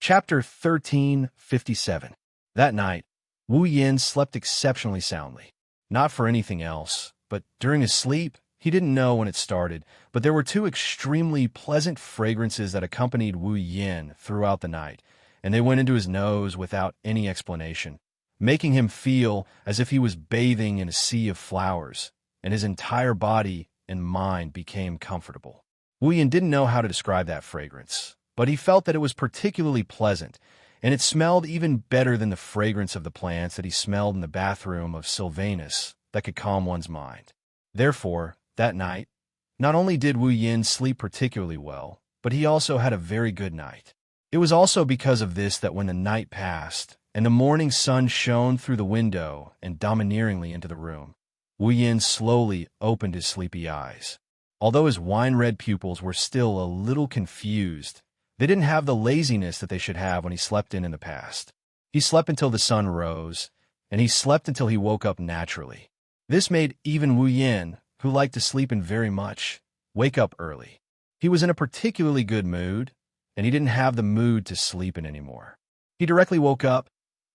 Chapter 1357. That night, Wu Yin slept exceptionally soundly. Not for anything else, but during his sleep, he didn't know when it started, but there were two extremely pleasant fragrances that accompanied Wu Yin throughout the night, and they went into his nose without any explanation, making him feel as if he was bathing in a sea of flowers, and his entire body and mind became comfortable. Wu Yin didn't know how to describe that fragrance, but he felt that it was particularly pleasant, and it smelled even better than the fragrance of the plants that he smelled in the bathroom of Sylvanus that could calm one's mind. Therefore, that night, not only did Wu Yin sleep particularly well, but he also had a very good night. It was also because of this that when the night passed, and the morning sun shone through the window and domineeringly into the room, Wu Yin slowly opened his sleepy eyes. Although his wine-red pupils were still a little confused, they didn't have the laziness that they should have when he slept in the past. He slept until the sun rose, and he slept until he woke up naturally. This made even Wu Yin, who liked to sleep in very much, wake up early. He was in a particularly good mood, and he didn't have the mood to sleep in anymore. He directly woke up,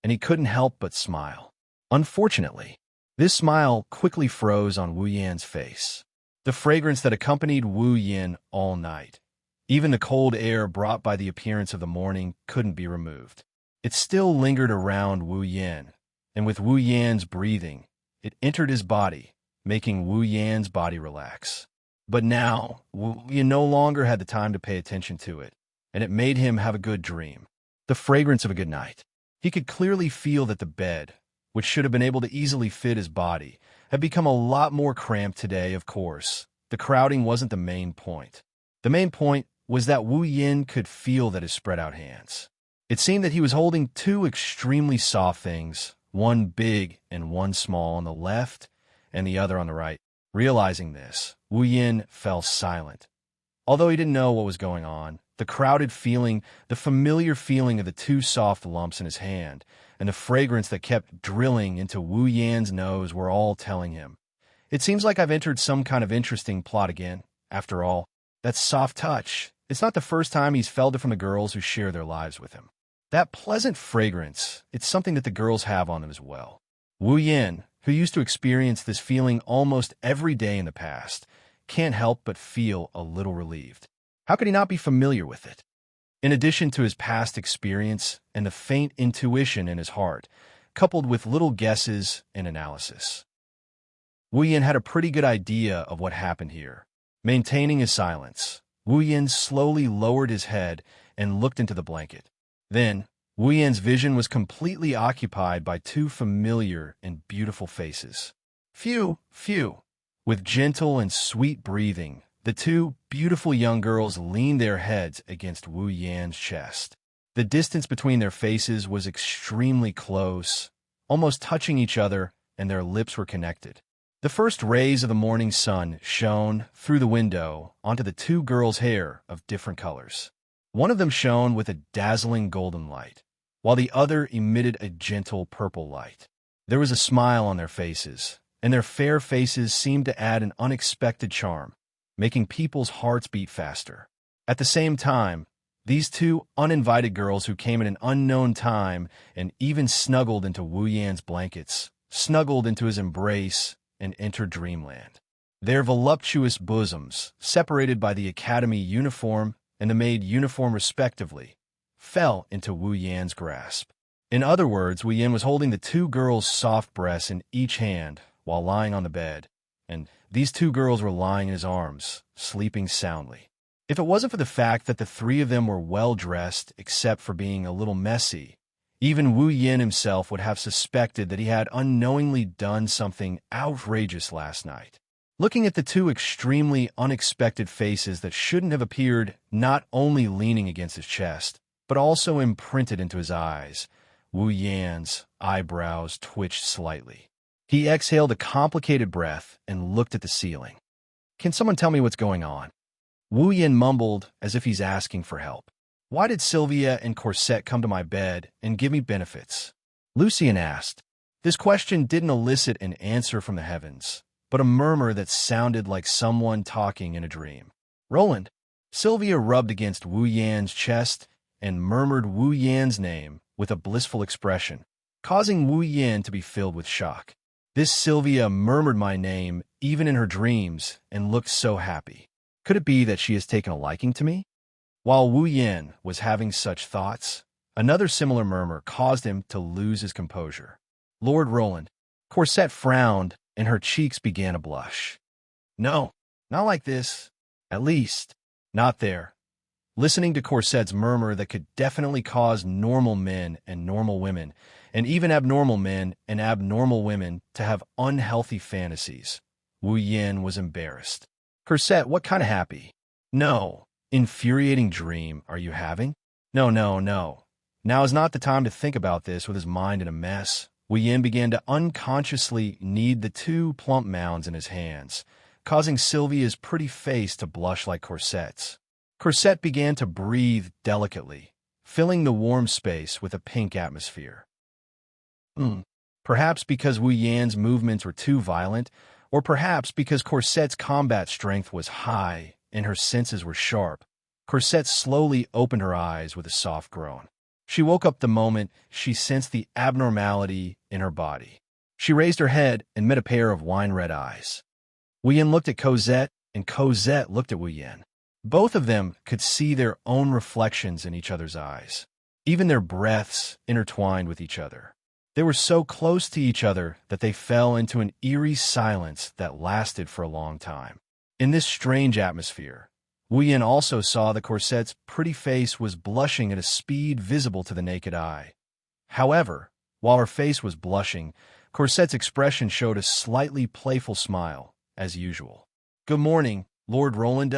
and he couldn't help but smile. Unfortunately, this smile quickly froze on Wu Yin's face. The fragrance that accompanied Wu Yin all night, even the cold air brought by the appearance of the morning, couldn't be removed. It still lingered around Wu Yin, and with Wu Yin's breathing, it entered his body, making Wu Yin's body relax. But now, Wu Yin no longer had the time to pay attention to it, and it made him have a good dream. The fragrance of a good night. He could clearly feel that the bed, which should have been able to easily fit his body, had become a lot more cramped today. Of course, the crowding wasn't the main point. The main point was that Wu Yin could feel that his spread-out hands. It seemed that he was holding two extremely soft things, one big and one small on the left and the other on the right. Realizing this, Wu Yin fell silent. Although he didn't know what was going on, the crowded feeling, the familiar feeling of the two soft lumps in his hand, and the fragrance that kept drilling into Wu Yin's nose were all telling him, "It seems like I've entered some kind of interesting plot again. After all, that soft touch. It's not the first time he's felt it from the girls who share their lives with him. That pleasant fragrance, it's something that the girls have on them as well." Wu Yin, who used to experience this feeling almost every day in the past, can't help but feel a little relieved. How could he not be familiar with it? In addition to his past experience and the faint intuition in his heart, coupled with little guesses and analysis, Wu Yin had a pretty good idea of what happened here. Maintaining his silence, Wu Yin slowly lowered his head and looked into the blanket. Then, Wu Yin's vision was completely occupied by two familiar and beautiful faces. Phew, phew. With gentle and sweet breathing, the two beautiful young girls leaned their heads against Wu Yin's chest. The distance between their faces was extremely close, almost touching each other, and their lips were connected. The first rays of the morning sun shone through the window onto the two girls' hair of different colors. One of them shone with a dazzling golden light, while the other emitted a gentle purple light. There was a smile on their faces, and their fair faces seemed to add an unexpected charm, making people's hearts beat faster. At the same time, these two uninvited girls who came at an unknown time and even snuggled into Wu Yin's blankets, snuggled into his embrace, and entered dreamland. Their voluptuous bosoms, separated by the academy uniform and the maid uniform respectively, fell into Wu Yin's grasp. In other words, Wu Yin was holding the two girls' soft breasts in each hand while lying on the bed, and these two girls were lying in his arms, sleeping soundly. If it wasn't for the fact that the three of them were well-dressed except for being a little messy, even Wu Yin himself would have suspected that he had unknowingly done something outrageous last night. Looking at the two extremely unexpected faces that shouldn't have appeared not only leaning against his chest, but also imprinted into his eyes, Wu Yin's eyebrows twitched slightly. He exhaled a complicated breath and looked at the ceiling. "Can someone tell me what's going on?" Wu Yin mumbled as if he's asking for help. "Why did Sylvia and Corset come to my bed and give me benefits?" Lucian asked. This question didn't elicit an answer from the heavens, but a murmur that sounded like someone talking in a dream. "Roland." Sylvia rubbed against Wu Yan's chest and murmured Wu Yan's name with a blissful expression, causing Wu Yan to be filled with shock. This Sylvia murmured my name even in her dreams and looked so happy. Could it be that she has taken a liking to me? While Wu Yan was having such thoughts, another similar murmur caused him to lose his composure. Lord Roland. Corsette frowned, and her cheeks began to blush. No, not like this. At least, not there. Listening to Corsette's murmur that could definitely cause normal men and normal women, and even abnormal men and abnormal women to have unhealthy fantasies, Wu Yan was embarrassed. Corsette, what kind of happy? No, infuriating dream are you having? No. Now is not the time to think about this with his mind in a mess. Wu Yan began to unconsciously knead the two plump mounds in his hands, causing Sylvia's pretty face to blush like Corsette's. Corsette began to breathe delicately, filling the warm space with a pink atmosphere. Perhaps because Wu Yan's movements were too violent, or perhaps because Corsette's combat strength was high and her senses were sharp, Corsette slowly opened her eyes with a soft groan. She woke up the moment she sensed the abnormality in her body. She raised her head and met a pair of wine-red eyes. Wu Yan looked at Cosette, and Cosette looked at Wu Yan. Both of them could see their own reflections in each other's eyes. Even their breaths intertwined with each other. They were so close to each other that they fell into an eerie silence that lasted for a long time. In this strange atmosphere, Wu Yan also saw that Corsette's pretty face was blushing at a speed visible to the naked eye. However, while her face was blushing, Corsette's expression showed a slightly playful smile, as usual. Good morning, Lord Roland.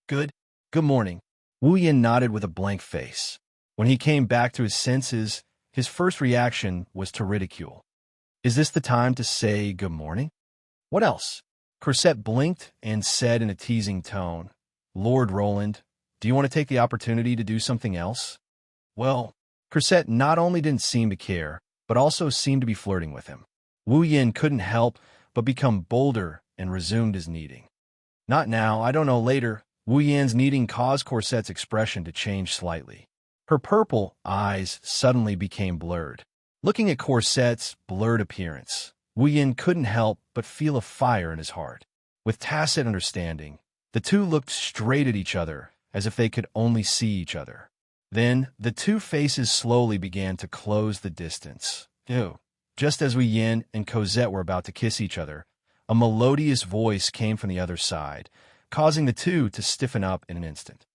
Good morning. Wu Yan nodded with a blank face. When he came back to his senses, his first reaction was to ridicule. Is this the time to say good morning? What else? Corsette blinked and said in a teasing tone, Lord Roland, do you want to take the opportunity to do something else? Well, Corsette not only didn't seem to care, but also seemed to be flirting with him. Wu Yan couldn't help but become bolder and resumed his kneading. Not now, I don't know, later. Wu Yan's kneading caused Corsette's expression to change slightly. Her purple eyes suddenly became blurred. Looking at Corsette's blurred appearance, Wu Yan couldn't help but feel a fire in his heart. With tacit understanding, the two looked straight at each other as if they could only see each other. Then, the two faces slowly began to close the distance. Ew. Just as Wu Yan and Cosette were about to kiss each other, a melodious voice came from the other side, causing the two to stiffen up in an instant.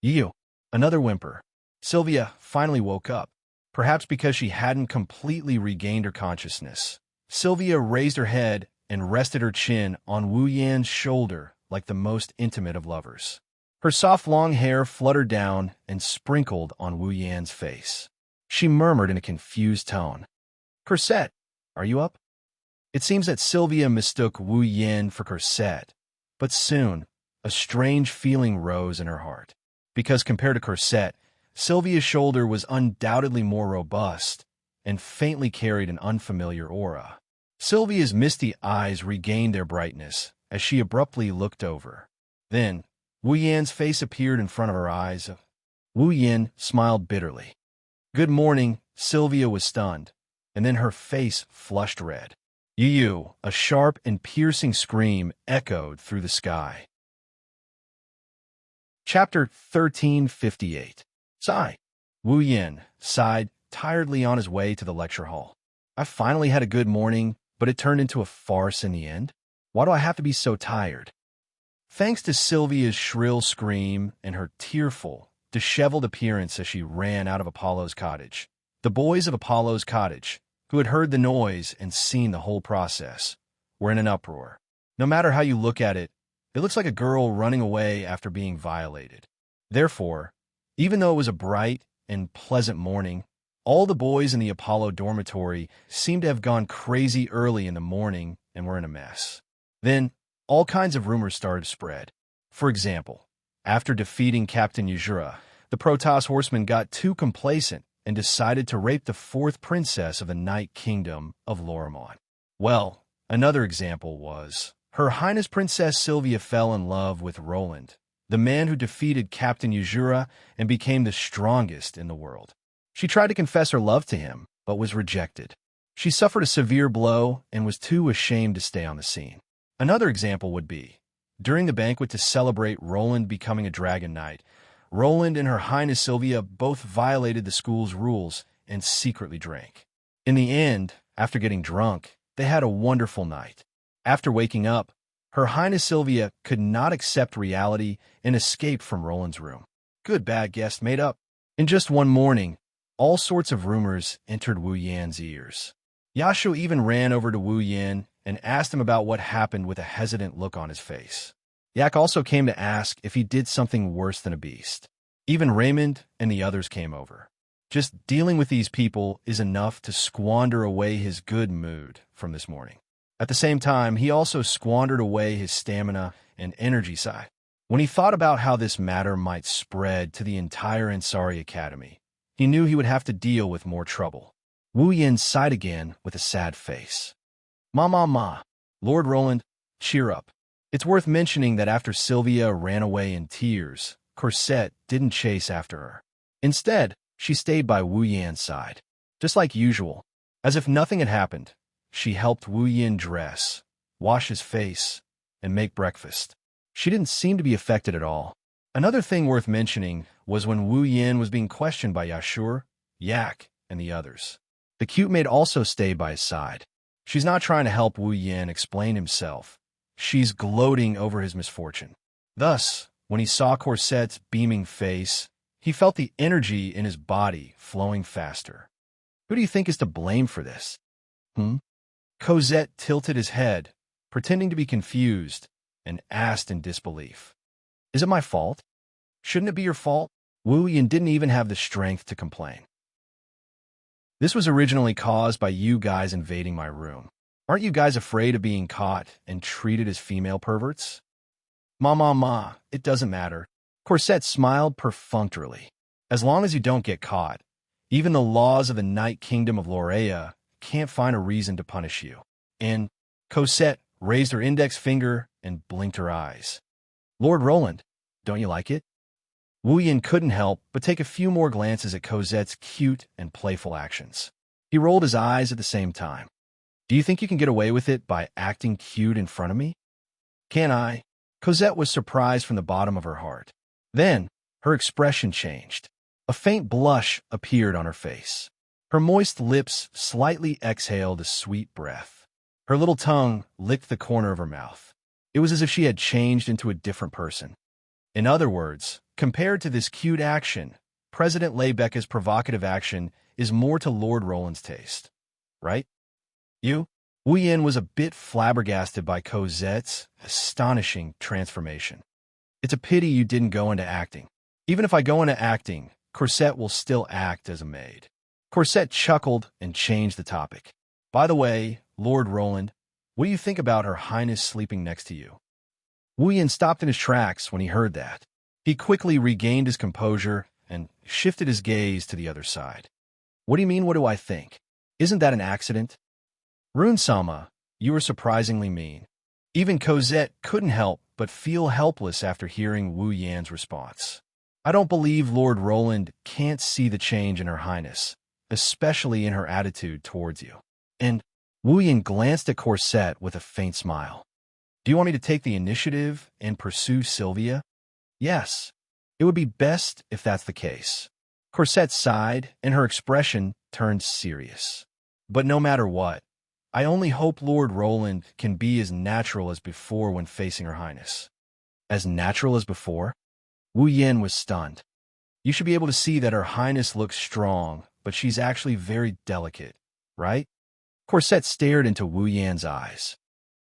Ew. Another whimper. Sylvia finally woke up, perhaps because she hadn't completely regained her consciousness. Sylvia raised her head and rested her chin on Wu Yan's shoulder like the most intimate of lovers. Her soft long hair fluttered down and sprinkled on Wu Yan's face. She murmured in a confused tone, Corsette, are you up? It seems that Sylvia mistook Wu Yan for Corsette, but soon a strange feeling rose in her heart. Because compared to Corsette, Sylvia's shoulder was undoubtedly more robust and faintly carried an unfamiliar aura. Sylvia's misty eyes regained their brightness as she abruptly looked over. Then, Wu Yan's face appeared in front of her eyes. Wu Yan smiled bitterly. Good morning, Sylvia was stunned, and then her face flushed red. Yu, a sharp and piercing scream echoed through the sky. Chapter 1358. Sigh. Wu Yan sighed tiredly on his way to the lecture hall. I finally had a good morning, but it turned into a farce in the end. Why do I have to be so tired? Thanks to Sylvia's shrill scream and her tearful, disheveled appearance as she ran out of Apollo's cottage, the boys of Apollo's cottage, who had heard the noise and seen the whole process, were in an uproar. No matter how you look at it, it looks like a girl running away after being violated. Therefore, even though it was a bright and pleasant morning, all the boys in the Apollo dormitory seemed to have gone crazy early in the morning and were in a mess. Then, all kinds of rumors started to spread. For example, after defeating Captain Yuzura, the Protoss horsemen got too complacent and decided to rape the fourth princess of the Night Kingdom of Lorimon. Well, another example was, Her Highness Princess Sylvia fell in love with Roland, the man who defeated Captain Yuzura and became the strongest in the world. She tried to confess her love to him, but was rejected. She suffered a severe blow and was too ashamed to stay on the scene. Another example would be, during the banquet to celebrate Roland becoming a Dragon Knight, Roland and Her Highness Sylvia both violated the school's rules and secretly drank. In the end, after getting drunk, they had a wonderful night. After waking up, Her Highness Sylvia could not accept reality and escaped from Roland's room. Good bad guest made up. In just one morning, all sorts of rumors entered Wu Yan's ears. Yashu even ran over to Wu Yan and asked him about what happened with a hesitant look on his face. Yak also came to ask if he did something worse than a beast. Even Raymond and the others came over. Just dealing with these people is enough to squander away his good mood from this morning. At the same time, he also squandered away his stamina and energy side. When he thought about how this matter might spread to the entire Ansari Academy, he knew he would have to deal with more trouble. Wu Yan sighed again with a sad face. Ma. Lord Roland, cheer up. It's worth mentioning that after Sylvia ran away in tears, Corset didn't chase after her. Instead, she stayed by Wu Yan's side. Just like usual, as if nothing had happened, she helped Wu Yan dress, wash his face, and make breakfast. She didn't seem to be affected at all. Another thing worth mentioning was when Wu Yan was being questioned by Yashur, Yak, and the others. The cute maid also stayed by his side. She's not trying to help Wu Yan explain himself. She's gloating over his misfortune. Thus, when he saw Corset's beaming face, he felt the energy in his body flowing faster. Who do you think is to blame for this? Cosette tilted his head, pretending to be confused, and asked in disbelief. Is it my fault? Shouldn't it be your fault? Wu Yan didn't even have the strength to complain. This was originally caused by you guys invading my room. Aren't you guys afraid of being caught and treated as female perverts? Ma, it doesn't matter. Corset smiled perfunctorily. As long as you don't get caught, even the laws of the Night Kingdom of Lorea can't find a reason to punish you. And Cosette raised her index finger and blinked her eyes. Lord Roland, don't you like it? Wu Yan couldn't help but take a few more glances at Cosette's cute and playful actions. He rolled his eyes at the same time. Do you think you can get away with it by acting cute in front of me? Can I? Cosette was surprised from the bottom of her heart. Then, her expression changed. A faint blush appeared on her face. Her moist lips slightly exhaled a sweet breath. Her little tongue licked the corner of her mouth. It was as if she had changed into a different person. In other words, compared to this cute action, President Leibecca's provocative action is more to Lord Roland's taste. Right? You? Wu Yan was a bit flabbergasted by Cosette's astonishing transformation. It's a pity you didn't go into acting. Even if I go into acting, Corset will still act as a maid. Corset chuckled and changed the topic. By the way, Lord Roland, what do you think about Her Highness sleeping next to you? Wu Yan stopped in his tracks when he heard that. He quickly regained his composure and shifted his gaze to the other side. What do you mean, what do I think? Isn't that an accident? Rune-sama, you were surprisingly mean. Even Cosette couldn't help but feel helpless after hearing Wu Yan's response. I don't believe Lord Roland can't see the change in Her Highness, especially in her attitude towards you. And Wu Yan glanced at Corset with a faint smile. Do you want me to take the initiative and pursue Sylvia? Yes. It would be best if that's the case. Corset sighed, and her expression turned serious. But no matter what, I only hope Lord Roland can be as natural as before when facing Her Highness. As natural as before? Wu Yan was stunned. You should be able to see that Her Highness looks strong, but she's actually very delicate, right? Corset stared into Wu Yan's eyes.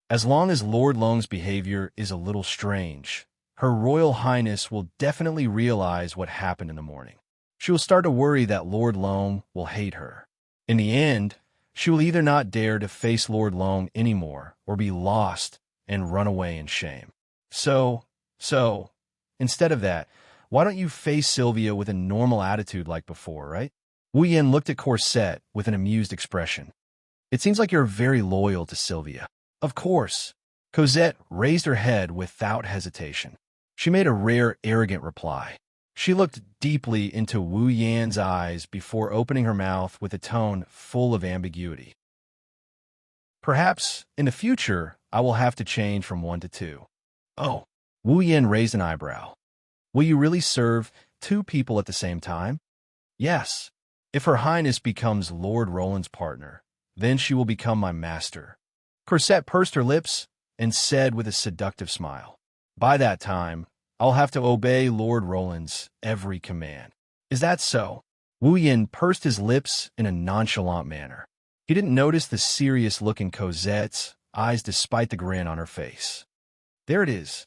As long as Lord Long's behavior is a little strange, Her Royal Highness will definitely realize what happened in the morning. She will start to worry that Lord Long will hate her. In the end, she will either not dare to face Lord Long anymore or be lost and run away in shame. So, instead of that, why don't you face Sylvia with a normal attitude like before, right? Wu Yan looked at Corset with an amused expression. It seems like you're very loyal to Sylvia. Of course. Cosette raised her head without hesitation. She made a rare, arrogant reply. She looked deeply into Wu Yan's eyes before opening her mouth with a tone full of ambiguity. Perhaps, in the future, I will have to change from 1 to 2. Oh, Wu Yan raised an eyebrow. Will you really serve 2 people at the same time? Yes. If Her Highness becomes Lord Roland's partner, then she will become my master. Corsette pursed her lips and said with a seductive smile, by that time, I'll have to obey Lord Roland's every command. Is that so? Wu Yan pursed his lips in a nonchalant manner. He didn't notice the serious look in Cosette's eyes despite the grin on her face. There it is.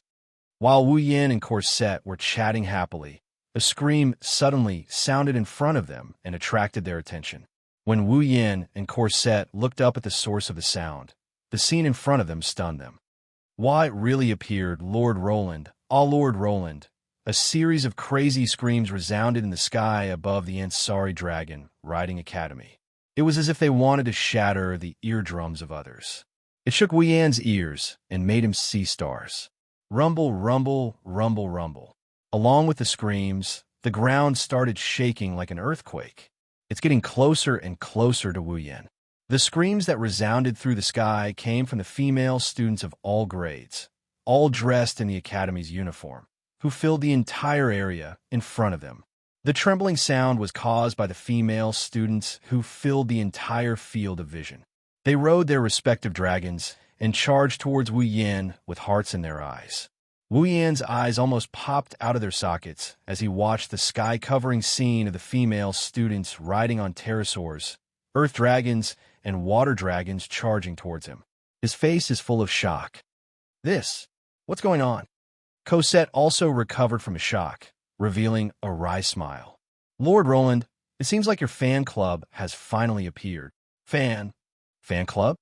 While Wu Yan and Corsette were chatting happily, a scream suddenly sounded in front of them and attracted their attention. When Wu Yan and Corsette looked up at the source of the sound, the scene in front of them stunned them. Why it really appeared Lord Roland, Lord Roland. A series of crazy screams resounded in the sky above the Ansari dragon riding academy. It was as if they wanted to shatter the eardrums of others. It shook Wu Yan's ears and made him see stars. Rumble, rumble, rumble, rumble. Along with the screams, the ground started shaking like an earthquake. It's getting closer and closer to Wu Yan. The screams that resounded through the sky came from the female students of all grades, all dressed in the academy's uniform, who filled the entire area in front of them. The trembling sound was caused by the female students who filled the entire field of vision. They rode their respective dragons and charged towards Wu Yan with hearts in their eyes. Wu Yan's eyes almost popped out of their sockets as he watched the sky-covering scene of the female students riding on pterosaurs, earth dragons, and water dragons charging towards him. His face is full of shock. What's going on? Cosette also recovered from a shock, revealing a wry smile. Lord Roland, it seems like your fan club has finally appeared. Fan club?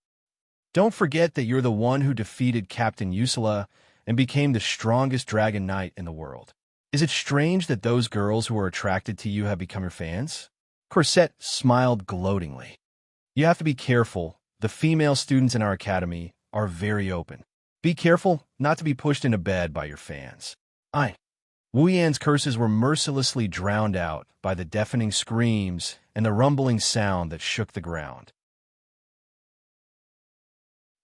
Don't forget that you're the one who defeated Captain Wuxia and became the strongest dragon knight in the world. Is it strange that those girls who are attracted to you have become your fans? Corsette smiled gloatingly. You have to be careful. The female students in our academy are very open. Be careful not to be pushed into bed by your fans. Wu Yan's curses were mercilessly drowned out by the deafening screams and the rumbling sound that shook the ground.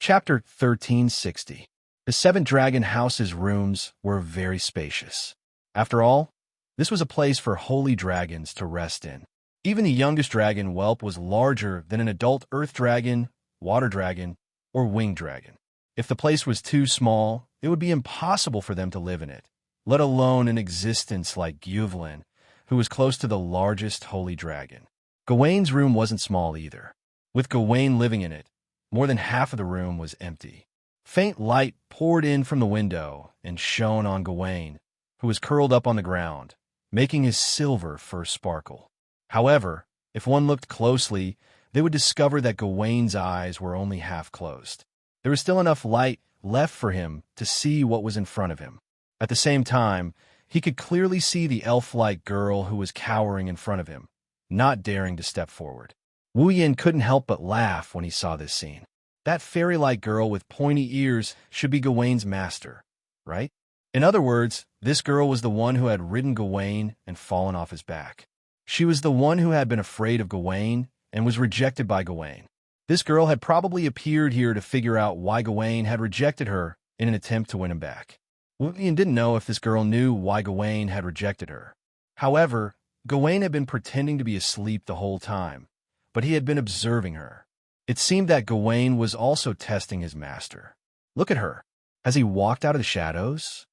Chapter 1360. The 7 Dragon House's rooms were very spacious. After all, this was a place for holy dragons to rest in. Even the youngest dragon whelp was larger than an adult earth dragon, water dragon, or winged dragon. If the place was too small, it would be impossible for them to live in it, let alone an existence like Gyuvlin, who was close to the largest holy dragon. Gawain's room wasn't small either. With Gawain living in it, more than half of the room was empty. Faint light poured in from the window and shone on Gawain, who was curled up on the ground, making his silver fur sparkle. However, if one looked closely, they would discover that Gawain's eyes were only half closed. There was still enough light left for him to see what was in front of him. At the same time, he could clearly see the elf-like girl who was cowering in front of him, not daring to step forward. Wu Yan couldn't help but laugh when he saw this scene. That fairy-like girl with pointy ears should be Gawain's master, right? In other words, this girl was the one who had ridden Gawain and fallen off his back. She was the one who had been afraid of Gawain and was rejected by Gawain. This girl had probably appeared here to figure out why Gawain had rejected her in an attempt to win him back. Wu Yan didn't know if this girl knew why Gawain had rejected her. However, Gawain had been pretending to be asleep the whole time, but he had been observing her. It seemed that Gawain was also testing his master. Look at her. Has he walked out of the shadows?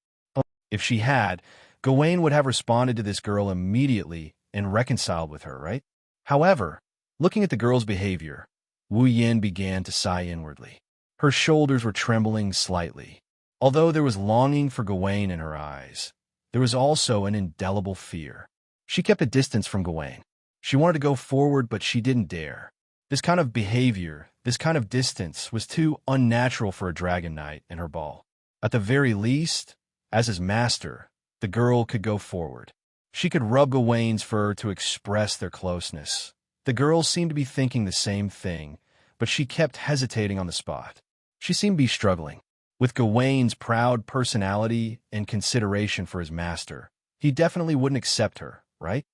If she had, Gawain would have responded to this girl immediately and reconciled with her, right? However, looking at the girl's behavior, Wu Yan began to sigh inwardly. Her shoulders were trembling slightly. Although there was longing for Gawain in her eyes, there was also an indelible fear. She kept a distance from Gawain. She wanted to go forward, but she didn't dare. This kind of behavior, this kind of distance, was too unnatural for a dragon knight in her ball. At the very least, as his master, the girl could go forward. She could rub Gawain's fur to express their closeness. The girl seemed to be thinking the same thing, but she kept hesitating on the spot. She seemed to be struggling. With Gawain's proud personality and consideration for his master, he definitely wouldn't accept her, right?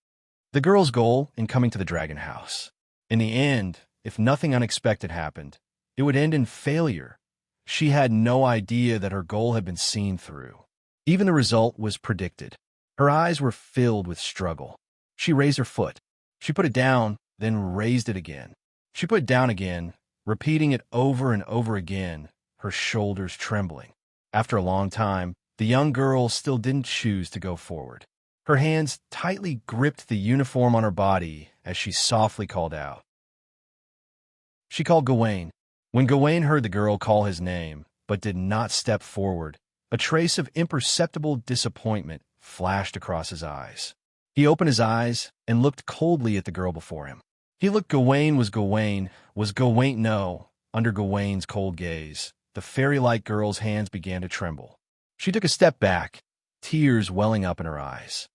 The girl's goal in coming to the dragon house. In the end, if nothing unexpected happened, it would end in failure. She had no idea that her goal had been seen through. Even the result was predicted. Her eyes were filled with struggle. She raised her foot. She put it down, then raised it again. She put it down again, repeating it over and over again, her shoulders trembling. After a long time, the young girl still didn't choose to go forward. Her hands tightly gripped the uniform on her body as she softly called out. She called Gawain. When Gawain heard the girl call his name, but did not step forward, a trace of imperceptible disappointment flashed across his eyes. He opened his eyes and looked coldly at the girl before him. He looked. Gawain was Gawain. No, under Gawain's cold gaze, the fairy-like girl's hands began to tremble. She took a step back, tears welling up in her eyes.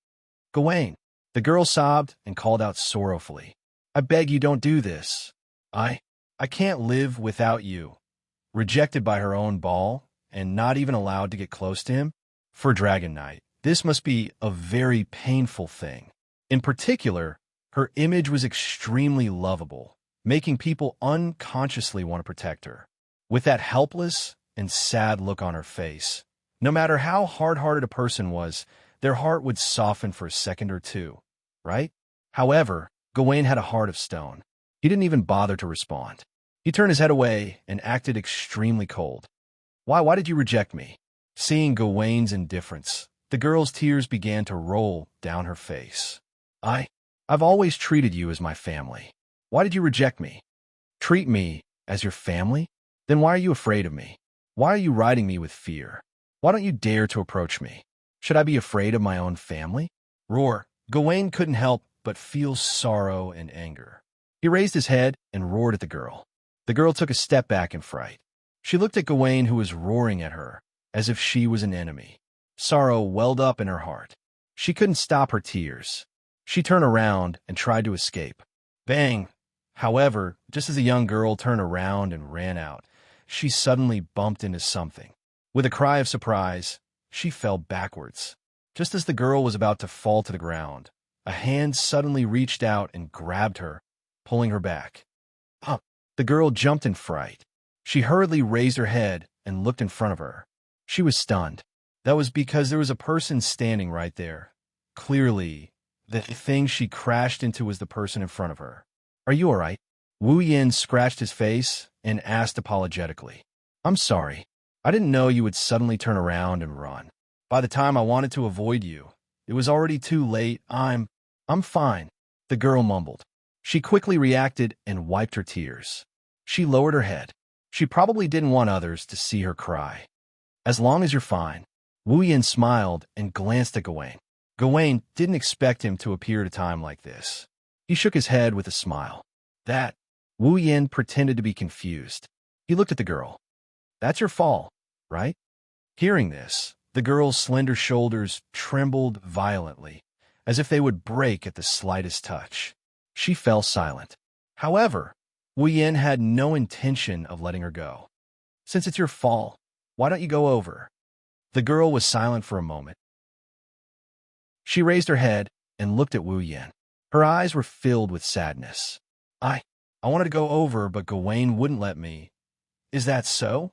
Gawain, the girl sobbed and called out sorrowfully. I beg you, don't do this. I can't live without you. Rejected by her own ball and not even allowed to get close to him? For Dragon Knight, this must be a very painful thing. In particular, her image was extremely lovable, making people unconsciously want to protect her. With that helpless and sad look on her face, no matter how hard-hearted a person was, their heart would soften for a second or two, right? However, Gawain had a heart of stone. He didn't even bother to respond. He turned his head away and acted extremely cold. Why did you reject me? Seeing Gawain's indifference, the girl's tears began to roll down her face. I've always treated you as my family. Why did you reject me? Treat me as your family? Then why are you afraid of me? Why are you riding me with fear? Why don't you dare to approach me? Should I be afraid of my own family? Roar. Gawain couldn't help but feel sorrow and anger. He raised his head and roared at the girl. The girl took a step back in fright. She looked at Gawain, who was roaring at her, as if she was an enemy. Sorrow welled up in her heart. She couldn't stop her tears. She turned around and tried to escape. Bang! However, just as the young girl turned around and ran out, she suddenly bumped into something. With a cry of surprise, she fell backwards. Just as the girl was about to fall to the ground, a hand suddenly reached out and grabbed her, pulling her back. Up! The girl jumped in fright. She hurriedly raised her head and looked in front of her. She was stunned. That was because there was a person standing right there. Clearly, the thing she crashed into was the person in front of her. Are you all right? Wu Yin scratched his face and asked apologetically. I'm sorry. I didn't know you would suddenly turn around and run. By the time I wanted to avoid you, it was already too late. I'm fine, the girl mumbled. She quickly reacted and wiped her tears. She lowered her head. She probably didn't want others to see her cry. As long as you're fine. Wu Yin smiled and glanced at Gawain. Gawain didn't expect him to appear at a time like this. He shook his head with a smile. That. Wu Yin pretended to be confused. He looked at the girl. That's your fall, right? Hearing this, the girl's slender shoulders trembled violently, as if they would break at the slightest touch. She fell silent. However, Wu Yin had no intention of letting her go. Since it's your fall, why don't you go over? The girl was silent for a moment. She raised her head and looked at Wu Yin. Her eyes were filled with sadness. I wanted to go over, but Gawain wouldn't let me. Is that so?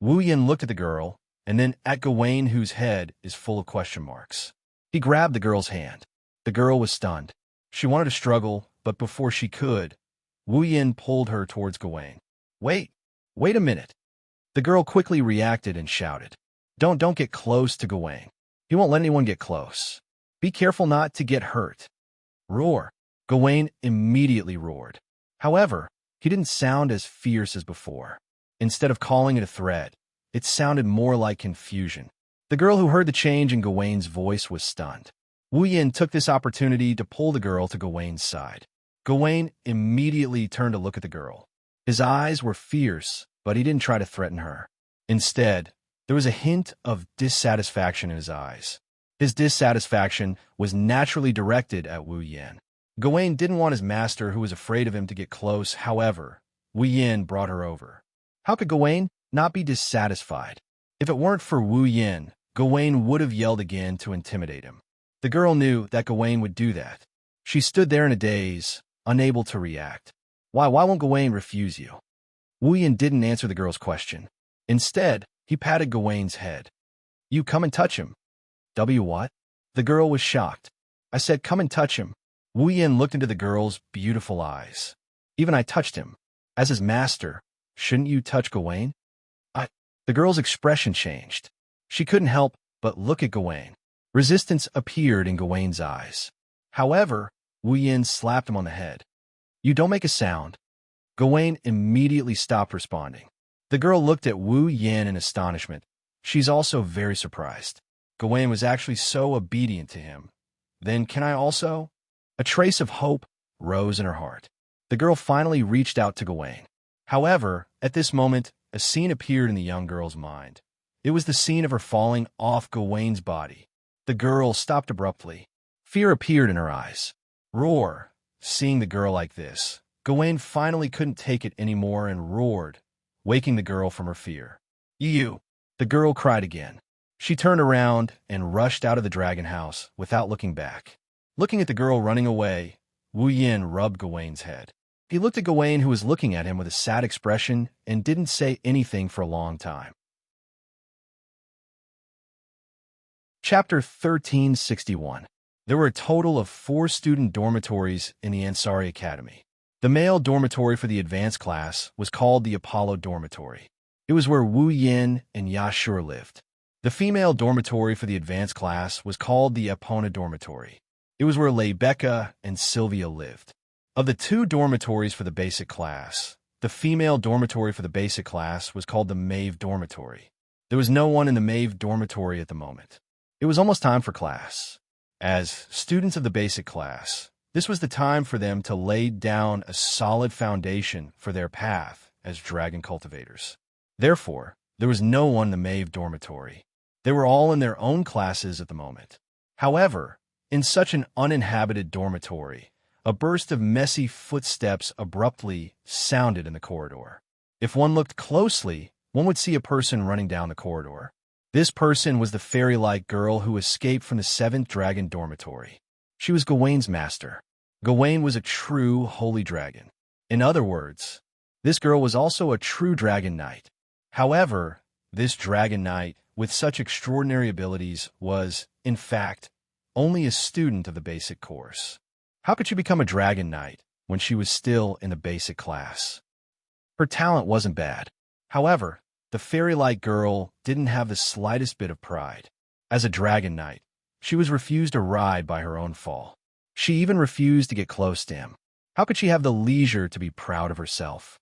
Wu Yin looked at the girl, and then at Gawain, whose head is full of question marks. He grabbed the girl's hand. The girl was stunned. She wanted to struggle, but before she could, Wu Yin pulled her towards Gawain. Wait a minute. The girl quickly reacted and shouted. Don't get close to Gawain. He won't let anyone get close. Be careful not to get hurt. Roar. Gawain immediately roared. However, he didn't sound as fierce as before. Instead of calling it a threat, it sounded more like confusion. The girl who heard the change in Gawain's voice was stunned. Wu Yin took this opportunity to pull the girl to Gawain's side. Gawain immediately turned to look at the girl. His eyes were fierce, but he didn't try to threaten her. Instead, there was a hint of dissatisfaction in his eyes. His dissatisfaction was naturally directed at Wu Yin. Gawain didn't want his master, who was afraid of him, to get close. However, Wu Yin brought her over. How could Gawain not be dissatisfied? If it weren't for Wu Yin, Gawain would have yelled again to intimidate him. The girl knew that Gawain would do that. She stood there in a daze, unable to react. Why won't Gawain refuse you? Wu Yin didn't answer the girl's question. Instead, he patted Gawain's head. You come and touch him. What? The girl was shocked. I said come and touch him. Wu Yin looked into the girl's beautiful eyes. Even I touched him. As his master, shouldn't you touch Gawain? The girl's expression changed. She couldn't help but look at Gawain. Resistance appeared in Gawain's eyes. However, Wu Yin slapped him on the head. You don't make a sound. Gawain immediately stopped responding. The girl looked at Wu Yin in astonishment. She's also very surprised. Gawain was actually so obedient to him. Then can I also? A trace of hope rose in her heart. The girl finally reached out to Gawain. However, at this moment, a scene appeared in the young girl's mind. It was the scene of her falling off Gawain's body. The girl stopped abruptly. Fear appeared in her eyes. Roar! Seeing the girl like this, Gawain finally couldn't take it anymore and roared, waking the girl from her fear. You! The girl cried again. She turned around and rushed out of the dragon house without looking back. Looking at the girl running away, Wu Yin rubbed Gawain's head. He looked at Gawain, who was looking at him with a sad expression, and didn't say anything for a long time. Chapter 1361. There were a total of 4 student dormitories in the Ansari Academy. The male dormitory for the advanced class was called the Apollo Dormitory. It was where Wu Yin and Yashur lived. The female dormitory for the advanced class was called the Epona Dormitory. It was where Lebecca and Sylvia lived. Of the 2 dormitories for the basic class, the female dormitory for the basic class was called the Maeve Dormitory. There was no one in the Maeve Dormitory at the moment. It was almost time for class. As students of the basic class, this was the time for them to lay down a solid foundation for their path as dragon cultivators. Therefore, there was no one in the Maeve Dormitory. They were all in their own classes at the moment. However, in such an uninhabited dormitory, a burst of messy footsteps abruptly sounded in the corridor. If one looked closely, one would see a person running down the corridor. This person was the fairy-like girl who escaped from the 7th Dragon Dormitory. She was Gawain's master. Gawain was a true holy dragon. In other words, this girl was also a true dragon knight. However, this dragon knight, with such extraordinary abilities, was, in fact, only a student of the basic course. How could she become a dragon knight when she was still in the basic class? Her talent wasn't bad. However, the fairy-like girl didn't have the slightest bit of pride. As a dragon knight, she was refused a ride by her own fall. She even refused to get close to him. How could she have the leisure to be proud of herself?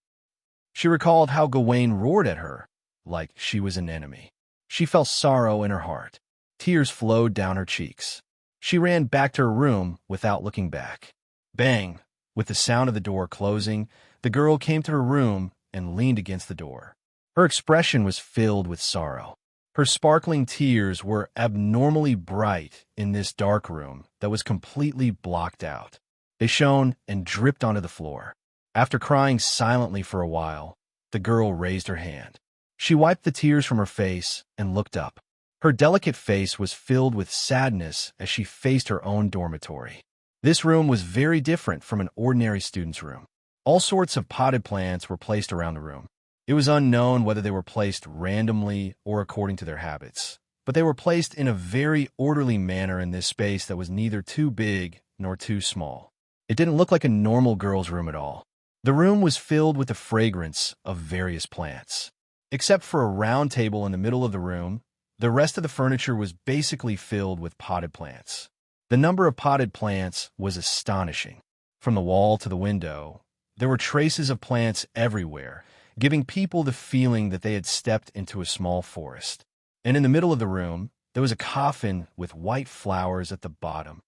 She recalled how Gawain roared at her, like she was an enemy. She felt sorrow in her heart. Tears flowed down her cheeks. She ran back to her room without looking back. Bang! With the sound of the door closing, the girl came to her room and leaned against the door. Her expression was filled with sorrow. Her sparkling tears were abnormally bright in this dark room that was completely blocked out. They shone and dripped onto the floor. After crying silently for a while, the girl raised her hand. She wiped the tears from her face and looked up. Her delicate face was filled with sadness as she faced her own dormitory. This room was very different from an ordinary student's room. All sorts of potted plants were placed around the room. It was unknown whether they were placed randomly or according to their habits, but they were placed in a very orderly manner in this space that was neither too big nor too small. It didn't look like a normal girl's room at all. The room was filled with the fragrance of various plants. Except for a round table in the middle of the room, the rest of the furniture was basically filled with potted plants. The number of potted plants was astonishing. From the wall to the window, there were traces of plants everywhere, giving people the feeling that they had stepped into a small forest. And in the middle of the room, there was a coffin with white flowers at the bottom.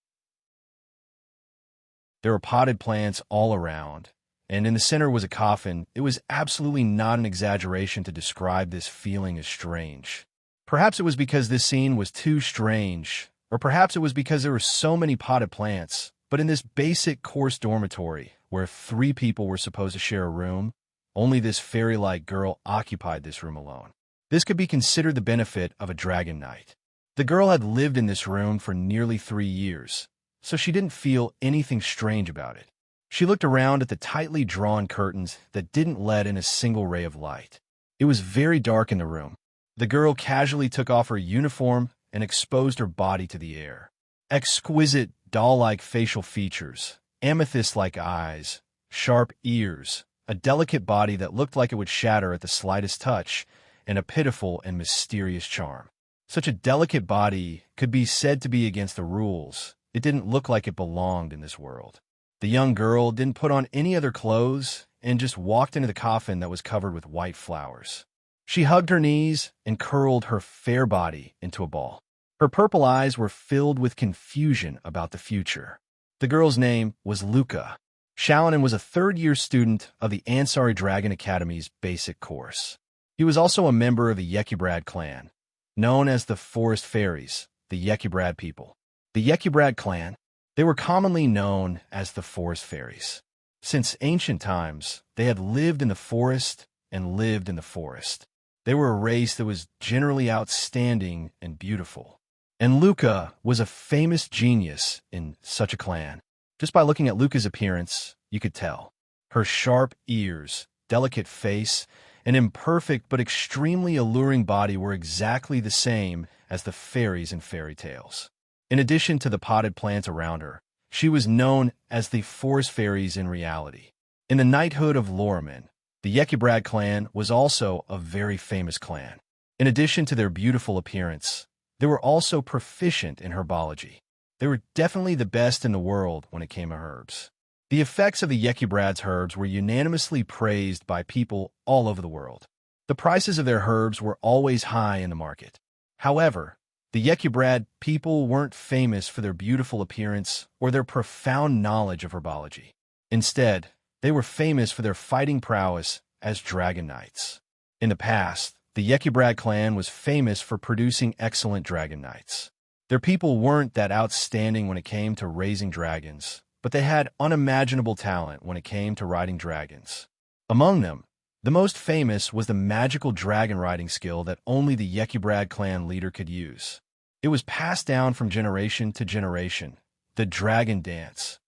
There were potted plants all around, and in the center was a coffin. It was absolutely not an exaggeration to describe this feeling as strange. Perhaps it was because this scene was too strange, or perhaps it was because there were so many potted plants, but in this basic course dormitory, where 3 people were supposed to share a room, only this fairy-like girl occupied this room alone. This could be considered the benefit of a dragon knight. The girl had lived in this room for nearly 3 years, so she didn't feel anything strange about it. She looked around at the tightly drawn curtains that didn't let in a single ray of light. It was very dark in the room. The girl casually took off her uniform and exposed her body to the air. Exquisite, doll-like facial features, amethyst-like eyes, sharp ears, a delicate body that looked like it would shatter at the slightest touch, and a pitiful and mysterious charm. Such a delicate body could be said to be against the rules. It didn't look like it belonged in this world. The young girl didn't put on any other clothes and just walked into the coffin that was covered with white flowers. She hugged her knees and curled her fair body into a ball. Her purple eyes were filled with confusion about the future. The girl's name was Luca. Xiaonan was a third-year student of the Ansari Dragon Academy's basic course. He was also a member of the Yekibrad clan, known as the Forest Fairies, the Yekibrad people. The Yekibrad clan, they were commonly known as the Forest Fairies. Since ancient times, they had lived in the forest and lived in the forest. They were a race that was generally outstanding and beautiful. And Luca was a famous genius in such a clan. Just by looking at Luca's appearance, you could tell. Her sharp ears, delicate face, and imperfect but extremely alluring body were exactly the same as the fairies in fairy tales. In addition to the potted plants around her, she was known as the Forest Fairies in reality. In the knighthood of Loriman, the Yekibrad clan was also a very famous clan. In addition to their beautiful appearance, they were also proficient in herbology. They were definitely the best in the world when it came to herbs. The effects of the Yekibrad's herbs were unanimously praised by people all over the world. The prices of their herbs were always high in the market. However, the Yekibrad people weren't famous for their beautiful appearance or their profound knowledge of herbology. Instead, they were famous for their fighting prowess as dragon knights. In the past, the Yekibrad clan was famous for producing excellent dragon knights. Their people weren't that outstanding when it came to raising dragons, but they had unimaginable talent when it came to riding dragons. Among them, the most famous was the magical dragon riding skill that only the Yekibrad clan leader could use. It was passed down from generation to generation, the dragon dance.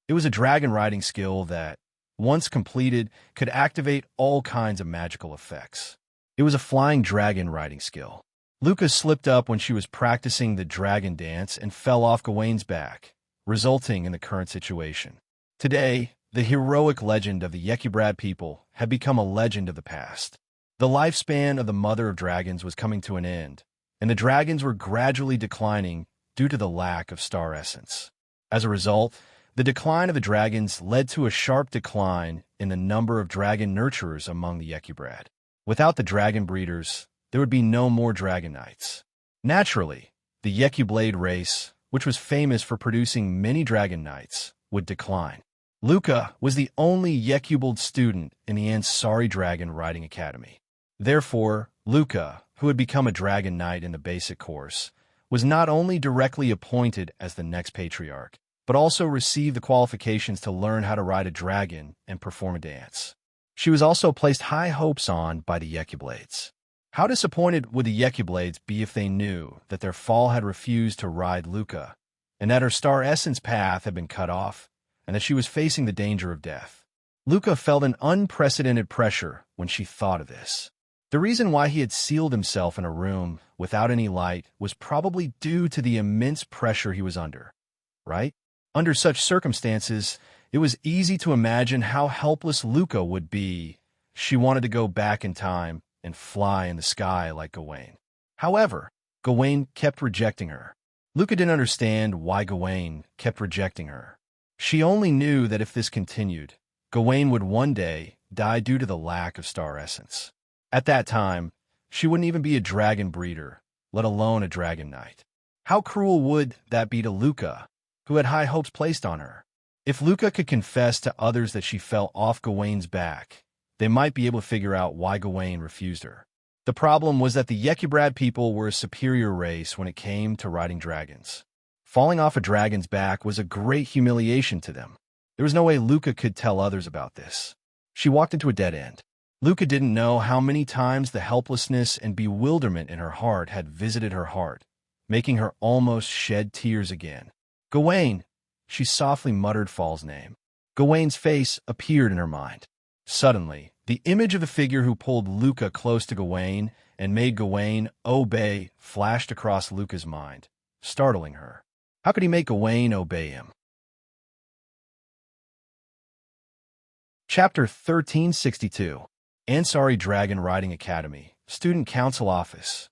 It was a dragon riding skill that, once completed, could activate all kinds of magical effects. It was a flying dragon riding skill. Luca slipped up when she was practicing the dragon dance and fell off Gawain's back, resulting in the current situation. Today, the heroic legend of the Yekibrad people had become a legend of the past. The lifespan of the Mother of Dragons was coming to an end, and the dragons were gradually declining due to the lack of star essence. As a result, the decline of the dragons led to a sharp decline in the number of dragon nurturers among the Yekibrad. Without the dragon breeders, there would be no more dragon knights. Naturally, the Yekiblade race, which was famous for producing many dragon knights, would decline. Luca was the only Yekubald student in the Ansari Dragon Riding Academy. Therefore, Luca, who had become a dragon knight in the basic course, was not only directly appointed as the next patriarch, but also received the qualifications to learn how to ride a dragon and perform a dance. She was also placed high hopes on by the Yekiblades. How disappointed would the Yekiblades be if they knew that their fall had refused to ride Luca, and that her star essence path had been cut off, and that she was facing the danger of death? Luca felt an unprecedented pressure when she thought of this. The reason why he had sealed himself in a room without any light was probably due to the immense pressure he was under, right? Under such circumstances, it was easy to imagine how helpless Luca would be. She wanted to go back in time and fly in the sky like Gawain. However, Gawain kept rejecting her. Luca didn't understand why Gawain kept rejecting her. She only knew that if this continued, Gawain would one day die due to the lack of star essence. At that time, she wouldn't even be a dragon breeder, let alone a dragon knight. How cruel would that be to Luca, who had high hopes placed on her? If Luca could confess to others that she fell off Gawain's back, they might be able to figure out why Gawain refused her. The problem was that the Yekibrad people were a superior race when it came to riding dragons. Falling off a dragon's back was a great humiliation to them. There was no way Luca could tell others about this. She walked into a dead end. Luca didn't know how many times the helplessness and bewilderment in her heart had visited her heart, making her almost shed tears again. Gawain! She softly muttered Fall's name. Gawain's face appeared in her mind. Suddenly, the image of the figure who pulled Luca close to Gawain and made Gawain obey flashed across Luca's mind, startling her. How could he make Gawain obey him? Chapter 1362. Ansari Dragon Riding Academy, Student Council Office.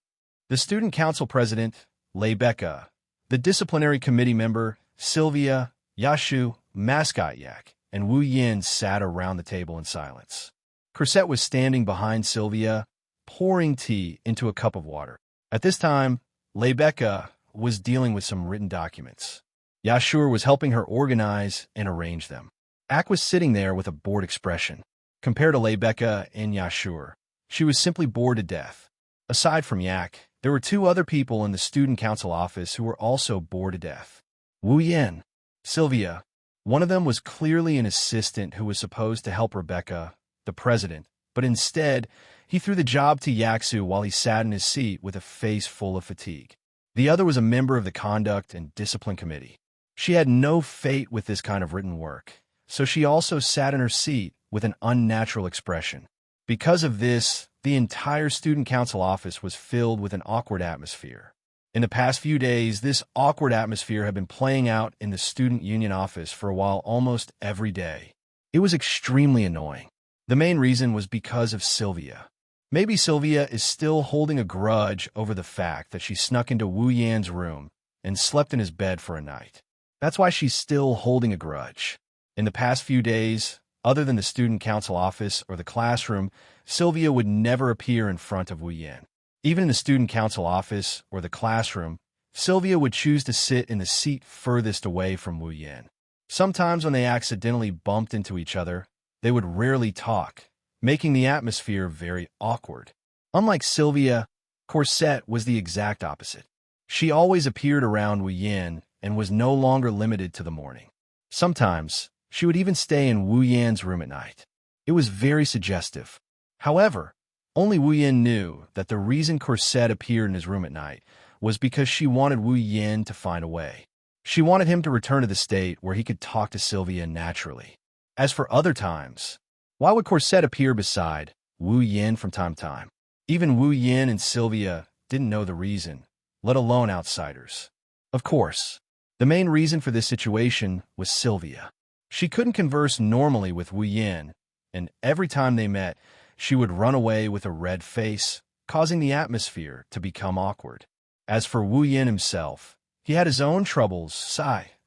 The Student Council President, Lebecca, the Disciplinary Committee member, Sylvia, Yashu, Mascot Yak, and Wu Yin sat around the table in silence. Corsette was standing behind Sylvia, pouring tea into a cup of water. At this time, Lebecca was dealing with some written documents. Yashur was helping her organize and arrange them. Ak was sitting there with a bored expression. Compared to Lebecca and Yashur, she was simply bored to death. Aside from Yak, there were two other people in the student council office who were also bored to death. Wu Yin, Sylvia. One of them was clearly an assistant who was supposed to help Rebecca, the president, but instead, he threw the job to Yaksu while he sat in his seat with a face full of fatigue. The other was a member of the Conduct and Discipline Committee. She had no fate with this kind of written work, so she also sat in her seat with an unnatural expression. Because of this, the entire student council office was filled with an awkward atmosphere. In the past few days, this awkward atmosphere had been playing out in the student union office for a while almost every day. It was extremely annoying. The main reason was because of Sylvia. Maybe Sylvia is still holding a grudge over the fact that she snuck into Wu Yan's room and slept in his bed for a night. That's why she's still holding a grudge. In the past few days, other than the student council office or the classroom, Sylvia would never appear in front of Wu Yan. Even in the student council office or the classroom, Sylvia would choose to sit in the seat furthest away from Wu Yan. Sometimes when they accidentally bumped into each other, they would rarely talk, making the atmosphere very awkward. Unlike Sylvia, Corsette was the exact opposite. She always appeared around Wu Yan and was no longer limited to the morning. Sometimes, she would even stay in Wu Yan's room at night. It was very suggestive. However, only Wu Yan knew that the reason Corsette appeared in his room at night was because she wanted Wu Yan to find a way. She wanted him to return to the state where he could talk to Sylvia naturally. As for other times, why would Corsette appear beside Wu Yan from time to time? Even Wu Yan and Sylvia didn't know the reason, let alone outsiders. Of course, the main reason for this situation was Sylvia. She couldn't converse normally with Wu Yan, and every time they met, she would run away with a red face, causing the atmosphere to become awkward. As for Wu Yan himself, he had his own troubles.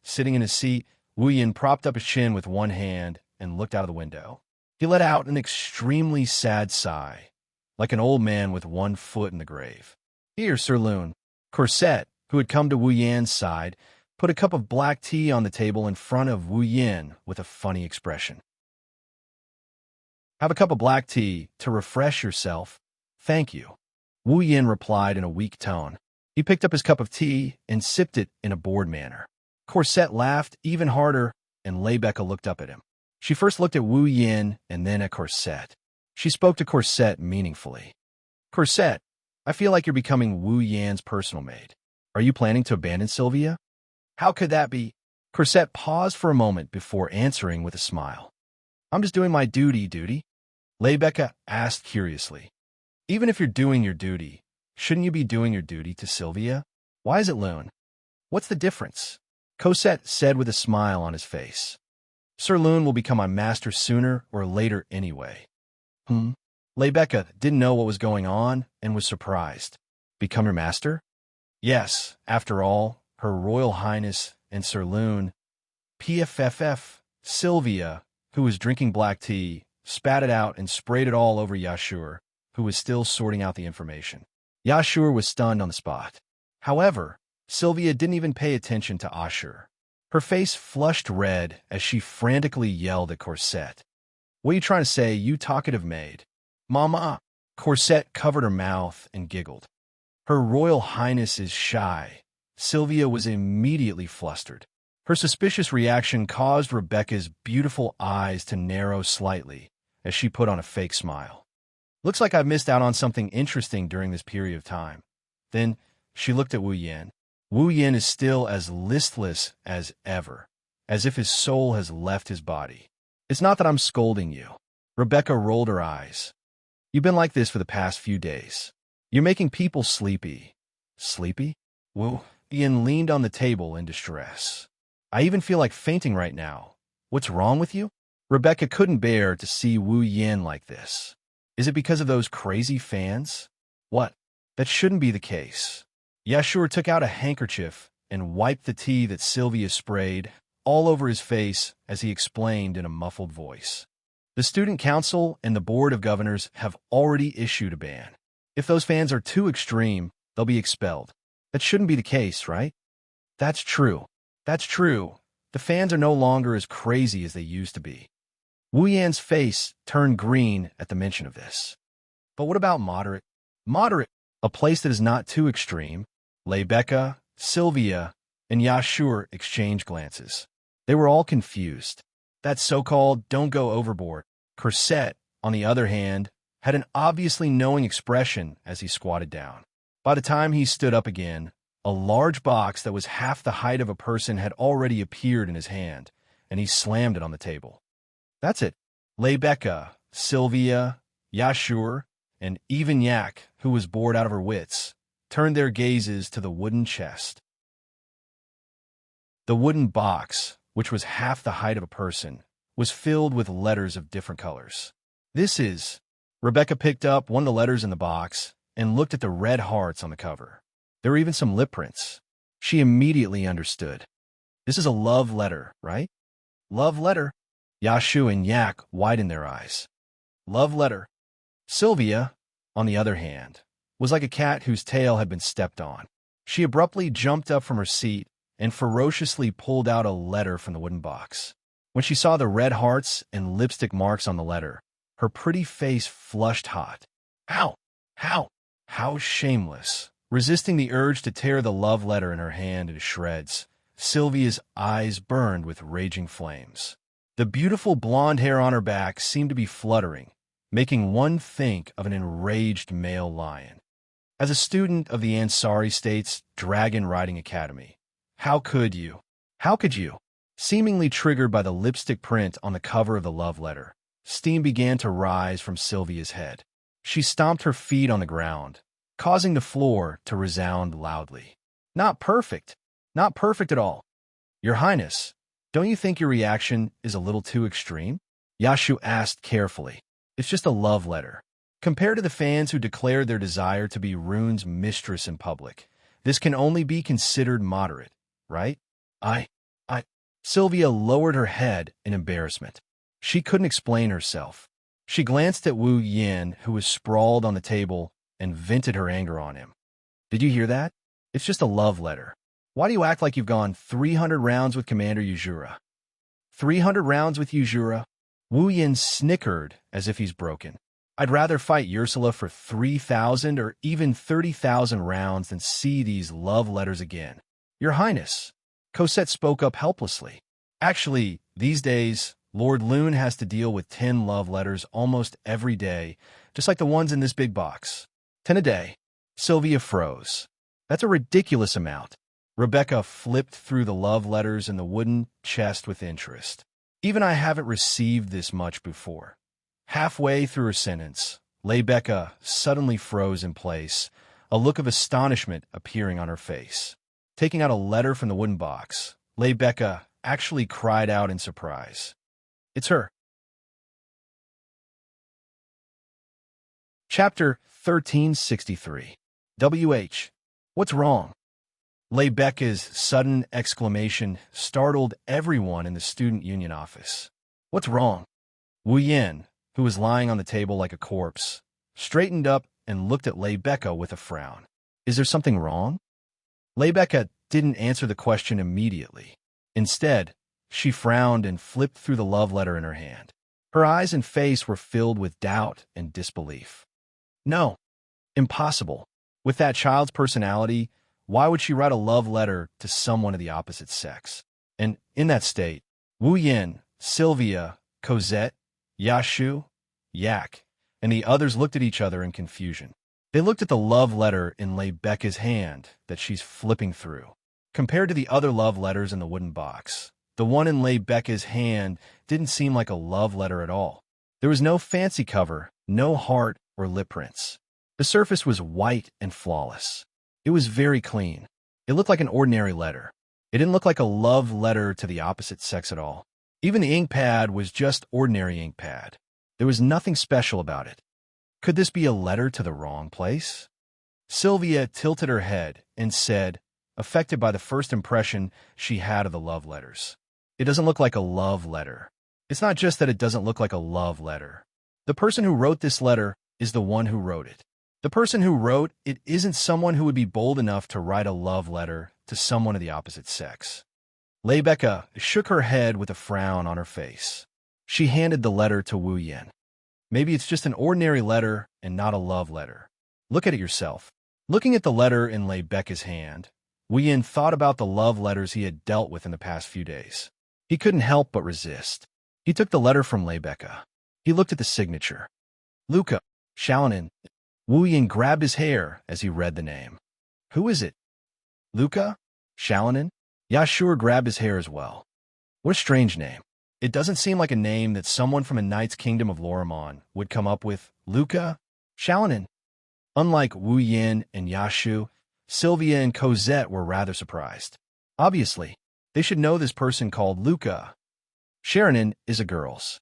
Sitting in his seat, Wu Yan propped up his chin with one hand and looked out of the window. He let out an extremely sad sigh, like an old man with one foot in the grave. Here, Sir Loon. Corsette, who had come to Wu Yan's side, put a cup of black tea on the table in front of Wu Yan with a funny expression. Have a cup of black tea to refresh yourself. Thank you. Wu Yan replied in a weak tone. He picked up his cup of tea and sipped it in a bored manner. Corsette laughed even harder, and Lebecca looked up at him. She first looked at Wu Yan and then at Corsette. She spoke to Corsette meaningfully. Corsette, I feel like you're becoming Wu Yan's personal maid. Are you planning to abandon Sylvia? How could that be? Corsette paused for a moment before answering with a smile. I'm just doing my duty. Lebecca asked curiously. Even if you're doing your duty, shouldn't you be doing your duty to Sylvia? Why is it Loon? What's the difference? Corsette said with a smile on his face. Sir Loon will become my master sooner or later anyway. Lebecca didn't know what was going on and was surprised. Become your master? Yes, after all, Her Royal Highness and Sir Loon, PFFF, Sylvia, who was drinking black tea, spat it out and sprayed it all over Yashur, who was still sorting out the information. Yashur was stunned on the spot. However, Sylvia didn't even pay attention to Ashur. Her face flushed red as she frantically yelled at Corsette. What are you trying to say, you talkative maid? Mama! Corsette covered her mouth and giggled. Her Royal Highness is shy. Sylvia was immediately flustered. Her suspicious reaction caused Rebecca's beautiful eyes to narrow slightly as she put on a fake smile. Looks like I've missed out on something interesting during this period of time. Then she looked at Wu Yin. Wu Yin is still as listless as ever, as if his soul has left his body. It's not that I'm scolding you. Rebecca rolled her eyes. You've been like this for the past few days. You're making people sleepy. Sleepy? Wu Yin leaned on the table in distress. I even feel like fainting right now. What's wrong with you? Rebecca couldn't bear to see Wu Yin like this. Is it because of those crazy fans? What? That shouldn't be the case. Yashur took out a handkerchief and wiped the tea that Sylvia sprayed all over his face as he explained in a muffled voice. The Student Council and the Board of Governors have already issued a ban. If those fans are too extreme, they'll be expelled. That shouldn't be the case, right? That's true. That's true. The fans are no longer as crazy as they used to be. Wu Yan's face turned green at the mention of this. But what about moderate? Moderate, a place that is not too extreme. Rebecca, Sylvia, and Yashur exchanged glances. They were all confused. That so-called don't go overboard. Corset, on the other hand, had an obviously knowing expression as he squatted down. By the time he stood up again, a large box that was half the height of a person had already appeared in his hand, and he slammed it on the table. That's it. Rebecca, Sylvia, Yashur, and even Yak, who was bored out of her wits, turned their gazes to the wooden chest. The wooden box, which was half the height of a person, was filled with letters of different colors. This is... Rebecca picked up one of the letters in the box and looked at the red hearts on the cover. There were even some lip prints. She immediately understood. This is a love letter, right? Love letter. Yashu and Yak widened their eyes. Love letter. Sylvia, on the other hand, was like a cat whose tail had been stepped on. She abruptly jumped up from her seat and ferociously pulled out a letter from the wooden box. When she saw the red hearts and lipstick marks on the letter, her pretty face flushed hot. How? How shameless. Resisting the urge to tear the love letter in her hand into shreds, Sylvia's eyes burned with raging flames. The beautiful blonde hair on her back seemed to be fluttering, making one think of an enraged male lion. As a student of the Ansari State's Dragon Riding Academy, how could you? Seemingly triggered by the lipstick print on the cover of the love letter, steam began to rise from Sylvia's head. She stomped her feet on the ground, causing the floor to resound loudly. Not perfect at all. Your Highness, don't you think your reaction is a little too extreme? Yashu asked carefully. It's just a love letter. Compared to the fans who declared their desire to be Rune's mistress in public, this can only be considered moderate, right? Sylvia lowered her head in embarrassment. She couldn't explain herself. She glanced at Wu Yin, who was sprawled on the table, and vented her anger on him. Did you hear that? It's just a love letter. Why do you act like you've gone 300 rounds with Commander Yuzura? 300 rounds with Yuzura? Wu Yin snickered as if he's broken. I'd rather fight Ursula for 3,000 or even 30,000 rounds than see these love letters again. Your Highness, Cosette spoke up helplessly. Actually, these days, Lord Lune has to deal with 10 love letters almost every day, just like the ones in this big box. 10 a day. Sylvia froze. That's a ridiculous amount. Rebecca flipped through the love letters in the wooden chest with interest. Even I haven't received this much before. Halfway through her sentence, Rebecca suddenly froze in place, a look of astonishment appearing on her face. Taking out a letter from the wooden box, Rebecca actually cried out in surprise. It's her. Chapter 1363. WH. What's wrong? Rebecca's sudden exclamation startled everyone in the student union office. What's wrong? Wu Yin, who was lying on the table like a corpse, straightened up and looked at Rebecca with a frown. Is there something wrong? Rebecca didn't answer the question immediately. Instead, she frowned and flipped through the love letter in her hand. Her eyes and face were filled with doubt and disbelief. No, impossible. With that child's personality, why would she write a love letter to someone of the opposite sex? And in that state, Wu Yin, Sylvia, Cosette, Yashu, Yak, and the others looked at each other in confusion. They looked at the love letter in Rebecca's hand that she's flipping through. Compared to the other love letters in the wooden box, the one in Rebecca's hand didn't seem like a love letter at all. There was no fancy cover, no heart or lip prints. The surface was white and flawless. It was very clean. It looked like an ordinary letter. It didn't look like a love letter to the opposite sex at all. Even the ink pad was just ordinary ink pad. There was nothing special about it. Could this be a letter to the wrong place? Sylvia tilted her head and said, affected by the first impression she had of the love letters. It doesn't look like a love letter. It's not just that it doesn't look like a love letter. The person who wrote this letter is the one who wrote it. The person who wrote it isn't someone who would be bold enough to write a love letter to someone of the opposite sex. Rebecca shook her head with a frown on her face. She handed the letter to Wu Yin. Maybe it's just an ordinary letter and not a love letter. Look at it yourself. Looking at the letter in Rebecca's hand, Wu Yin thought about the love letters he had dealt with in the past few days. He couldn't help but resist. He took the letter from Rebecca. He looked at the signature. Luca, Xiaonan. Wu Yin grabbed his hair as he read the name. Who is it? Luca? Xiaonan? Yashur grabbed his hair as well. What a strange name. It doesn't seem like a name that someone from a knight's kingdom of Lorimon would come up with. Luca? Xiaonan? Unlike Wu Yin and Yashu, Sylvia and Cosette were rather surprised. Obviously, they should know this person called Luca. Sharonin is a girl's.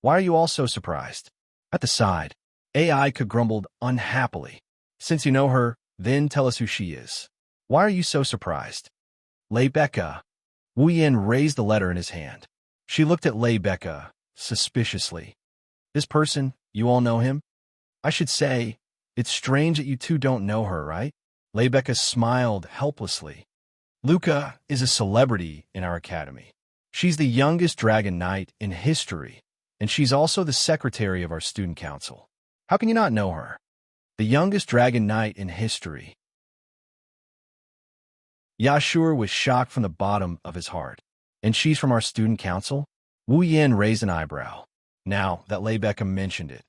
Why are you all so surprised? At the side, AI grumbled unhappily. Since you know her, then tell us who she is. Why are you so surprised? Rebecca. Wu Yin raised the letter in his hand. She looked at Rebecca suspiciously. This person, you all know him? I should say, it's strange that you two don't know her, right? Rebecca smiled helplessly. Luca is a celebrity in our academy. She's the youngest dragon knight in history, and she's also the secretary of our student council. How can you not know her? The youngest dragon knight in history. Yashur was shocked from the bottom of his heart. And she's from our student council? Wu Yin raised an eyebrow. Now that Rebecca mentioned it,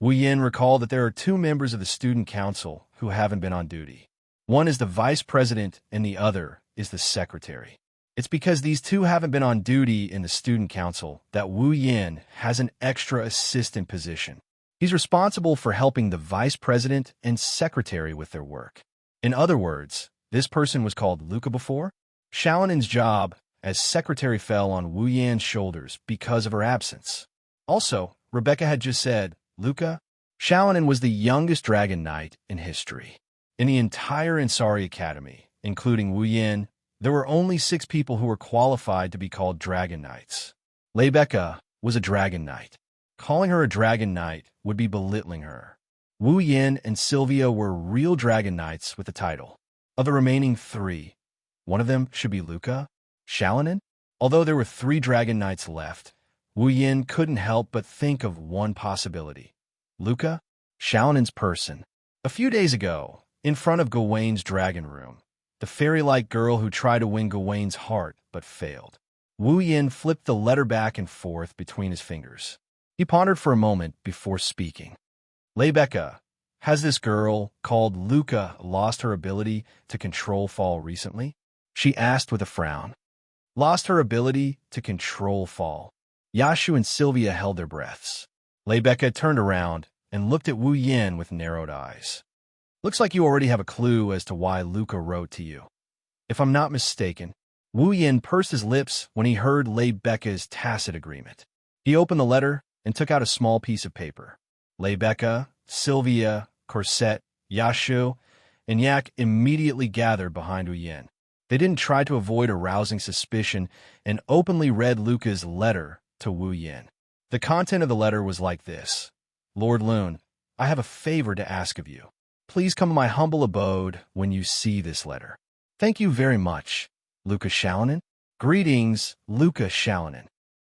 Wu Yin recalled that there are two members of the student council who haven't been on duty. One is the vice president and the other is the secretary. It's because these two haven't been on duty in the student council that Wu Yin has an extra assistant position. He's responsible for helping the vice president and secretary with their work. In other words, this person was called Luca before. Xiaonin's job as secretary fell on Wu Yan's shoulders because of her absence. Also, Rebecca had just said, Luca, Xiaonan was the youngest dragon knight in history. In the entire Ansari Academy, including Wu Yan, there were only 6 people who were qualified to be called dragon knights. Rebecca was a dragon knight. Calling her a dragon knight would be belittling her. Wu Yan and Sylvia were real dragon knights with the title. Of the remaining 3, one of them should be Luca, Xiaonan? Although there were 3 dragon knights left, Wu Yin couldn't help but think of one possibility. Luca, Xiaonan's person. A few days ago, in front of Gawain's dragon room, the fairy-like girl who tried to win Gawain's heart but failed. Wu Yin flipped the letter back and forth between his fingers. He pondered for a moment before speaking. Rebecca, has this girl called Luca lost her ability to control fall recently? She asked with a frown. Lost her ability to control fall. Yashu and Sylvia held their breaths. Rebecca turned around and looked at Wu Yin with narrowed eyes. Looks like you already have a clue as to why Luca wrote to you. If I'm not mistaken, Wu Yin pursed his lips when he heard Rebecca's tacit agreement. He opened the letter and took out a small piece of paper. Rebecca, Sylvia, Corset, Yashu, and Yak immediately gathered behind Wu Yin. They didn't try to avoid arousing suspicion and openly read Luca's letter to Wu Yin. The content of the letter was like this. Lord Lune, I have a favor to ask of you. Please come to my humble abode when you see this letter. Thank you very much, Luca Xiaonan. Greetings, Luca Xiaonan.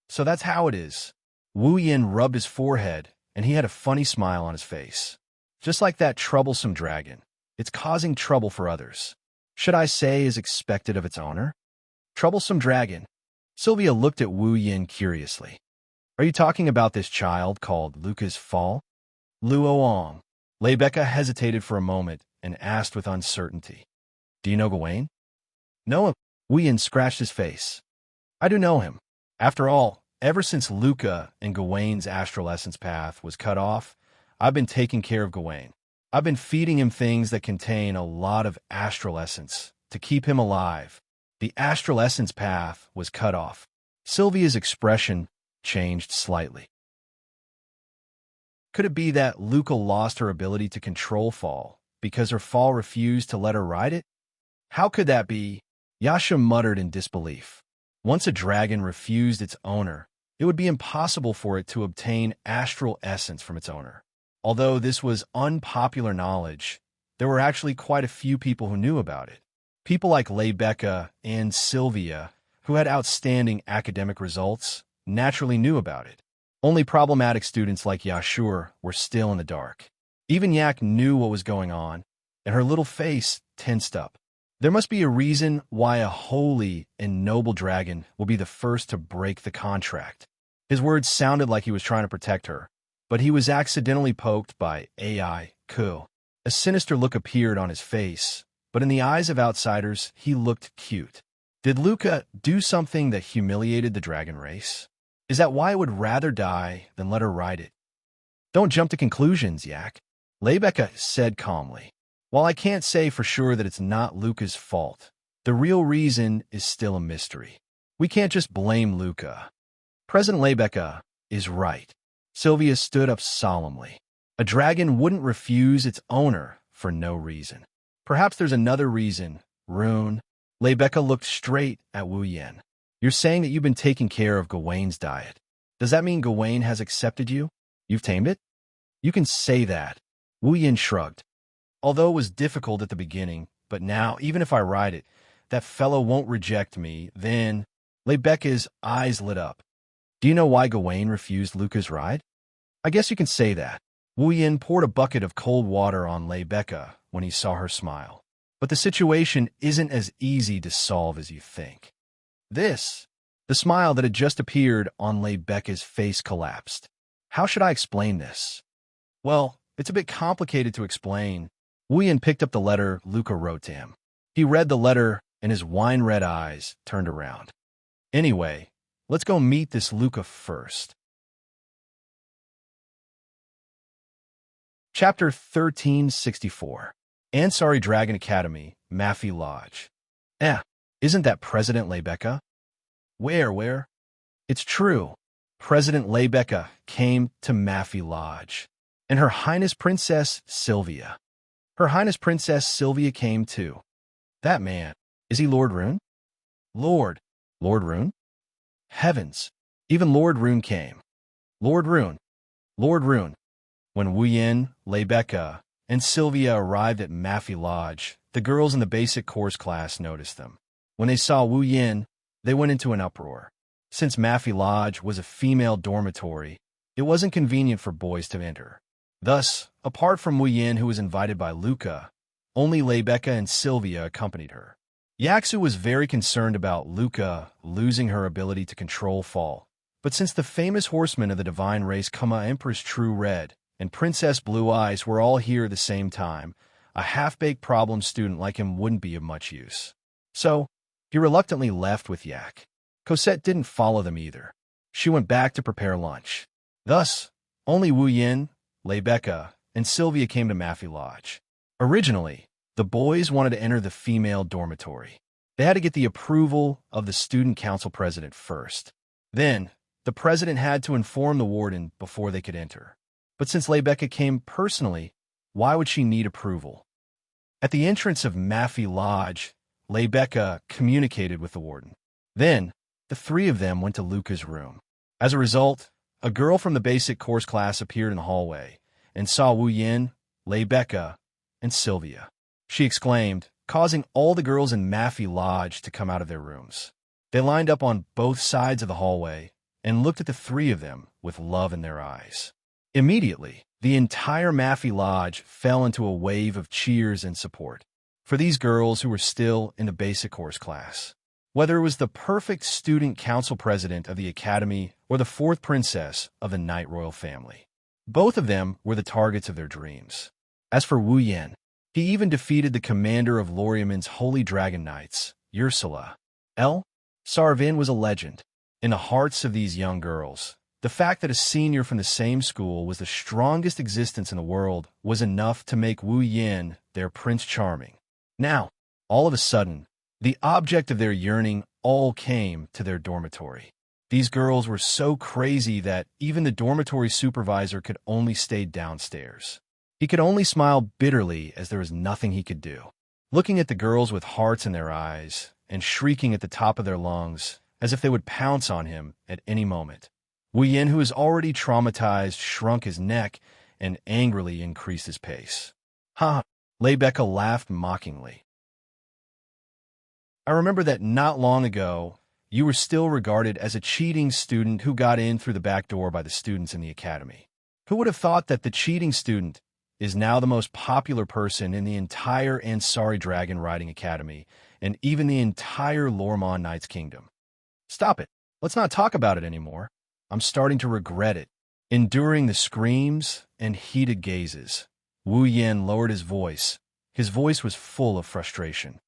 So that's how it is. Wu Yin rubbed his forehead, and he had a funny smile on his face. Just like that troublesome dragon, it's causing trouble for others. Should I say as expected of its owner? Troublesome dragon. Sylvia looked at Wu Yin curiously. Are you talking about this child called Luca's Fall? Luoong. Lebecca hesitated for a moment and asked with uncertainty, "Do you know Gawain?" "No." Wuyin scratched his face. "I do know him. After all, ever since Luca and Gawain's astral essence path was cut off, I've been taking care of Gawain. I've been feeding him things that contain a lot of astral essence to keep him alive. The astral essence path was cut off." Sylvia's expression changed slightly. Could it be that Luca lost her ability to control fall because her fall refused to let her ride it? How could that be? Xianxia muttered in disbelief. Once a dragon refused its owner, it would be impossible for it to obtain astral essence from its owner. Although this was unpopular knowledge, there were actually quite a few people who knew about it. People like Lebecca and Sylvia, who had outstanding academic results, naturally knew about it. Only problematic students like Yashur were still in the dark. Even Yak knew what was going on, and her little face tensed up. There must be a reason why a holy and noble dragon will be the first to break the contract. His words sounded like he was trying to protect her, but he was accidentally poked by AI Ku. A sinister look appeared on his face, but in the eyes of outsiders, he looked cute. Did Luca do something that humiliated the dragon race? Is that why it would rather die than let her ride it? "Don't jump to conclusions, Yak," Lebecca said calmly. "While I can't say for sure that it's not Luca's fault, the real reason is still a mystery. We can't just blame Luca." President Lebecca is right. Sylvia stood up solemnly. A dragon wouldn't refuse its owner for no reason. Perhaps there's another reason, Rune. Lebecca looked straight at Wuyin. "You're saying that you've been taking care of Gawain's diet. Does that mean Gawain has accepted you? You've tamed it?" "You can say that." Wuyin shrugged. "Although it was difficult at the beginning, but now, even if I ride it, that fellow won't reject me, then—" Lebecca's eyes lit up. "Do you know why Gawain refused Luca's ride?" "I guess you can say that." Wuyin poured a bucket of cold water on Lebecca when he saw her smile. "But the situation isn't as easy to solve as you think." The smile that had just appeared on Lebecca's face collapsed. "How should I explain this?" "Well, it's a bit complicated to explain." Wuyin picked up the letter Luca wrote to him. He read the letter, and his wine-red eyes turned around. "Anyway, let's go meet this Luca first." Chapter 1364. Ansari Dragon Academy, Mafi Lodge. Isn't that President Lebecca? Where? It's true. President Lebecca came to Mafi Lodge. And Her Highness Princess Sylvia. Her Highness Princess Sylvia came too. That man, is he Lord Rune? Lord Rune? Heavens, even Lord Rune came. Lord Rune. When Wuyin, Lebecca, and Sylvia arrived at Mafi Lodge, the girls in the basic course class noticed them. When they saw Wuyin, they went into an uproar. Since Mafi Lodge was a female dormitory, it wasn't convenient for boys to enter. Thus, apart from Wuyin, who was invited by Luca, only Lebecca and Sylvia accompanied her. Yaxu was very concerned about Luca losing her ability to control fall, but since the famous horsemen of the divine race Kama Empress True Red and Princess Blue Eyes were all here at the same time, a half-baked problem student like him wouldn't be of much use. So, he reluctantly left with Yak. Cosette didn't follow them either. She went back to prepare lunch. Thus, only Wuyin, Lebecca, and Sylvia came to Mafi Lodge. Originally, the boys wanted to enter the female dormitory. They had to get the approval of the student council president first. Then, the president had to inform the warden before they could enter. But since Lebecca came personally, why would she need approval? At the entrance of Mafi Lodge, Lebecca communicated with the warden. Then, the three of them went to Luca's room. As a result, a girl from the basic course class appeared in the hallway and saw Wuyin, Lebecca, and Sylvia. She exclaimed, causing all the girls in Mafi Lodge to come out of their rooms. They lined up on both sides of the hallway and looked at the three of them with love in their eyes. Immediately, the entire Mafi Lodge fell into a wave of cheers and support for these girls who were still in the basic course class. Whether it was the perfect student council president of the academy or the fourth princess of the Night Royal family, Both of them were the targets of their dreams. As for Wu Yan, he even defeated the commander of Loriamin's Holy Dragon Knights, Ursula. Sarvin was a legend. In the hearts of these young girls, the fact that a senior from the same school was the strongest existence in the world was enough to make Wu Yan their Prince Charming. Now, all of a sudden, the object of their yearning all came to their dormitory. These girls were so crazy that even the dormitory supervisor could only stay downstairs. He could only smile bitterly as there was nothing he could do. Looking at the girls with hearts in their eyes and shrieking at the top of their lungs as if they would pounce on him at any moment. Wu Yan, who was already traumatized, shrunk his neck and angrily increased his pace. Ha! Lebecca laughed mockingly. I remember that not long ago, you were still regarded as a cheating student who got in through the back door by the students in the academy. Who would have thought that the cheating student is now the most popular person in the entire Ansari Dragon Riding Academy and even the entire Lormon Knights Kingdom? Stop it. Let's not talk about it anymore. I'm starting to regret it. Enduring the screams and heated gazes, Wu Yan lowered his voice. His voice was full of frustration.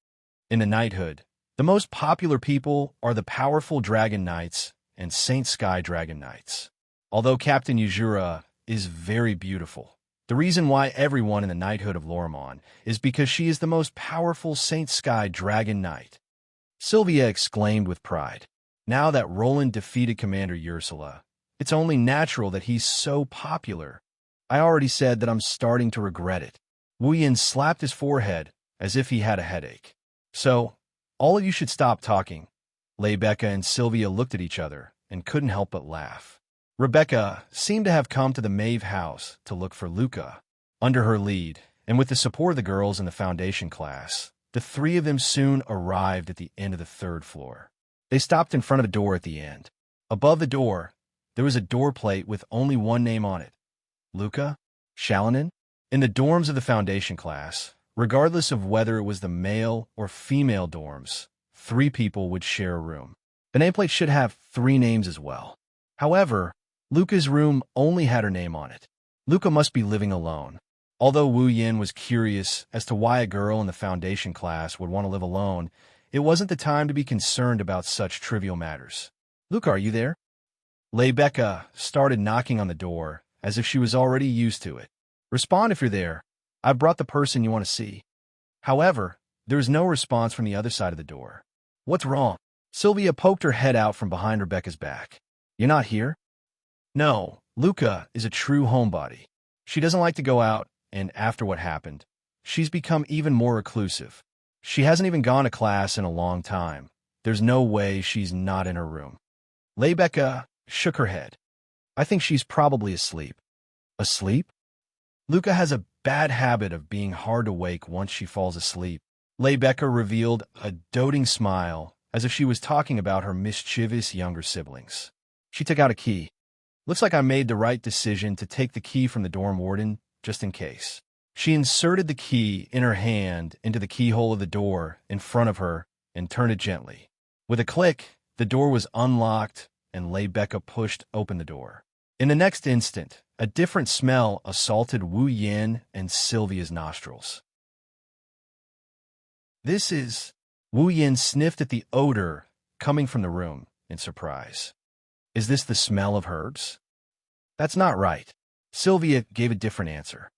In the knighthood, the most popular people are the powerful Dragon Knights and Saint Sky Dragon Knights. Although Captain Yuzura is very beautiful, the reason why everyone in the knighthood of Lormon is because she is the most powerful Saint Sky Dragon Knight. Sylvia exclaimed with pride. Now that Roland defeated Commander Ursula, it's only natural that he's so popular. I already said that I'm starting to regret it. Wu Yan slapped his forehead as if he had a headache. So, all of you should stop talking. Lebecca and Sylvia looked at each other and couldn't help but laugh. Rebecca seemed to have come to the Maeve house to look for Luca. Under her lead, and with the support of the girls in the foundation class, the three of them soon arrived at the end of the third floor. They stopped in front of a door at the end. Above the door, there was a door plate with only one name on it. Luca? Shalanin? In the dorms of the foundation class, regardless of whether it was the male or female dorms, 3 people would share a room. The nameplate should have 3 names as well. However, Luca's room only had her name on it. Luca must be living alone. Although Wu Yan was curious as to why a girl in the foundation class would want to live alone, it wasn't the time to be concerned about such trivial matters. Luca, are you there? Lebecca started knocking on the door as if she was already used to it. Respond if you're there. I've brought the person you want to see. However, there was no response from the other side of the door. What's wrong? Sylvia poked her head out from behind Rebecca's back. You're not here? No, Luca is a true homebody. She doesn't like to go out, and after what happened, she's become even more reclusive. She hasn't even gone to class in a long time. There's no way she's not in her room. Lebecca shook her head. I think she's probably asleep. Asleep? Luca has a bad habit of being hard to wake once she falls asleep. Lebecca revealed a doting smile as if she was talking about her mischievous younger siblings. She took out a key. Looks like I made the right decision to take the key from the dorm warden, just in case. She inserted the key in her hand into the keyhole of the door in front of her and turned it gently. With a click, the door was unlocked and Lebecca pushed open the door. In the next instant, a different smell assaulted Wu Yan and Sylvia's nostrils. This is... Wu Yan sniffed at the odor coming from the room in surprise. Is this the smell of herbs? That's not right. Sylvia gave a different answer.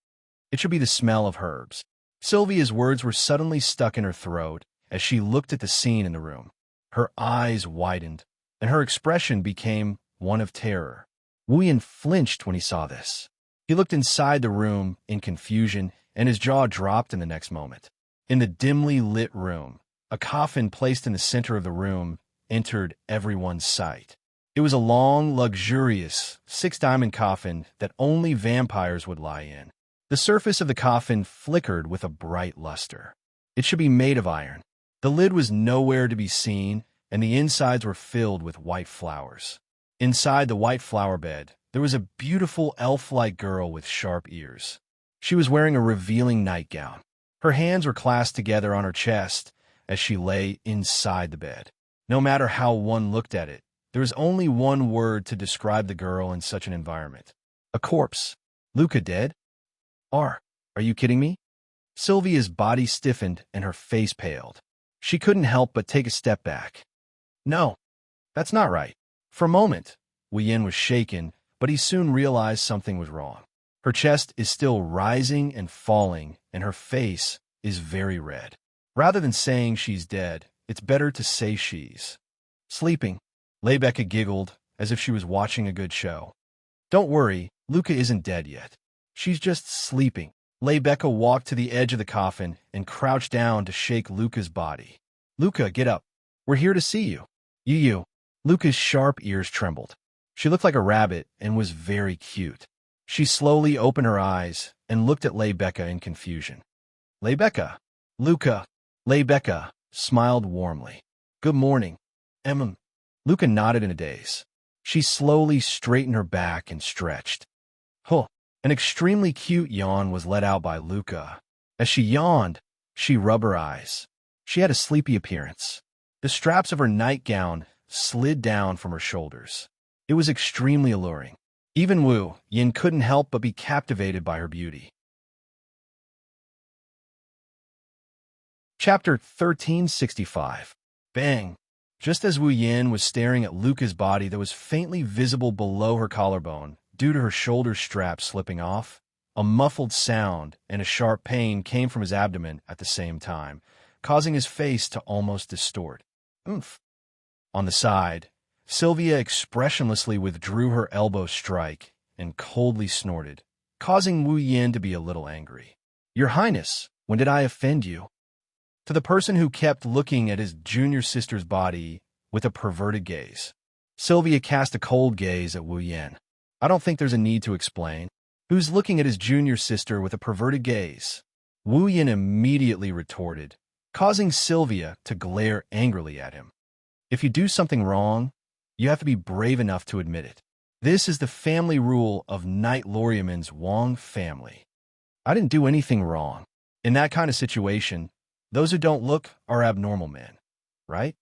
It should be the smell of herbs. Sylvia's words were suddenly stuck in her throat as she looked at the scene in the room. Her eyes widened, and her expression became one of terror. Wu Yan flinched when he saw this. He looked inside the room in confusion, and his jaw dropped in the next moment. In the dimly lit room, a coffin placed in the center of the room entered everyone's sight. It was a long, luxurious, 6-diamond coffin that only vampires would lie in. The surface of the coffin flickered with a bright luster. It should be made of iron. The lid was nowhere to be seen, and the insides were filled with white flowers. Inside the white flower bed, there was a beautiful elf-like girl with sharp ears. She was wearing a revealing nightgown. Her hands were clasped together on her chest as she lay inside the bed. No matter how one looked at it, there is only one word to describe the girl in such an environment. A corpse. Luca dead? Are you kidding me? Sylvia's body stiffened and her face paled. She couldn't help but take a step back. No, that's not right. For a moment, Wu Yin was shaken, but he soon realized something was wrong. Her chest is still rising and falling, and her face is very red. Rather than saying she's dead, it's better to say she's sleeping. Lebecca giggled, as if she was watching a good show. Don't worry, Luca isn't dead yet. She's just sleeping. Lebecca walked to the edge of the coffin and crouched down to shake Luca's body. Luca, get up. We're here to see you. You. Luca's sharp ears trembled. She looked like a rabbit and was very cute. She slowly opened her eyes and looked at Lebecca in confusion. Lebecca. Luca. Lebecca smiled warmly. Good morning. Luca nodded in a daze. She slowly straightened her back and stretched. Huh. An extremely cute yawn was let out by Luca. As she yawned, she rubbed her eyes. She had a sleepy appearance. The straps of her nightgown slid down from her shoulders. It was extremely alluring. Even Wu Yin couldn't help but be captivated by her beauty. Chapter 1365. Bang! Just as Wu Yin was staring at Luca's body that was faintly visible below her collarbone due to her shoulder strap slipping off, a muffled sound and a sharp pain came from his abdomen at the same time, causing his face to almost distort. Oomph! On the side, Sylvia expressionlessly withdrew her elbow strike and coldly snorted, causing Wu Yin to be a little angry. Your Highness, when did I offend you? To the person who kept looking at his junior sister's body with a perverted gaze, Sylvia cast a cold gaze at Wu Yin. I don't think there's a need to explain. Who's looking at his junior sister with a perverted gaze? Wu Yin immediately retorted, causing Sylvia to glare angrily at him. If you do something wrong, you have to be brave enough to admit it. This is the family rule of Knight Loriaman's Wong family. I didn't do anything wrong. In that kind of situation, those who don't look are abnormal men, right?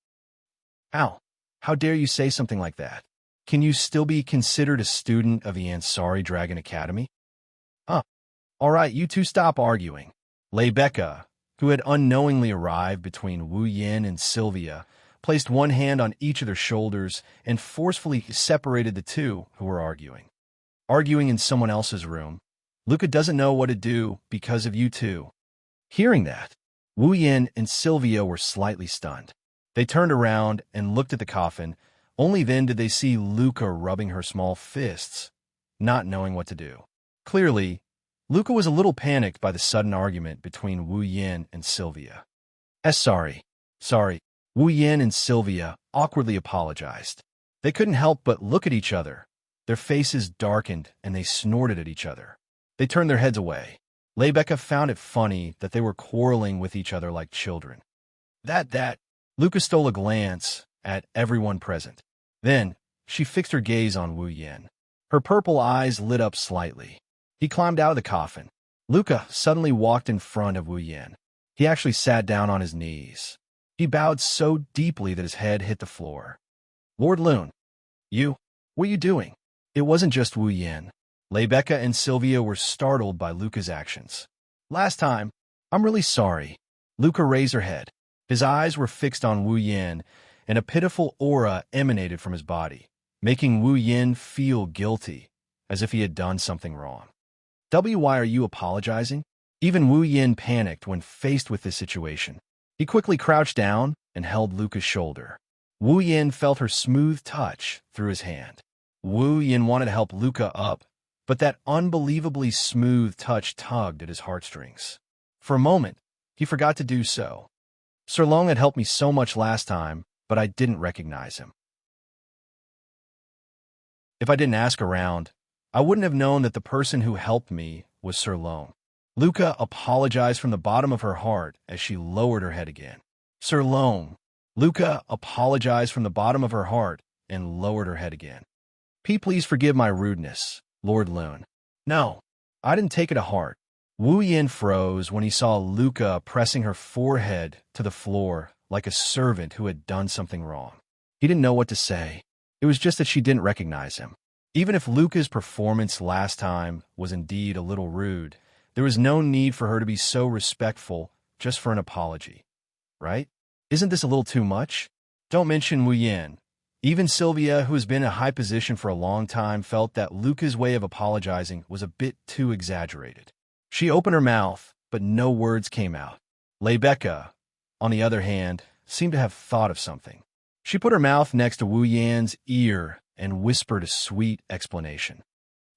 Ow, how dare you say something like that? Can you still be considered a student of the Ansari Dragon Academy? All right, you two stop arguing. Lebecca, who had unknowingly arrived between Wu Yin and Sylvia, placed one hand on each of their shoulders and forcefully separated the two who were arguing. Arguing in someone else's room. Luca doesn't know what to do because of you two. Hearing that, Wu Yin and Sylvia were slightly stunned. They turned around and looked at the coffin. Only then did they see Luca rubbing her small fists, not knowing what to do. Clearly, Luca was a little panicked by the sudden argument between Wu Yin and Sylvia. Sorry. Wu Yin and Sylvia awkwardly apologized. They couldn't help but look at each other. Their faces darkened and they snorted at each other. They turned their heads away. Lebecca found it funny that they were quarreling with each other like children. Luca stole a glance at everyone present. Then, she fixed her gaze on Wu Yin. Her purple eyes lit up slightly. He climbed out of the coffin. Luca suddenly walked in front of Wu Yin. He actually sat down on his knees. He bowed so deeply that his head hit the floor. Lord Lune, what are you doing? It wasn't just Wu Yin. Lebecca and Sylvia were startled by Luca's actions. Last time, I'm really sorry. Luca raised her head. His eyes were fixed on Wu Yin, and a pitiful aura emanated from his body, making Wu Yin feel guilty, as if he had done something wrong. Why are you apologizing? Even Wu Yin panicked when faced with this situation. He quickly crouched down and held Luca's shoulder. Wu Yin felt her smooth touch through his hand. Wu Yin wanted to help Luca up, but that unbelievably smooth touch tugged at his heartstrings. For a moment, he forgot to do so. Sir Long had helped me so much last time, but I didn't recognize him. If I didn't ask around, I wouldn't have known that the person who helped me was Sir Long. Luca apologized from the bottom of her heart as she lowered her head again. Sir Long. Luca apologized from the bottom of her heart and lowered her head again. Please forgive my rudeness, Lord Lune. No, I didn't take it to heart. Wu Yin froze when he saw Luca pressing her forehead to the floor like a servant who had done something wrong. He didn't know what to say. It was just that she didn't recognize him. Even if Luca's performance last time was indeed a little rude, there was no need for her to be so respectful just for an apology, right? Isn't this a little too much? Don't mention Wu Yin. Even Sylvia, who has been in a high position for a long time, felt that Luca's way of apologizing was a bit too exaggerated. She opened her mouth, but no words came out. Rebecca, on the other hand, seemed to have thought of something. She put her mouth next to Wu Yan's ear and whispered a sweet explanation.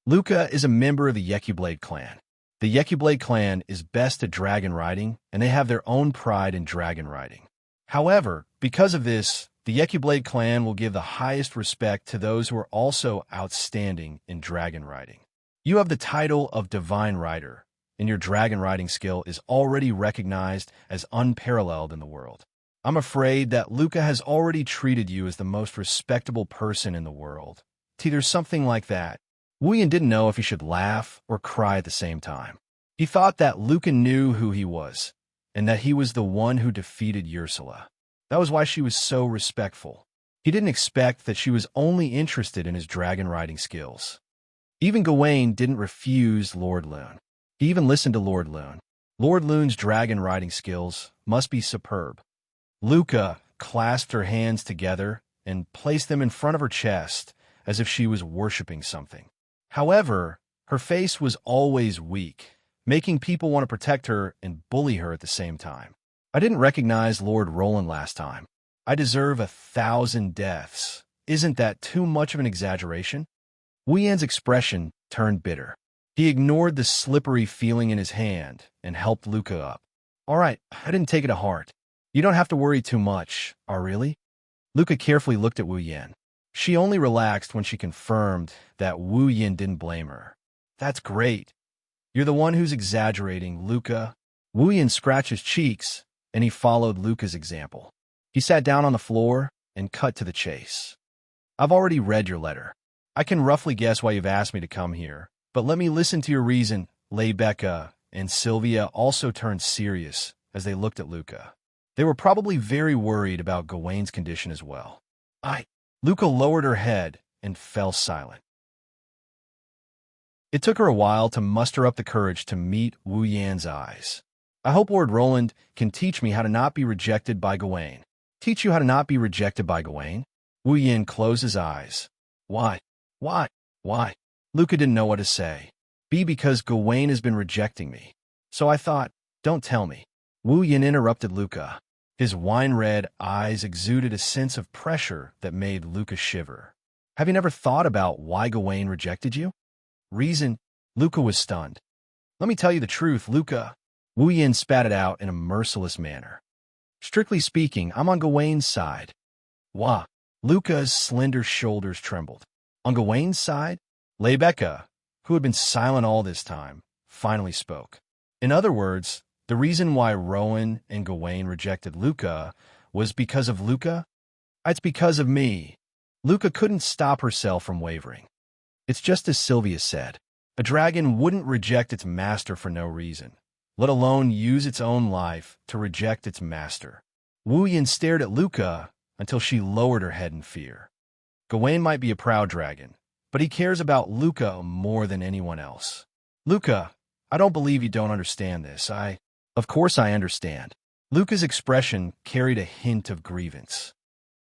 Luca is a member of the Yekiblade clan. The Yekiblade clan is best at dragon riding, and they have their own pride in dragon riding. However, because of this, the Yekiblade clan will give the highest respect to those who are also outstanding in dragon riding. You have the title of Divine Rider, and your dragon riding skill is already recognized as unparalleled in the world. I'm afraid that Luca has already treated you as the most respectable person in the world. There's something like that. Wu Yan didn't know if he should laugh or cry at the same time. He thought that Luca knew who he was, and that he was the one who defeated Ursula. That was why she was so respectful. He didn't expect that she was only interested in his dragon riding skills. Even Gawain didn't refuse Lord Lune. He even listened to Lord Lune. Lord Lune's dragon riding skills must be superb. Luca clasped her hands together and placed them in front of her chest as if she was worshipping something. However, her face was always weak, making people want to protect her and bully her at the same time. I didn't recognize Lord Roland last time. I deserve 1,000 deaths. Isn't that too much of an exaggeration? Wu Yan's expression turned bitter. He ignored the slippery feeling in his hand and helped Luca up. All right, I didn't take it to heart. You don't have to worry too much, really? Luca carefully looked at Wu Yan. She only relaxed when she confirmed that Wu Yan didn't blame her. That's great. You're the one who's exaggerating, Luca. Wu Yan scratched his cheeks, and he followed Luca's example. He sat down on the floor and cut to the chase. I've already read your letter. I can roughly guess why you've asked me to come here, but let me listen to your reason. Rebecca and Sylvia also turned serious as they looked at Luca. They were probably very worried about Gawain's condition as well. Luca lowered her head and fell silent. It took her a while to muster up the courage to meet Wu Yan's eyes. I hope Lord Roland can teach me how to not be rejected by Gawain. Teach you how to not be rejected by Gawain? Wu Yan closed his eyes. Why? Luca didn't know what to say. Because Gawain has been rejecting me. So I thought, don't tell me. Wu Yan interrupted Luca. His wine-red eyes exuded a sense of pressure that made Luca shiver. Have you never thought about why Gawain rejected you? Reason? Luca was stunned. Let me tell you the truth, Luca. Wu Yan spat it out in a merciless manner. Strictly speaking, I'm on Gawain's side. Wah. Luca's slender shoulders trembled. On Gawain's side? Rebecca, who had been silent all this time, finally spoke. In other words, the reason why Rowan and Gawain rejected Luca was because of Luca? It's because of me. Luca couldn't stop herself from wavering. It's just as Sylvia said. A dragon wouldn't reject its master for no reason, let alone use its own life to reject its master. Wu Yan stared at Luca until she lowered her head in fear. Gawain might be a proud dragon, but he cares about Luca more than anyone else. Luca, I don't believe you don't understand this. Of course I understand. Luca's expression carried a hint of grievance.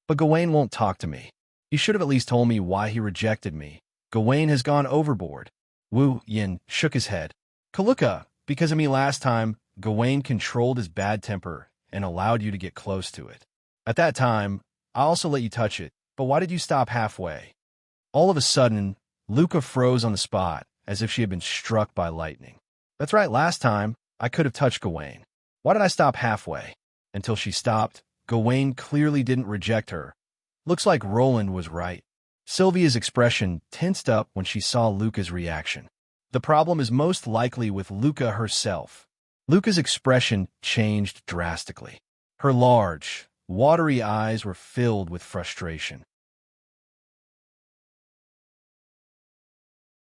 But Gawain won't talk to me. He should have at least told me why he rejected me. Gawain has gone overboard. Wu Yan shook his head. Luca, because of me last time, Gawain controlled his bad temper and allowed you to get close to it. At that time, I also let you touch it, but why did you stop halfway? All of a sudden, Luca froze on the spot, as if she had been struck by lightning. That's right, last time, I could have touched Gawain. Why did I stop halfway? Until she stopped, Gawain clearly didn't reject her. Looks like Roland was right. Sylvia's expression tensed up when she saw Luca's reaction. The problem is most likely with Luca herself. Luca's expression changed drastically. Her large, watery eyes were filled with frustration.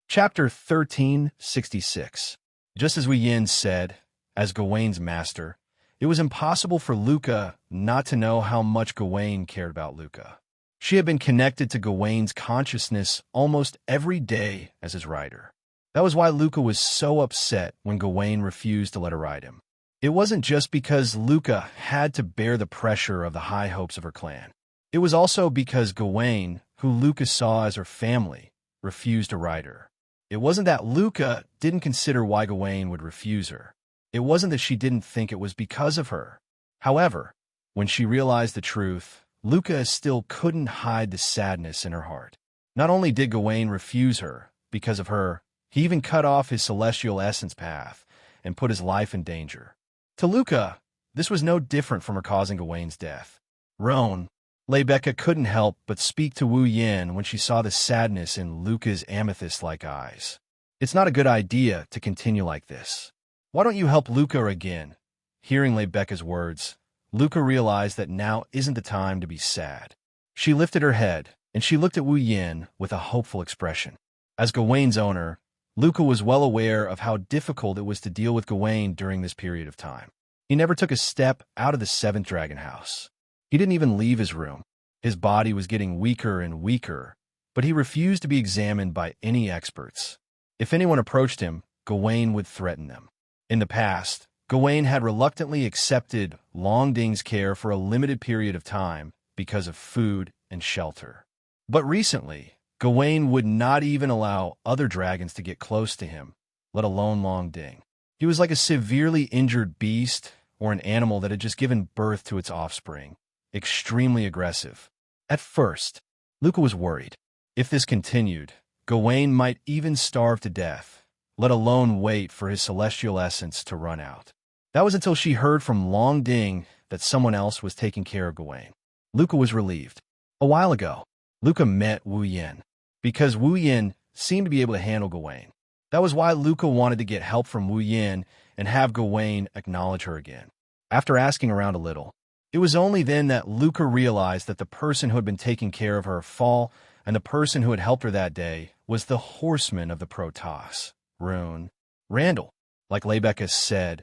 Chapter 1366. Just as Wu Yan said, as Gawain's master, it was impossible for Luca not to know how much Gawain cared about Luca. She had been connected to Gawain's consciousness almost every day as his rider. That was why Luca was so upset when Gawain refused to let her ride him. It wasn't just because Luca had to bear the pressure of the high hopes of her clan. It was also because Gawain, who Luca saw as her family, refused to ride her. It wasn't that Luca didn't consider why Gawain would refuse her. It wasn't that she didn't think it was because of her. However, when she realized the truth, Luca still couldn't hide the sadness in her heart. Not only did Gawain refuse her because of her, he even cut off his celestial essence path and put his life in danger. To Luca, this was no different from her causing Gawain's death. Roan, Lebecca couldn't help but speak to Wu Yin when she saw the sadness in Luca's amethyst-like eyes. It's not a good idea to continue like this. Why don't you help Luca again? Hearing Lebecca's words, Luca realized that now isn't the time to be sad. She lifted her head, and she looked at Wu Yin with a hopeful expression. As Gawain's owner, Luca was well aware of how difficult it was to deal with Gawain during this period of time. He never took a step out of the seventh dragon house. He didn't even leave his room. His body was getting weaker and weaker, but he refused to be examined by any experts. If anyone approached him, Gawain would threaten them. In the past, Gawain had reluctantly accepted Long Ding's care for a limited period of time because of food and shelter. But recently, Gawain would not even allow other dragons to get close to him, let alone Long Ding. He was like a severely injured beast or an animal that had just given birth to its offspring, extremely aggressive. At first, Luca was worried. If this continued, Gawain might even starve to death, let alone wait for his celestial essence to run out. That was until she heard from Long Ding that someone else was taking care of Gawain. Luca was relieved. A while ago, Luca met Wu Yin, because Wu Yin seemed to be able to handle Gawain. That was why Luca wanted to get help from Wu Yin and have Gawain acknowledge her again. After asking around a little, it was only then that Luca realized that the person who had been taking care of her fall and the person who had helped her that day was the horseman of the Protoss, Rune. Randall. Like Lebecca said,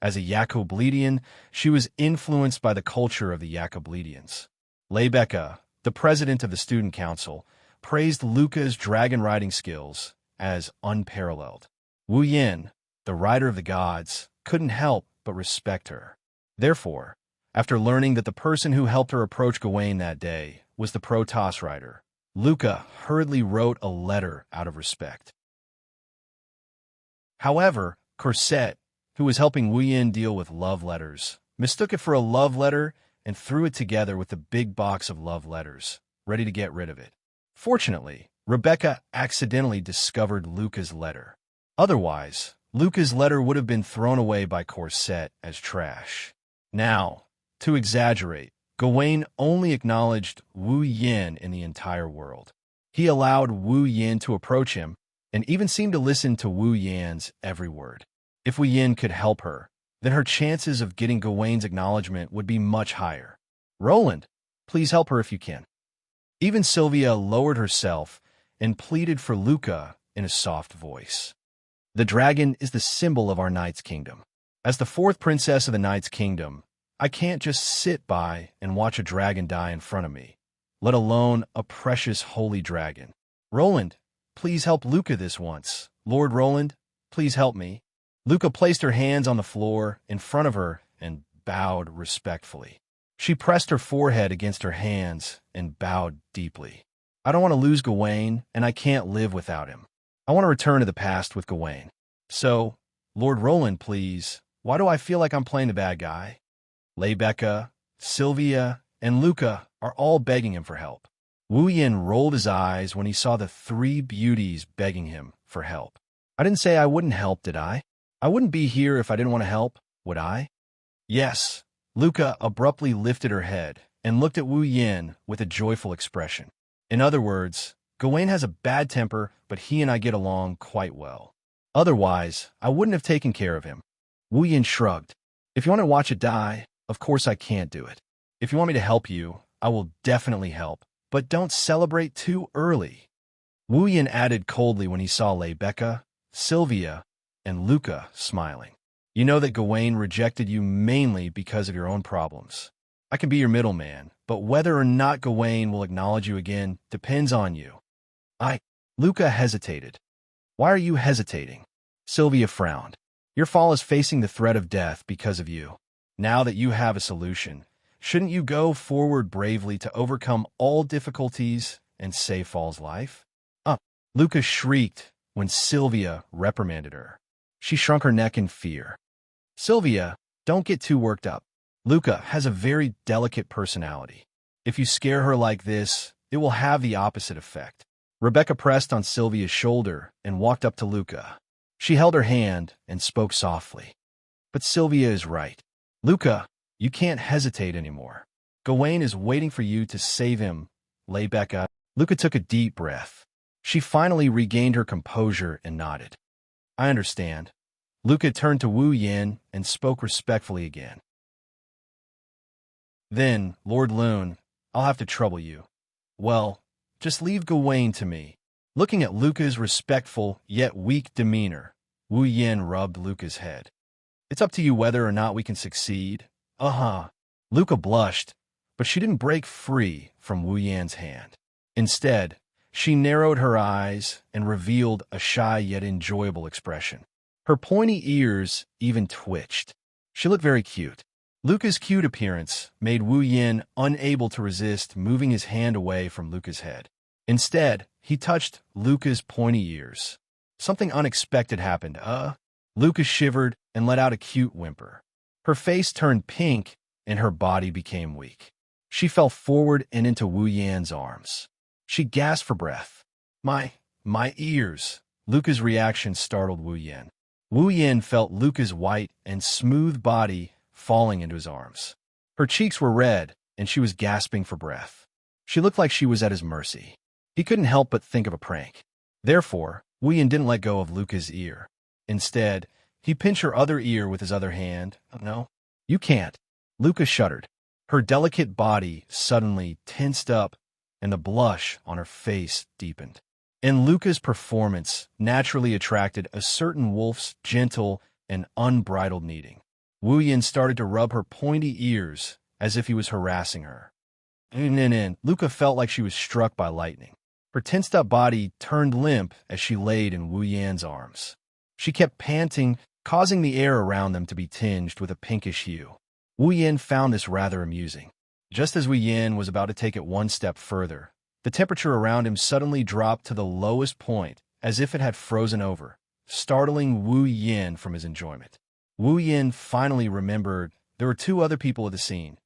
as a Yacobledian, she was influenced by the culture of the Yacobledians. Lebecca, the president of the student council, praised Luca's dragon riding skills as unparalleled. Wu Yin, the rider of the gods, couldn't help but respect her. Therefore, after learning that the person who helped her approach Gawain that day was the Protoss rider, Luca hurriedly wrote a letter out of respect. However, Corset, who was helping Wu Yin deal with love letters, mistook it for a love letter and threw it together with the big box of love letters, ready to get rid of it. Fortunately, Rebecca accidentally discovered Luca's letter. Otherwise, Luca's letter would have been thrown away by Corset as trash. Now, to exaggerate, Gawain only acknowledged Wu Yin in the entire world. He allowed Wu Yin to approach him and even seemed to listen to Wu Yin's every word. If Wu Yin could help her, then her chances of getting Gawain's acknowledgement would be much higher. Roland, please help her if you can. Even Sylvia lowered herself and pleaded for Luca in a soft voice. The dragon is the symbol of our knight's kingdom. As the fourth princess of the knight's kingdom, I can't just sit by and watch a dragon die in front of me, let alone a precious holy dragon. Roland, please help Luca this once. Lord Roland, please help me. Luca placed her hands on the floor in front of her and bowed respectfully. She pressed her forehead against her hands and bowed deeply. I don't want to lose Gawain, and I can't live without him. I want to return to the past with Gawain. So, Lord Roland, please, why do I feel like I'm playing the bad guy? Lebecca, Sylvia, and Luca are all begging him for help. Wu Yin rolled his eyes when he saw the three beauties begging him for help. I didn't say I wouldn't help, did I? I wouldn't be here if I didn't want to help, would I? Yes. Luca abruptly lifted her head and looked at Wu Yin with a joyful expression. In other words, Gawain has a bad temper, but he and I get along quite well. Otherwise, I wouldn't have taken care of him. Wu Yin shrugged. If you want to watch it die, of course I can't do it. If you want me to help you, I will definitely help, but don't celebrate too early. Wu Yin added coldly when he saw Lebecca, Sylvia, and Luca smiling. You know that Gawain rejected you mainly because of your own problems. I can be your middleman, but whether or not Gawain will acknowledge you again depends on you. Luca hesitated. Why are you hesitating? Sylvia frowned. Your fall is facing the threat of death because of you. Now that you have a solution, shouldn't you go forward bravely to overcome all difficulties and save Fall's life? Luca shrieked when Sylvia reprimanded her. She shrunk her neck in fear. Sylvia, don't get too worked up. Luca has a very delicate personality. If you scare her like this, it will have the opposite effect. Rebecca pressed on Sylvia's shoulder and walked up to Luca. She held her hand and spoke softly. But Sylvia is right. Luca, you can't hesitate anymore. Gawain is waiting for you to save him. Rebecca. Luca took a deep breath. She finally regained her composure and nodded. I understand. Luca turned to Wu Yin and spoke respectfully again. Then, Lord Lune, I'll have to trouble you. Well, just leave Gawain to me. Looking at Luca's respectful yet weak demeanor, Wu Yin rubbed Luca's head. It's up to you whether or not we can succeed. Luca blushed, but she didn't break free from Wu Yin's hand. Instead, she narrowed her eyes and revealed a shy yet enjoyable expression. Her pointy ears even twitched. She looked very cute. Luca's cute appearance made Wu Yin unable to resist moving his hand away from Luca's head. Instead, he touched Luca's pointy ears. Something unexpected happened. Luca shivered and let out a cute whimper. Her face turned pink and her body became weak. She fell forward and into Wu Yin's arms. She gasped for breath. My ears. Luca's reaction startled Wu Yin. Wu Yin felt Luca's white and smooth body falling into his arms. Her cheeks were red, and she was gasping for breath. She looked like she was at his mercy. He couldn't help but think of a prank. Therefore, Wu Yin didn't let go of Luca's ear. Instead, he pinched her other ear with his other hand. No, you can't. Luca shuddered. Her delicate body suddenly tensed up, and the blush on her face deepened. And Luca's performance naturally attracted a certain wolf's gentle and unbridled needing. Wu Yin started to rub her pointy ears as if he was harassing her. Luca felt like she was struck by lightning. Her tensed-up body turned limp as she laid in Wu Yin's arms. She kept panting, causing the air around them to be tinged with a pinkish hue. Wu Yin found this rather amusing. Just as Wu Yin was about to take it one step further, the temperature around him suddenly dropped to the lowest point, as if it had frozen over, startling Wu Yin from his enjoyment. Wu Yin finally remembered there were two other people at the scene.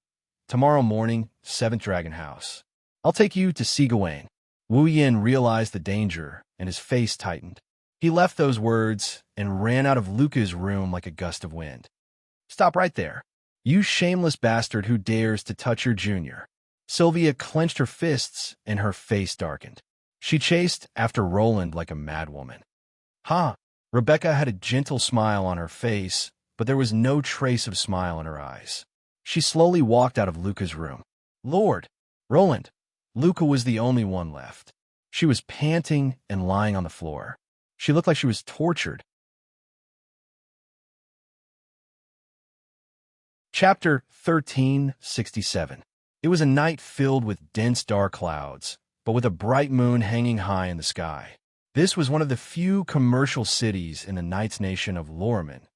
Tomorrow morning, 7th Dragon House. I'll take you to see Gawain. Wu Yin realized the danger, and his face tightened. He left those words and ran out of Luca's room like a gust of wind. Stop right there. You shameless bastard who dares to touch your junior. Sylvia clenched her fists and her face darkened. She chased after Roland like a madwoman. Rebecca had a gentle smile on her face, but there was no trace of smile in her eyes. She slowly walked out of Luca's room. Lord! Roland! Luca was the only one left. She was panting and lying on the floor. She looked like she was tortured. Chapter 1367. It was a night filled with dense dark clouds, but with a bright moon hanging high in the sky. This was one of the few commercial cities in the Knight's Nation of Lorman,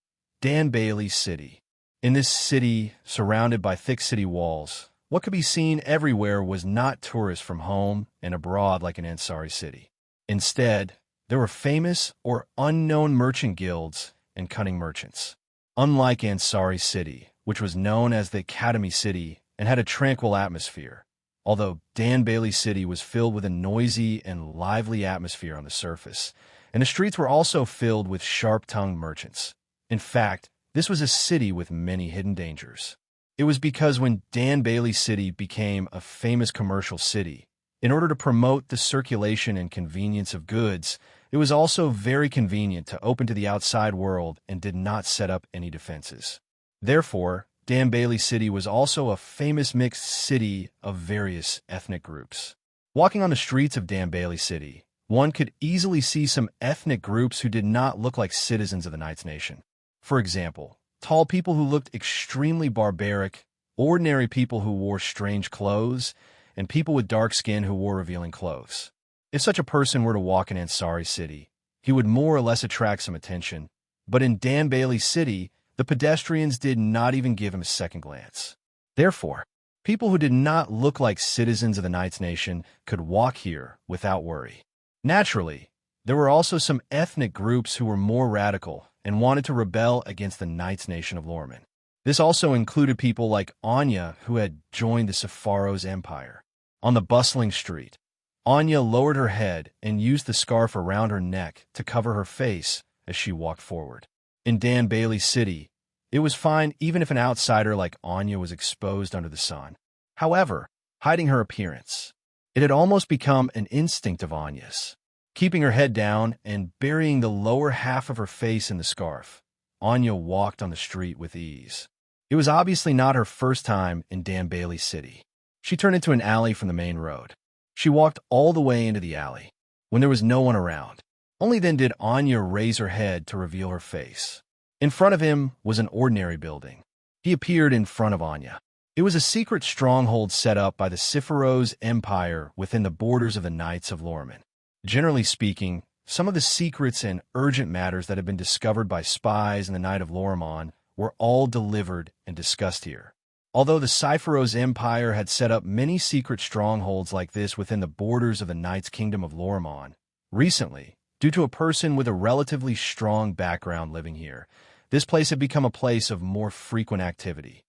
Dan Bailey's city. In this city, surrounded by thick city walls, what could be seen everywhere was not tourists from home and abroad like in Ansari City. Instead, there were famous or unknown merchant guilds and cunning merchants. Unlike Ansari City, which was known as the Academy City and had a tranquil atmosphere, although Dan Bailey City was filled with a noisy and lively atmosphere on the surface, and the streets were also filled with sharp-tongued merchants. In fact, this was a city with many hidden dangers. It was because when Dan Bailey City became a famous commercial city, in order to promote the circulation and convenience of goods, it was also very convenient to open to the outside world and did not set up any defenses. Therefore, Dan Bailey City was also a famous mixed city of various ethnic groups. Walking on the streets of Dan Bailey City, one could easily see some ethnic groups who did not look like citizens of the Knight's Nation. For example, tall people who looked extremely barbaric, ordinary people who wore strange clothes, and people with dark skin who wore revealing clothes. If such a person were to walk in Ansari City, he would more or less attract some attention, but in Dan Bailey City, the pedestrians did not even give him a second glance. Therefore, people who did not look like citizens of the Knights Nation could walk here without worry. Naturally, there were also some ethnic groups who were more radical and wanted to rebel against the Knights Nation of Lorman. This also included people like Anya, who had joined the Sepharo's empire. On the bustling street, Anya lowered her head and used the scarf around her neck to cover her face as she walked forward. In Dan Bailey City, it was fine even if an outsider like Anya was exposed under the sun. However, hiding her appearance, it had almost become an instinct of Anya's. Keeping her head down and burying the lower half of her face in the scarf, Anya walked on the street with ease. It was obviously not her first time in Dan Bailey City. She turned into an alley from the main road. She walked all the way into the alley, when there was no one around. Only then did Anya raise her head to reveal her face. In front of him was an ordinary building. He appeared in front of Anya. It was a secret stronghold set up by the Sepharo's empire within the borders of the Knights of Lorman. Generally speaking, some of the secrets and urgent matters that had been discovered by spies in the Knight of Lorman were all delivered and discussed here. Although the Sepharo's empire had set up many secret strongholds like this within the borders of the Knight's Kingdom of Lorman, recently, due to a person with a relatively strong background living here, this place had become a place of more frequent activity.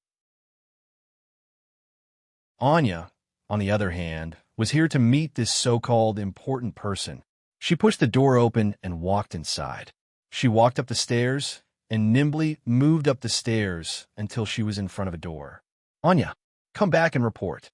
Anya, on the other hand, was here to meet this so-called important person. She pushed the door open and walked inside. She walked up the stairs and nimbly moved up the stairs until she was in front of a door. Anya, come back and report.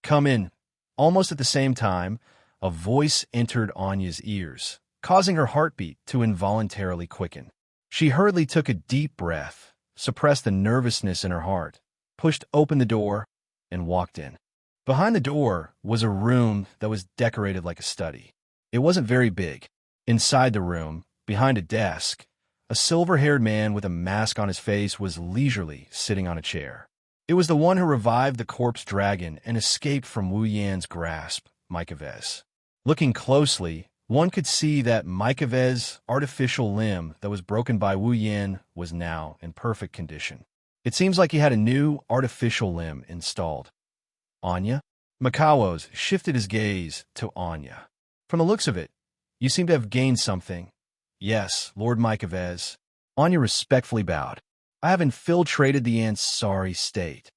Come in. Almost at the same time, a voice entered Anya's ears, causing her heartbeat to involuntarily quicken. She hurriedly took a deep breath, suppressed the nervousness in her heart, pushed open the door, and walked in. Behind the door was a room that was decorated like a study. It wasn't very big. Inside the room, behind a desk, a silver-haired man with a mask on his face was leisurely sitting on a chair. It was the one who revived the corpse dragon and escaped from Wu Yan's grasp, Mycavez. Looking closely, one could see that Mycavez's artificial limb that was broken by Wu Yan was now in perfect condition. It seems like he had a new artificial limb installed. Anya? Makawo's shifted his gaze to Anya. From the looks of it, you seem to have gained something. Yes, Lord Mycavez. Anya respectfully bowed. I have infiltrated the Ansari state.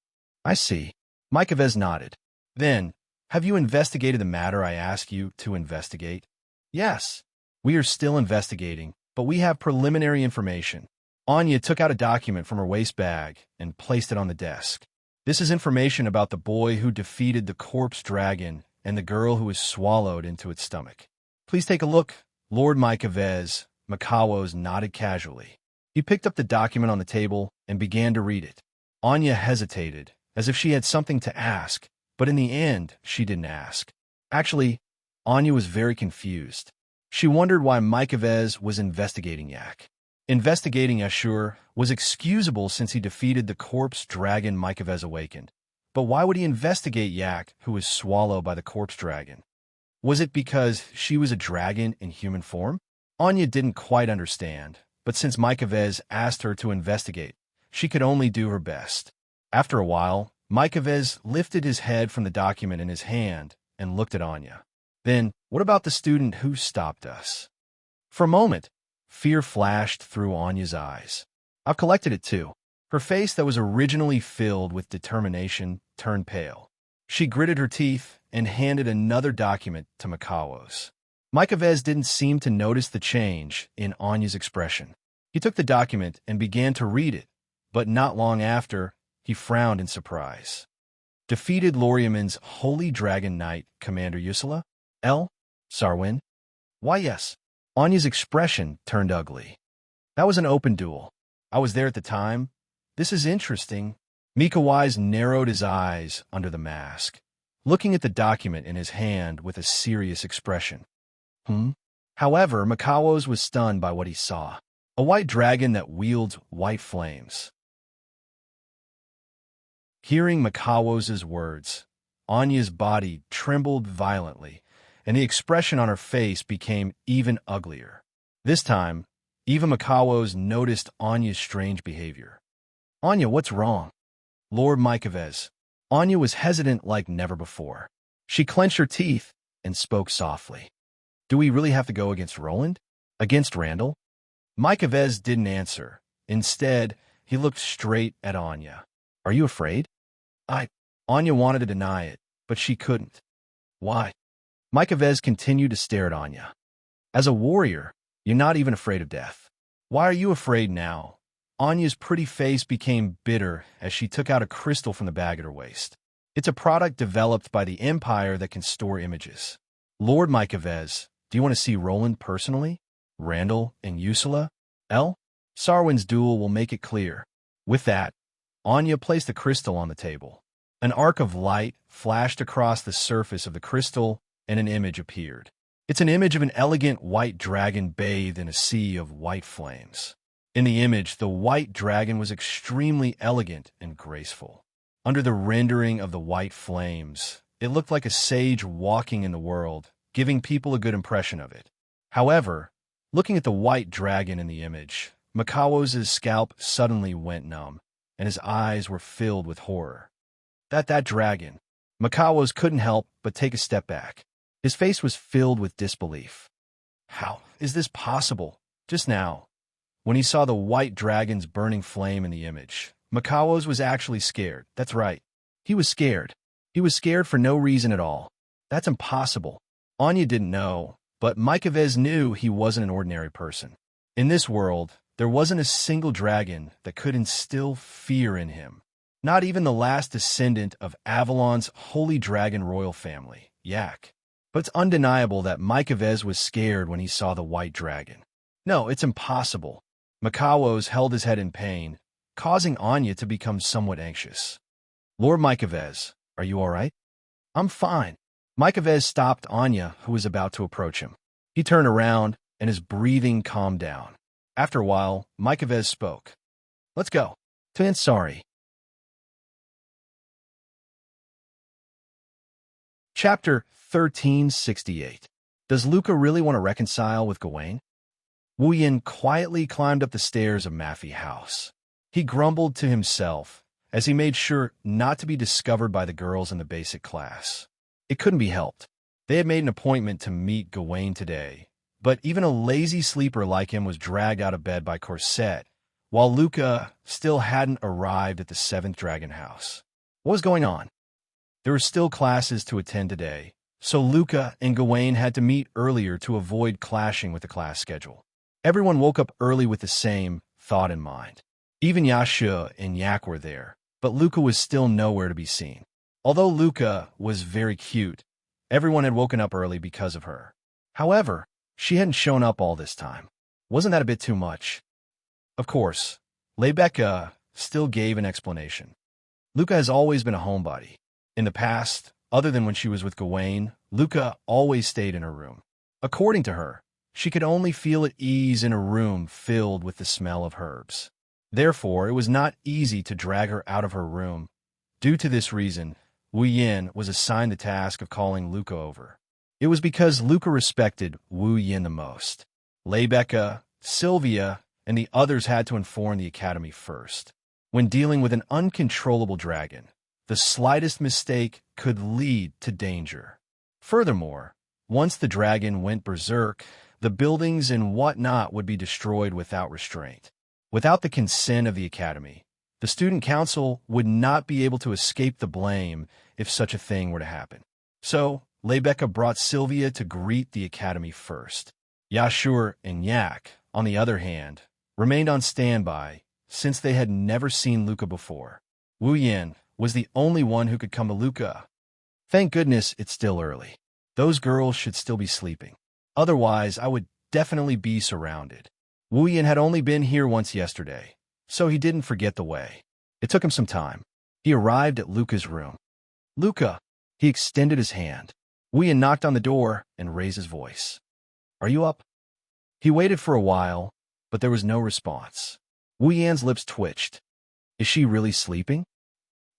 I see. Mycavez nodded. Then, have you investigated the matter I asked you to investigate? Yes. We are still investigating, but we have preliminary information. Anya took out a document from her waist bag and placed it on the desk. This is information about the boy who defeated the corpse dragon and the girl who was swallowed into its stomach. Please take a look. Lord Mycavez, Makawo's nodded casually. He picked up the document on the table and began to read it. Anya hesitated, as if she had something to ask, but in the end, she didn't ask. Actually, Anya was very confused. She wondered why Mycavez was investigating Yak. Investigating Ashur was excusable since he defeated the corpse dragon Mycavez awakened. But why would he investigate Yak, who was swallowed by the corpse dragon? Was it because she was a dragon in human form? Anya didn't quite understand, but since Mycavez asked her to investigate, she could only do her best. After a while, Mycavez lifted his head from the document in his hand and looked at Anya. Then, what about the student who stopped us? For a moment, fear flashed through Anya's eyes. I've collected it too. Her face that was originally filled with determination turned pale. She gritted her teeth and handed another document to Makawo's. Mycavez didn't seem to notice the change in Anya's expression. He took the document and began to read it, but not long after, he frowned in surprise. Defeated Loriaman's Holy Dragon Knight, Commander Yusula? L. Sarwin? Why, yes. Anya's expression turned ugly. That was an open duel. I was there at the time. This is interesting. Mikawai's narrowed his eyes under the mask, looking at the document in his hand with a serious expression. However, Makawo's was stunned by what he saw. A white dragon that wields white flames. Hearing Makawo's words, Anya's body trembled violently, and the expression on her face became even uglier. This time, even Makawo's noticed Anya's strange behavior. "Anya, what's wrong?" Lord Mykovez. Anya was hesitant like never before. She clenched her teeth and spoke softly. "Do we really have to go against Roland? Against Randall?" Mykovez didn't answer. Instead, he looked straight at Anya. "Are you afraid?" Anya wanted to deny it, but she couldn't. "Why?" Mykovez continued to stare at Anya. "As a warrior, you're not even afraid of death. Why are you afraid now?" Anya's pretty face became bitter as she took out a crystal from the bag at her waist. "It's a product developed by the Empire that can store images." "Lord Mykovez, do you want to see Roland personally? Randall and Ursula? Sarwin's duel will make it clear." With that, Anya placed the crystal on the table. An arc of light flashed across the surface of the crystal, and an image appeared. It's an image of an elegant white dragon bathed in a sea of white flames. In the image, the white dragon was extremely elegant and graceful. Under the rendering of the white flames, it looked like a sage walking in the world, giving people a good impression of it. However, looking at the white dragon in the image, Makawo's scalp suddenly went numb, and his eyes were filled with horror. That dragon. Makawo's couldn't help but take a step back. His face was filled with disbelief. How is this possible? Just now, when he saw the white dragon's burning flame in the image, Makawo's was actually scared. That's right. He was scared. He was scared for no reason at all. That's impossible. Anya didn't know, but Mykovez knew he wasn't an ordinary person. In this world, there wasn't a single dragon that could instill fear in him. Not even the last descendant of Avalon's holy dragon royal family, Yak. But it's undeniable that Mykovez was scared when he saw the white dragon. No, it's impossible. Makawo's held his head in pain, causing Anya to become somewhat anxious. "Lord Mykovez, are you all right?" "I'm fine." Mykovez stopped Anya, who was about to approach him. He turned around, and his breathing calmed down. After a while, Mykovez spoke. "Let's go. Sorry." Chapter 1368. Does Luca really want to reconcile with Gawain? Wuyin quietly climbed up the stairs of Maffei House. He grumbled to himself as he made sure not to be discovered by the girls in the basic class. It couldn't be helped. They had made an appointment to meet Gawain today, but even a lazy sleeper like him was dragged out of bed by Corset, while Luca still hadn't arrived at the 7th Dragon House. What was going on? There were still classes to attend today, so Luca and Gawain had to meet earlier to avoid clashing with the class schedule. Everyone woke up early with the same thought in mind. Even Xianxia and Yak were there, but Luca was still nowhere to be seen. Although Luca was very cute, everyone had woken up early because of her. However, she hadn't shown up all this time. Wasn't that a bit too much? Of course, Lebecca still gave an explanation. Luca has always been a homebody. In the past, other than when she was with Gawain, Luca always stayed in her room. According to her, she could only feel at ease in a room filled with the smell of herbs. Therefore, it was not easy to drag her out of her room. Due to this reason, Wu Yin was assigned the task of calling Luca over. It was because Luca respected Wu Yin the most. Lebecca, Sylvia, and the others had to inform the academy first. When dealing with an uncontrollable dragon, the slightest mistake could lead to danger. Furthermore, once the dragon went berserk, the buildings and whatnot would be destroyed without restraint. Without the consent of the academy, the student council would not be able to escape the blame if such a thing were to happen. So, Lebecca brought Sylvia to greet the academy first. Yashur and Yak, on the other hand, remained on standby since they had never seen Luca before. Wu Yin was the only one who could come to Luca. Thank goodness it's still early. Those girls should still be sleeping. Otherwise, I would definitely be surrounded. Wu Yin had only been here once yesterday, so he didn't forget the way. It took him some time. He arrived at Luca's room. "Luca!" He extended his hand. Wu Yin knocked on the door and raised his voice. "Are you up?" He waited for a while, but there was no response. Wu Yan's lips twitched. Is she really sleeping?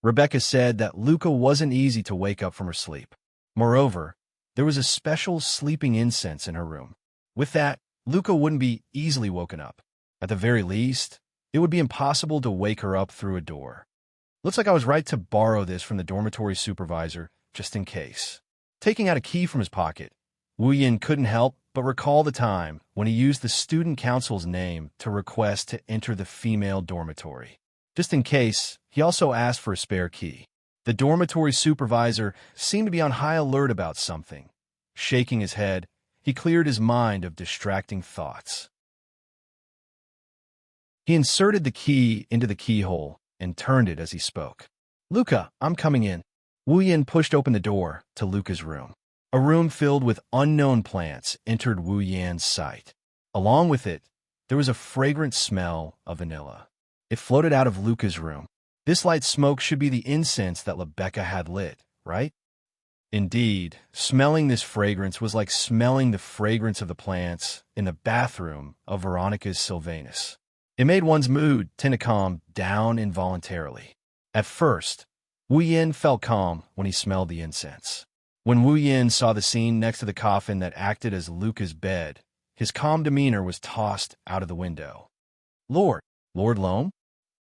Rebecca said that Luca wasn't easy to wake up from her sleep. Moreover, there was a special sleeping incense in her room. With that, Luca wouldn't be easily woken up. At the very least, it would be impossible to wake her up through a door. Looks like I was right to borrow this from the dormitory supervisor, just in case. Taking out a key from his pocket, Wu Yin couldn't help but recall the time when he used the student council's name to request to enter the female dormitory. Just in case, he also asked for a spare key. The dormitory supervisor seemed to be on high alert about something. Shaking his head, he cleared his mind of distracting thoughts. He inserted the key into the keyhole and turned it as he spoke. "Luca, I'm coming in." Wu Yin pushed open the door to Luca's room. A room filled with unknown plants entered Wu Yan's sight. Along with it, there was a fragrant smell of vanilla. It floated out of Luca's room. This light smoke should be the incense that Rebecca had lit, right? Indeed, smelling this fragrance was like smelling the fragrance of the plants in the bathroom of Veronica's Sylvanus. It made one's mood tend to calm down involuntarily. At first, Wu Yin felt calm when he smelled the incense. When Wu Yin saw the scene next to the coffin that acted as Luca's bed, his calm demeanor was tossed out of the window. Lord Loam?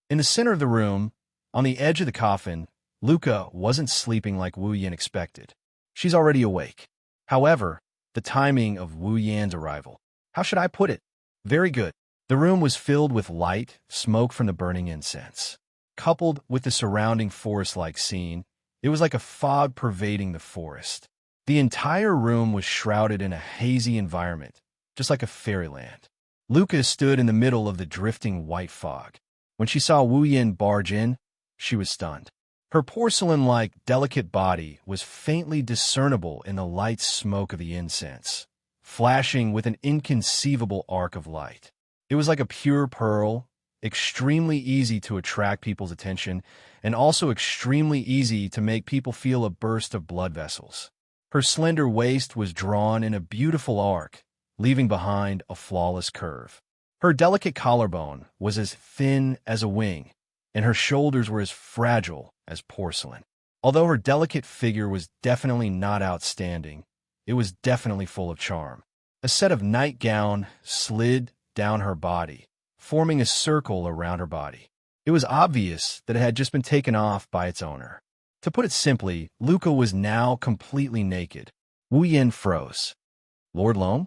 In the center of the room, on the edge of the coffin, Luca wasn't sleeping like Wu Yin expected. She's already awake. However, the timing of Wu Yan's arrival, how should I put it? Very good. The room was filled with light, smoke from the burning incense. Coupled with the surrounding forest-like scene, it was like a fog pervading the forest. The entire room was shrouded in a hazy environment, just like a fairyland. Luca stood in the middle of the drifting white fog. When she saw Wu Yin barge in, she was stunned. Her porcelain-like, delicate body was faintly discernible in the light smoke of the incense, flashing with an inconceivable arc of light. It was like a pure pearl, extremely easy to attract people's attention, and also extremely easy to make people feel a burst of blood vessels. Her slender waist was drawn in a beautiful arc, leaving behind a flawless curve. Her delicate collarbone was as thin as a wing, and her shoulders were as fragile as porcelain. Although her delicate figure was definitely not outstanding, it was definitely full of charm. A set of nightgown slid down her body, forming a circle around her body. It was obvious that it had just been taken off by its owner. To put it simply, Luca was now completely naked. Wu Yin froze. Lord Loam?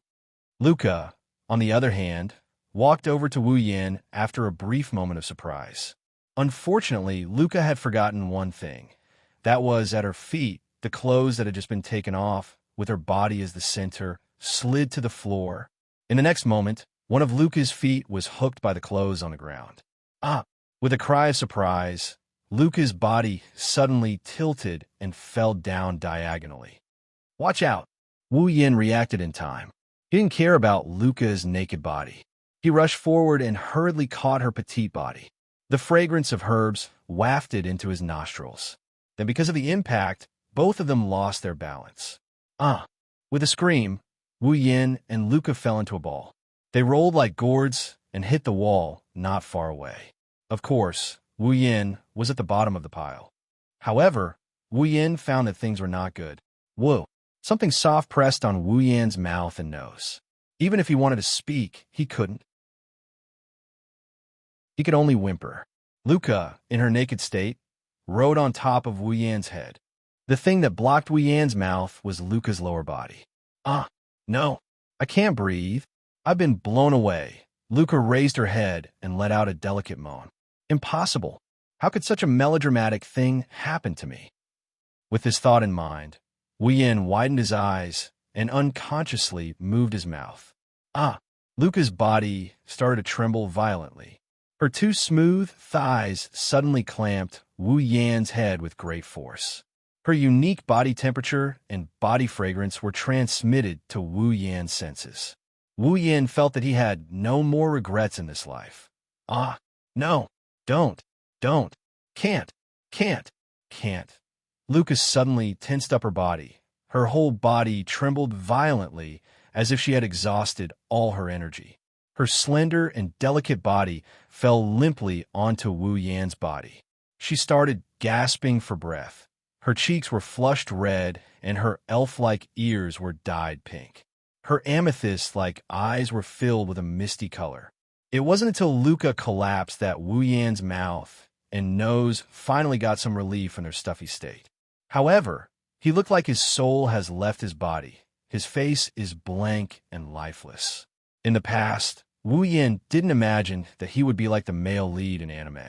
Luca, on the other hand, walked over to Wu Yin after a brief moment of surprise. Unfortunately, Luca had forgotten one thing. That was, at her feet, the clothes that had just been taken off, with her body as the center, slid to the floor. In the next moment, one of Luca's feet was hooked by the clothes on the ground. With a cry of surprise, Luca's body suddenly tilted and fell down diagonally. Watch out! Wu Yin reacted in time. He didn't care about Luca's naked body. He rushed forward and hurriedly caught her petite body. The fragrance of herbs wafted into his nostrils. Then, because of the impact, both of them lost their balance. With a scream, Wu Yin and Luca fell into a ball. They rolled like gourds and hit the wall not far away. Of course, Wu Yin was at the bottom of the pile. However, Wu Yin found that things were not good. Whoa! Something soft pressed on Wu Yan's mouth and nose. Even if he wanted to speak, he couldn't. He could only whimper. Luca, in her naked state, rode on top of Wu Yan's head. The thing that blocked Wu Yan's mouth was Luca's lower body. No, I can't breathe. I've been blown away. Luca raised her head and let out a delicate moan. Impossible. How could such a melodramatic thing happen to me? With this thought in mind, Wu Yin widened his eyes and unconsciously moved his mouth. Luca's body started to tremble violently. Her two smooth thighs suddenly clamped Wu Yan's head with great force. Her unique body temperature and body fragrance were transmitted to Wu Yan's senses. Wu Yin felt that he had no more regrets in this life. No, don't, can't. Luca suddenly tensed up her body. Her whole body trembled violently as if she had exhausted all her energy. Her slender and delicate body fell limply onto Wu Yan's body. She started gasping for breath. Her cheeks were flushed red, and her elf-like ears were dyed pink. Her amethyst-like eyes were filled with a misty color. It wasn't until Luca collapsed that Wu Yan's mouth and nose finally got some relief in their stuffy state. However, he looked like his soul has left his body. His face is blank and lifeless. In the past, Wu Yan didn't imagine that he would be like the male lead in anime.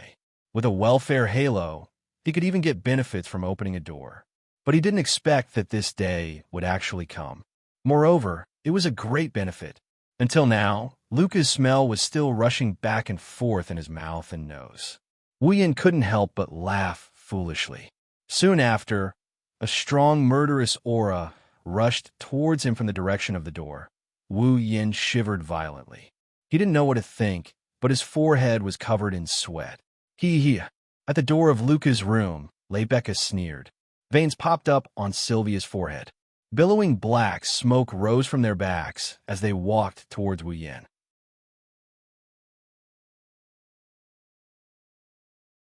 With a welfare halo, he could even get benefits from opening a door. But he didn't expect that this day would actually come. Moreover, it was a great benefit. Until now, Luca's smell was still rushing back and forth in his mouth and nose. Wu Yan couldn't help but laugh foolishly. Soon after, a strong murderous aura rushed towards him from the direction of the door. Wu Yan shivered violently. He didn't know what to think, but his forehead was covered in sweat. He. At the door of Luca's room, Rebecca sneered. Veins popped up on Sylvia's forehead. Billowing black smoke rose from their backs as they walked towards Wu Yan.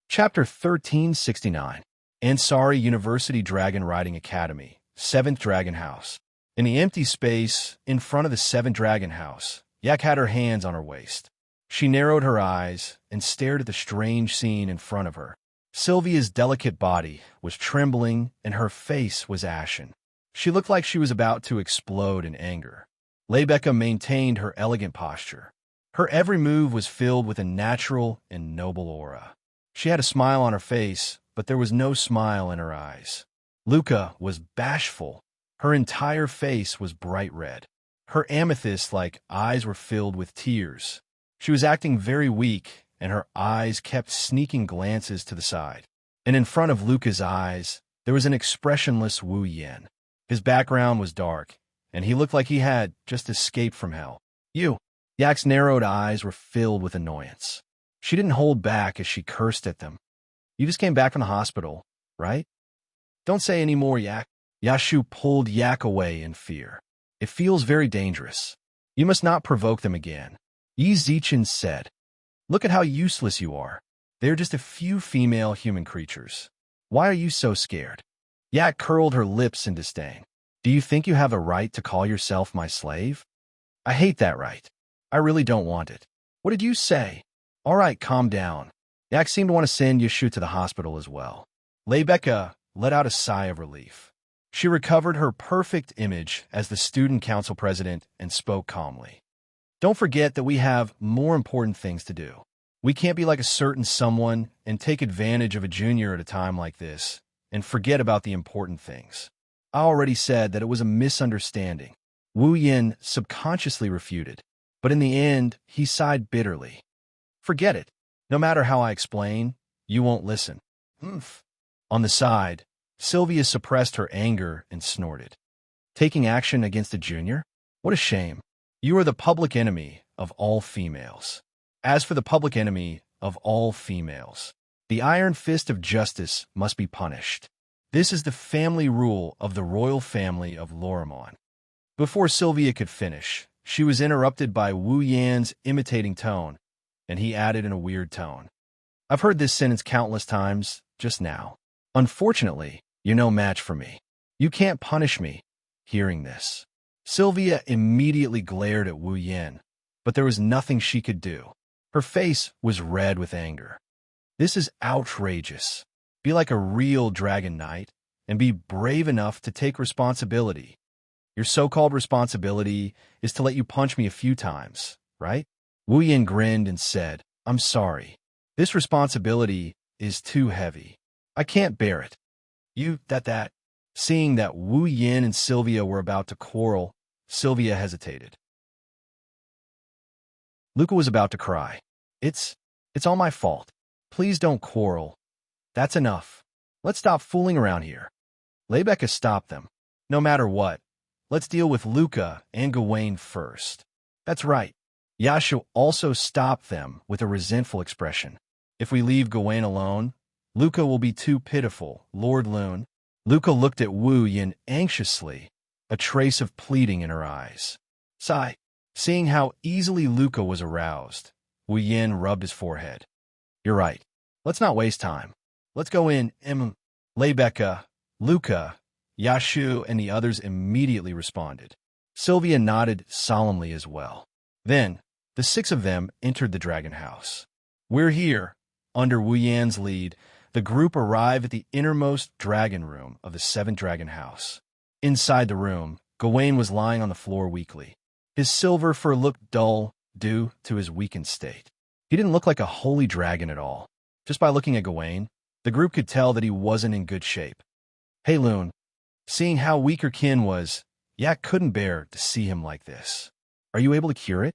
Chapter 1369. Ansari University Dragon Riding Academy, 7th Dragon House. In the empty space in front of the 7th Dragon House, Yak had her hands on her waist. She narrowed her eyes and stared at the strange scene in front of her. Sylvia's delicate body was trembling and her face was ashen. She looked like she was about to explode in anger. Rebecca maintained her elegant posture. Her every move was filled with a natural and noble aura. She had a smile on her face, but there was no smile in her eyes. Luca was bashful. Her entire face was bright red. Her amethyst-like eyes were filled with tears. She was acting very weak, and her eyes kept sneaking glances to the side. And in front of Luca's eyes, there was an expressionless Wu Yan. His background was dark, and he looked like he had just escaped from hell. You! Yak's narrowed eyes were filled with annoyance. She didn't hold back as she cursed at them. You just came back from the hospital, right? Don't say any more, Yak. Yashu pulled Yak away in fear. It feels very dangerous. You must not provoke them again. Yi Zichen said. Look at how useless you are. They are just a few female human creatures. Why are you so scared? Yak curled her lips in disdain. Do you think you have a right to call yourself my slave? I hate that right. I really don't want it. What did you say? All right, calm down. Yak seemed to want to send Yashu to the hospital as well. Rebecca let out a sigh of relief. She recovered her perfect image as the student council president and spoke calmly. Don't forget that we have more important things to do. We can't be like a certain someone and take advantage of a junior at a time like this and forget about the important things. I already said that it was a misunderstanding. Wu Yan subconsciously refuted, but in the end, he sighed bitterly. Forget it. No matter how I explain, you won't listen. Humph. On the side, Sylvia suppressed her anger and snorted. Taking action against a junior? What a shame. You are the public enemy of all females. As for the public enemy of all females, the iron fist of justice must be punished. This is the family rule of the royal family of Lorimon. Before Sylvia could finish, she was interrupted by Wu Yan's imitating tone, and he added in a weird tone. I've heard this sentence countless times just now. Unfortunately, you're no match for me. You can't punish me. Hearing this, Sylvia immediately glared at Wu Yan, but there was nothing she could do. Her face was red with anger. This is outrageous. Be like a real dragon knight and be brave enough to take responsibility. Your so-called responsibility is to let you punch me a few times, right? Wu Yan grinned and said, I'm sorry. This responsibility is too heavy. I can't bear it. That. Seeing that Wu Yan and Sylvia were about to quarrel, Sylvia hesitated. Luca was about to cry. It's all my fault. Please don't quarrel. That's enough. Let's stop fooling around here. Rebecca stopped them. No matter what, let's deal with Luca and Gawain first. That's right. Yashu also stopped them with a resentful expression. If we leave Gawain alone, Luca will be too pitiful, Lord Loon. Luca looked at Wu Yan anxiously, a trace of pleading in her eyes. Sigh. Seeing how easily Luca was aroused, Wu Yan rubbed his forehead. You're right. Let's not waste time. Let's go in, Lebecca, Luca, Yashu, and the others immediately responded. Sylvia nodded solemnly as well. Then, the 6 of them entered the dragon house. We're here. Under Wu Yan's lead, the group arrived at the innermost dragon room of the 7th dragon house. Inside the room, Gawain was lying on the floor weakly. His silver fur looked dull due to his weakened state. He didn't look like a holy dragon at all. Just by looking at Gawain, the group could tell that he wasn't in good shape. Hey Loon, seeing how weak her kin was, Yak couldn't bear to see him like this. Are you able to cure it?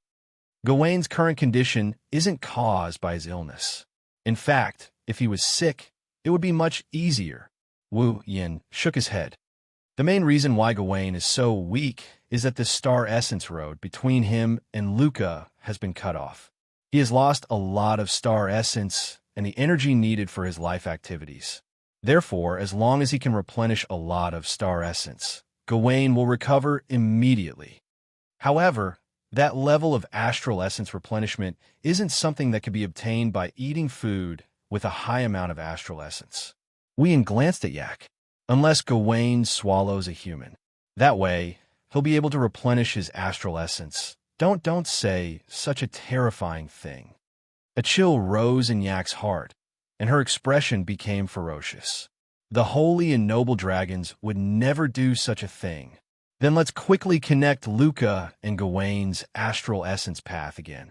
Gawain's current condition isn't caused by his illness. In fact, if he was sick, it would be much easier. Wu Yin shook his head. The main reason why Gawain is so weak is that the star essence road between him and Luca has been cut off. He has lost a lot of star essence and the energy needed for his life activities. Therefore, as long as he can replenish a lot of star essence, Gawain will recover immediately. However, that level of astral essence replenishment isn't something that can be obtained by eating food with a high amount of astral essence. Wuyin glanced at Yak. Unless Gawain swallows a human. That way, he'll be able to replenish his astral essence. Don't say such a terrifying thing. A chill rose in Yak's heart, and her expression became ferocious. The holy and noble dragons would never do such a thing. Then let's quickly connect Luca and Gawain's astral essence path again.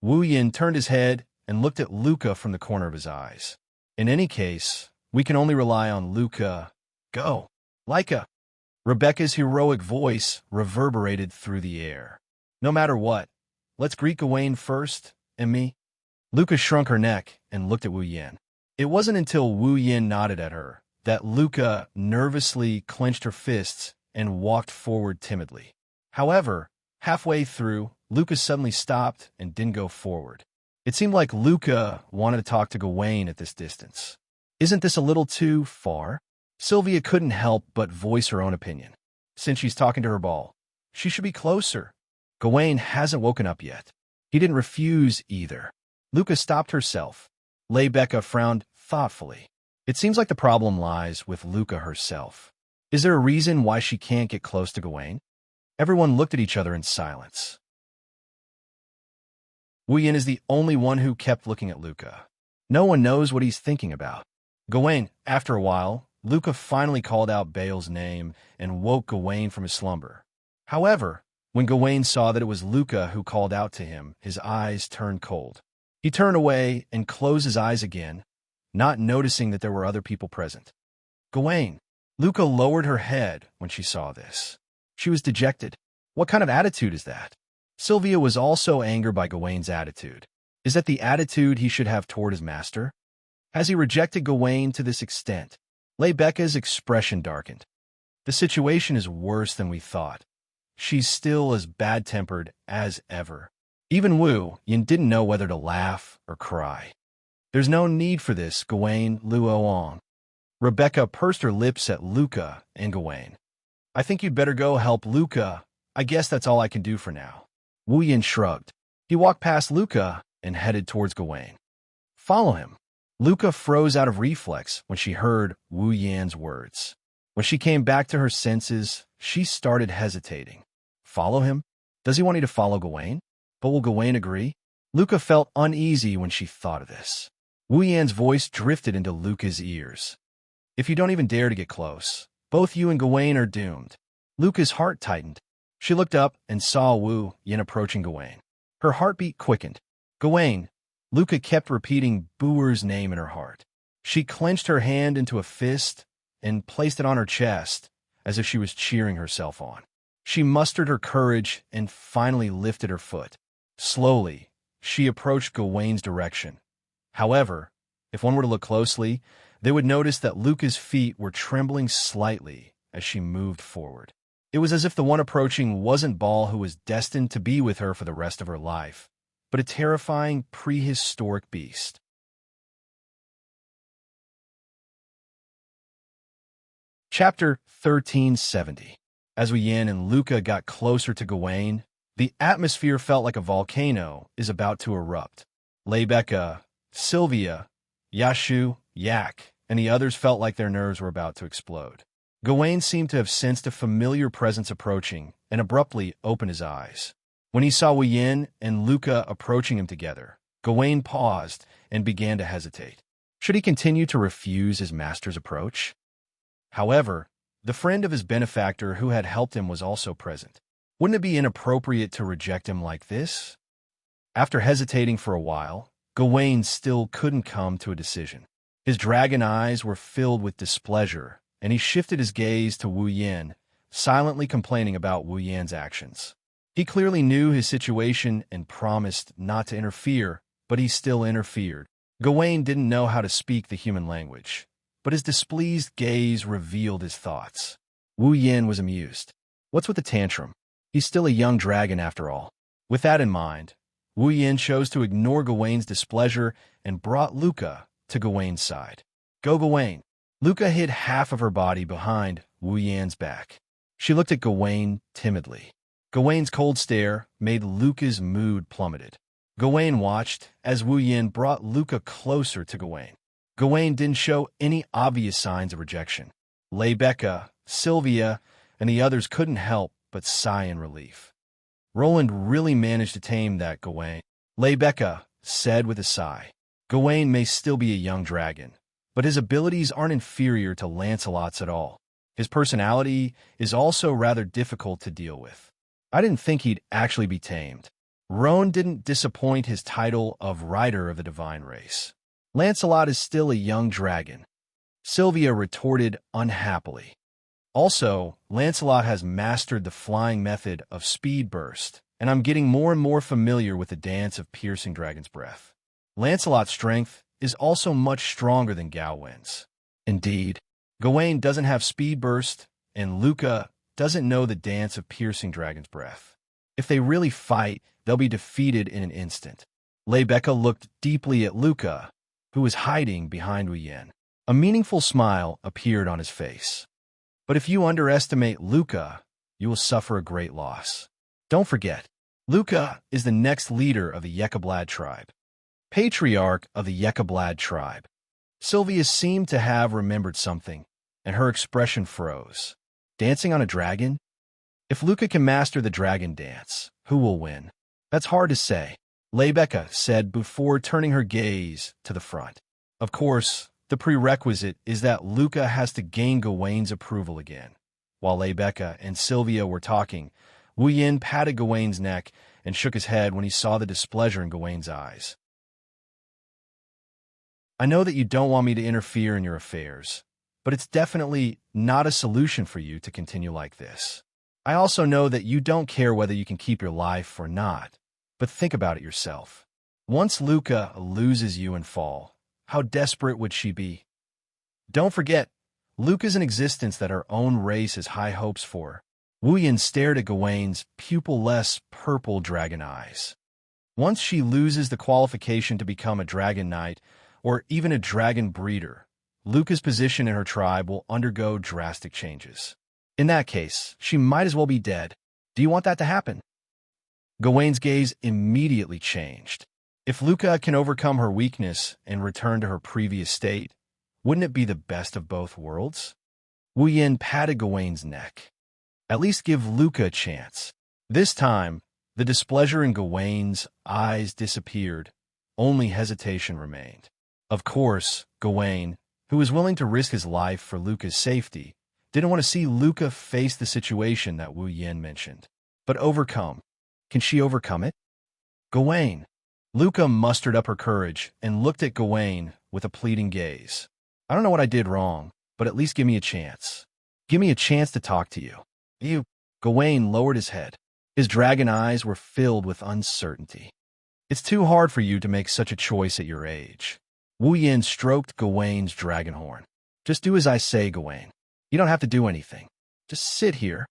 Wu Yin turned his head and looked at Luca from the corner of his eyes. In any case, we can only rely on Luca. Go, Leica. Rebecca's heroic voice reverberated through the air. No matter what, let's greet Gawain first, and me. Luca shrunk her neck and looked at Wu Yin. It wasn't until Wu Yin nodded at her that Luca nervously clenched her fists and walked forward timidly. However, halfway through, Luca suddenly stopped and didn't go forward. It seemed like Luca wanted to talk to Gawain at this distance. Isn't this a little too far? Sylvia couldn't help but voice her own opinion. Since she's talking to her ball, she should be closer. Gawain hasn't woken up yet. He didn't refuse either. Luca stopped herself. Lebecca frowned thoughtfully. It seems like the problem lies with Luca herself. Is there a reason why she can't get close to Gawain? Everyone looked at each other in silence. Wu Yin is the only one who kept looking at Luca. No one knows what he's thinking about. Gawain, after a while, Luca finally called out Bale's name and woke Gawain from his slumber. However, when Gawain saw that it was Luca who called out to him, his eyes turned cold. He turned away and closed his eyes again, not noticing that there were other people present. Gawain. Luca lowered her head when she saw this. She was dejected. What kind of attitude is that? Sylvia was also angered by Gawain's attitude. Is that the attitude he should have toward his master? Has he rejected Gawain to this extent? Lebecca's expression darkened. The situation is worse than we thought. She's still as bad-tempered as ever. Even Wu Yin didn't know whether to laugh or cry. There's no need for this, Gawain, Luoong. Rebecca pursed her lips at Luca and Gawain. I think you'd better go help Luca. I guess that's all I can do for now. Wu Yin shrugged. He walked past Luca and headed towards Gawain. Follow him. Luca froze out of reflex when she heard Wu Yan's words. When she came back to her senses, she started hesitating. Follow him? Does he want you to follow Gawain? But will Gawain agree? Luca felt uneasy when she thought of this. Wu Yan's voice drifted into Luca's ears. If you don't even dare to get close, both you and Gawain are doomed. Luca's heart tightened. She looked up and saw Wu Yin approaching Gawain. Her heartbeat quickened. Gawain. Luca kept repeating Booer's name in her heart. She clenched her hand into a fist and placed it on her chest as if she was cheering herself on. She mustered her courage and finally lifted her foot. Slowly, she approached Gawain's direction. However, if one were to look closely, they would notice that Luca's feet were trembling slightly as she moved forward. It was as if the one approaching wasn't Bal who was destined to be with her for the rest of her life, but a terrifying prehistoric beast. Chapter 1370. As Wu Yin and Luca got closer to Gawain, the atmosphere felt like a volcano is about to erupt. Lebecca, Sylvia, Yashu, Yak, and the others felt like their nerves were about to explode. Gawain seemed to have sensed a familiar presence approaching and abruptly opened his eyes. When he saw Wuyin and Luca approaching him together, Gawain paused and began to hesitate. Should he continue to refuse his master's approach? However, the friend of his benefactor who had helped him was also present. Wouldn't it be inappropriate to reject him like this? After hesitating for a while, Gawain still couldn't come to a decision. His dragon eyes were filled with displeasure, and he shifted his gaze to Wu Yin, silently complaining about Wu Yin's actions. He clearly knew his situation and promised not to interfere, but he still interfered. Gawain didn't know how to speak the human language, but his displeased gaze revealed his thoughts. Wu Yin was amused. What's with the tantrum? He's still a young dragon after all. With that in mind, Wu Yin chose to ignore Gawain's displeasure and brought Luca to Gawain's side. Go, Gawain. Luca hid half of her body behind Wu Yin's back. She looked at Gawain timidly. Gawain's cold stare made Luca's mood plummeted. Gawain watched as Wu Yin brought Luca closer to Gawain. Gawain didn't show any obvious signs of rejection. Rebecca, Sylvia, and the others couldn't help but sigh in relief. Roland really managed to tame that Gawain. Rebecca said with a sigh. Gawain may still be a young dragon, but his abilities aren't inferior to Lancelot's at all. His personality is also rather difficult to deal with. I didn't think he'd actually be tamed. Roan didn't disappoint his title of Rider of the Divine Race. Lancelot is still a young dragon. Sylvia retorted unhappily. Also, Lancelot has mastered the flying method of speed burst, and I'm getting more and more familiar with the dance of piercing dragon's breath. Lancelot's strength is also much stronger than Gawain's. Indeed, Gawain doesn't have speed burst, and Luca doesn't know the dance of piercing dragon's breath. If they really fight, they'll be defeated in an instant. Rebecca looked deeply at Luca, who was hiding behind Wu Yin. A meaningful smile appeared on his face. But if you underestimate Luca, you will suffer a great loss. Don't forget, Luca is the next leader of the Yecablad tribe, patriarch of the Yecablad tribe. Sylvia seemed to have remembered something, and her expression froze. Dancing on a dragon? If Luca can master the dragon dance, who will win? That's hard to say, Rebecca said before turning her gaze to the front. Of course, the prerequisite is that Luca has to gain Gawain's approval again. While Rebecca and Sylvia were talking, Wu Yin patted Gawain's neck and shook his head when he saw the displeasure in Gawain's eyes. I know that you don't want me to interfere in your affairs, but it's definitely not a solution for you to continue like this. I also know that you don't care whether you can keep your life or not, but think about it yourself. Once Luca loses you and fall, how desperate would she be? Don't forget, Luca's an existence that her own race has high hopes for. Wu Yin stared at Gawain's pupil-less purple dragon eyes. Once she loses the qualification to become a dragon knight, or even a dragon breeder, Luca's position in her tribe will undergo drastic changes. In that case, she might as well be dead. Do you want that to happen? Gawain's gaze immediately changed. If Luca can overcome her weakness and return to her previous state, wouldn't it be the best of both worlds? Wu Yin patted Gawain's neck. At least give Luca a chance. This time, the displeasure in Gawain's eyes disappeared. Only hesitation remained. Of course, Gawain, who was willing to risk his life for Luca's safety, didn't want to see Luca face the situation that Wu Yin mentioned. But overcome. Can she overcome it? Gawain. Luca mustered up her courage and looked at Gawain with a pleading gaze. I don't know what I did wrong, but at least give me a chance. Give me a chance to talk to you. Gawain lowered his head. His dragon eyes were filled with uncertainty. It's too hard for you to make such a choice at your age. Wu Yin stroked Gawain's dragon horn. Just do as I say, Gawain. You don't have to do anything. Just sit here.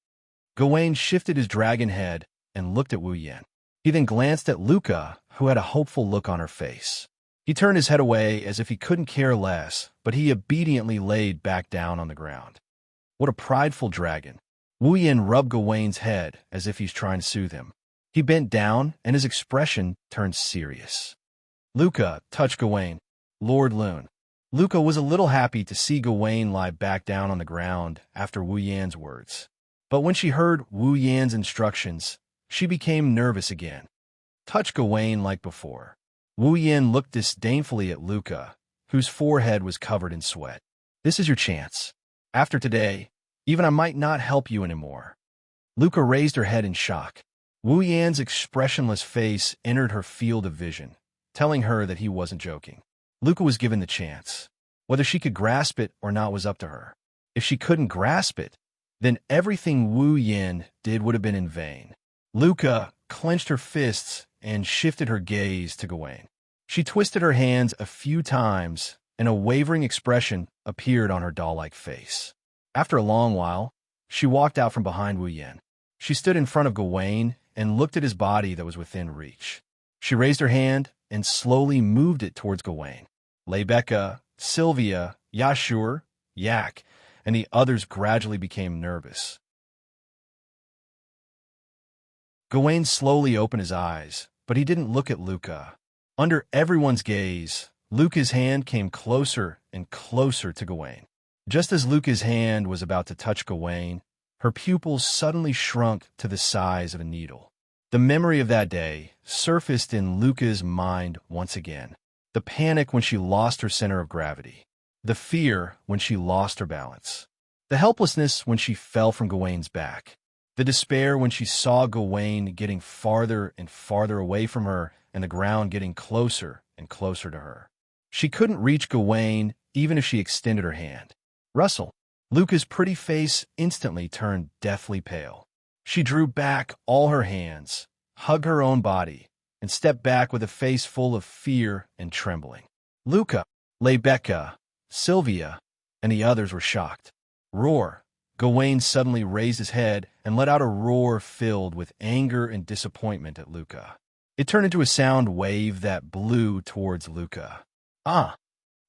Gawain shifted his dragon head and looked at Wu Yin. He then glanced at Luca, who had a hopeful look on her face. He turned his head away as if he couldn't care less, but he obediently laid back down on the ground. What a prideful dragon. Wu Yin rubbed Gawain's head as if he's trying to soothe him. He bent down, and his expression turned serious. Luca touched Gawain. Lord Lune. Luca was a little happy to see Gawain lie back down on the ground after Wu Yan's words. But when she heard Wu Yan's instructions, she became nervous again. Touch Gawain like before. Wu Yan looked disdainfully at Luca, whose forehead was covered in sweat. This is your chance. After today, even I might not help you anymore. Luca raised her head in shock. Wu Yan's expressionless face entered her field of vision, telling her that he wasn't joking. Luca was given the chance. Whether she could grasp it or not was up to her. If she couldn't grasp it, then everything Wu Yan did would have been in vain. Luca clenched her fists and shifted her gaze to Gawain. She twisted her hands a few times, and a wavering expression appeared on her doll-like face. After a long while, she walked out from behind Wu Yan. She stood in front of Gawain and looked at his body that was within reach. She raised her hand and slowly moved it towards Gawain. Lebeka, Sylvia, Yashur, Yak, and the others gradually became nervous. Gawain slowly opened his eyes, but he didn't look at Luca. Under everyone's gaze, Luca's hand came closer and closer to Gawain. Just as Luca's hand was about to touch Gawain, her pupils suddenly shrunk to the size of a needle. The memory of that day surfaced in Luca's mind once again. The panic when she lost her center of gravity. The fear when she lost her balance. The helplessness when she fell from Gawain's back. The despair when she saw Gawain getting farther and farther away from her and the ground getting closer and closer to her. She couldn't reach Gawain even if she extended her hand. Russell, Luca's pretty face instantly turned deathly pale. She drew back all her hands, hugged her own body, and stepped back with a face full of fear and trembling. Luca, Lebeka, Sylvia, and the others were shocked. Roar! Gawain suddenly raised his head and let out a roar filled with anger and disappointment at Luca. It turned into a sound wave that blew towards Luca. Ah!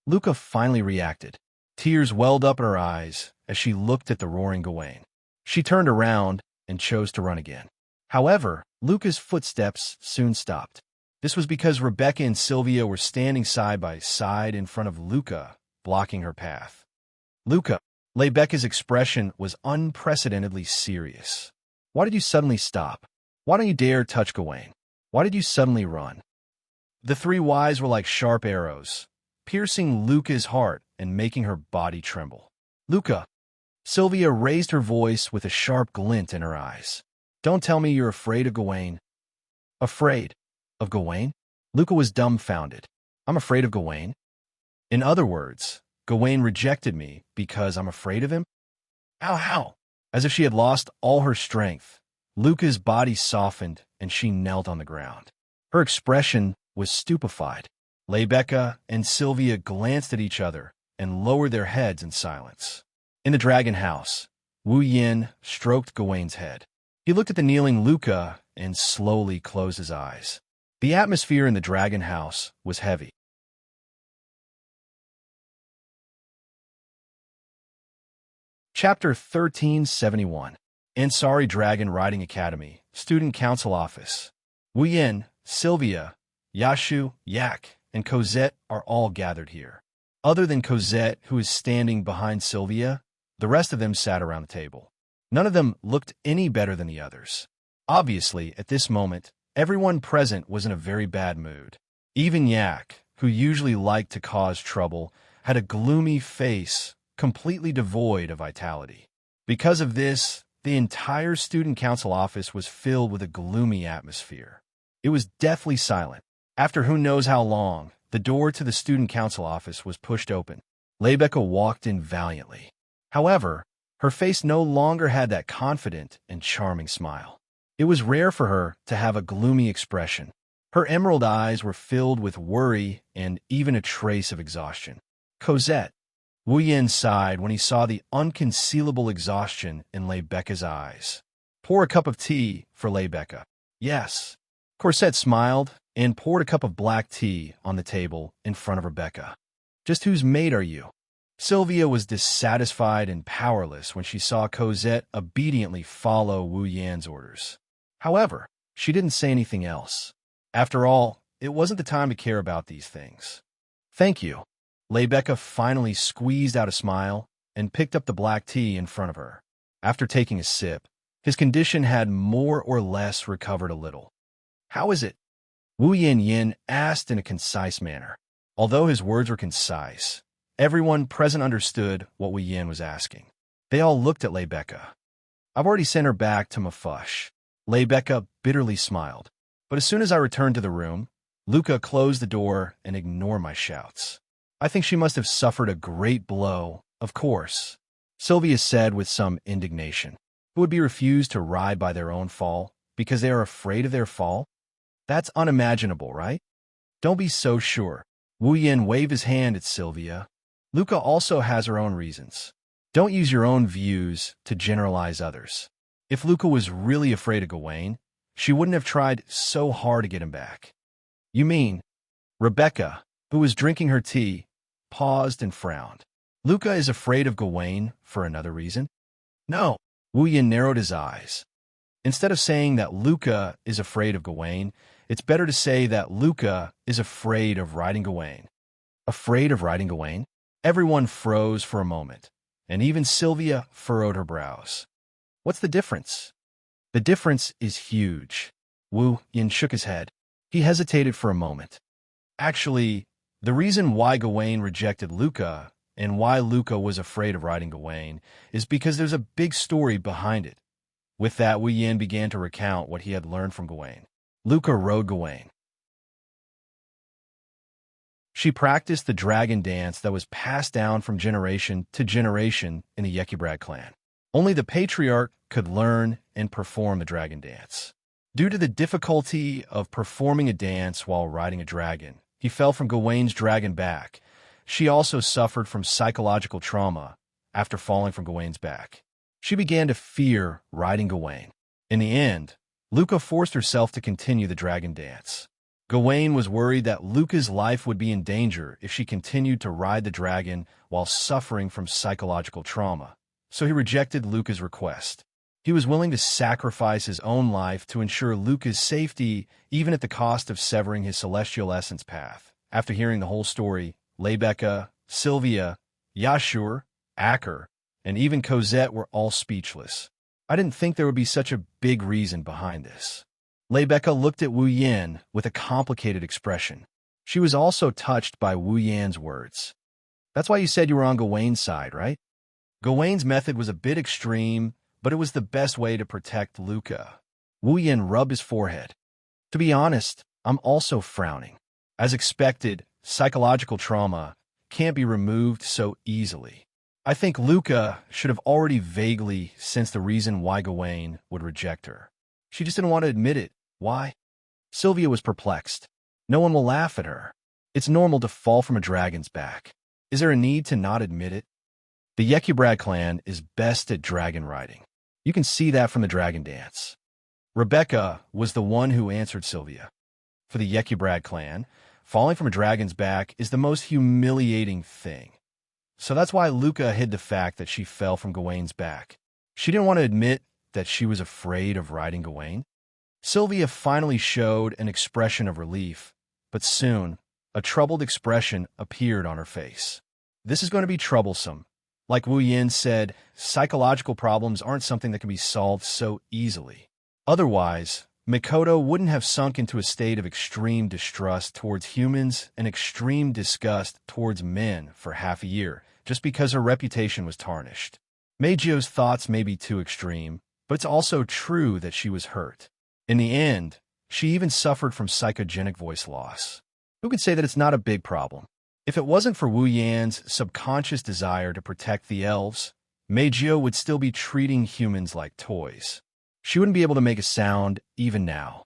Luca finally reacted. Tears welled up in her eyes as she looked at the roaring Gawain. She turned around and chose to run again. However, Luca's footsteps soon stopped. This was because Rebecca and Sylvia were standing side by side in front of Luca, blocking her path. Luca, Lebecca's expression was unprecedentedly serious. Why did you suddenly stop? Why don't you dare touch Gawain? Why did you suddenly run? The three whys were like sharp arrows, piercing Luca's heart and making her body tremble. Luca, Sylvia raised her voice with a sharp glint in her eyes. Don't tell me you're afraid of Gawain. Afraid of Gawain? Luca was dumbfounded. I'm afraid of Gawain? In other words, Gawain rejected me because I'm afraid of him? How? As if she had lost all her strength, Luca's body softened and she knelt on the ground. Her expression was stupefied. Lebeka and Sylvia glanced at each other and lowered their heads in silence. In the dragon house, Wu Yin stroked Gawain's head. He looked at the kneeling Luca and slowly closed his eyes. The atmosphere in the dragon house was heavy. Chapter 1371. Ansari Dragon Riding Academy, Student Council Office. Wu Yin, Sylvia, Yashu, Yak, and Cosette are all gathered here. Other than Cosette, who is standing behind Sylvia, the rest of them sat around the table. None of them looked any better than the others. Obviously, at this moment, everyone present was in a very bad mood. Even Yak, who usually liked to cause trouble, had a gloomy face, completely devoid of vitality. Because of this, the entire student council office was filled with a gloomy atmosphere. It was deathly silent. After who knows how long, the door to the student council office was pushed open. Lebeka walked in valiantly. However, her face no longer had that confident and charming smile. It was rare for her to have a gloomy expression. Her emerald eyes were filled with worry and even a trace of exhaustion. Cosette. Wu Yin sighed when he saw the unconcealable exhaustion in Lebeka's eyes. Pour a cup of tea for Lebeka. Yes. Cosette smiled and poured a cup of black tea on the table in front of Rebecca. Just whose maid are you? Sylvia was dissatisfied and powerless when she saw Cosette obediently follow Wu Yan's orders. However, she didn't say anything else. After all, it wasn't the time to care about these things. Thank you. Lebecca finally squeezed out a smile and picked up the black tea in front of her. After taking a sip, his condition had more or less recovered a little. "How is it?" Wu Yin asked in a concise manner. Although his words were concise, everyone present understood what Wu Yin was asking. They all looked at Lebecca. "I've already sent her back to Mafush." Lebecca bitterly smiled. "But as soon as I returned to the room, Luca closed the door and ignored my shouts. I think she must have suffered a great blow, of course," Sylvia said with some indignation. "Who would be refused to ride by their own fall because they are afraid of their fall? That's unimaginable, right?" "Don't be so sure." Wu Yin waved his hand at Sylvia. "Luca also has her own reasons. Don't use your own views to generalize others. If Luca was really afraid of Gawain, she wouldn't have tried so hard to get him back." "You mean?" Rebecca, who was drinking her tea, paused and frowned. "Luca is afraid of Gawain for another reason?" "No." Wu Yin narrowed his eyes. "Instead of saying that Luca is afraid of Gawain, it's better to say that Luca is afraid of riding Gawain." "Afraid of riding Gawain?" Everyone froze for a moment, and even Sylvia furrowed her brows. "What's the difference?" "The difference is huge." Wu Yin shook his head. He hesitated for a moment. "Actually, the reason why Gawain rejected Luca and why Luca was afraid of riding Gawain is because there's a big story behind it." With that, Wu Yin began to recount what he had learned from Gawain. Luca rode Gawain. She practiced the dragon dance that was passed down from generation to generation in the Yekibrad clan. Only the patriarch could learn and perform the dragon dance. Due to the difficulty of performing a dance while riding a dragon, he fell from Gawain's dragon back. She also suffered from psychological trauma after falling from Gawain's back. She began to fear riding Gawain. In the end, Luca forced herself to continue the dragon dance. Gawain was worried that Luca's life would be in danger if she continued to ride the dragon while suffering from psychological trauma, so he rejected Luca's request. He was willing to sacrifice his own life to ensure Luca's safety, even at the cost of severing his celestial essence path. After hearing the whole story, Lebecca, Sylvia, Yashur, Acker, and even Cosette were all speechless. "I didn't think there would be such a big reason behind this." Lebecca looked at Wu Yin with a complicated expression. She was also touched by Wu Yan's words. "That's why you said you were on Gawain's side, right?" Gawain's method was a bit extreme, but it was the best way to protect Luca. Wu Yin rubbed his forehead. "To be honest, I'm also frowning. As expected, psychological trauma can't be removed so easily. I think Luca should have already vaguely sensed the reason why Gawain would reject her. She just didn't want to admit it. Why?" Sylvia was perplexed. "No one will laugh at her. It's normal to fall from a dragon's back. Is there a need to not admit it?" The Yekibrad clan is best at dragon riding. You can see that from the dragon dance. Rebecca was the one who answered Sylvia. For the Yekibrad clan, falling from a dragon's back is the most humiliating thing. So that's why Luca hid the fact that she fell from Gawain's back. She didn't want to admit that she was afraid of riding Gawain. Sylvia finally showed an expression of relief, but soon, a troubled expression appeared on her face. "This is going to be troublesome. Like Wu Yin said, psychological problems aren't something that can be solved so easily. Otherwise, Mikoto wouldn't have sunk into a state of extreme distrust towards humans and extreme disgust towards men for half a year, just because her reputation was tarnished. Meijio's thoughts may be too extreme, but it's also true that she was hurt. In the end, she even suffered from psychogenic voice loss. Who can say that it's not a big problem? If it wasn't for Wu Yan's subconscious desire to protect the elves, Meijio would still be treating humans like toys. She wouldn't be able to make a sound even now.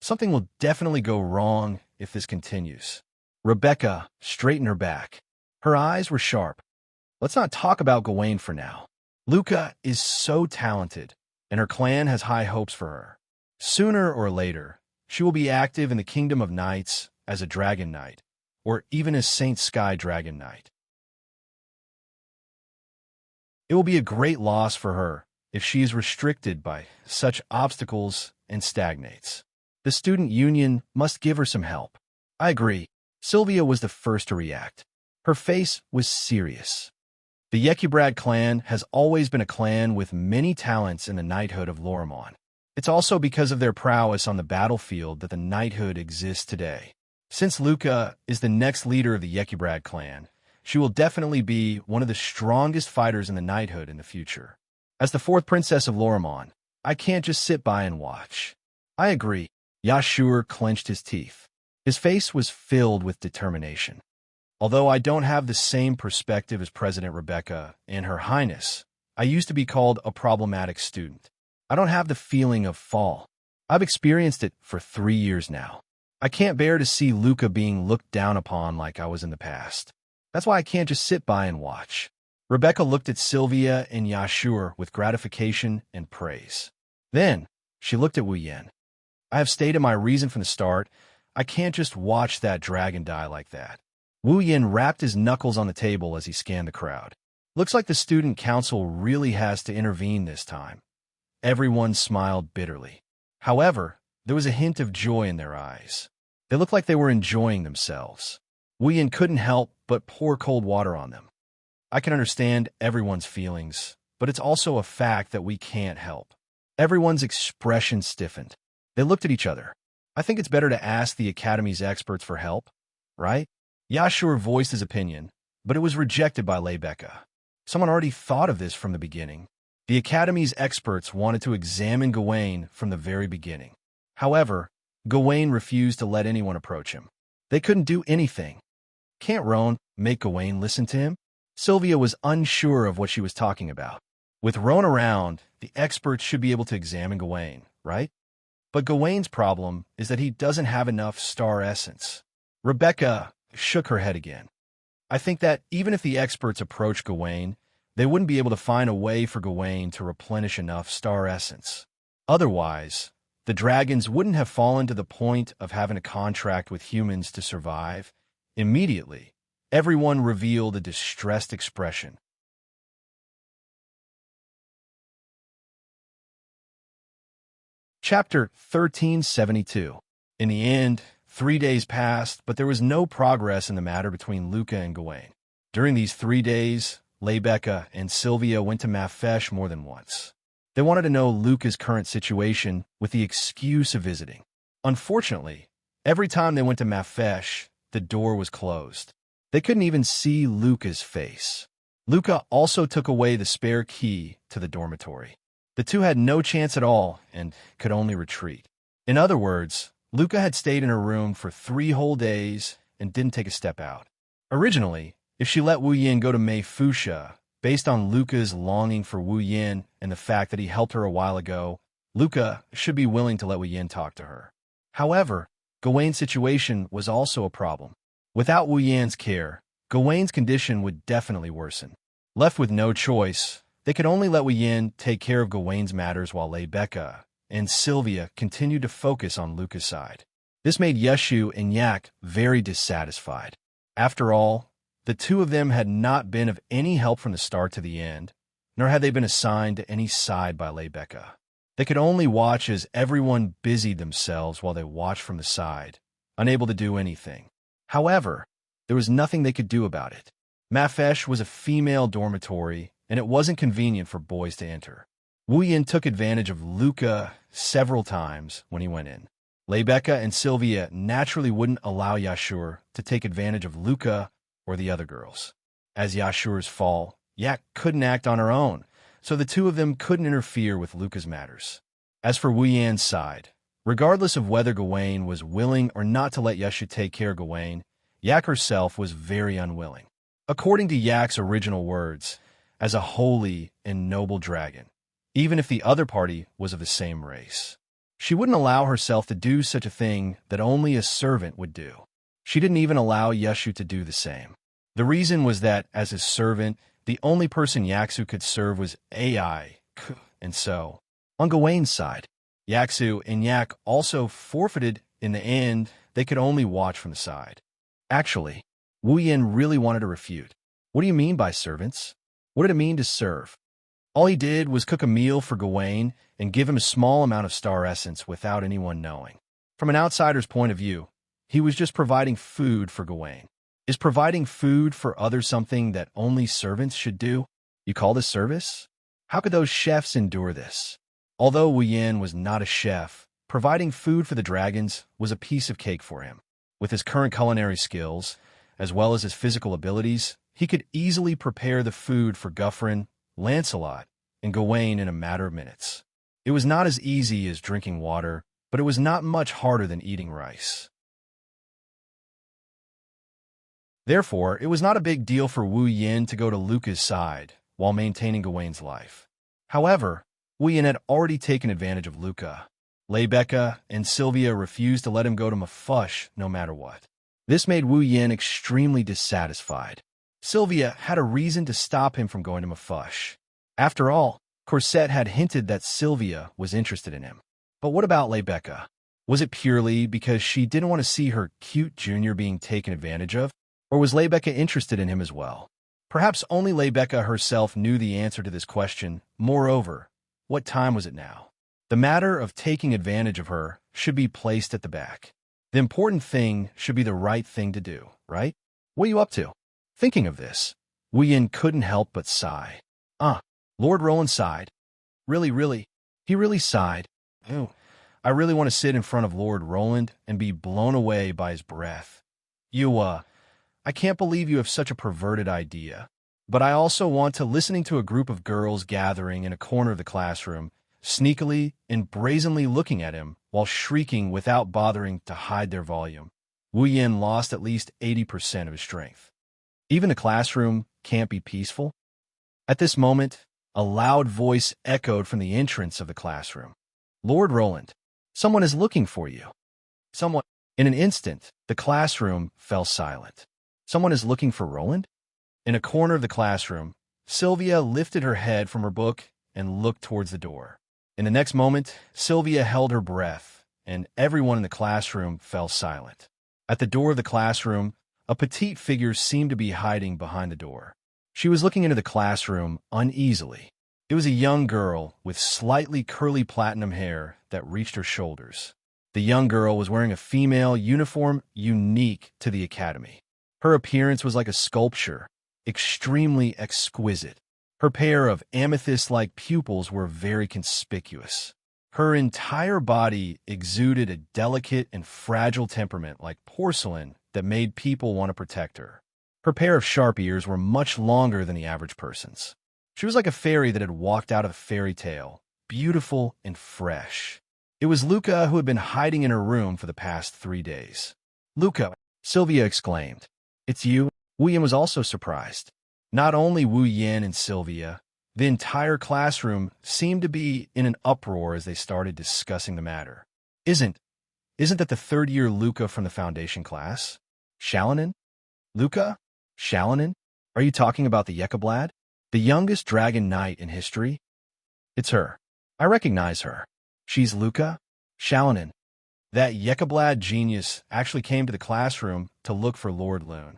Something will definitely go wrong if this continues." Rebecca straightened her back. Her eyes were sharp. "Let's not talk about Gawain for now. Luca is so talented, and her clan has high hopes for her. Sooner or later, she will be active in the Kingdom of Knights as a Dragon Knight, or even as Saint Sky Dragon Knight. It will be a great loss for her if she is restricted by such obstacles and stagnates. The student union must give her some help." "I agree." Sylvia was the first to react. Her face was serious. The Yekibrad clan has always been a clan with many talents in the knighthood of Lorimon. It's also because of their prowess on the battlefield that the knighthood exists today. Since Luca is the next leader of the Yekibrad clan, she will definitely be one of the strongest fighters in the knighthood in the future. As the fourth princess of Lorimon, I can't just sit by and watch. I agree. Yashur clenched his teeth. His face was filled with determination. Although I don't have the same perspective as President Rebecca and Her Highness, I used to be called a problematic student. I don't have the feeling of fall. I've experienced it for 3 years now. I can't bear to see Luca being looked down upon like I was in the past. That's why I can't just sit by and watch. Rebecca looked at Sylvia and Yashur with gratification and praise. Then, she looked at Wu Yin. I have stated my reason from the start. I can't just watch that dragon die like that. Wu Yin rapped his knuckles on the table as he scanned the crowd. Looks like the student council really has to intervene this time. Everyone smiled bitterly. However, there was a hint of joy in their eyes. They looked like they were enjoying themselves. Wu Yin couldn't help but pour cold water on them. I can understand everyone's feelings, but it's also a fact that we can't help. Everyone's expression stiffened. They looked at each other. I think it's better to ask the Academy's experts for help, right? Yashur voiced his opinion, but it was rejected by Rebecca. Someone already thought of this from the beginning. The Academy's experts wanted to examine Gawain from the very beginning. However, Gawain refused to let anyone approach him. They couldn't do anything. Can't Roan make Gawain listen to him? Sylvia was unsure of what she was talking about. With Roan around, the experts should be able to examine Gawain, right? But Gawain's problem is that he doesn't have enough star essence. Rebecca shook her head again. I think that even if the experts approach Gawain, they wouldn't be able to find a way for Gawain to replenish enough star essence. Otherwise, the dragons wouldn't have fallen to the point of having a contract with humans to survive. Immediately, everyone revealed a distressed expression. Chapter 1372. In the end, 3 days passed, but there was no progress in the matter between Luca and Gawain. During these 3 days, Rebecca and Sylvia went to Mafesh more than once. They wanted to know Luca's current situation with the excuse of visiting. Unfortunately, every time they went to Mafesh, the door was closed. They couldn't even see Luca's face. Luca also took away the spare key to the dormitory. The two had no chance at all and could only retreat. In other words, Luca had stayed in her room for 3 whole days and didn't take a step out. Originally, if she let Wu Yin go to Mei Fuxia, based on Luca's longing for Wu Yin and the fact that he helped her a while ago, Luca should be willing to let Wu Yin talk to her. However, Gawain's situation was also a problem. Without Wu Yan's care, Gawain's condition would definitely worsen. Left with no choice, they could only let Wu Yin take care of Gawain's matters while Rebecca and Sylvia continued to focus on Luca's side. This made Yeshu and Yak very dissatisfied. After all, the two of them had not been of any help from the start to the end, nor had they been assigned to any side by Rebecca. They could only watch as everyone busied themselves while they watched from the side, unable to do anything. However, there was nothing they could do about it. Mafesh was a female dormitory, and it wasn't convenient for boys to enter. Wu Yin took advantage of Luca several times when he went in. Rebecca and Sylvia naturally wouldn't allow Yashur to take advantage of Luca or the other girls. As Yashur's fall, Yak couldn't act on her own, so the two of them couldn't interfere with Luca's matters. As for Wu Yan's side, regardless of whether Gawain was willing or not to let Yeshu take care of Gawain, Yak herself was very unwilling. According to Yak's original words, as a holy and noble dragon, even if the other party was of the same race, she wouldn't allow herself to do such a thing that only a servant would do. She didn't even allow Yeshu to do the same. The reason was that, as his servant, the only person Yaksu could serve was Ai, and so, on Gawain's side, Yaksu and Yak also forfeited. In the end, they could only watch from the side. Actually, Wu Yin really wanted to refute. What do you mean by servants? What did it mean to serve? All he did was cook a meal for Gawain and give him a small amount of star essence without anyone knowing. From an outsider's point of view, he was just providing food for Gawain. Is providing food for others something that only servants should do? You call this service? How could those chefs endure this? Although Wu Yin was not a chef, providing food for the dragons was a piece of cake for him. With his current culinary skills, as well as his physical abilities, he could easily prepare the food for Guffrin, Lancelot, and Gawain in a matter of minutes. It was not as easy as drinking water, but it was not much harder than eating rice. Therefore, it was not a big deal for Wu Yin to go to Luca's side while maintaining Gawain's life. However, Wu Yin had already taken advantage of Luca. Lebecca and Sylvia refused to let him go to Mafush no matter what. This made Wu Yin extremely dissatisfied. Sylvia had a reason to stop him from going to Mafush. After all, Corset had hinted that Sylvia was interested in him. But what about Lebecca? Was it purely because she didn't want to see her cute junior being taken advantage of? Or was Lebecca interested in him as well? Perhaps only Lebecca herself knew the answer to this question. Moreover, what time was it now? The matter of taking advantage of her should be placed at the back. The important thing should be the right thing to do, right? What are you up to? Thinking of this, Wu Yin couldn't help but sigh. Lord Roland sighed. Really? He really sighed. Oh, I really want to sit in front of Lord Roland and be blown away by his breath. I can't believe you have such a perverted idea. But I also want to listening to a group of girls gathering in a corner of the classroom, sneakily and brazenly looking at him while shrieking without bothering to hide their volume. Wu Yin lost at least 80% of his strength. Even the classroom can't be peaceful. At this moment, a loud voice echoed from the entrance of the classroom. Lord Roland, someone is looking for you. Someone. In an instant, the classroom fell silent. Someone is looking for Roland? In a corner of the classroom, Sylvia lifted her head from her book and looked towards the door. In the next moment, Sylvia held her breath, and everyone in the classroom fell silent. At the door of the classroom, a petite figure seemed to be hiding behind the door. She was looking into the classroom uneasily. It was a young girl with slightly curly platinum hair that reached her shoulders. The young girl was wearing a female uniform unique to the academy. Her appearance was like a sculpture, extremely exquisite. Her pair of amethyst-like pupils were very conspicuous. Her entire body exuded a delicate and fragile temperament like porcelain that made people want to protect her. Her pair of sharp ears were much longer than the average person's. She was like a fairy that had walked out of a fairy tale, beautiful and fresh. It was Luca who had been hiding in her room for the past 3 days. Luca, Sylvia exclaimed. It's you? Wu Yin was also surprised. Not only Wu Yin and Sylvia, the entire classroom seemed to be in an uproar as they started discussing the matter. Isn't that the third-year Luca from the foundation class? Xianxia? Luca? Xianxia? Are you talking about the Wuxia? The youngest dragon knight in history? It's her. I recognize her. She's Luca? Xianxia. That Wuxia genius actually came to the classroom to look for Lord Lune.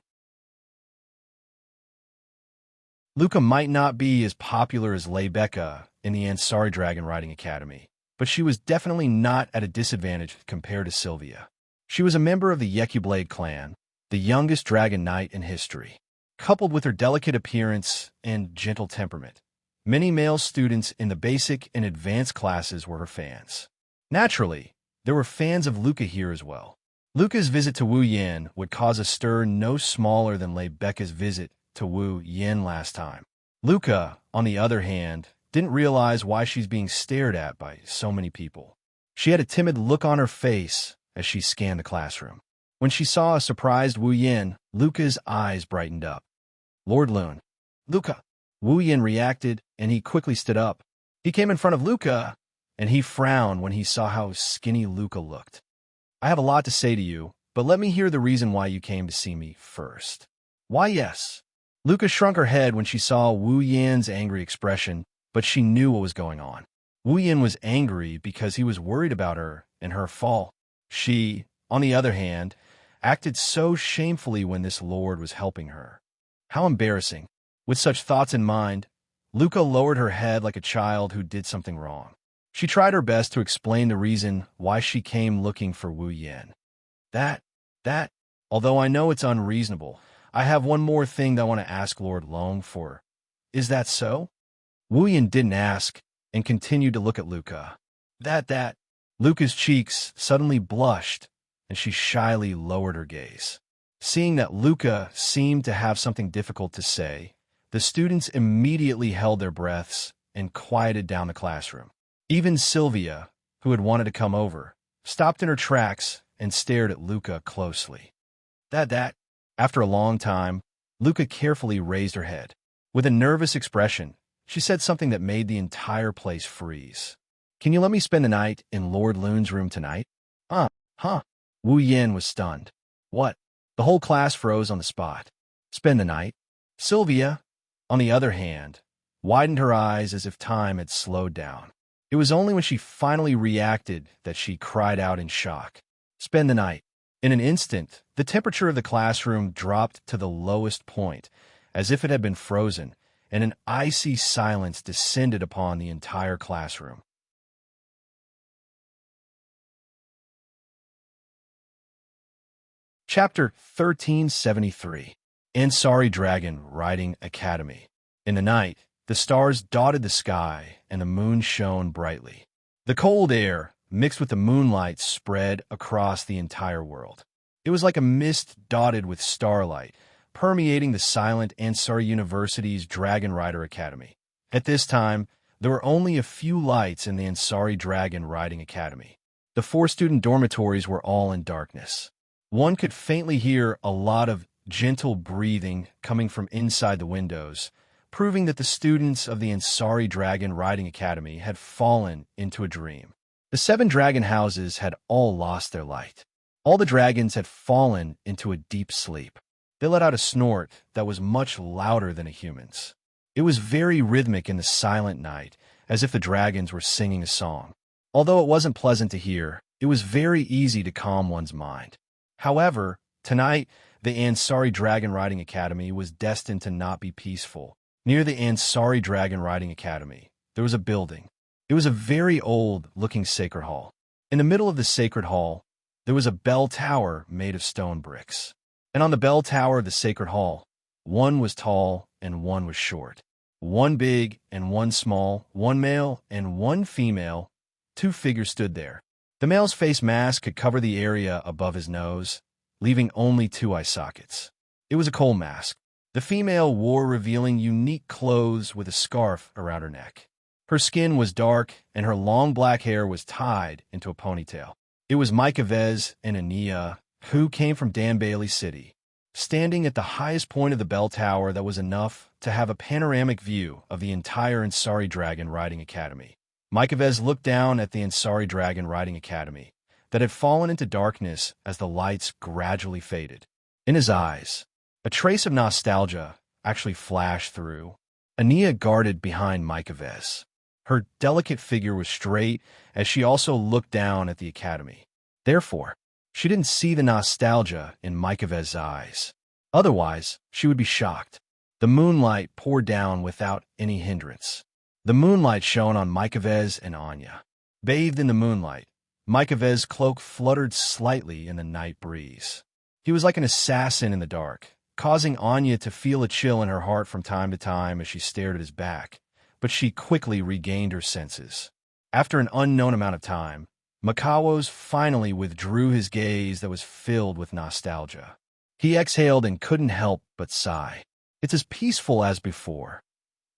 Luca might not be as popular as Lebecca in the Ansari Dragon Riding Academy, but she was definitely not at a disadvantage compared to Sylvia. She was a member of the Wuxia clan, the youngest dragon knight in history. Coupled with her delicate appearance and gentle temperament, many male students in the basic and advanced classes were her fans. Naturally, there were fans of Luca here as well. Luca's visit to Wu Yin would cause a stir no smaller than Lebecca's visit to Wu Yin last time. Luca, on the other hand, didn't realize why she's being stared at by so many people. She had a timid look on her face as she scanned the classroom. When she saw a surprised Wu Yin, Luca's eyes brightened up. Lord Lune. Luca. Wu Yin reacted, and he quickly stood up. He came in front of Luca, and he frowned when he saw how skinny Luca looked. I have a lot to say to you, but let me hear the reason why you came to see me first. Why, yes. Luca shrunk her head when she saw Wu Yin's angry expression, but she knew what was going on. Wu Yin was angry because he was worried about her and her fall. She, on the other hand, acted so shamefully when this lord was helping her. How embarrassing. With such thoughts in mind, Luca lowered her head like a child who did something wrong. She tried her best to explain the reason why she came looking for Wu Yin. Although I know it's unreasonable, I have one more thing that I want to ask Lord Long for. Is that so? Wu Yin didn't ask and continued to look at Luca. That. Luca's cheeks suddenly blushed, and she shyly lowered her gaze. Seeing that Luca seemed to have something difficult to say, the students immediately held their breaths and quieted down the classroom. Even Sylvia, who had wanted to come over, stopped in her tracks and stared at Luca closely. That. After a long time, Luca carefully raised her head. With a nervous expression, she said something that made the entire place freeze. Can you let me spend the night in Lord Loon's room tonight? Huh? Wu Yin was stunned. What? The whole class froze on the spot. Spend the night? Sylvia, on the other hand, widened her eyes as if time had slowed down. It was only when she finally reacted that she cried out in shock. Spend the night. In an instant, the temperature of the classroom dropped to the lowest point, as if it had been frozen, and an icy silence descended upon the entire classroom. Chapter 1373. Ansari Dragon Riding Academy. In the night, the stars dotted the sky, and the moon shone brightly. The cold air, mixed with the moonlight, spread across the entire world. It was like a mist dotted with starlight, permeating the silent Ansari University's Dragon Rider Academy. At this time, there were only a few lights in the Ansari Dragon Riding Academy. The 4-student dormitories were all in darkness. One could faintly hear a lot of gentle breathing coming from inside the windows, proving that the students of the Ansari Dragon Riding Academy had fallen into a dream. The 7 dragon houses had all lost their light. All the dragons had fallen into a deep sleep. They let out a snort that was much louder than a human's. It was very rhythmic in the silent night, as if the dragons were singing a song. Although it wasn't pleasant to hear, it was very easy to calm one's mind. However, tonight, the Ansari Dragon Riding Academy was destined to not be peaceful. Near the Ansari Dragon Riding Academy, there was a building. It was a very old-looking sacred hall. In the middle of the sacred hall, there was a bell tower made of stone bricks. And on the bell tower of the sacred hall, one was tall and one was short. One big and one small, one male and one female, 2 figures stood there. The male's face mask could cover the area above his nose, leaving only 2 eye sockets. It was a coal mask. The female wore revealing unique clothes with a scarf around her neck. Her skin was dark, and her long black hair was tied into a ponytail. It was Micah Vez and Ania, who came from Dan Bailey City, standing at the highest point of the bell tower that was enough to have a panoramic view of the entire Ansari Dragon Riding Academy. Micah Vez looked down at the Ansari Dragon Riding Academy that had fallen into darkness as the lights gradually faded. In his eyes, a trace of nostalgia actually flashed through. Ania guarded behind Micah Vez. Her delicate figure was straight as she also looked down at the academy. Therefore, she didn't see the nostalgia in Micah Vez's eyes. Otherwise, she would be shocked. The moonlight poured down without any hindrance. The moonlight shone on Micah Vez and Anya. Bathed in the moonlight, Micah Vez's cloak fluttered slightly in the night breeze. He was like an assassin in the dark, causing Anya to feel a chill in her heart from time to time as she stared at his back, but she quickly regained her senses. After an unknown amount of time, Makawos finally withdrew his gaze that was filled with nostalgia. He exhaled and couldn't help but sigh. It's as peaceful as before.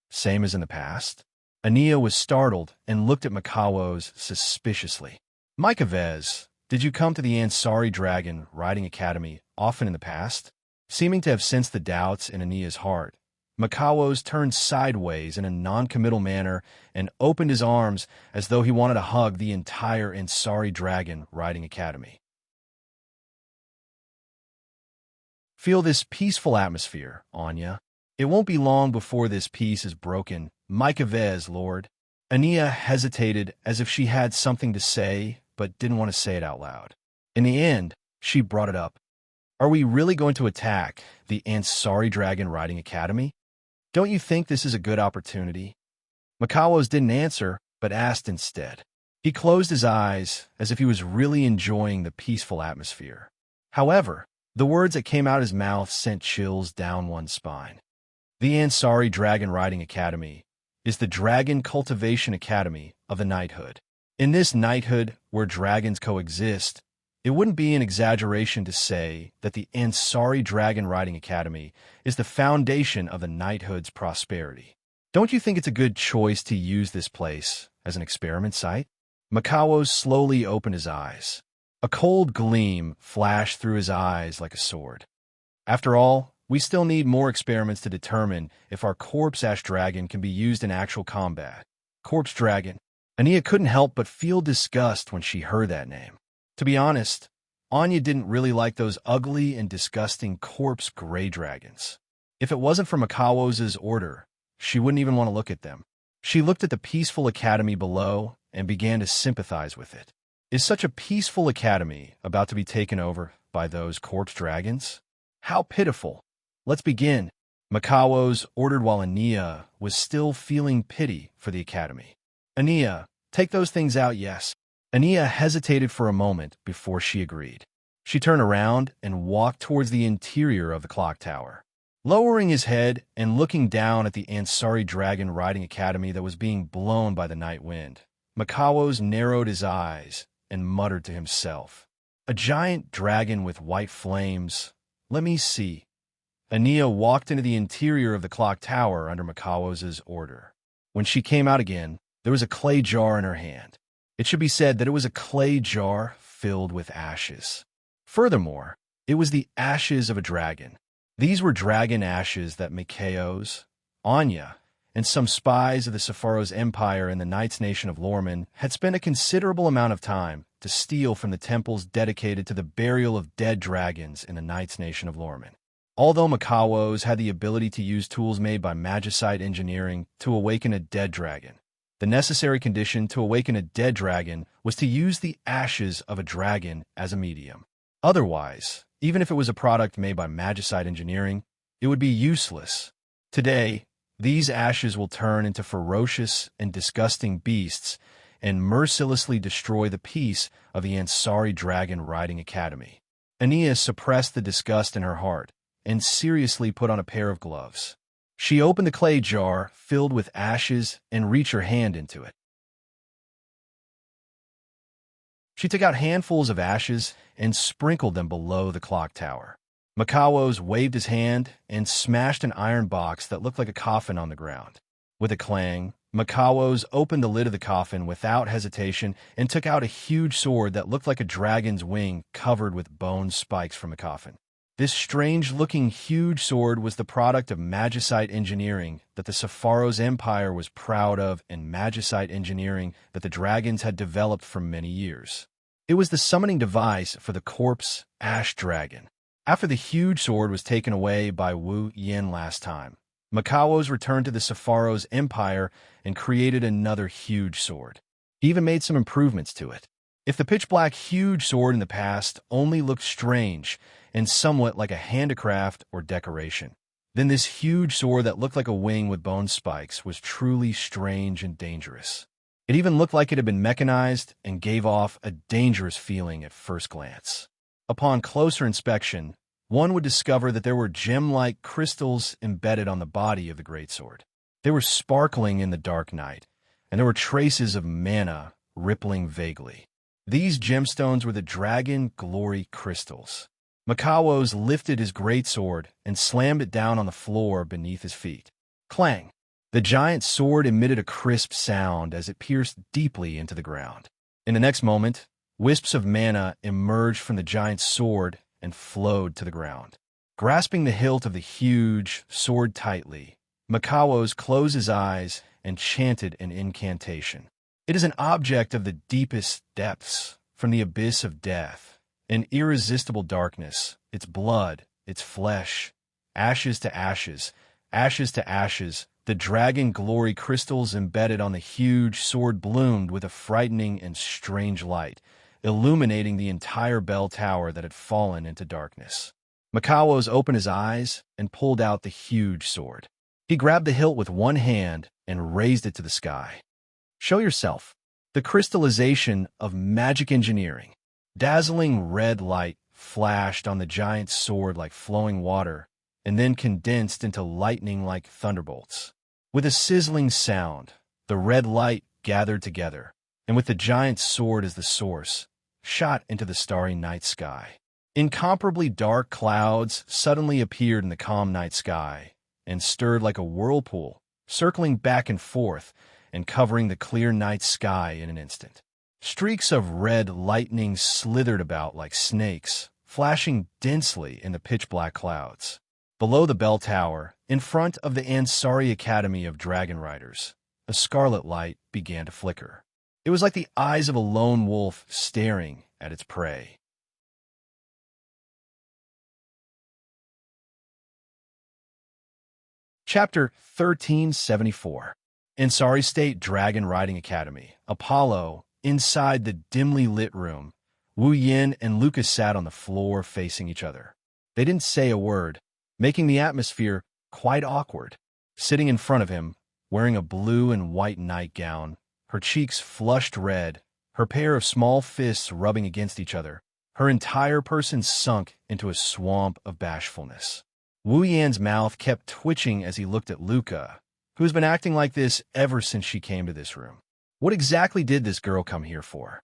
Same as in the past? Ania was startled and looked at Makawos suspiciously. Micah Vez, did you come to the Ansari Dragon Riding Academy often in the past? Seeming to have sensed the doubts in Ania's heart, Makawos turned sideways in a non-committal manner and opened his arms as though he wanted to hug the entire Ansari Dragon Riding Academy. Feel this peaceful atmosphere, Anya. It won't be long before this peace is broken. Micah Vez, Lord. Ania hesitated as if she had something to say, but didn't want to say it out loud. In the end, she brought it up. Are we really going to attack the Ansari Dragon Riding Academy? Don't you think this is a good opportunity? Makawos didn't answer, but asked instead. He closed his eyes as if he was really enjoying the peaceful atmosphere. However, The words that came out of his mouth sent chills down one's spine. The Ansari Dragon Riding Academy is the Dragon Cultivation Academy of the Knighthood. In this knighthood, where dragons coexist, it wouldn't be an exaggeration to say that the Ansari Dragon Riding Academy is the foundation of the knighthood's prosperity. Don't you think it's a good choice to use this place as an experiment site? Macao slowly opened his eyes. A cold gleam flashed through his eyes like a sword. After all, we still need more experiments to determine if our corpse ash dragon can be used in actual combat. Corpse dragon. Ania couldn't help but feel disgust when she heard that name. To be honest, Anya didn't really like those ugly and disgusting corpse gray dragons. If it wasn't for Makawo's order, she wouldn't even want to look at them. She looked at the peaceful academy below and began to sympathize with it. Is such a peaceful academy about to be taken over by those corpse dragons? How pitiful. Let's begin. Makawo's ordered while Ania was still feeling pity for the academy. Ania, take those things out, yes. Ania hesitated for a moment before she agreed. She turned around and walked towards the interior of the clock tower. Lowering his head and looking down at the Ansari Dragon Riding Academy that was being blown by the night wind, Makawo's narrowed his eyes and muttered to himself, "A giant dragon with white flames. Let me see." Ania walked into the interior of the clock tower under Makawo's order. When she came out again, there was a clay jar in her hand. It should be said that it was a clay jar filled with ashes. Furthermore, it was the ashes of a dragon. These were dragon ashes that Makao's, Anya, and some spies of the Sepharo's Empire in the Knight's Nation of Lorman had spent a considerable amount of time to steal from the temples dedicated to the burial of dead dragons in the Knight's Nation of Lorman. Although Makawo's had the ability to use tools made by magicite engineering to awaken a dead dragon, the necessary condition to awaken a dead dragon was to use the ashes of a dragon as a medium. Otherwise, even if it was a product made by magicite engineering, it would be useless. Today, these ashes will turn into ferocious and disgusting beasts and mercilessly destroy the peace of the Ansari Dragon Riding Academy. Ania suppressed the disgust in her heart and seriously put on a pair of gloves. She opened the clay jar filled with ashes and reached her hand into it. She took out handfuls of ashes and sprinkled them below the clock tower. Makawo's waved his hand and smashed an iron box that looked like a coffin on the ground. With a clang, Makawo's opened the lid of the coffin without hesitation and took out a huge sword that looked like a dragon's wing covered with bone spikes from a coffin. This strange-looking huge sword was the product of magicite engineering that the Sepharo's Empire was proud of and magicite engineering that the dragons had developed for many years. It was the summoning device for the corpse ash dragon. After the huge sword was taken away by Wu Yin last time, Makawo's returned to the Sepharo's Empire and created another huge sword. He even made some improvements to it. If the pitch-black huge sword in the past only looked strange and somewhat like a handicraft or decoration, then this huge sword that looked like a wing with bone spikes was truly strange and dangerous. It even looked like it had been mechanized and gave off a dangerous feeling at first glance. Upon closer inspection, one would discover that there were gem-like crystals embedded on the body of the greatsword. They were sparkling in the dark night, and there were traces of mana rippling vaguely. These gemstones were the Dragon Glory Crystals. Makawo's lifted his greatsword and slammed it down on the floor beneath his feet. Clang! The giant sword emitted a crisp sound as it pierced deeply into the ground. In the next moment, wisps of mana emerged from the giant's sword and flowed to the ground. Grasping the hilt of the huge sword tightly, Makawo's closed his eyes and chanted an incantation. It is an object of the deepest depths, from the abyss of death, an irresistible darkness, its blood, its flesh, ashes to ashes, ashes to ashes. The Dragon Glory crystals embedded on the huge sword bloomed with a frightening and strange light, illuminating the entire bell tower that had fallen into darkness. Makawo's opened his eyes and pulled out the huge sword. He grabbed the hilt with one hand and raised it to the sky. Show yourself. The crystallization of magic engineering. Dazzling red light flashed on the giant's sword like flowing water, and then condensed into lightning like thunderbolts. With a sizzling sound, the red light gathered together, and with the giant's sword as the source, shot into the starry night sky. Incomparably dark clouds suddenly appeared in the calm night sky and stirred like a whirlpool, circling back and forth and covering the clear night sky in an instant. Streaks of red lightning slithered about like snakes, flashing densely in the pitch-black clouds. Below the bell tower, in front of the Ansari Academy of Dragon Riders, a scarlet light began to flicker. It was like the eyes of a lone wolf staring at its prey. Chapter 1374. Ansari State Dragon Riding Academy. Apollo, inside the dimly lit room, Wu Yin and Lucas sat on the floor facing each other. They didn't say a word, making the atmosphere quite awkward. Sitting in front of him, wearing a blue and white nightgown, her cheeks flushed red, her pair of small fists rubbing against each other, her entire person sunk into a swamp of bashfulness. Wu Yan's mouth kept twitching as he looked at Luca, who's been acting like this ever since she came to this room. What exactly did this girl come here for?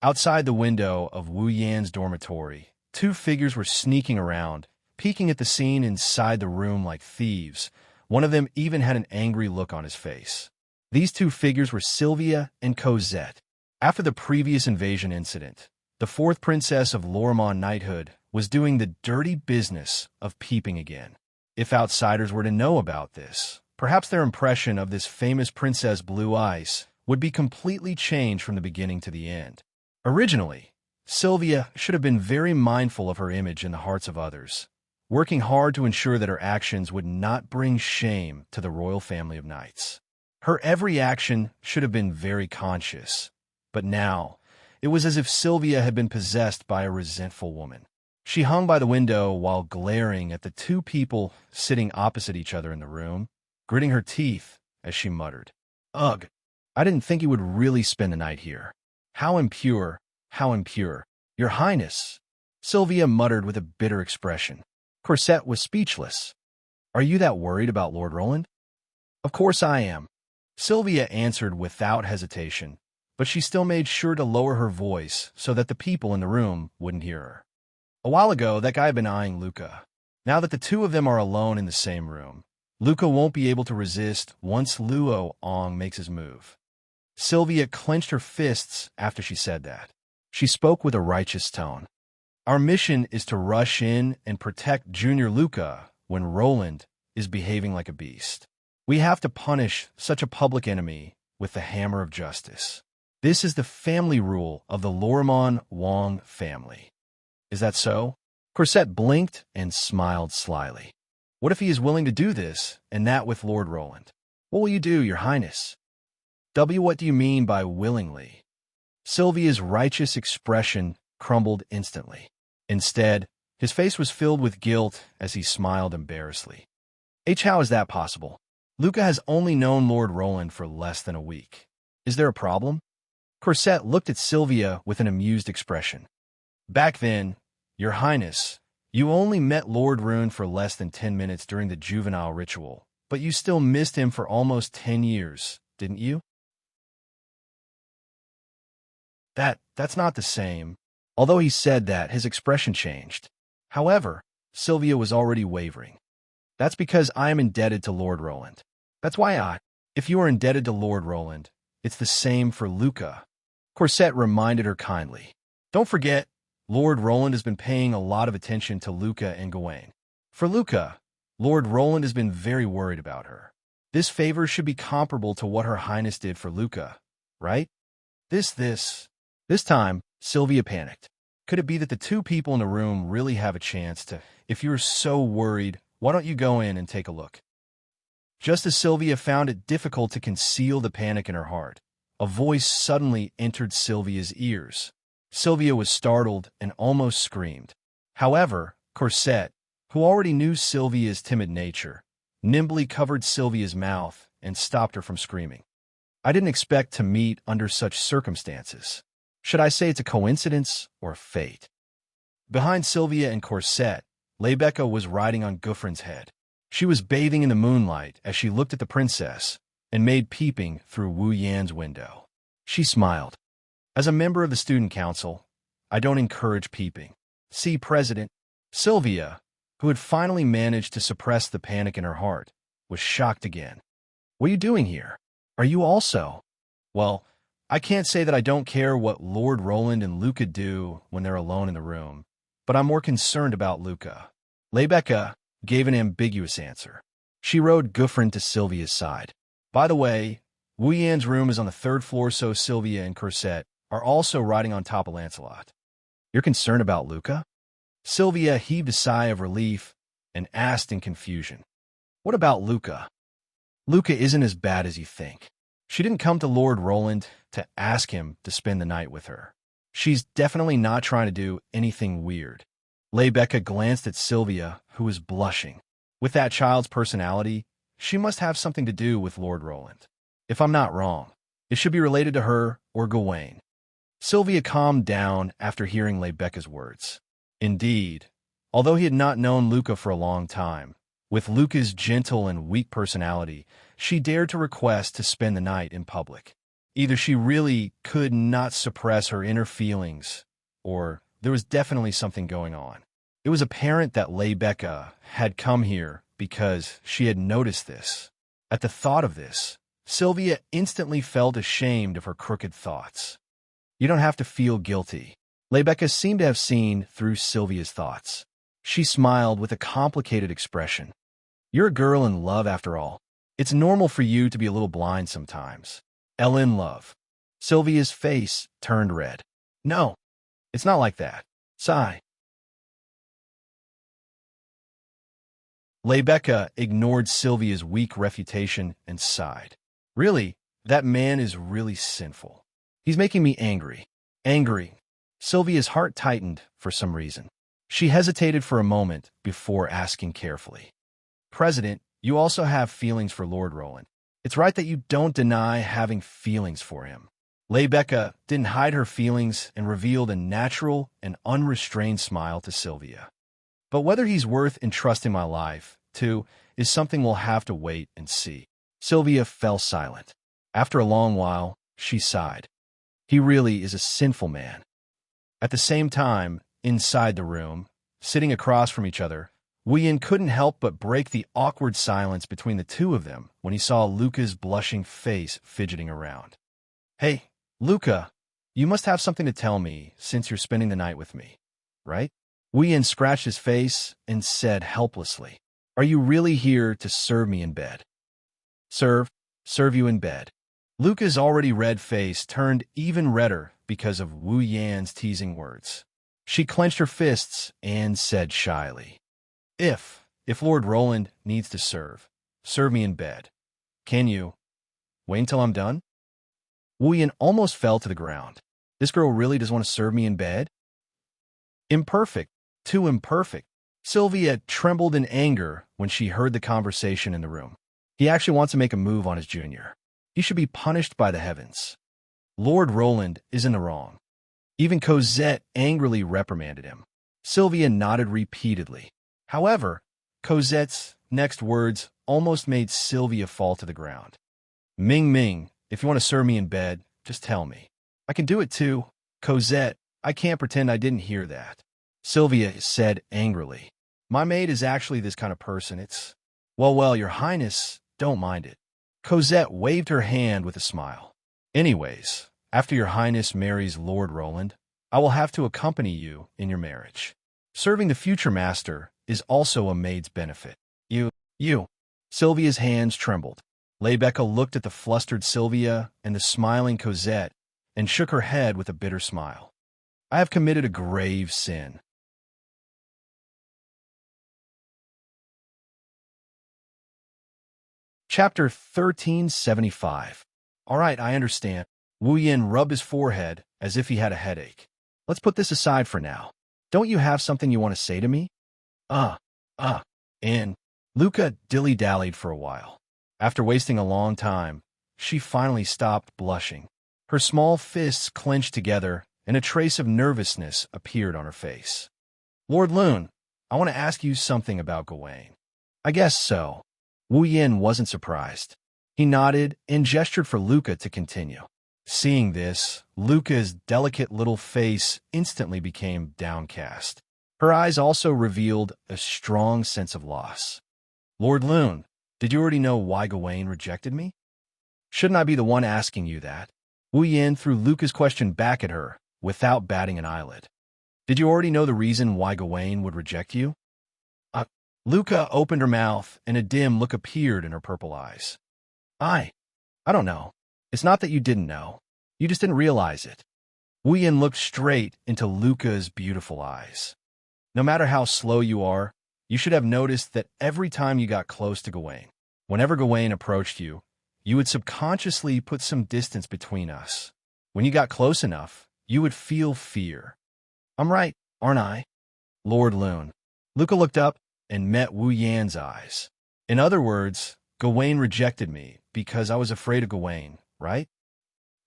Outside the window of Wu Yan's dormitory, two figures were sneaking around, peeking at the scene inside the room like thieves. One of them even had an angry look on his face. These two figures were Sylvia and Cosette. After the previous invasion incident, the fourth princess of Lorimon knighthood was doing the dirty business of peeping again. If outsiders were to know about this, perhaps their impression of this famous Princess Blue Ice would be completely changed from the beginning to the end. Originally, Sylvia should have been very mindful of her image in the hearts of others, working hard to ensure that her actions would not bring shame to the royal family of knights. Her every action should have been very conscious, but now it was as if Sylvia had been possessed by a resentful woman. She hung by the window while glaring at the two people sitting opposite each other in the room, gritting her teeth as she muttered, "Ugh, I didn't think you would really spend the night here. How impure, how impure. Your Highness," Sylvia muttered with a bitter expression. Cosette was speechless. "Are you that worried about Lord Roland?" "Of course I am," Sylvia answered without hesitation, but she still made sure to lower her voice so that the people in the room wouldn't hear her. A while ago, that guy had been eyeing Luca. Now that the two of them are alone in the same room, Luca won't be able to resist once Luo Ong makes his move. Sylvia clenched her fists after she said that. She spoke with a righteous tone. "Our mission is to rush in and protect Junior Luca when Roland is behaving like a beast. We have to punish such a public enemy with the hammer of justice. This is the family rule of the Lorimon Wong family." "Is that so?" Cosette blinked and smiled slyly. "What if he is willing to do this, and that with Lord Roland? What will you do, Your Highness?" What do you mean by willingly?" Sylvia's righteous expression crumbled instantly. Instead, his face was filled with guilt as he smiled embarrassedly. "How is that possible? Luca has only known Lord Roland for less than a week. Is there a problem?" Cosette looked at Sylvia with an amused expression. "Back then, Your Highness, you only met Lord Rune for less than 10 minutes during the juvenile ritual, but you still missed him for almost 10 years, didn't you?" That's not the same." Although he said that, his expression changed. However, Sylvia was already wavering. "That's because I am indebted to Lord Roland. That's why if you are indebted to Lord Roland, it's the same for Luca." Cosette reminded her kindly. "Don't forget, Lord Roland has been paying a lot of attention to Luca and Gawain. For Luca, Lord Roland has been very worried about her. This favor should be comparable to what Her Highness did for Luca, right?" This time, Sylvia panicked. Could it be that the two people in the room really have a chance to, "If you're so worried, why don't you go in and take a look?" Just as Sylvia found it difficult to conceal the panic in her heart, a voice suddenly entered Sylvia's ears. Sylvia was startled and almost screamed. However, Cosette, who already knew Sylvia's timid nature, nimbly covered Sylvia's mouth and stopped her from screaming. "I didn't expect to meet under such circumstances. Should I say it's a coincidence or fate?" Behind Sylvia and Corset, Lebecca was riding on Gufrin's head. She was bathing in the moonlight as she looked at the princess and made peeping through Wu Yan's window. She smiled. As a member of the student council, I don't encourage peeping. See, President. Sylvia, who had finally managed to suppress the panic in her heart, was shocked again. What are you doing here? Are you also? Well, I can't say that I don't care what Lord Roland and Luca do when they're alone in the room, but I'm more concerned about Luca. Lebecca gave an ambiguous answer. She rode Gufrin to Sylvia's side. By the way, Wu Yan's room is on the 3rd floor, so Sylvia and Corset are also riding on top of Lancelot. You're concerned about Luca? Sylvia heaved a sigh of relief and asked in confusion. What about Luca? Luca isn't as bad as you think. She didn't come to Lord Roland to ask him to spend the night with her. She's definitely not trying to do anything weird. Lebecca glanced at Sylvia, who was blushing. With that child's personality, she must have something to do with Lord Roland. If I'm not wrong, it should be related to her or Gawain. Sylvia calmed down after hearing Lebecca's words. Indeed, although he had not known Luca for a long time, with Luca's gentle and weak personality, she dared to request to spend the night in public. Either she really could not suppress her inner feelings, or there was definitely something going on. It was apparent that Lebecca had come here because she had noticed this. At the thought of this, Sylvia instantly felt ashamed of her crooked thoughts. You don't have to feel guilty. Lebecca seemed to have seen through Sylvia's thoughts. She smiled with a complicated expression. You're a girl in love after all. It's normal for you to be a little blind sometimes. In love. Sylvia's face turned red. No, it's not like that. Sigh. Lebecca ignored Sylvia's weak refutation and sighed. Really, that man is really sinful. He's making me angry. Angry. Sylvia's heart tightened for some reason. She hesitated for a moment before asking carefully. President, you also have feelings for Lord Roland. It's right that you don't deny having feelings for him. Lebecca didn't hide her feelings and revealed a natural and unrestrained smile to Sylvia. But whether he's worth entrusting my life to is something we'll have to wait and see. Sylvia fell silent. After a long while, she sighed. He really is a sinful man. At the same time, inside the room, sitting across from each other, Wu Yan couldn't help but break the awkward silence between the two of them when he saw Luca's blushing face fidgeting around. Hey, Luca, you must have something to tell me since you're spending the night with me, right? Wu Yan scratched his face and said helplessly, Are you really here to serve me in bed? Serve you in bed. Luca's already red face turned even redder because of Wu Yan's teasing words. She clenched her fists and said shyly, If Lord Roland needs to serve me in bed. Can you wait until I'm done? Wu Yan almost fell to the ground. This girl really does want to serve me in bed? Imperfect, too imperfect. Sylvia trembled in anger when she heard the conversation in the room. He actually wants to make a move on his junior. He should be punished by the heavens. Lord Roland is in the wrong. Even Cosette angrily reprimanded him. Sylvia nodded repeatedly. However, Cosette's next words almost made Sylvia fall to the ground. Ming, if you want to serve me in bed, just tell me. I can do it too. Cosette, I can't pretend I didn't hear that. Sylvia said angrily. My maid is actually this kind of person. It's... Well, your highness, don't mind it. Cosette waved her hand with a smile. Anyways, after your highness marries Lord Roland, I will have to accompany you in your marriage. Serving the future master is also a maid's benefit. You. Sylvia's hands trembled. Lebecca looked at the flustered Sylvia and the smiling Cosette and shook her head with a bitter smile. I have committed a grave sin. Chapter 1375. All right, I understand. Wu Yan rubbed his forehead as if he had a headache. Let's put this aside for now. Don't you have something you want to say to me? And Luca dilly-dallied for a while. After wasting a long time, she finally stopped blushing. Her small fists clenched together, and a trace of nervousness appeared on her face. Lord Loon, I want to ask you something about Gawain. I guess so. Wu Yin wasn't surprised. He nodded and gestured for Luca to continue. Seeing this, Luca's delicate little face instantly became downcast. Her eyes also revealed a strong sense of loss. Lord Loon, did you already know why Gawain rejected me? Shouldn't I be the one asking you that? Wu Yin threw Luca's question back at her without batting an eyelid. Did you already know the reason why Gawain would reject you? Luca opened her mouth, and a dim look appeared in her purple eyes. I don't know. It's not that you didn't know. You just didn't realize it. Wu Yin looked straight into Luca's beautiful eyes. No matter how slow you are, you should have noticed that every time you got close to Gawain, whenever Gawain approached you, you would subconsciously put some distance between us. When you got close enough, you would feel fear. I'm right, aren't I? Lord Loon. Luca looked up and met Wu Yan's eyes. In other words, Gawain rejected me because I was afraid of Gawain, right?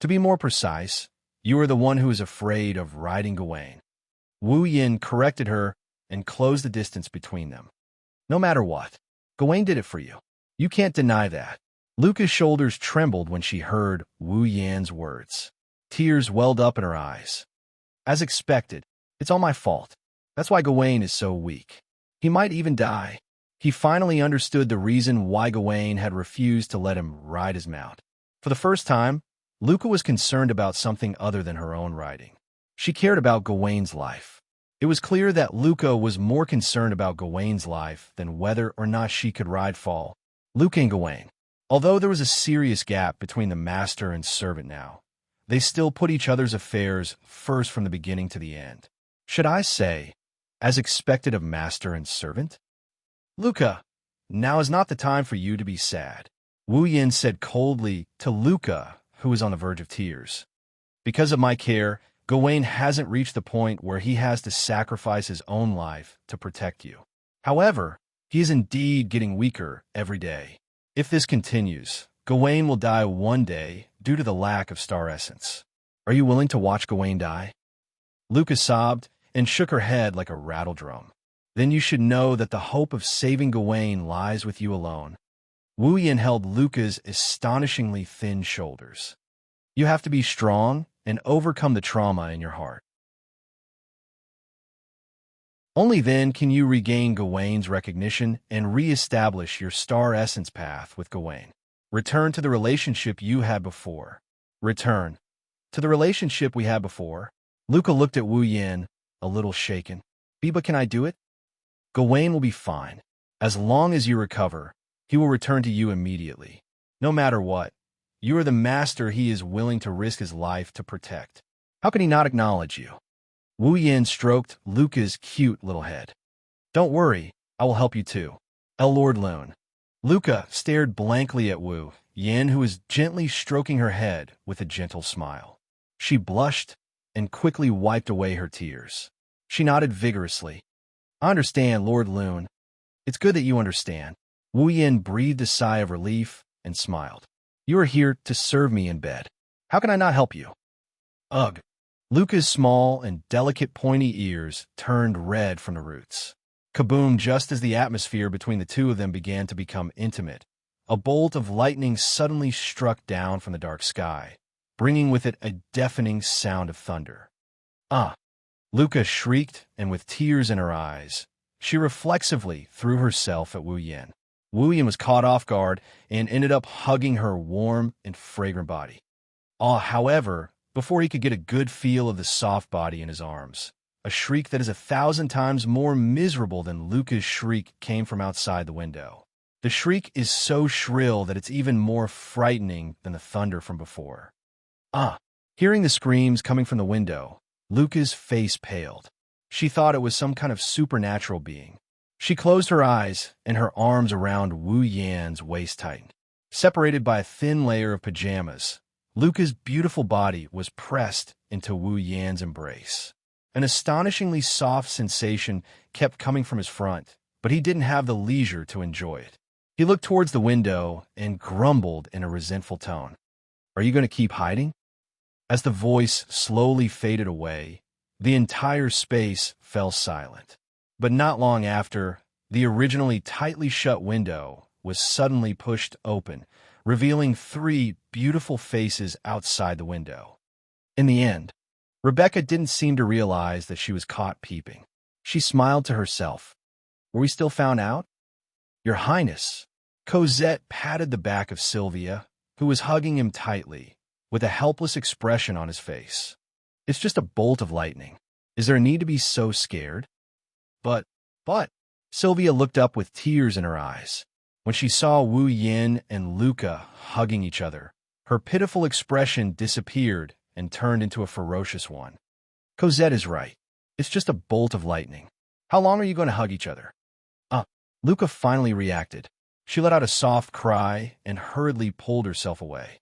To be more precise, you are the one who is afraid of riding Gawain. Wu Yin corrected her and closed the distance between them. No matter what, Gawain did it for you. You can't deny that. Luca's shoulders trembled when she heard Wu Yan's words. Tears welled up in her eyes. As expected, it's all my fault. That's why Gawain is so weak. He might even die. He finally understood the reason why Gawain had refused to let him ride his mount. For the first time, Luca was concerned about something other than her own riding. She cared about Gawain's life. It was clear that Luca was more concerned about Gawain's life than whether or not she could ride fall. Luca and Gawain. Although there was a serious gap between the master and servant now, they still put each other's affairs first from the beginning to the end. Should I say, as expected of master and servant? Luca, now is not the time for you to be sad, Wu Yin said coldly to Luca, who was on the verge of tears. Because of my care, Gawain hasn't reached the point where he has to sacrifice his own life to protect you. However, he is indeed getting weaker every day. If this continues, Gawain will die one day due to the lack of star essence. Are you willing to watch Gawain die? Luca sobbed and shook her head like a rattle drum. Then you should know that the hope of saving Gawain lies with you alone. Wu Yin held Luca's astonishingly thin shoulders. You have to be strong and overcome the trauma in your heart. Only then can you regain Gawain's recognition and re-establish your star essence path with Gawain. Return to the relationship you had before. Return to the relationship we had before. Luca looked at Wu Yin, a little shaken. Biba, can I do it? Gawain will be fine. As long as you recover, he will return to you immediately. No matter what, you are the master he is willing to risk his life to protect. How can he not acknowledge you? Wu Yin stroked Luca's cute little head. Don't worry, I will help you too. Lord Loon. Luca stared blankly at Wu Yin, who was gently stroking her head with a gentle smile. She blushed and quickly wiped away her tears. She nodded vigorously. I understand, Lord Loon. It's good that you understand. Wu Yin breathed a sigh of relief and smiled. You are here to serve me in bed. How can I not help you? Ugh. Luca's small and delicate pointy ears turned red from the roots. Kaboom! Just as the atmosphere between the two of them began to become intimate, a bolt of lightning suddenly struck down from the dark sky, bringing with it a deafening sound of thunder. Ah! Luca shrieked, and with tears in her eyes, she reflexively threw herself at Wu Yin. Wu Yin was caught off guard and ended up hugging her warm and fragrant body. However, before he could get a good feel of the soft body in his arms, a shriek that is 1,000 times more miserable than Luca's shriek came from outside the window. The shriek is so shrill that it's even more frightening than the thunder from before. Hearing the screams coming from the window, Luca's face paled. She thought it was some kind of supernatural being. She closed her eyes, and her arms around Wu Yan's waist tightened. Separated by a thin layer of pajamas, Luca's beautiful body was pressed into Wu Yan's embrace. An astonishingly soft sensation kept coming from his front, but he didn't have the leisure to enjoy it. He looked towards the window and grumbled in a resentful tone. Are you going to keep hiding? As the voice slowly faded away, the entire space fell silent. But not long after, the originally tightly shut window was suddenly pushed open, revealing three beautiful faces outside the window. In the end, Rebecca didn't seem to realize that she was caught peeping. She smiled to herself. Were we still found out? Your Highness. Cosette patted the back of Sylvia, who was hugging him tightly, with a helpless expression on his face. It's just a bolt of lightning. Is there a need to be so scared? But, Sylvia looked up with tears in her eyes. When she saw Wu Yin and Luca hugging each other, her pitiful expression disappeared and turned into a ferocious one. Cosette is right. It's just a bolt of lightning. How long are you going to hug each other? Luca finally reacted. She let out a soft cry and hurriedly pulled herself away.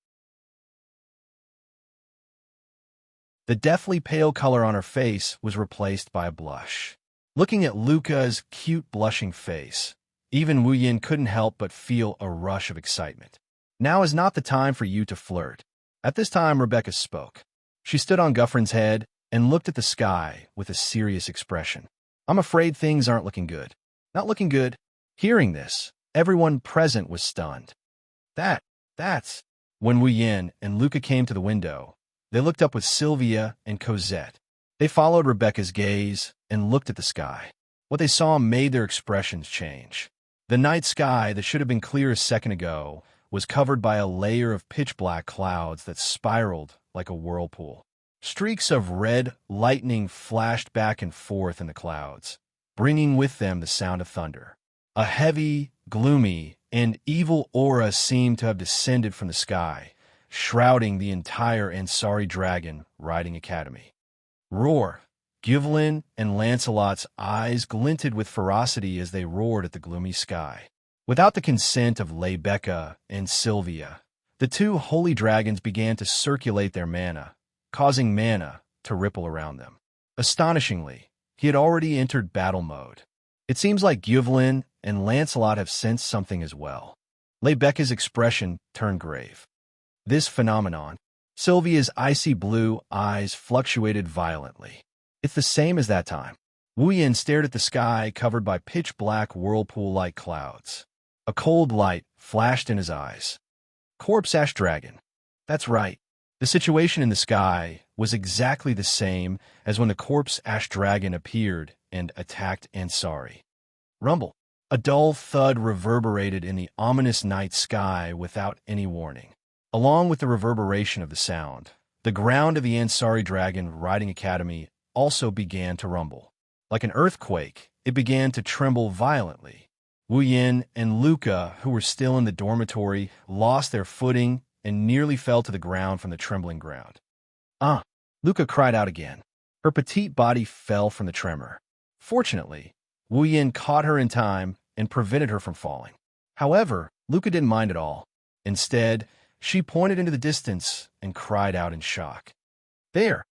The deathly pale color on her face was replaced by a blush. Looking at Luca's cute blushing face, even Wu Yin couldn't help but feel a rush of excitement. Now is not the time for you to flirt. At this time, Rebecca spoke. She stood on Guffrin's head and looked at the sky with a serious expression. I'm afraid things aren't looking good. Not looking good. Hearing this, everyone present was stunned. That's... When Wu Yin and Luca came to the window, they looked up with Sylvia and Cosette. They followed Rebecca's gaze and looked at the sky. What they saw made their expressions change. The night sky that should have been clear a second ago was covered by a layer of pitch-black clouds that spiraled like a whirlpool. Streaks of red lightning flashed back and forth in the clouds, bringing with them the sound of thunder. A heavy, gloomy, and evil aura seemed to have descended from the sky, shrouding the entire Ansari Dragon Riding Academy. Roar! Gyvelin and Lancelot's eyes glinted with ferocity as they roared at the gloomy sky. Without the consent of Rebecca and Sylvia, the two holy dragons began to circulate their mana, causing mana to ripple around them. Astonishingly, he had already entered battle mode. It seems like Gyvelin and Lancelot have sensed something as well. Rebecca's expression turned grave. This phenomenon, Sylvia's icy blue eyes fluctuated violently. It's the same as that time. Wu Yin stared at the sky covered by pitch-black whirlpool-like clouds. A cold light flashed in his eyes. Corpse Ash Dragon. That's right. The situation in the sky was exactly the same as when the Corpse Ash Dragon appeared and attacked Ansari. Rumble. A dull thud reverberated in the ominous night sky without any warning. Along with the reverberation of the sound, the ground of the Ansari Dragon Riding Academy also began to rumble. Like an earthquake, it began to tremble violently. Wu Yin and Luca, who were still in the dormitory, lost their footing and nearly fell to the ground from the trembling ground. Luca cried out again. Her petite body fell from the tremor. Fortunately, Wu Yin caught her in time and prevented her from falling. However, Luca didn't mind at all. Instead, she pointed into the distance and cried out in shock. There!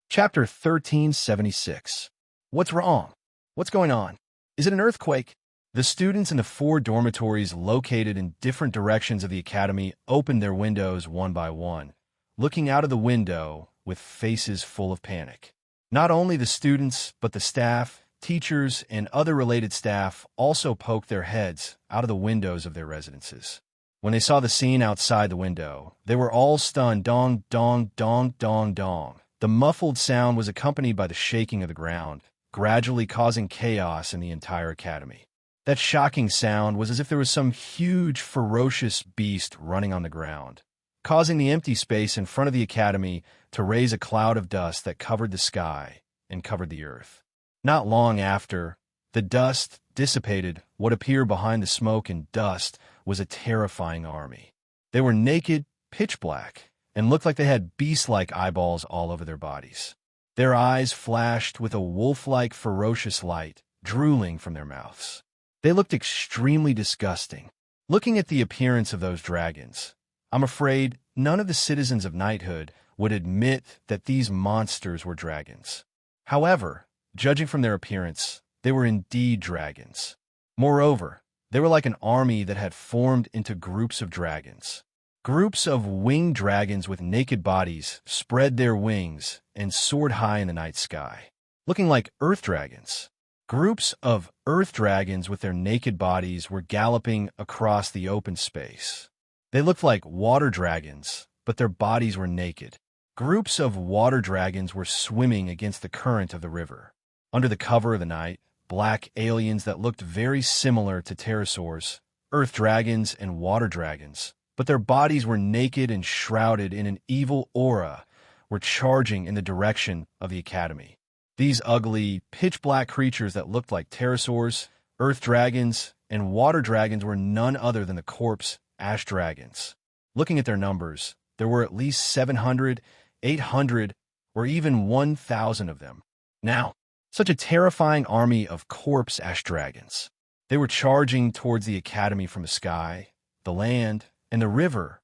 Chapter 1376. What's wrong? What's going on? Is it an earthquake? The students in the 4 dormitories located in different directions of the academy opened their windows one by one, looking out of the window with faces full of panic. Not only the students, but the staff, teachers, and other related staff also poked their heads out of the windows of their residences. When they saw the scene outside the window, they were all stunned. Dong, dong, dong, dong, dong. The muffled sound was accompanied by the shaking of the ground, gradually causing chaos in the entire academy. That shocking sound was as if there was some huge, ferocious beast running on the ground, causing the empty space in front of the academy to raise a cloud of dust that covered the sky and covered the earth. Not long after, the dust dissipated. What appeared behind the smoke and dust was a terrifying army. They were naked, pitch black, and looked like they had beast-like eyeballs all over their bodies. Their eyes flashed with a wolf-like ferocious light, drooling from their mouths. They looked extremely disgusting. Looking at the appearance of those dragons, I'm afraid none of the citizens of knighthood would admit that these monsters were dragons. However, judging from their appearance, they were indeed dragons. Moreover, they were like an army that had formed into groups of dragons. Groups of winged dragons with naked bodies spread their wings and soared high in the night sky, looking like earth dragons. Groups of earth dragons with their naked bodies were galloping across the open space. They looked like water dragons, but their bodies were naked. Groups of water dragons were swimming against the current of the river. Under the cover of the night, black aliens that looked very similar to pterosaurs, earth dragons and water dragons, but their bodies were naked and shrouded in an evil aura, were charging in the direction of the academy. These ugly, pitch-black creatures that looked like pterosaurs, earth dragons, and water dragons were none other than the corpse ash dragons. Looking at their numbers, there were at least 700, 800, or even 1,000 of them. Now, such a terrifying army of corpse ash dragons. They were charging towards the academy from the sky, the land, and the river.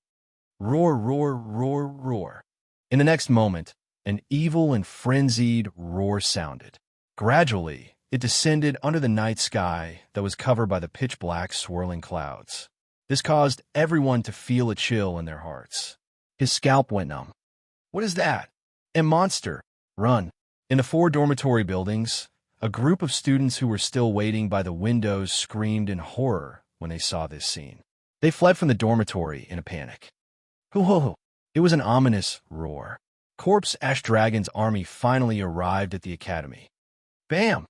Roar, roar, roar, roar. In the next moment, an evil and frenzied roar sounded. Gradually, it descended under the night sky that was covered by the pitch-black swirling clouds. This caused everyone to feel a chill in their hearts. His scalp went numb. What is that? A monster! Run! In the 4 dormitory buildings, a group of students who were still waiting by the windows screamed in horror when they saw this scene. They fled from the dormitory in a panic. Hoo-hoo-hoo! It was an ominous roar. Corpse Ash Dragon's army finally arrived at the academy. Bam!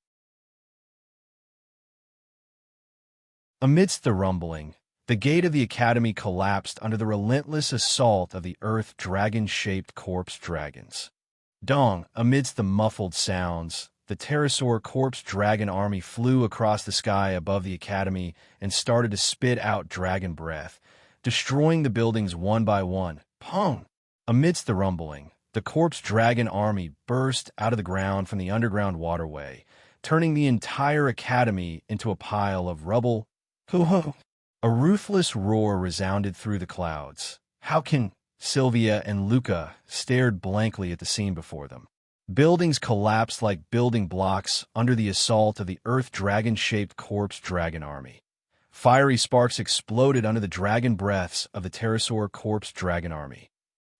Amidst the rumbling, the gate of the academy collapsed under the relentless assault of the earth dragon-shaped corpse dragons. Dong, amidst the muffled sounds, the pterosaur corpse dragon army flew across the sky above the academy and started to spit out dragon breath, destroying the buildings one by one. Pong! Amidst the rumbling, the corpse dragon army burst out of the ground from the underground waterway, turning the entire academy into a pile of rubble. Hoo-hoo! A ruthless roar resounded through the clouds. How can Xianxia and Luca stared blankly at the scene before them. Buildings collapsed like building blocks under the assault of the earth dragon-shaped corpse dragon army. Fiery sparks exploded under the dragon breaths of the pterosaur corpse dragon army.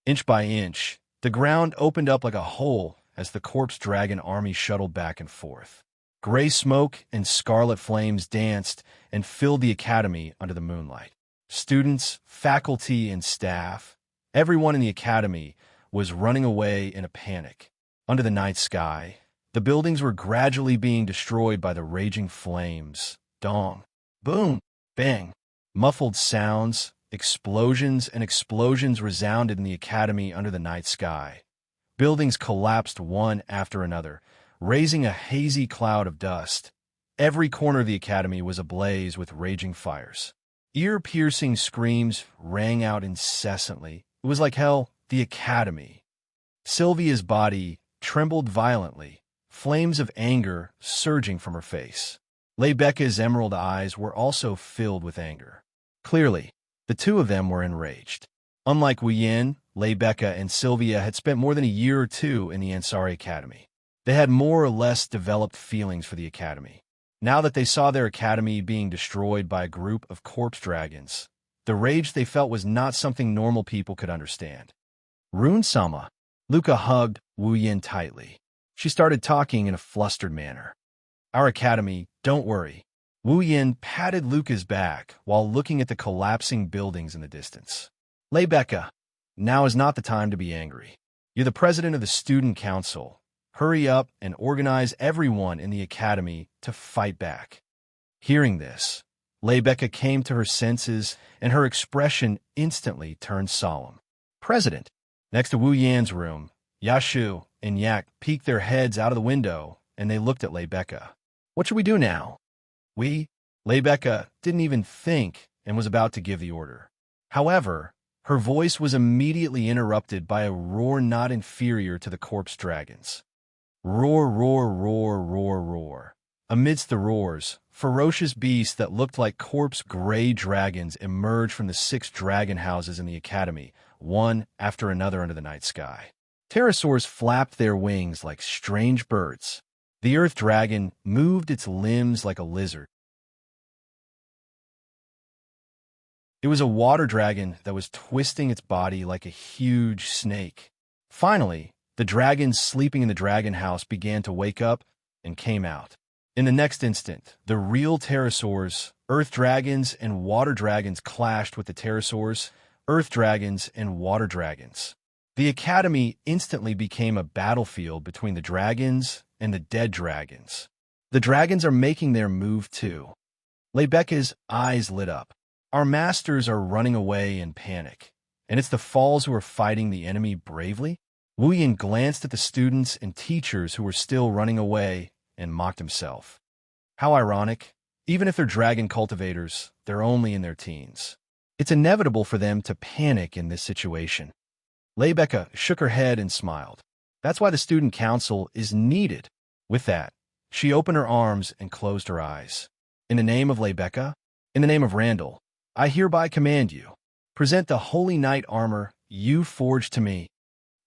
Inch by inch, the ground opened up like a hole as the corpse dragon army shuttled back and forth. Gray smoke and scarlet flames danced and filled the academy under the moonlight. Students, faculty, and staff, everyone in the academy was running away in a panic. Under the night sky, the buildings were gradually being destroyed by the raging flames. Dong, boom, bang. Muffled sounds, explosions, and explosions resounded in the academy under the night sky. Buildings collapsed one after another, raising a hazy cloud of dust. Every corner of the academy was ablaze with raging fires. Ear-piercing screams rang out incessantly. It was like hell, the academy. Sylvia's body trembled violently, flames of anger surging from her face. Lebecca's emerald eyes were also filled with anger. Clearly, the two of them were enraged. Unlike Wuyin, Lebecca and Sylvia had spent more than a year or two in the Ansari Academy. They had more or less developed feelings for the academy. Now that they saw their academy being destroyed by a group of corpse dragons, the rage they felt was not something normal people could understand. Rune-sama. Luca hugged Wuyin tightly. She started talking in a flustered manner. Our academy, don't worry. Wuyin patted Luca's back while looking at the collapsing buildings in the distance. Lebecca, now is not the time to be angry. You're the president of the student council. Hurry up and organize everyone in the academy to fight back. Hearing this, Lebecca came to her senses and her expression instantly turned solemn. President. Next to Wu Yan's room, Yashu and Yak peeked their heads out of the window and they looked at Lebecca. What should we do now? Lebecca didn't even think and was about to give the order. However, her voice was immediately interrupted by a roar not inferior to the corpse dragons. Roar, roar, roar, roar, roar. Amidst the roars, ferocious beasts that looked like corpse gray dragons emerged from the 6 dragon houses in the academy, one after another under the night sky. Pterosaurs flapped their wings like strange birds. The earth dragon moved its limbs like a lizard. It was a water dragon that was twisting its body like a huge snake. Finally, the dragons sleeping in the dragon house began to wake up and came out. In the next instant, the real pterosaurs, earth dragons and water dragons clashed with the pterosaurs, earth dragons and water dragons. The academy instantly became a battlefield between the dragons and the dead dragons. The dragons are making their move too. Lebecca's eyes lit up. Our masters are running away in panic, and it's the Falls who are fighting the enemy bravely? Wuyin glanced at the students and teachers who were still running away and mocked himself. How ironic. Even if they're dragon cultivators, they're only in their teens. It's inevitable for them to panic in this situation. Lebecca shook her head and smiled. That's why the student council is needed. With that, she opened her arms and closed her eyes. In the name of Lebecca, in the name of Randall, I hereby command you, present the holy knight armor you forged to me.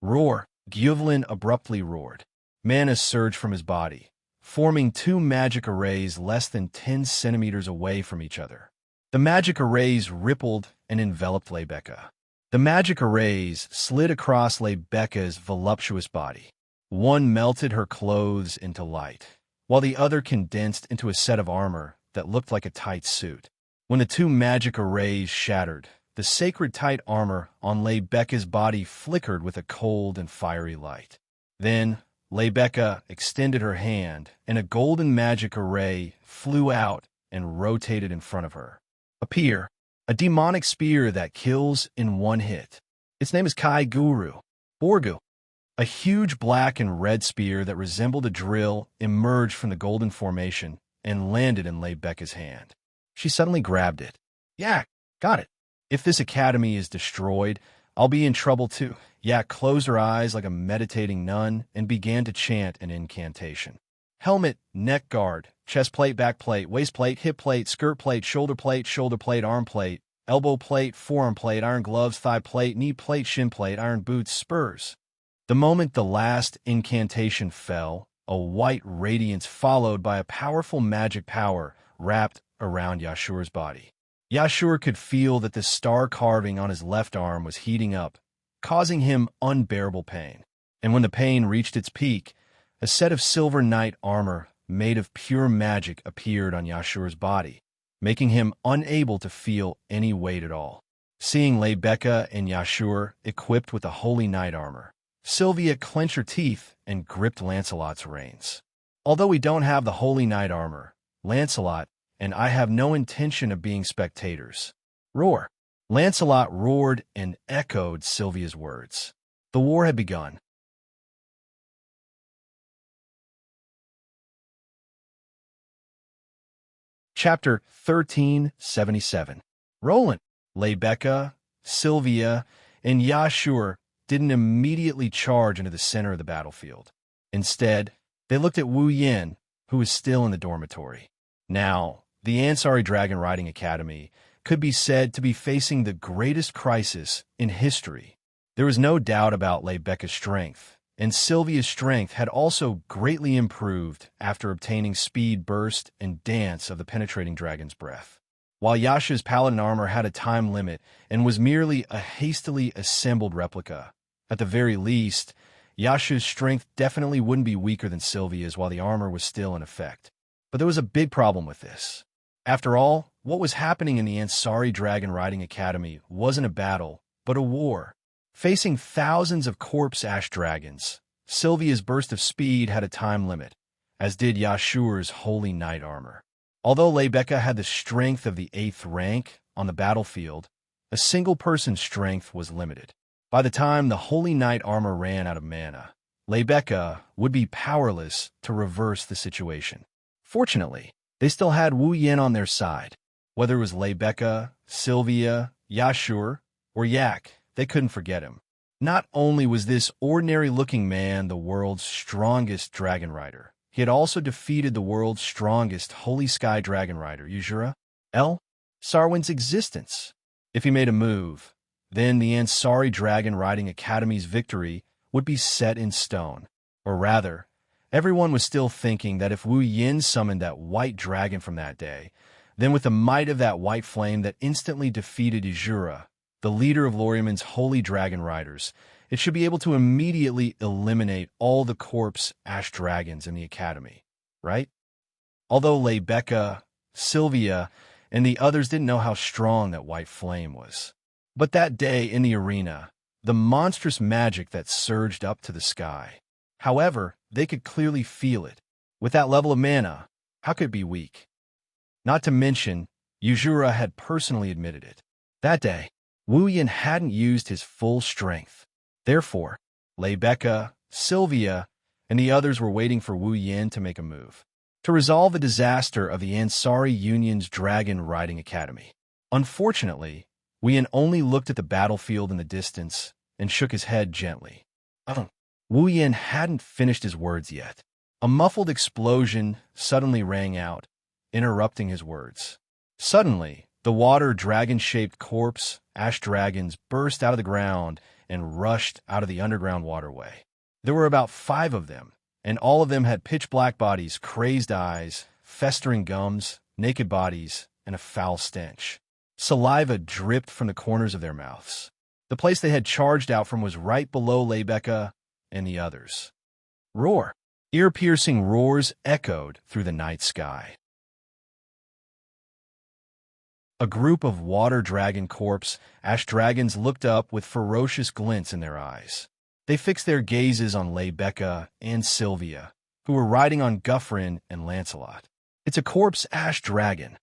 Roar! Gyuvlin abruptly roared. Mana surged from his body, forming two magic arrays less than 10 centimeters away from each other. The magic arrays rippled and enveloped Lebecca. The magic arrays slid across Lebecca's voluptuous body. One melted her clothes into light, while the other condensed into a set of armor that looked like a tight suit. When the two magic arrays shattered, the sacred tight armor on Lebecca's body flickered with a cold and fiery light. Then, Lebecca extended her hand, and a golden magic array flew out and rotated in front of her. Appear, a demonic spear that kills in one hit. Its name is Kai Guru. Borgu. A huge black and red spear that resembled a drill emerged from the golden formation and landed in Lebecca's hand. She suddenly grabbed it. Yak, got it. If this academy is destroyed, I'll be in trouble too. Yak closed her eyes like a meditating nun and began to chant an incantation. Helmet, neck guard, chest plate, back plate, waist plate, hip plate, skirt plate, shoulder plate, arm plate, elbow plate, forearm plate, iron gloves, thigh plate, knee plate, shin plate, iron boots, spurs. The moment the last incantation fell, a white radiance followed by a powerful magic power wrapped around Yashur's body. Yashur could feel that the star carving on his left arm was heating up, causing him unbearable pain. And when the pain reached its peak, a set of silver knight armor made of pure magic appeared on Yashur's body, making him unable to feel any weight at all. Seeing Lebecca and Yashur equipped with the holy knight armor, Sylvia clenched her teeth and gripped Lancelot's reins. Although we don't have the holy knight armor, Lancelot and I have no intention of being spectators. Roar! Lancelot roared and echoed Sylvia's words. The war had begun. Chapter 1377. Roland, Lebecca, Sylvia, and Yashur didn't immediately charge into the center of the battlefield. Instead, they looked at Wu Yin, who was still in the dormitory. Now, the Ansari Dragon Riding Academy could be said to be facing the greatest crisis in history. There was no doubt about Lebecca's strength, and Sylvia's strength had also greatly improved after obtaining speed, burst, and dance of the penetrating dragon's breath. While Yasha's paladin armor had a time limit and was merely a hastily assembled replica, at the very least, Yasha's strength definitely wouldn't be weaker than Sylvia's while the armor was still in effect. But there was a big problem with this. After all, what was happening in the Ansari Dragon Riding Academy wasn't a battle, but a war. Facing thousands of corpse ash dragons, Sylvia's burst of speed had a time limit, as did Yashur's holy knight armor. Although Lebecca had the strength of the 8th rank on the battlefield, a single person's strength was limited. By the time the holy knight armor ran out of mana, Lebecca would be powerless to reverse the situation. Fortunately, they still had Wu Yin on their side. Whether it was Lebecca, Sylvia, Yashur, or Yak, they couldn't forget him. Not only was this ordinary-looking man the world's strongest dragon rider, he had also defeated the world's strongest Holy Sky Dragon Rider, Yuzura L. Sarwin's existence. If he made a move, then the Ansari Dragon Riding Academy's victory would be set in stone. Or rather, everyone was still thinking that if Wu Yin summoned that white dragon from that day, Then with the might of that white flame that instantly defeated Izura, the leader of Lorimen's holy dragon riders, it should be able to immediately eliminate all the corpse ash dragons in the academy, right? Although Lebecca, Sylvia, and the others didn't know how strong that white flame was. But that day in the arena, the monstrous magic that surged up to the sky. However, they could clearly feel it. With that level of mana, how could it be weak? Not to mention, Yuzura had personally admitted it. That day, Wu Yin hadn't used his full strength. Therefore, Lebecca, Sylvia, and the others were waiting for Wu Yin to make a move to resolve the disaster of the Ansari Union's Dragon Riding Academy. Unfortunately, Wu Yin only looked at the battlefield in the distance and shook his head gently. Wu Yin hadn't finished his words yet. A muffled explosion suddenly rang out, interrupting his words. Suddenly, the water dragon-shaped corpse ash dragons burst out of the ground and rushed out of the underground waterway. There were about 5 of them, and all of them had pitch-black bodies, crazed eyes, festering gums, naked bodies, and a foul stench. Saliva dripped from the corners of their mouths. The place they had charged out from was right below Lebecca and the others. Roar! Ear-piercing roars echoed through the night sky. A group of water dragon corpse ash dragons looked up with ferocious glints in their eyes. They fixed their gazes on Lebecca and Sylvia, who were riding on Guffrin and Lancelot. It's a corpse ash dragon.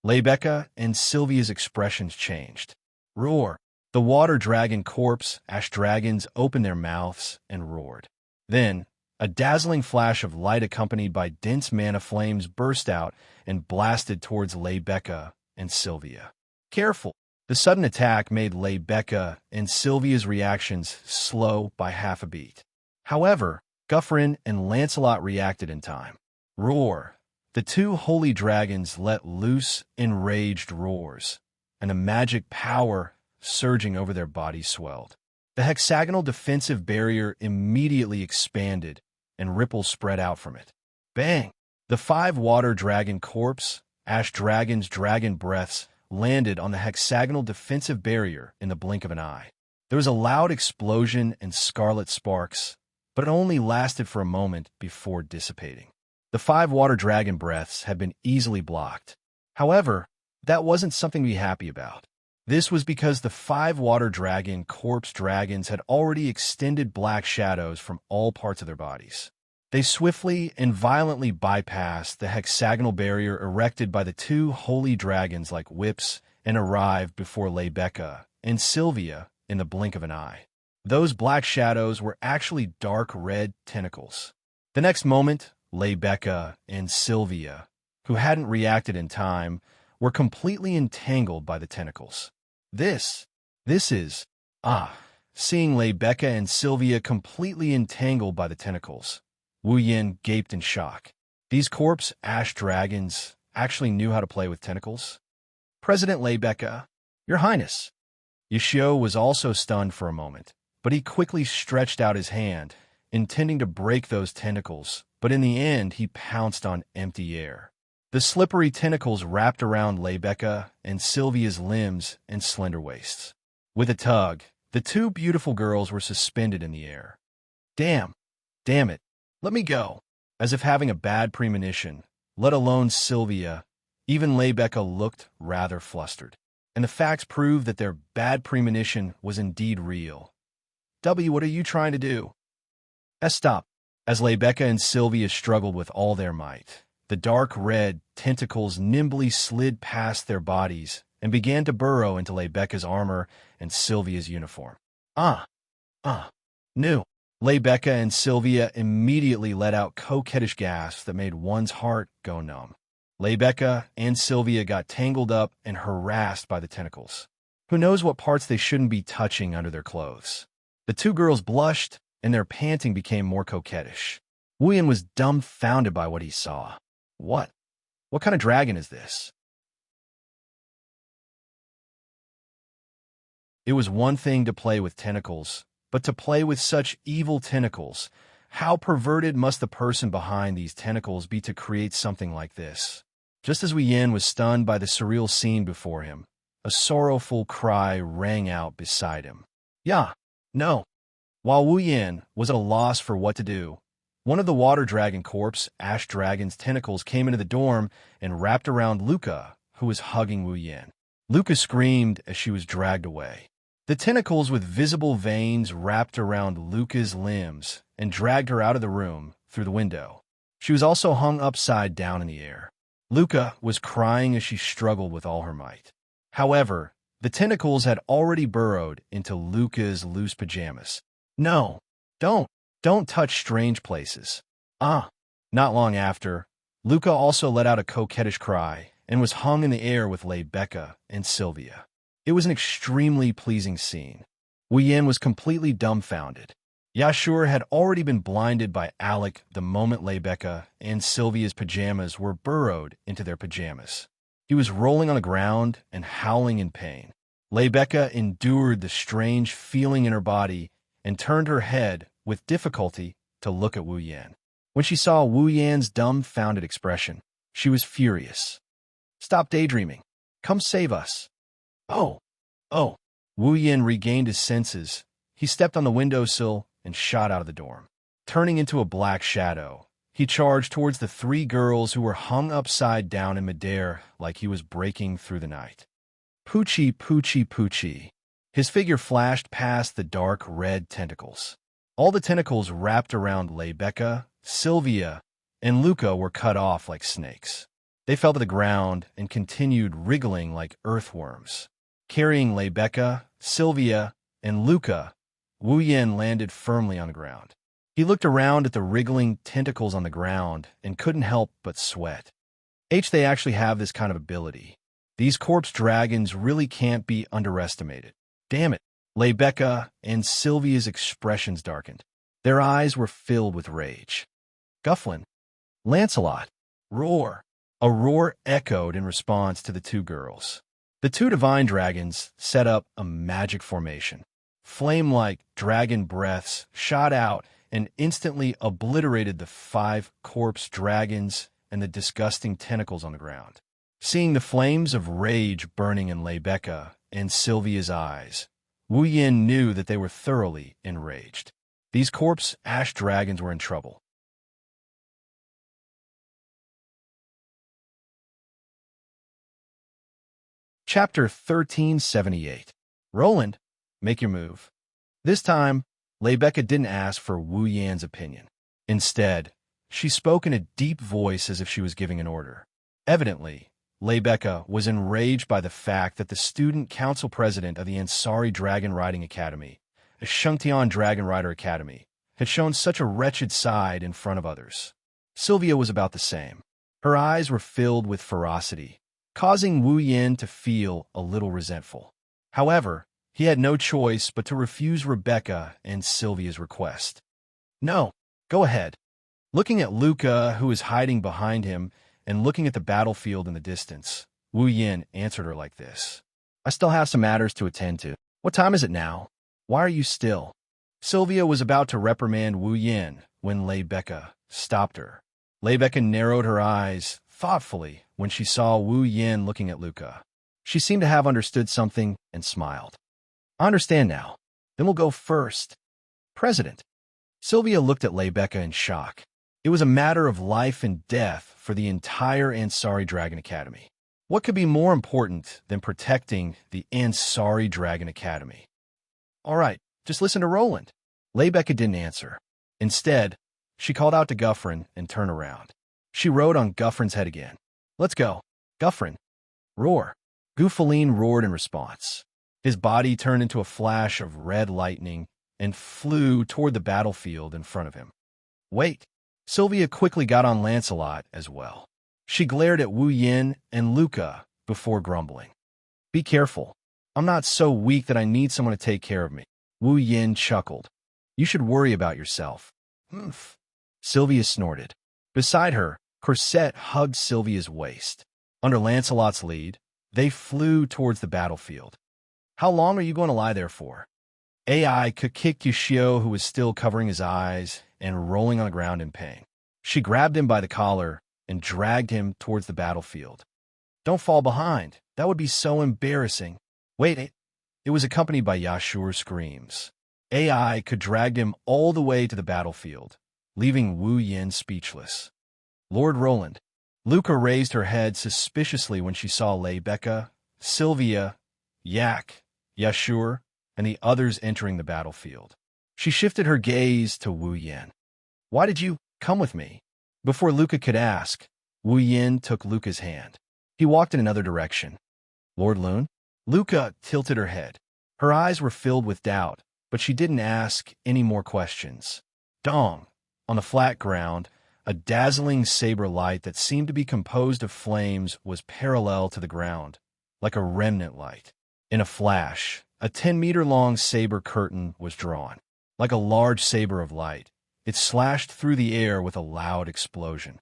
Lebecca and Sylvia's expressions changed. Roar! The water dragon corpse ash dragons opened their mouths and roared. Then, a dazzling flash of light accompanied by dense mana flames burst out and blasted towards Lebecca and Sylvia. Careful! The sudden attack made Lebecca and Sylvia's reactions slow by half a beat. However, Guffrin and Lancelot reacted in time. Roar! The 2 holy dragons let loose enraged roars, and a magic power surging over their bodies swelled. The hexagonal defensive barrier immediately expanded, and ripples spread out from it. Bang! The 5 water dragon corpse ash dragons' dragon breaths landed on the hexagonal defensive barrier in the blink of an eye. There was a loud explosion and scarlet sparks, but it only lasted for a moment before dissipating. The 5 water dragon breaths had been easily blocked. However, that wasn't something to be happy about. This was because the 5 water dragon corpse dragons had already extended black shadows from all parts of their bodies. They swiftly and violently bypassed the hexagonal barrier erected by the 2 holy dragons like whips and arrived before Lebecca and Sylvia in the blink of an eye. Those black shadows were actually dark red tentacles. The next moment, Lebecca and Sylvia, who hadn't reacted in time, were completely entangled by the tentacles. This is, seeing Lebecca and Sylvia completely entangled by the tentacles. Wu Yin gaped in shock. These corpse ash dragons actually knew how to play with tentacles? President Lebecca, Your Highness. Yashio was also stunned for a moment, but he quickly stretched out his hand, intending to break those tentacles, but in the end he pounced on empty air. The slippery tentacles wrapped around Lebecca and Sylvia's limbs and slender waists. With a tug, the 2 beautiful girls were suspended in the air. Damn it, let me go. As if having a bad premonition, let alone Sylvia, even Lebecca looked rather flustered. And the facts proved that their bad premonition was indeed real. What are you trying to do? Stop. As Lebecca and Sylvia struggled with all their might, the dark red tentacles nimbly slid past their bodies and began to burrow into Lebecca's armor and Sylvia's uniform. New. Lebecca and Sylvia immediately let out coquettish gasps that made one's heart go numb. Lebecca and Sylvia got tangled up and harassed by the tentacles. Who knows what parts they shouldn't be touching under their clothes? The 2 girls blushed, and their panting became more coquettish. Wu Yin was dumbfounded by what he saw. What kind of dragon is this? It was one thing to play with tentacles, but to play with such evil tentacles, how perverted must the person behind these tentacles be to create something like this? Just as Wu Yin was stunned by the surreal scene before him, a sorrowful cry rang out beside him. Yeah, no. While Wu Yin was at a loss for what to do, one of the water dragon corpse, Ash Dragon's tentacles, came into the dorm and wrapped around Luca, who was hugging Wu Yin. Luca screamed as she was dragged away. The tentacles with visible veins wrapped around Luca's limbs and dragged her out of the room through the window. She was also hung upside down in the air. Luca was crying as she struggled with all her might. However, the tentacles had already burrowed into Luca's loose pajamas. No, don't touch strange places. Not long after, Luca also let out a coquettish cry and was hung in the air with Rebecca and Sylvia. It was an extremely pleasing scene. Wu Yin was completely dumbfounded. Yashur had already been blinded by Alec the moment Rebecca and Sylvia's pajamas were burrowed into their pajamas. He was rolling on the ground and howling in pain. Rebecca endured the strange feeling in her body and turned her head with difficulty to look at Wu Yin. When she saw Wu Yin's dumbfounded expression, she was furious. Stop daydreaming. Come save us. Oh. Wu Yin regained his senses. He stepped on the windowsill and shot out of the dorm. Turning into a black shadow, he charged towards the three girls who were hung upside down in midair like he was breaking through the night. Poochie, Poochie, Poochie. His figure flashed past the dark red tentacles. All the tentacles wrapped around Rebecca, Sylvia, and Luca were cut off like snakes. They fell to the ground and continued wriggling like earthworms. Carrying Rebecca, Sylvia, and Luca, Wu Yin landed firmly on the ground. He looked around at the wriggling tentacles on the ground and couldn't help but sweat. They actually have this kind of ability. These corpse dragons really can't be underestimated. Damn it. Rebecca and Sylvia's expressions darkened. Their eyes were filled with rage. Gufflin, Lancelot, roar. A roar echoed in response to the two girls. The two divine dragons set up a magic formation. Flame-like dragon breaths shot out and instantly obliterated the 5 corpse dragons and the disgusting tentacles on the ground. Seeing the flames of rage burning in Rebecca and Sylvia's eyes, Wu Yin knew that they were thoroughly enraged. These corpse ash dragons were in trouble. Chapter 1378. Roland, make your move. This time, Rebecca didn't ask for Wu Yan's opinion. Instead, she spoke in a deep voice as if she was giving an order. Evidently, Rebecca was enraged by the fact that the student council president of the Ansari Dragon Riding Academy, a Xianxia Dragon Rider Academy, had shown such a wretched side in front of others. Sylvia was about the same. Her eyes were filled with ferocity, causing Wu Yin to feel a little resentful. However, he had no choice but to refuse Rebecca and Sylvia's request. No, go ahead. Looking at Luca, who was hiding behind him, and looking at the battlefield in the distance, Wu Yin answered her like this. I still have some matters to attend to. What time is it now? Why are you still? Sylvia was about to reprimand Wu Yin when Rebecca stopped her. Rebecca narrowed her eyes thoughtfully when she saw Wu Yin looking at Luca. She seemed to have understood something and smiled. I understand now. Then we'll go first. President. Sylvia looked at Rebecca in shock. It was a matter of life and death for the entire Ansari Dragon Academy. What could be more important than protecting the Ansari Dragon Academy? All right, just listen to Roland. Rebecca didn't answer. Instead, she called out to Guffrin and turned around. She rode on Guffrin's head again. Let's go. Guffrin. Roar. Guffalin roared in response. His body turned into a flash of red lightning and flew toward the battlefield in front of him. Wait. Sylvia quickly got on Lancelot as well. She glared at Wu Yin and Luca before grumbling. Be careful. I'm not so weak that I need someone to take care of me. Wu Yin chuckled. You should worry about yourself. Humph. Sylvia snorted. Beside her, Corset hugged Sylvia's waist. Under Lancelot's lead, they flew towards the battlefield. How long are you going to lie there for? AI kicked Yushio, who was still covering his eyes and rolling on the ground in pain. She grabbed him by the collar and dragged him towards the battlefield. "Don't fall behind. That would be so embarrassing." Wait, it was accompanied by Yashua's screams. AI could drag him all the way to the battlefield, leaving Wu Yin speechless. "Lord Roland." Luca raised her head suspiciously when she saw Lebecca, Sylvia, Yak, Yashur, and the others entering the battlefield. She shifted her gaze to Wu Yin. "Why did you come with me?" Before Luca could ask, Wu Yin took Luca's hand. He walked in another direction. "Lord Lune?" Luca tilted her head. Her eyes were filled with doubt, but she didn't ask any more questions. Dong! On the flat ground, a dazzling saber light that seemed to be composed of flames was parallel to the ground, like a remnant light. In a flash, a 10-meter-long saber curtain was drawn. Like a large saber of light, it slashed through the air with a loud explosion.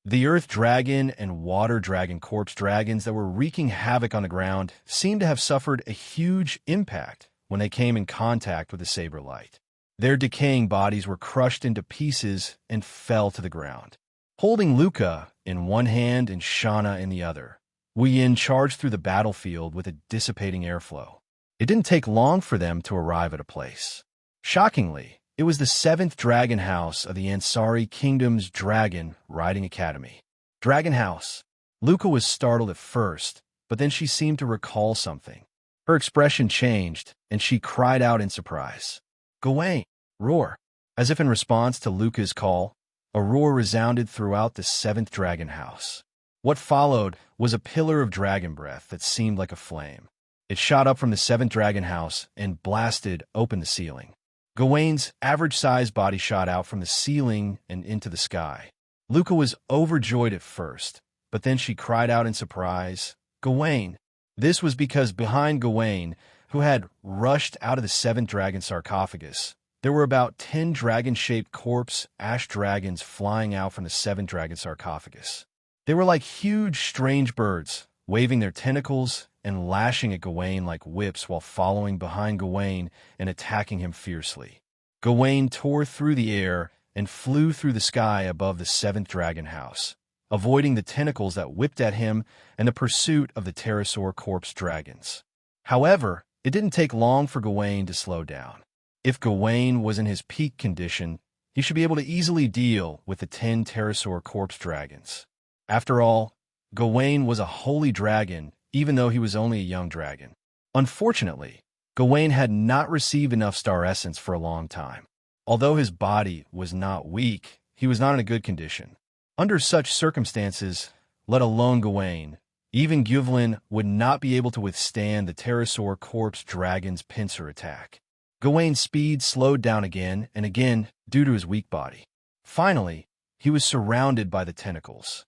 The Earth Dragon and Water Dragon corpse dragons that were wreaking havoc on the ground seemed to have suffered a huge impact when they came in contact with the saber light. Their decaying bodies were crushed into pieces and fell to the ground. Holding Luca in one hand and Shauna in the other, Wu Yin charged through the battlefield with a dissipating airflow. It didn't take long for them to arrive at a place. Shockingly, it was the 7th Dragon House of the Ansari Kingdom's Dragon Riding Academy. Dragon House. Luca was startled at first, but then she seemed to recall something. Her expression changed, and she cried out in surprise. "Gawain!" Roar. As if in response to Luca's call, a roar resounded throughout the 7th Dragon House. What followed was a pillar of dragon breath that seemed like a flame. It shot up from the 7th Dragon House and blasted open the ceiling. Gawain's average-sized body shot out from the ceiling and into the sky. Luca was overjoyed at first, but then she cried out in surprise, "Gawain!" This was because behind Gawain, who had rushed out of the 7th Dragon sarcophagus, there were about 10 dragon-shaped corpse ash dragons flying out from the 7th Dragon sarcophagus. They were like huge, strange birds, waving their tentacles and lashing at Gawain like whips while following behind Gawain and attacking him fiercely. Gawain tore through the air and flew through the sky above the 7th Dragon House, avoiding the tentacles that whipped at him and the pursuit of the pterosaur corpse dragons. However, it didn't take long for Gawain to slow down. If Gawain was in his peak condition, he should be able to easily deal with the 10 pterosaur corpse dragons. After all, Gawain was a holy dragon, even though he was only a young dragon. Unfortunately, Gawain had not received enough star essence for a long time. Although his body was not weak, he was not in a good condition. Under such circumstances, let alone Gawain, even Gyuvlin would not be able to withstand the pterosaur corpse dragon's pincer attack. Gawain's speed slowed down again and again due to his weak body. Finally, he was surrounded by the tentacles.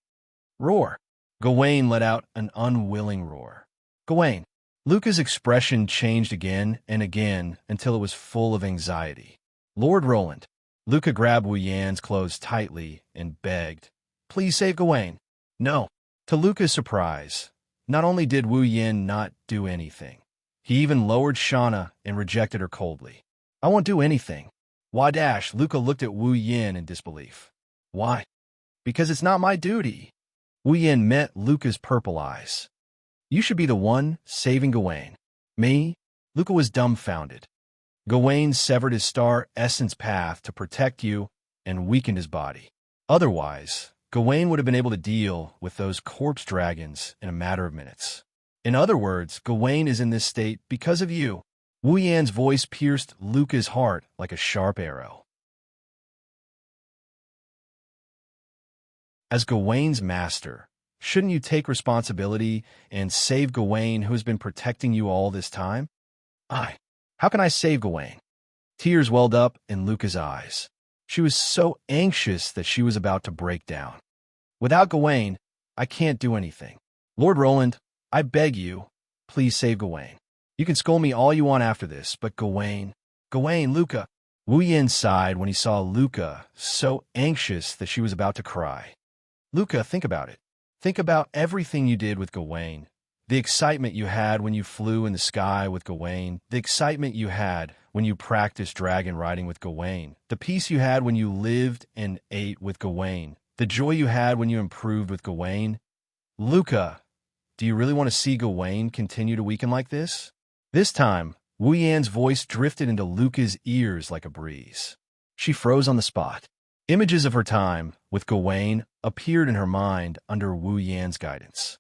Roar! Gawain let out an unwilling roar. Gawain! Luca's expression changed again and again until it was full of anxiety. Lord Roland! Luca grabbed Wu Yan's clothes tightly and begged, "Please save Gawain." No. To Luca's surprise, not only did Wu Yan not do anything, he even lowered Shauna and rejected her coldly. "I won't do anything." Why dash? Luca looked at Wu Yan in disbelief. "Why?" "Because it's not my duty." Wu Yan met Luca's purple eyes. "You should be the one saving Gawain." "Me?" Luca was dumbfounded. "Gawain severed his star essence path to protect you and weakened his body. Otherwise, Gawain would have been able to deal with those corpse dragons in a matter of minutes. In other words, Gawain is in this state because of you." Wu Yan's voice pierced Luca's heart like a sharp arrow. As Gawain's master, shouldn't you take responsibility and save Gawain, who has been protecting you all this time? How can I save Gawain? Tears welled up in Luca's eyes. She was so anxious that she was about to break down. "Without Gawain, I can't do anything. Lord Roland, I beg you, please save Gawain. You can scold me all you want after this, but Gawain, Luca." Wu Yan sighed when he saw Luca so anxious that she was about to cry. "Luca, think about it. Think about everything you did with Gawain. The excitement you had when you flew in the sky with Gawain, the excitement you had when you practiced dragon riding with Gawain, the peace you had when you lived and ate with Gawain, the joy you had when you improved with Gawain. Luca, do you really want to see Gawain continue to weaken like this? This time, Wu Yan's voice drifted into Luca's ears like a breeze. She froze on the spot. Images of her time with Gawain appeared in her mind under Wu Yan's guidance.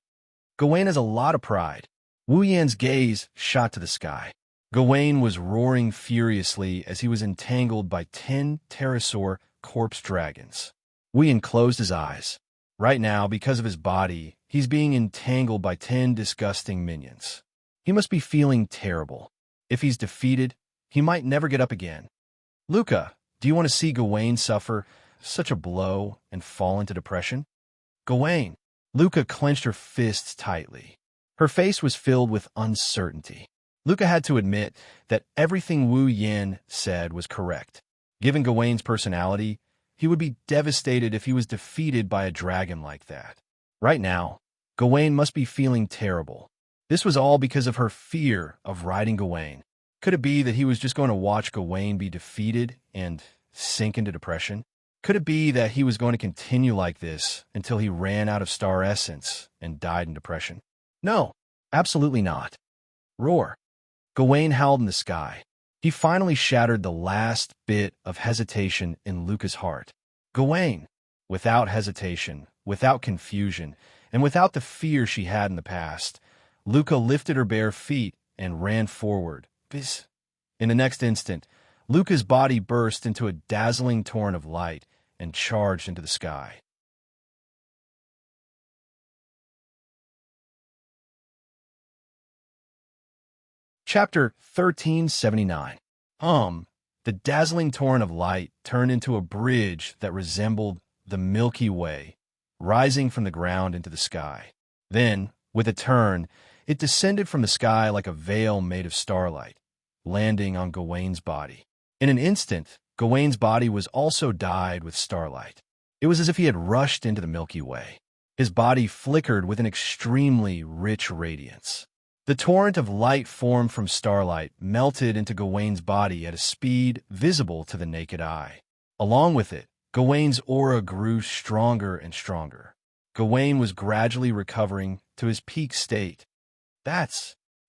Gawain has a lot of pride. Wu Yan's gaze shot to the sky. Gawain was roaring furiously as he was entangled by 10 pterosaur corpse dragons. Wu Yan closed his eyes. Right now, because of his body, he's being entangled by 10 disgusting minions. He must be feeling terrible. If he's defeated, he might never get up again. Luca, do you want to see Gawain suffer such a blow and fall into depression? Gawain. Luca clenched her fists tightly. Her face was filled with uncertainty. Luca had to admit that everything Wu Yan said was correct. Given Gawain's personality, he would be devastated if he was defeated by a dragon like that. Right now, Gawain must be feeling terrible. This was all because of her fear of riding Gawain. Could it be that he was just going to watch Gawain be defeated and sink into depression? Could it be that he was going to continue like this until he ran out of star essence and died in depression? No, absolutely not. Roar. Gawain howled in the sky. He finally shattered the last bit of hesitation in Luca's heart. Gawain. Without hesitation, without confusion, and without the fear she had in the past, Luca lifted her bare feet and ran forward. Biz. In the next instant, Luca's body burst into a dazzling torrent of light and charged into the sky. Chapter 1379. The dazzling torrent of light turned into a bridge that resembled the Milky Way, rising from the ground into the sky. Then, with a turn, it descended from the sky like a veil made of starlight, landing on Gawain's body. In an instant, Gawain's body was also dyed with starlight. It was as if he had rushed into the Milky Way. His body flickered with an extremely rich radiance. The torrent of light formed from starlight melted into Gawain's body at a speed visible to the naked eye. Along with it, Gawain's aura grew stronger and stronger. Gawain was gradually recovering to his peak state.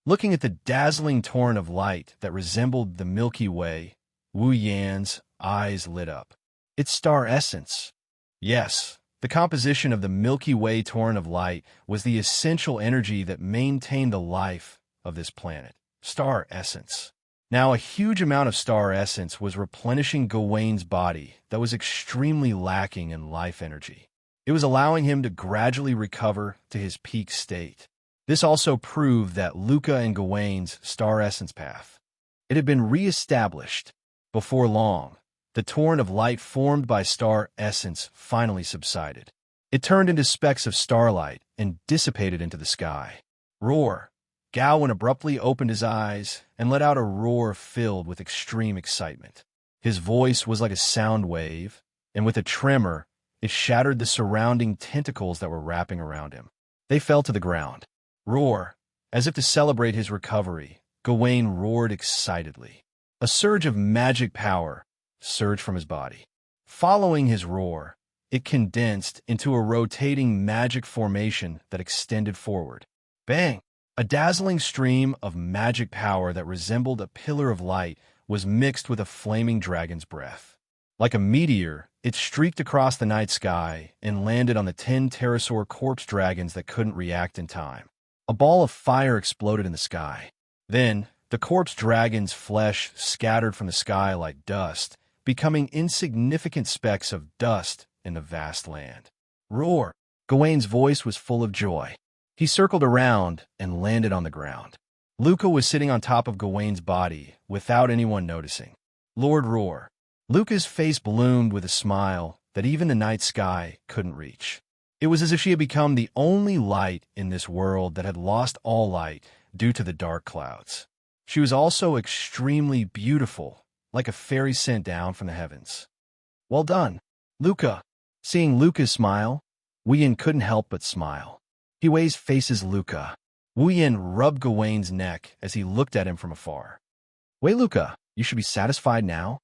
Looking at the dazzling torrent of light that resembled the Milky Way, Wu Yan's eyes lit up. It's star essence. Yes, the composition of the Milky Way torrent of light was the essential energy that maintained the life of this planet. Star essence. Now, a huge amount of star essence was replenishing Gawain's body that was extremely lacking in life energy. It was allowing him to gradually recover to his peak state. This also proved that Luca and Gawain's star essence path. It had been re-established. Before long, the torrent of light formed by star essence finally subsided. It turned into specks of starlight and dissipated into the sky. Roar. Gawain abruptly opened his eyes and let out a roar filled with extreme excitement. His voice was like a sound wave, and with a tremor, it shattered the surrounding tentacles that were wrapping around him. They fell to the ground. Roar. As if to celebrate his recovery, Gawain roared excitedly. A surge of magic power surged from his body. Following his roar, it condensed into a rotating magic formation that extended forward. Bang! A dazzling stream of magic power that resembled a pillar of light was mixed with a flaming dragon's breath. Like a meteor, it streaked across the night sky and landed on the 10 pterosaur corpse dragons that couldn't react in time. A ball of fire exploded in the sky. Then, the corpse dragon's flesh scattered from the sky like dust, becoming insignificant specks of dust in the vast land. Roar! Gawain's voice was full of joy. He circled around and landed on the ground. Luca was sitting on top of Gawain's body without anyone noticing. Lord Roar. Luca's face bloomed with a smile that even the night sky couldn't reach. It was as if she had become the only light in this world that had lost all light due to the dark clouds. She was also extremely beautiful, like a fairy sent down from the heavens. Well done, Luca. Seeing Luca's smile, Wu Yan couldn't help but smile. He always faces Luca. Wu Yin rubbed Gawain's neck as he looked at him from afar. "Wait, Luca, you should be satisfied now?"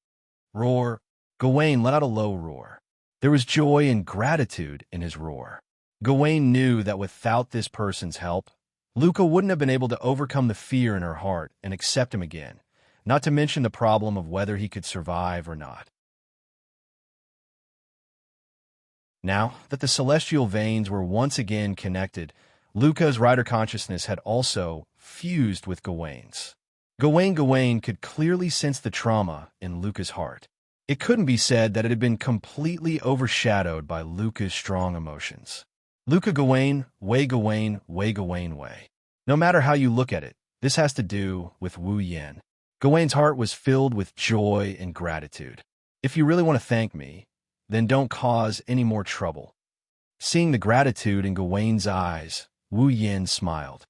Roar. Gawain let out a low roar. There was joy and gratitude in his roar. Gawain knew that without this person's help, Luca wouldn't have been able to overcome the fear in her heart and accept him again, not to mention the problem of whether he could survive or not. Now that the celestial veins were once again connected, Luca's rider consciousness had also fused with Gawain's. Gawain could clearly sense the trauma in Luca's heart. It couldn't be said that it had been completely overshadowed by Luca's strong emotions. Luca Gawain, way Gawain, way Gawain, way. No matter how you look at it, this has to do with Wu Yin. Gawain's heart was filled with joy and gratitude. "If you really want to thank me, then don't cause any more trouble." Seeing the gratitude in Gawain's eyes, Wu Yin smiled.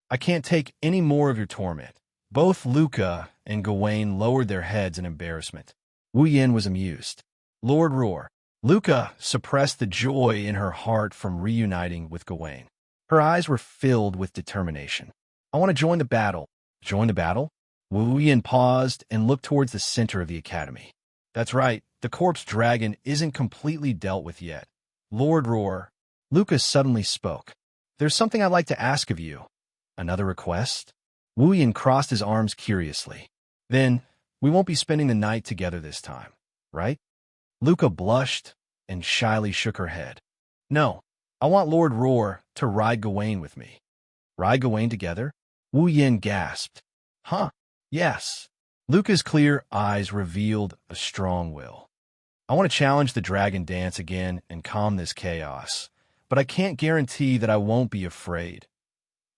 "I can't take any more of your torment." Both Luca and Gawain lowered their heads in embarrassment. Wu Yin was amused. "Lord Roar." Luca suppressed the joy in her heart from reuniting with Gawain. Her eyes were filled with determination. "I want to join the battle." "Join the battle?" Wu Yin paused and looked towards the center of the academy. "That's right, the corpse dragon isn't completely dealt with yet." "Lord Roar." Luca suddenly spoke. "There's something I'd like to ask of you." "Another request?" Wu Yin crossed his arms curiously. "Then, we won't be spending the night together this time, right?" Luca blushed and shyly shook her head. "No, I want Lord Roar to ride Gawain with me." "Ride Gawain together?" Wu Yin gasped. "Huh, yes." Luca's clear eyes revealed a strong will. "I want to challenge the dragon dance again and calm this chaos, but I can't guarantee that I won't be afraid."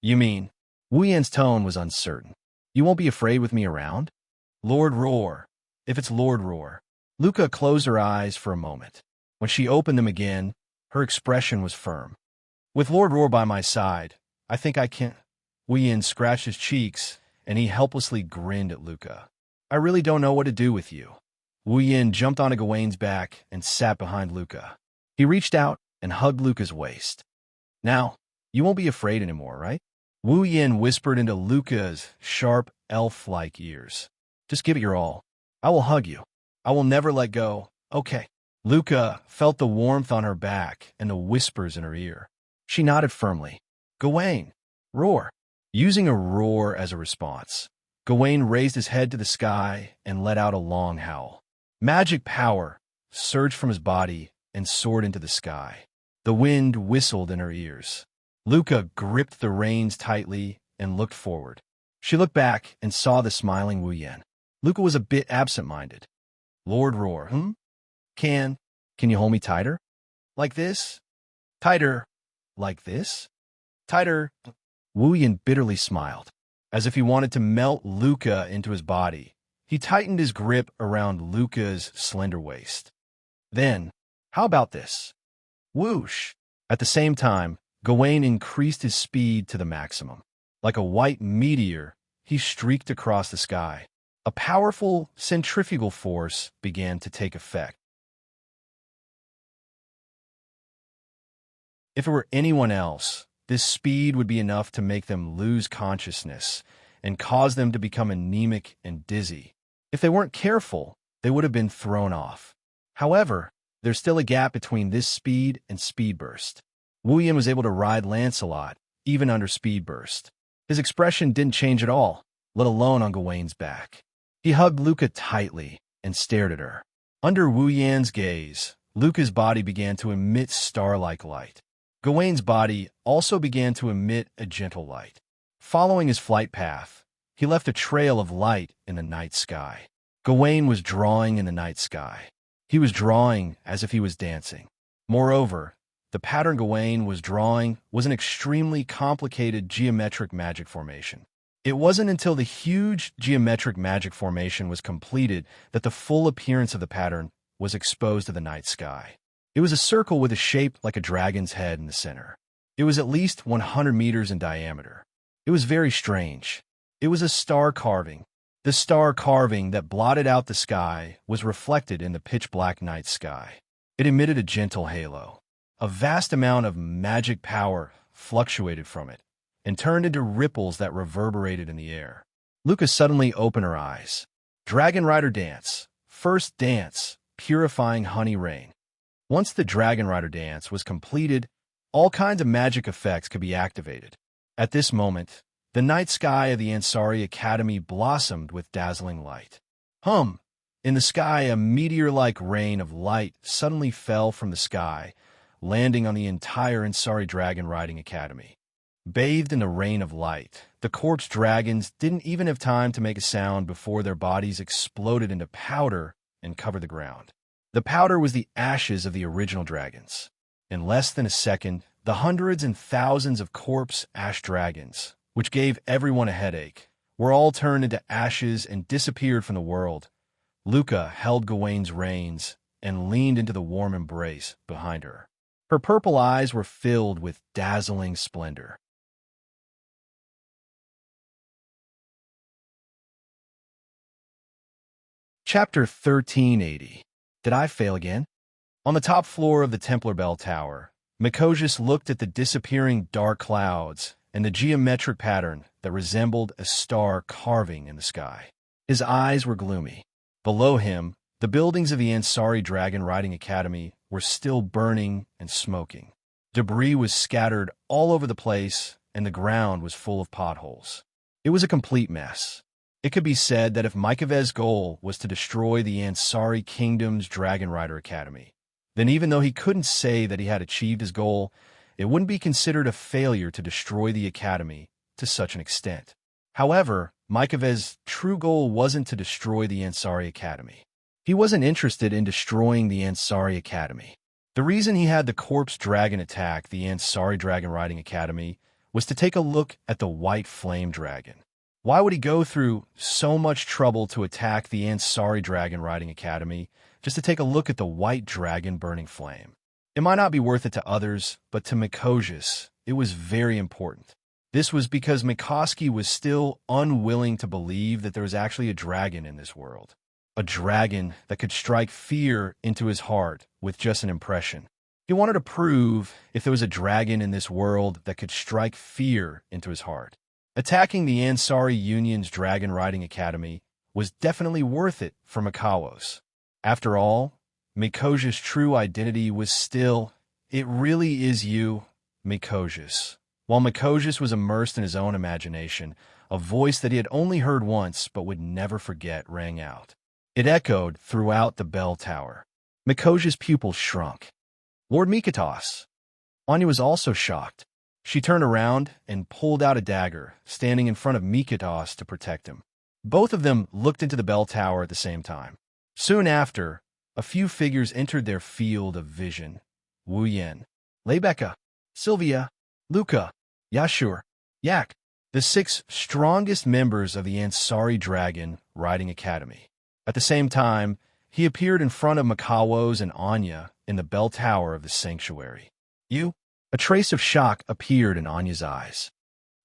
"You mean?" Wu Yin's tone was uncertain. "You won't be afraid with me around?" "Lord Roar." "If it's Lord Roar." Luca closed her eyes for a moment. When she opened them again, her expression was firm. "With Lord Roar by my side, I think I can." Wu Yin scratched his cheeks, and he helplessly grinned at Luca. "I really don't know what to do with you." Wu Yin jumped onto Gawain's back and sat behind Luca. He reached out and hugged Luca's waist. "Now, you won't be afraid anymore, right?" Wu Yin whispered into Luca's sharp, elf-like ears. "Just give it your all. I will hug you. I will never let go, okay?" Luca felt the warmth on her back and the whispers in her ear. She nodded firmly. "Gawain, roar." Using a roar as a response, Gawain raised his head to the sky and let out a long howl. Magic power surged from his body and soared into the sky. The wind whistled in her ears. Luca gripped the reins tightly and looked forward. She looked back and saw the smiling Wu Yin. Luca was a bit absent-minded. "Lord Roar, Can you hold me tighter?" "Like this?" "Tighter." "Like this?" "Tighter." Wu Yin bitterly smiled. As if he wanted to melt Luca into his body, he tightened his grip around Luca's slender waist. "Then, how about this?" Whoosh! At the same time, Gawain increased his speed to the maximum. Like a white meteor, he streaked across the sky. A powerful centrifugal force began to take effect. If it were anyone else, this speed would be enough to make them lose consciousness and cause them to become anemic and dizzy. If they weren't careful, they would have been thrown off. However, there's still a gap between this speed and speed burst. Wu Yin was able to ride Lancelot, even under speed burst. His expression didn't change at all, let alone on Gawain's back. He hugged Luca tightly and stared at her. Under Wu Yan's gaze, Luca's body began to emit star-like light. Gawain's body also began to emit a gentle light. Following his flight path, he left a trail of light in the night sky. Gawain was drawing in the night sky. He was drawing as if he was dancing. Moreover, the pattern Gawain was drawing was an extremely complicated geometric magic formation. It wasn't until the huge geometric magic formation was completed that the full appearance of the pattern was exposed to the night sky. It was a circle with a shape like a dragon's head in the center. It was at least 100 meters in diameter. It was very strange. It was a star carving. The star carving that blotted out the sky was reflected in the pitch-black night sky. It emitted a gentle halo. A vast amount of magic power fluctuated from it, and turned into ripples that reverberated in the air. Luca suddenly opened her eyes. Dragon Rider Dance. First dance, purifying honey rain. Once the Dragon Rider Dance was completed, all kinds of magic effects could be activated. At this moment, the night sky of the Ansari Academy blossomed with dazzling light. In the sky, a meteor-like rain of light suddenly fell from the sky, landing on the entire Ansari Dragon Riding Academy. Bathed in the rain of light, the corpse dragons didn't even have time to make a sound before their bodies exploded into powder and covered the ground. The powder was the ashes of the original dragons. In less than a second, the hundreds and thousands of corpse ash dragons, which gave everyone a headache, were all turned into ashes and disappeared from the world. Luca held Gawain's reins and leaned into the warm embrace behind her. Her purple eyes were filled with dazzling splendor. Chapter 1380. Did I fail again? On the top floor of the Templar Bell Tower, Mikosis looked at the disappearing dark clouds and the geometric pattern that resembled a star carving in the sky. His eyes were gloomy. Below him, the buildings of the Ansari Dragon Riding Academy were still burning and smoking. Debris was scattered all over the place, and the ground was full of potholes. It was a complete mess. It could be said that if Mikavez's goal was to destroy the Ansari Kingdom's Dragon Rider Academy, then even though he couldn't say that he had achieved his goal, it wouldn't be considered a failure to destroy the Academy to such an extent. However, Mikavez's true goal wasn't to destroy the Ansari Academy. He wasn't interested in destroying the Ansari Academy. The reason he had the Corpse Dragon attack the Ansari Dragon Riding Academy was to take a look at the White Flame Dragon. Why would he go through so much trouble to attack the Ansari Dragon Riding Academy just to take a look at the White Dragon burning flame? It might not be worth it to others, but to Mikosis, it was very important. This was because Mikoski was still unwilling to believe that there was actually a dragon in this world. A dragon that could strike fear into his heart with just an impression. He wanted to prove if there was a dragon in this world that could strike fear into his heart. Attacking the Ansari Union's Dragon Riding Academy was definitely worth it for Mikawos. After all, Mikosis' true identity was still, "It really is you, Mikosis." While Mikosis was immersed in his own imagination, a voice that he had only heard once but would never forget rang out. It echoed throughout the bell tower. Mikosis' pupils shrunk. "Lord Mikotos." Anya was also shocked. She turned around and pulled out a dagger, standing in front of Mikotos to protect him. Both of them looked into the bell tower at the same time. Soon after, a few figures entered their field of vision. Wu Yen, Lebeka, Sylvia, Luca, Yashur, Yak, the 6 strongest members of the Ansari Dragon Riding Academy. At the same time, he appeared in front of Mikawos and Anya in the bell tower of the sanctuary. "You?" A trace of shock appeared in Anya's eyes.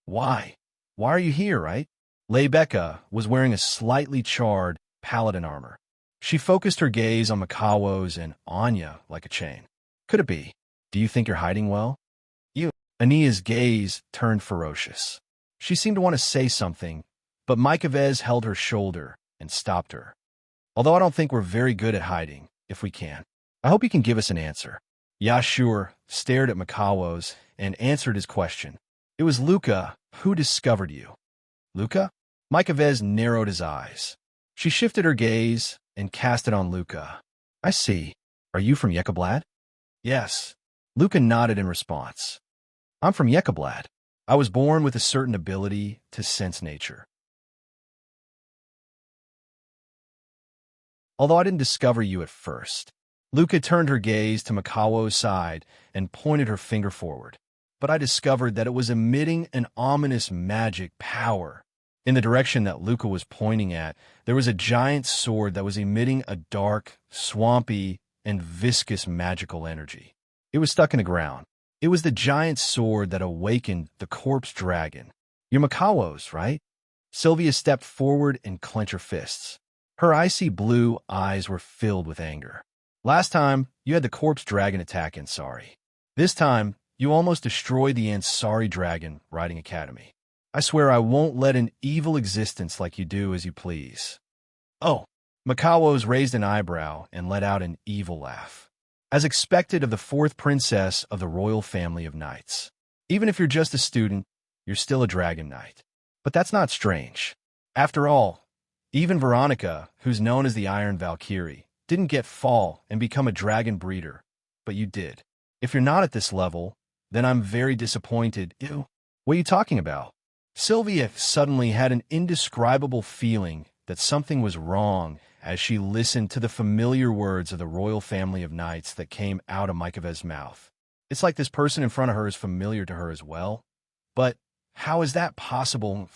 Why? Why are you here, right?" Lebeka was wearing a slightly charred paladin armor. She focused her gaze on Mikawos and Anya like a chain. "Could it be? Do you think you're hiding well?" "You?" Ania's gaze turned ferocious. She seemed to want to say something, but Mikaves held her shoulder and stopped her. "Although I don't think we're very good at hiding, if we can. I hope you can give us an answer." Yashur stared at Mikawos and answered his question. "It was Luca who discovered you." "Luca?" Mikaves narrowed his eyes. She shifted her gaze and cast it on Luca. "I see. Are you from Yekablad?" "Yes." Luca nodded in response. "I'm from Yekablad. I was born with a certain ability to sense nature. Although I didn't discover you at first." Luca turned her gaze to Mikawos' side and pointed her finger forward. "But I discovered that it was emitting an ominous magic power." In the direction that Luca was pointing at, there was a giant sword that was emitting a dark, swampy, and viscous magical energy. It was stuck in the ground. It was the giant sword that awakened the corpse dragon. "You're Mikawos, right?" Sylvia stepped forward and clenched her fists. Her icy blue eyes were filled with anger. "Last time, you had the corpse dragon attack Ansari. This time, You almost destroyed the Ansari Dragon Riding Academy. I swear I won't let an evil existence like you do as you please. Oh, Makawo's raised an eyebrow and let out an evil laugh. As expected of the fourth princess of the royal family of knights. Even if you're just a student, you're still a dragon knight. But that's not strange. After all, even Veronica, who's known as the Iron Valkyrie, didn't get fall and become a dragon breeder, but you did. If you're not at this level, then I'm very disappointed. Ew. What are you talking about? Sylvia suddenly had an indescribable feeling that something was wrong as she listened to the familiar words of the royal family of knights that came out of Mykovez's mouth. It's like this person in front of her is familiar to her as well. But how is that possible?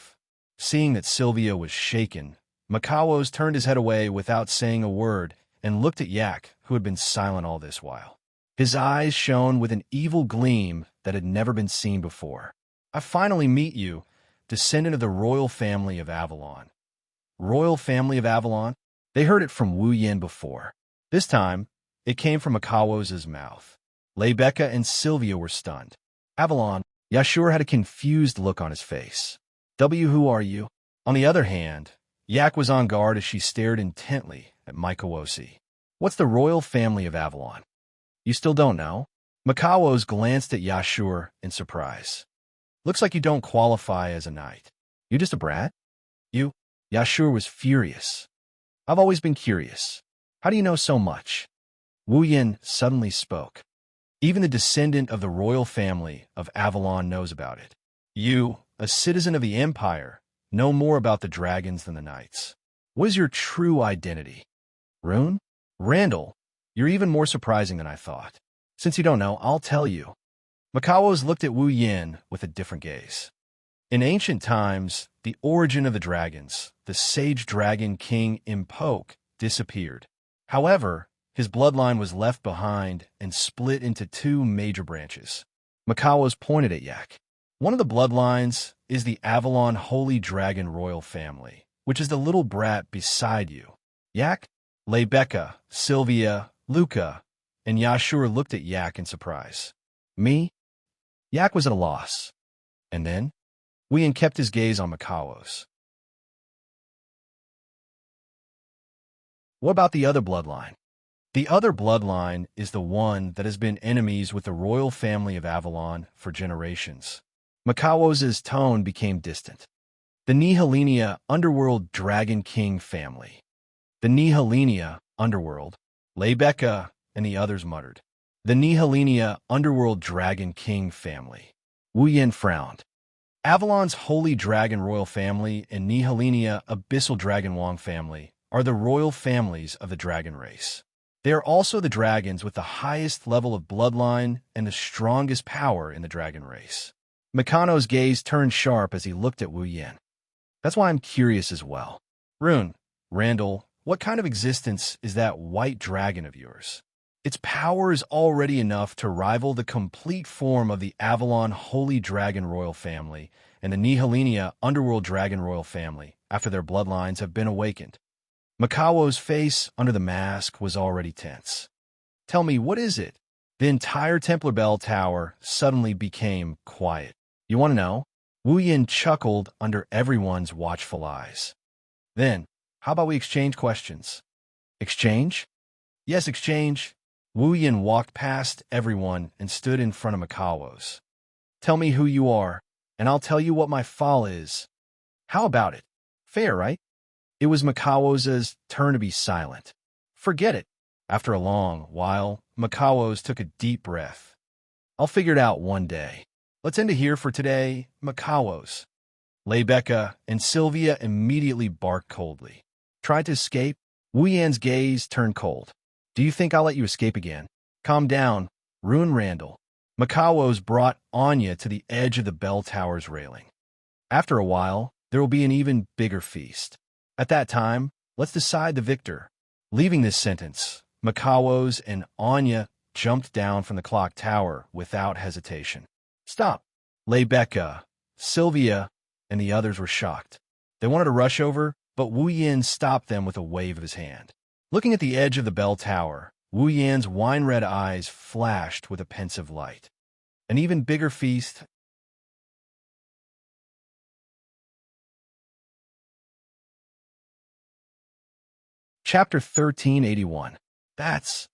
Seeing that Sylvia was shaken, Makawos turned his head away without saying a word and looked at Yak, who had been silent all this while. His eyes shone with an evil gleam that had never been seen before. I finally meet you, descendant of the royal family of Avalon. Royal family of Avalon? They heard it from Wu Yin before. This time, it came from Makawos' mouth. Lebecca and Sylvia were stunned. Avalon, Yashur had a confused look on his face. Who are you? On the other hand, Yak was on guard as she stared intently at Mikawosi. What's the royal family of Avalon? You still don't know? Makawos glanced at Yashur in surprise. Looks like you don't qualify as a knight. You just a brat? You? Yashur was furious. I've always been curious. How do you know so much? Wu Yin suddenly spoke. Even the descendant of the royal family of Avalon knows about it. You, a citizen of the Empire, know more about the dragons than the knights. What is your true identity? Rune? Randall, you're even more surprising than I thought. Since you don't know, I'll tell you. Makawos looked at Wu Yin with a different gaze. In ancient times, the origin of the dragons, the sage dragon king Impoke, disappeared. However, his bloodline was left behind and split into two major branches. Makawos pointed at Yak. One of the bloodlines is the Avalon Holy Dragon royal family, which is the little brat beside you. Yak, Lebecca, Sylvia, Luca, and Yashur looked at Yak in surprise. Me? Yak was at a loss. And then? Wu Yin kept his gaze on Makawos. What about the other bloodline? The other bloodline is the one that has been enemies with the royal family of Avalon for generations. Makawos' tone became distant. The Nihilenia Underworld Dragon King family. The Nihilenia Underworld, Lebecca and the others muttered. The Nihilenia Underworld Dragon King family. Wu Yin frowned. Avalon's Holy Dragon Royal Family and Nihilenia Abyssal Dragon Wong family are the royal families of the dragon race. They are also the dragons with the highest level of bloodline and the strongest power in the dragon race. Mikano's gaze turned sharp as he looked at Wu Yin. That's why I'm curious as well. Rune, Randall, what kind of existence is that white dragon of yours? Its power is already enough to rival the complete form of the Avalon Holy Dragon Royal Family and the Nihilenia Underworld Dragon Royal Family after their bloodlines have been awakened. Makawo's face under the mask was already tense. Tell me, what is it? The entire Templar Bell Tower suddenly became quiet. You want to know? Wu Yin chuckled under everyone's watchful eyes. Then, how about we exchange questions? Exchange? Yes, exchange. Wu Yin walked past everyone and stood in front of Makawos. Tell me who you are, and I'll tell you what my fall is. How about it? Fair, right? It was Makawos' turn to be silent. Forget it. After a long while, Makawos took a deep breath. I'll figure it out one day. Let's end it here for today, Makawos. Lebecca and Sylvia immediately barked coldly. Tried to escape? Wu Yan's gaze turned cold. Do you think I'll let you escape again? Calm down, Rune Randall. Makawos brought Anya to the edge of the bell tower's railing. After a while, there will be an even bigger feast. At that time, let's decide the victor. Leaving this sentence, Makawos and Anya jumped down from the clock tower without hesitation. Stop! Lebecca, Sylvia, and the others were shocked. They wanted to rush over, but Wu Yin stopped them with a wave of his hand. Looking at the edge of the bell tower, Wu Yan's wine-red eyes flashed with a pensive light. An even bigger feast. Chapter 1381. That's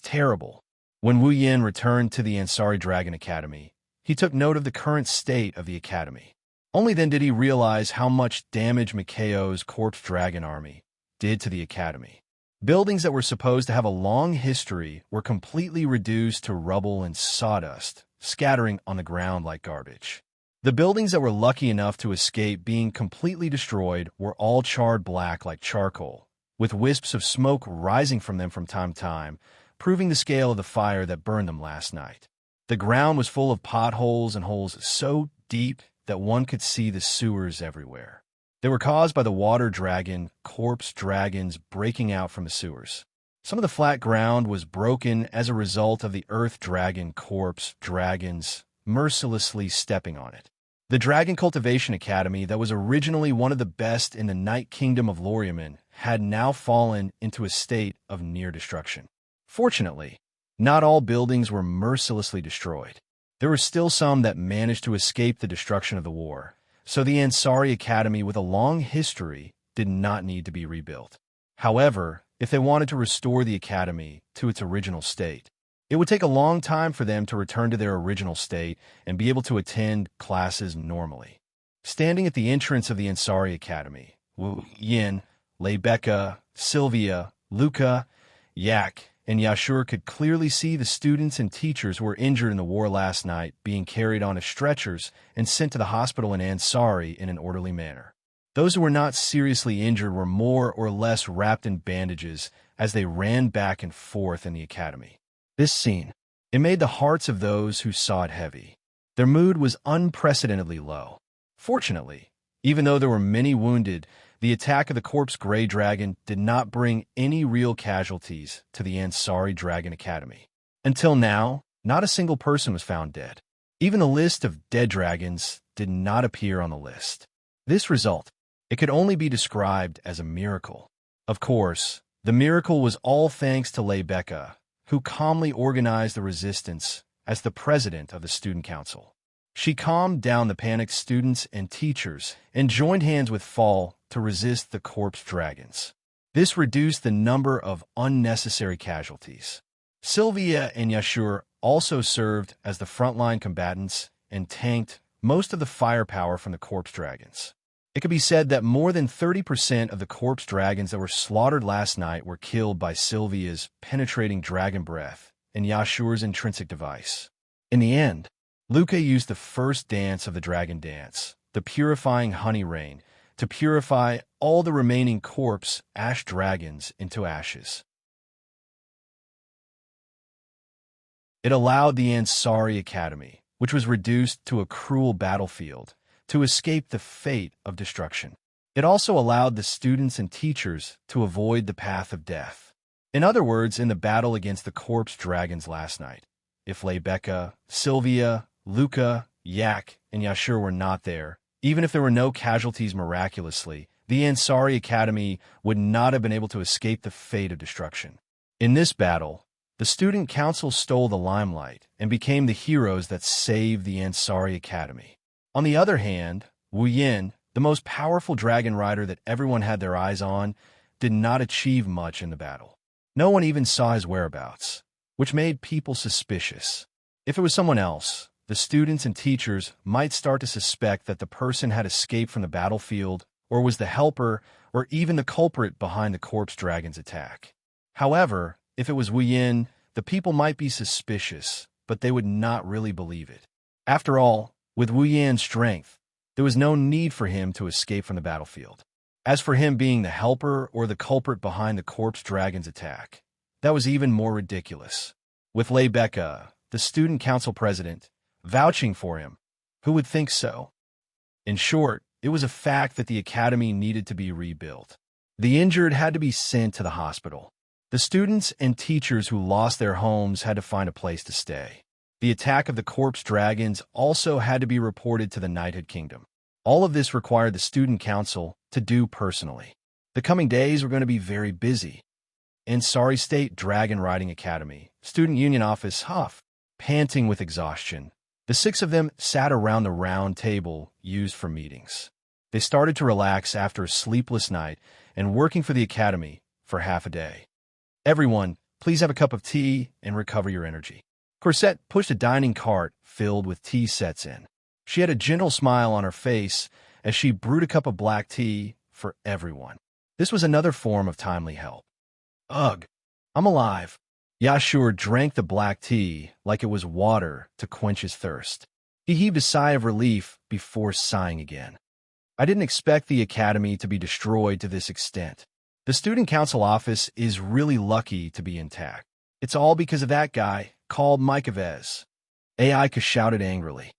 terrible. When Wu Yin returned to the Ansari Dragon Academy, he took note of the current state of the academy. Only then did he realize how much damage Mikao's corpse dragon army did to the academy. Buildings that were supposed to have a long history were completely reduced to rubble and sawdust, scattering on the ground like garbage. The buildings that were lucky enough to escape being completely destroyed were all charred black like charcoal, with wisps of smoke rising from them from time to time, proving the scale of the fire that burned them last night. The ground was full of potholes and holes so deep that one could see the sewers everywhere. They were caused by the water dragon, corpse dragons breaking out from the sewers. Some of the flat ground was broken as a result of the earth dragon, corpse dragons mercilessly stepping on it. The Dragon Cultivation Academy that was originally one of the best in the Night Kingdom of Loriaman had now fallen into a state of near destruction. Fortunately, not all buildings were mercilessly destroyed. There were still some that managed to escape the destruction of the war, so the Ansari Academy with a long history did not need to be rebuilt. However, if they wanted to restore the academy to its original state, it would take a long time for them to return to their original state and be able to attend classes normally. Standing at the entrance of the Ansari Academy, Wu Yin, Lebecca, Sylvia, Luca, Yak, and Yashur could clearly see the students and teachers who were injured in the war last night being carried on stretchers and sent to the hospital in Ansari in an orderly manner. Those who were not seriously injured were more or less wrapped in bandages as they ran back and forth in the academy. This scene, it made the hearts of those who saw it heavy. Their mood was unprecedentedly low. Fortunately, even though there were many wounded, the attack of the corpse gray dragon did not bring any real casualties to the Ansari Dragon Academy. Until now, not a single person was found dead. Even the list of dead dragons did not appear on the list. This result, it could only be described as a miracle. Of course, the miracle was all thanks to Lebecca, who calmly organized the resistance as the president of the student council. She calmed down the panicked students and teachers and joined hands with Fall to resist the corpse dragons. This reduced the number of unnecessary casualties. Sylvia and Yashur also served as the frontline combatants and tanked most of the firepower from the corpse dragons. It could be said that more than 30% of the corpse dragons that were slaughtered last night were killed by Sylvia's penetrating dragon breath and Yashur's intrinsic device. In the end, Luca used the first dance of the dragon dance, the purifying honey rain, to purify all the remaining corpse ash dragons into ashes. It allowed the Ansari Academy, which was reduced to a cruel battlefield, to escape the fate of destruction. It also allowed the students and teachers to avoid the path of death. In other words, in the battle against the corpse dragons last night, if Lebecca, Sylvia, Luca, Yak, and Yashur were not there, even if there were no casualties miraculously, the Ansari Academy would not have been able to escape the fate of destruction. In this battle, the student council stole the limelight and became the heroes that saved the Ansari Academy. On the other hand, Wu Yin, the most powerful dragon rider that everyone had their eyes on, did not achieve much in the battle. No one even saw his whereabouts, which made people suspicious. If it was someone else, the students and teachers might start to suspect that the person had escaped from the battlefield or was the helper or even the culprit behind the corpse dragon's attack. However, if it was Wu Yin, the people might be suspicious, but they would not really believe it. After all, with Wu Yin's strength, there was no need for him to escape from the battlefield. As for him being the helper or the culprit behind the corpse dragon's attack, that was even more ridiculous. With Lebecca, the student council president, vouching for him, who would think so? In short, it was a fact that the academy needed to be rebuilt. The injured had to be sent to the hospital. The students and teachers who lost their homes had to find a place to stay. The attack of the corpse dragons also had to be reported to the Knighthood Kingdom. All of this required the student council to do personally. The coming days were going to be very busy. Ansari State Dragon Riding Academy, Student Union Office, Huff, panting with exhaustion. The six of them sat around the round table used for meetings. They started to relax after a sleepless night and working for the academy for half a day. Everyone, please have a cup of tea and recover your energy. Corsette pushed a dining cart filled with tea sets in. She had a gentle smile on her face as she brewed a cup of black tea for everyone. This was another form of timely help. Ugh, I'm alive. Yashur drank the black tea like it was water to quench his thirst. He heaved a sigh of relief before sighing again. I didn't expect the academy to be destroyed to this extent. The student council office is really lucky to be intact. It's all because of that guy called Mykovez. Aika shouted angrily.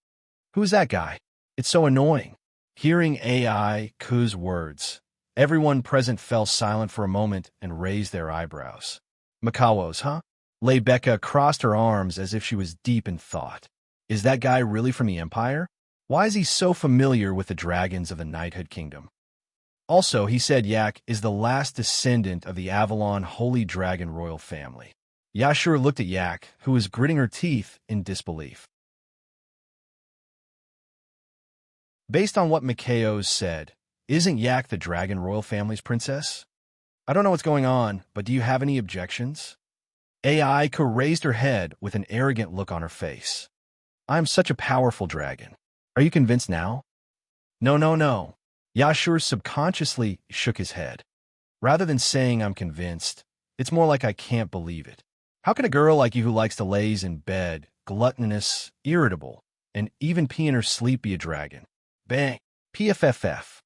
Who's that guy? It's so annoying. Hearing Aika's words, everyone present fell silent for a moment and raised their eyebrows. Makawo's, huh? Lebecca crossed her arms as if she was deep in thought. Is that guy really from the Empire? Why is he so familiar with the dragons of the Knighthood Kingdom? Also, he said Yak is the last descendant of the Avalon Holy Dragon royal family. Yashur looked at Yak, who was gritting her teeth in disbelief. Based on what Mikaos said, isn't Yak the Dragon royal family's princess? I don't know what's going on, but do you have any objections? Aika raised her head with an arrogant look on her face. I'm such a powerful dragon. Are you convinced now? No. Yashur subconsciously shook his head. Rather than saying I'm convinced, it's more like I can't believe it. How can a girl like you who likes to laze in bed, gluttonous, irritable, and even pee in her sleep be a dragon? Bang! PFFF.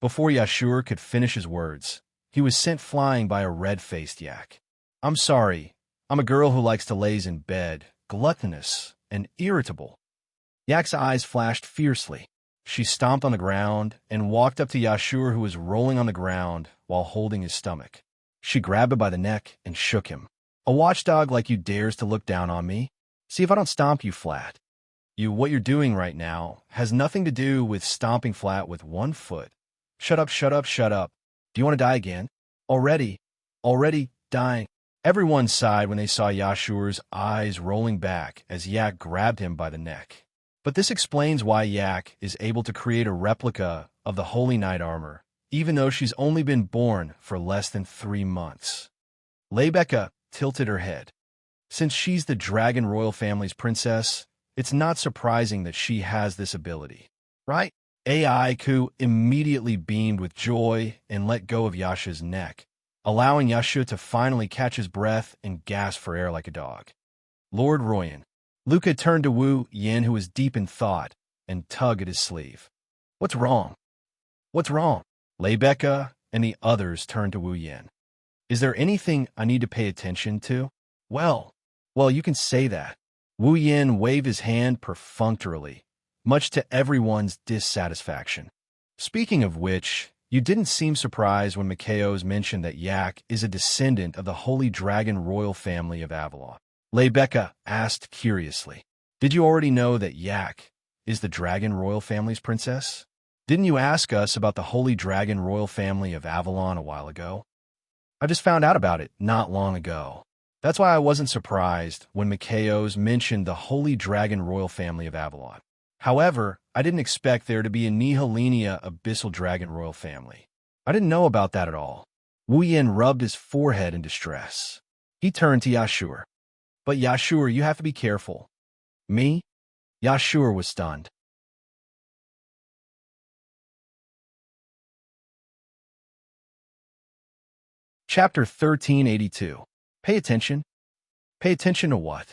Before Yashur could finish his words, he was sent flying by a red-faced Yak. I'm sorry, I'm a girl who likes to laze in bed, gluttonous, and irritable. Yak's eyes flashed fiercely. She stomped on the ground and walked up to Yashur, who was rolling on the ground while holding his stomach. She grabbed him by the neck and shook him. A watchdog like you dares to look down on me? See if I don't stomp you flat. What you're doing right now has nothing to do with stomping flat with one foot. Shut up. Do you want to die again? Already dying. Everyone sighed when they saw Yashur's eyes rolling back as Yak grabbed him by the neck. But this explains why Yak is able to create a replica of the Holy Knight armor, even though she's only been born for less than 3 months. Lebecca tilted her head. Since she's the Dragon Royal family's princess, it's not surprising that she has this ability, right? Aiku immediately beamed with joy and let go of Yasha's neck, allowing Yasha to finally catch his breath and gasp for air like a dog. Lord Royan. Luca turned to Wu Yin, who was deep in thought, and tugged at his sleeve. What's wrong? Lebecca and the others turned to Wu Yin. Is there anything I need to pay attention to? Well, you can say that. Wu Yin waved his hand perfunctorily, much to everyone's dissatisfaction. Speaking of which, you didn't seem surprised when Mikaos mentioned that Yak is a descendant of the Holy Dragon royal family of Avalon. Lebecca asked curiously, did you already know that Yak is the Dragon royal family's princess? Didn't you ask us about the Holy Dragon royal family of Avalon a while ago? I just found out about it not long ago. That's why I wasn't surprised when Mikaos mentioned the Holy Dragon royal family of Avalon. However, I didn't expect there to be a Nihilenia Abyssal Dragon royal family. I didn't know about that at all. Wu Yin rubbed his forehead in distress. He turned to Yashur. But Yashur, you have to be careful. Me? Yashur was stunned. Chapter 1382. Pay attention. Pay attention to what?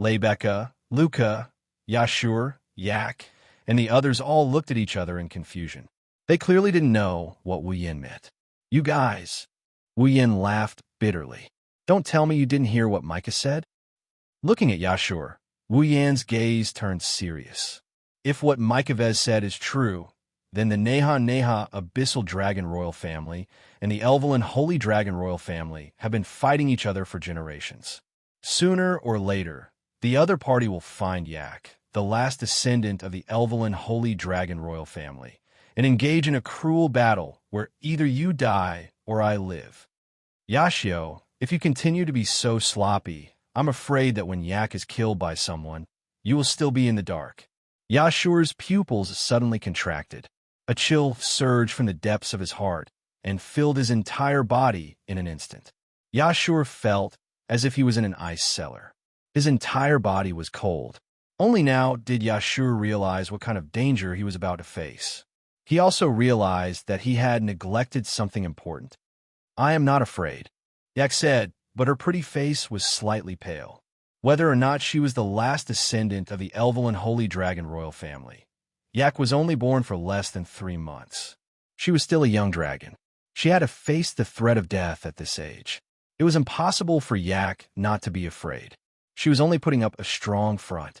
Lebecca, Luca, Yashur, Yak, and the others all looked at each other in confusion. They clearly didn't know what Wu Yin meant. You guys. Wu Yin laughed bitterly. Don't tell me you didn't hear what Micah said? Looking at Yashur, Wu Yan's gaze turned serious. If what Mykovez said is true, then the Neha Abyssal Dragon royal family and the Elvelyn Holy Dragon royal family have been fighting each other for generations. Sooner or later, the other party will find Yak, the last descendant of the Elvelyn Holy Dragon royal family, and engage in a cruel battle where either you die or I live. Yashio, if you continue to be so sloppy, I'm afraid that when Yak is killed by someone, you will still be in the dark. Yashua's pupils suddenly contracted. A chill surged from the depths of his heart and filled his entire body in an instant. Yashua felt as if he was in an ice cellar. His entire body was cold. Only now did Yashua realize what kind of danger he was about to face. He also realized that he had neglected something important. "I am not afraid," Yak said, but her pretty face was slightly pale. Whether or not she was the last descendant of the Elvelyn Holy Dragon royal family, Yak was only born for less than 3 months. She was still a young dragon. She had to face the threat of death at this age. It was impossible for Yak not to be afraid. She was only putting up a strong front.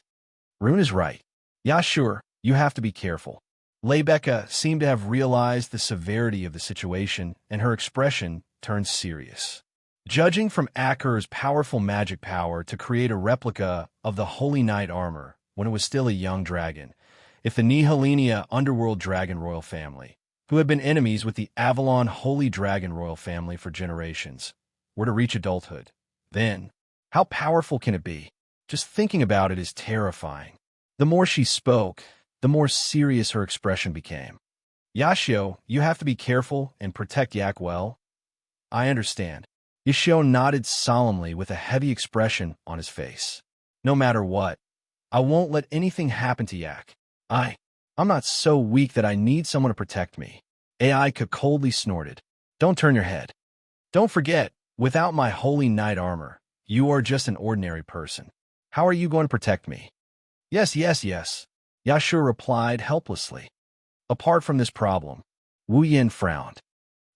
Rune is right. Yashua, you have to be careful. Lebecca seemed to have realized the severity of the situation, and her expression turned serious. Judging from Akker's powerful magic power to create a replica of the Holy Knight armor when it was still a young dragon, if the Nihilenia Underworld Dragon royal family, who had been enemies with the Avalon Holy Dragon royal family for generations, were to reach adulthood, then how powerful can it be? Just thinking about it is terrifying. The more she spoke, the more serious her expression became. Yashio, you have to be careful and protect Yak well. I understand. Yashio nodded solemnly with a heavy expression on his face. No matter what, I won't let anything happen to Yak. I'm not so weak that I need someone to protect me. AI coldly snorted. Don't turn your head. Don't forget, without my Holy Knight armor, you are just an ordinary person. How are you going to protect me? Yes. Yashua replied helplessly. Apart from this problem, Wu Yin frowned.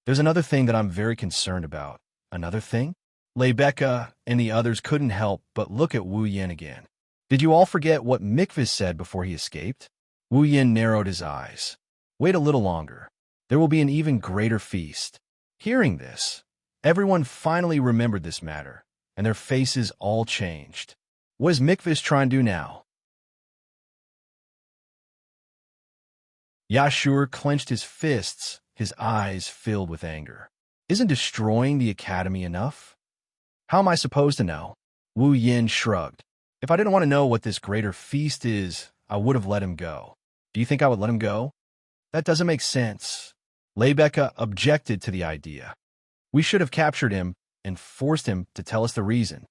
There's another thing that I'm very concerned about. Another thing? Lebecca and the others couldn't help but look at Wu Yin again. Did you all forget what Mikvis said before he escaped? Wu Yin narrowed his eyes. Wait a little longer. There will be an even greater feast. Hearing this, everyone finally remembered this matter, and their faces all changed. What is Mikvis trying to do now? Yashua clenched his fists, his eyes filled with anger. Isn't destroying the academy enough? How am I supposed to know? Wu Yin shrugged. If I didn't want to know what this greater feast is, I would have let him go. Do you think I would let him go? That doesn't make sense. Lebecca objected to the idea. We should have captured him and forced him to tell us the reason.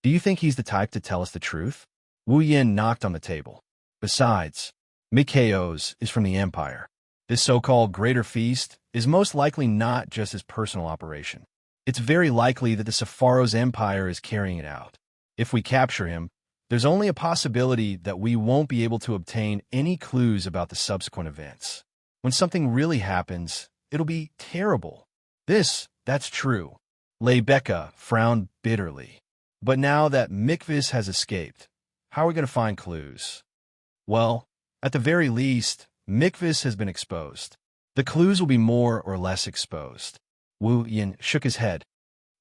Do you think he's the type to tell us the truth? Wu Yin knocked on the table. Besides, Mikhail's is from the Empire. This so-called Greater Feast is most likely not just his personal operation. It's very likely that the Sepharo's Empire is carrying it out. If we capture him, there's only a possibility that we won't be able to obtain any clues about the subsequent events. When something really happens, it'll be terrible. That's true. Lebecca frowned bitterly. But now that Mikvis has escaped, how are we going to find clues? Well, at the very least, Mikvis has been exposed. The clues will be more or less exposed. Wu Yin shook his head.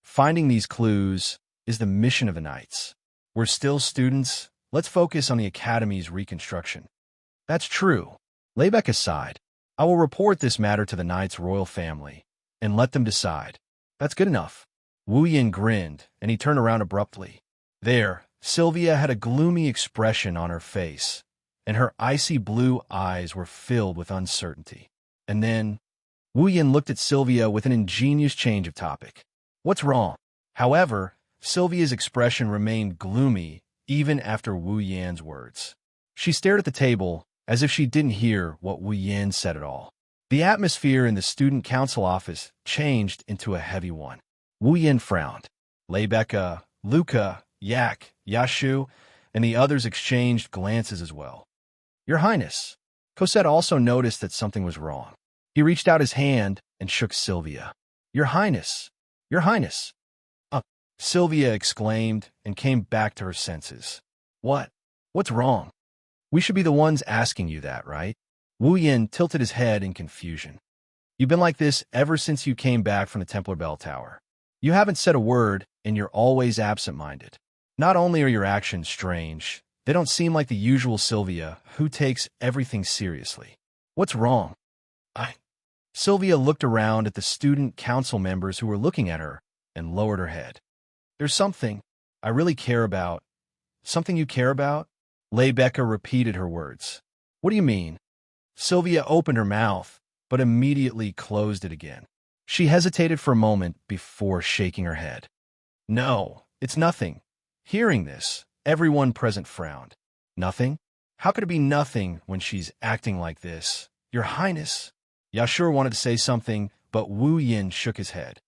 Finding these clues is the mission of the Knights. We're still students. Let's focus on the Academy's reconstruction. That's true. Lebecca sighed. I will report this matter to the Knights' royal family and let them decide. That's good enough. Wu Yin grinned, and he turned around abruptly. There, Sylvia had a gloomy expression on her face, and her icy blue eyes were filled with uncertainty. And then, Wu Yin looked at Sylvia with an ingenious change of topic. What's wrong? However, Sylvia's expression remained gloomy even after Wu Yan's words. She stared at the table as if she didn't hear what Wu Yan said at all. The atmosphere in the student council office changed into a heavy one. Wu Yan frowned. Lebecca, Luca, Yak, Yashu, and the others exchanged glances as well. Your Highness. Cosette also noticed that something was wrong. He reached out his hand and shook Sylvia. Your Highness. Your Highness. Sylvia exclaimed and came back to her senses. What's wrong? We should be the ones asking you that, right? Wu Yin tilted his head in confusion. You've been like this ever since you came back from the Templar Bell Tower. You haven't said a word, and you're always absent-minded. Not only are your actions strange, they don't seem like the usual Sylvia, who takes everything seriously. What's wrong? Sylvia looked around at the student council members who were looking at her and lowered her head. There's something I really care about. Something you care about? Lebecca repeated her words. What do you mean? Sylvia opened her mouth, but immediately closed it again. She hesitated for a moment before shaking her head. No, it's nothing. Hearing this, everyone present frowned. Nothing? How could it be nothing when she's acting like this? Your Highness. Yashur wanted to say something, but Wu Yin shook his head.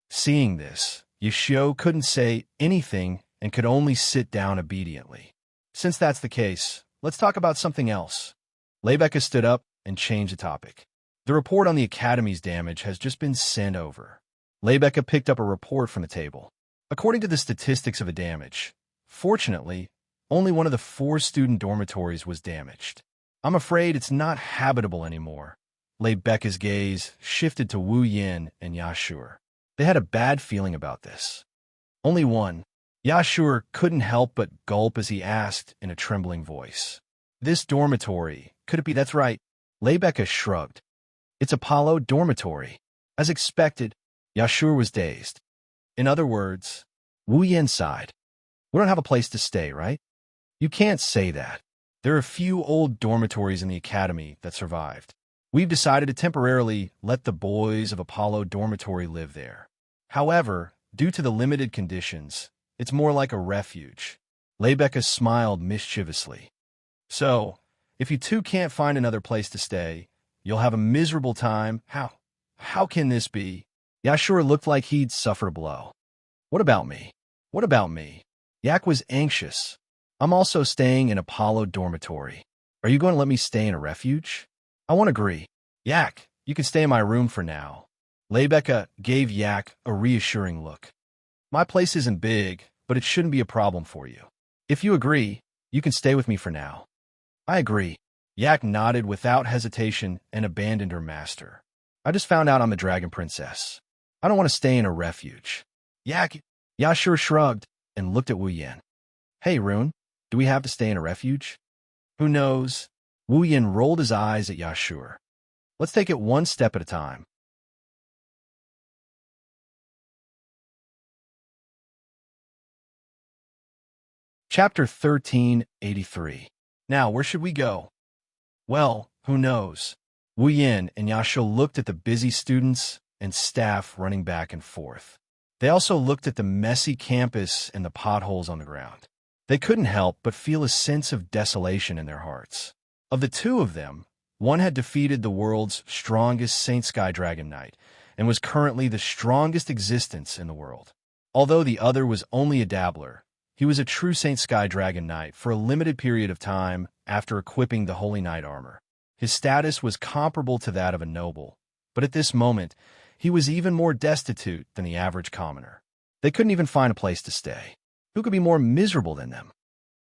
Seeing this, Yashio couldn't say anything and could only sit down obediently. Since that's the case, let's talk about something else. Lebecca stood up and changed the topic. The report on the Academy's damage has just been sent over. Lebecca picked up a report from the table. According to the statistics of the damage, fortunately, only one of the 4 student dormitories was damaged. I'm afraid it's not habitable anymore. Lebecca's gaze shifted to Wu Yin and Yashur. They had a bad feeling about this. Only one. Yashur couldn't help but gulp as he asked in a trembling voice. This dormitory, could it be? That's right. Lebecca shrugged. It's Apollo dormitory. As expected, Yashur was dazed. In other words, Wu Yin sighed. We don't have a place to stay, right? You can't say that. There are a few old dormitories in the Academy that survived. We've decided to temporarily let the boys of Apollo dormitory live there. However, due to the limited conditions, it's more like a refuge. Lebecca smiled mischievously. So, if you two can't find another place to stay, you'll have a miserable time. How can this be? Yashur looked like he'd suffered a blow. What about me? What about me? Yak was anxious. I'm also staying in Apollo dormitory. Are you going to let me stay in a refuge? I won't agree. Yak, you can stay in my room for now. Lebecca gave Yak a reassuring look. My place isn't big, but it shouldn't be a problem for you. If you agree, you can stay with me for now. I agree. Yak nodded without hesitation and abandoned her master. I just found out I'm a dragon princess. I don't want to stay in a refuge. Yashur shrugged and looked at Wu Yin. Hey, Rune, do we have to stay in a refuge? Who knows? Wu Yin rolled his eyes at Yashur. Let's take it one step at a time. Chapter 1383. Now, where should we go? Well, who knows? Wu Yin and Yashio looked at the busy students and staff running back and forth. They also looked at the messy campus and the potholes on the ground. They couldn't help but feel a sense of desolation in their hearts. Of the two of them, one had defeated the world's strongest Saint Sky Dragon Knight and was currently the strongest existence in the world. Although the other was only a dabbler, he was a true Saint Sky Dragon Knight for a limited period of time after equipping the Holy Knight armor. His status was comparable to that of a noble, but at this moment, he was even more destitute than the average commoner. They couldn't even find a place to stay. Who could be more miserable than them?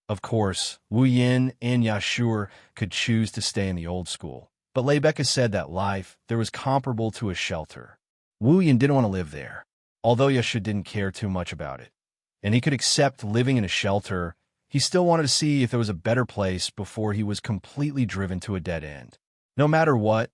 Of course, Wu Yin and Yashur could choose to stay in the old school, but Lebecca said that life there was comparable to a shelter. Wu Yin didn't want to live there, although Yashur didn't care too much about it, and he could accept living in a shelter. He still wanted to see if there was a better place before he was completely driven to a dead end. No matter what,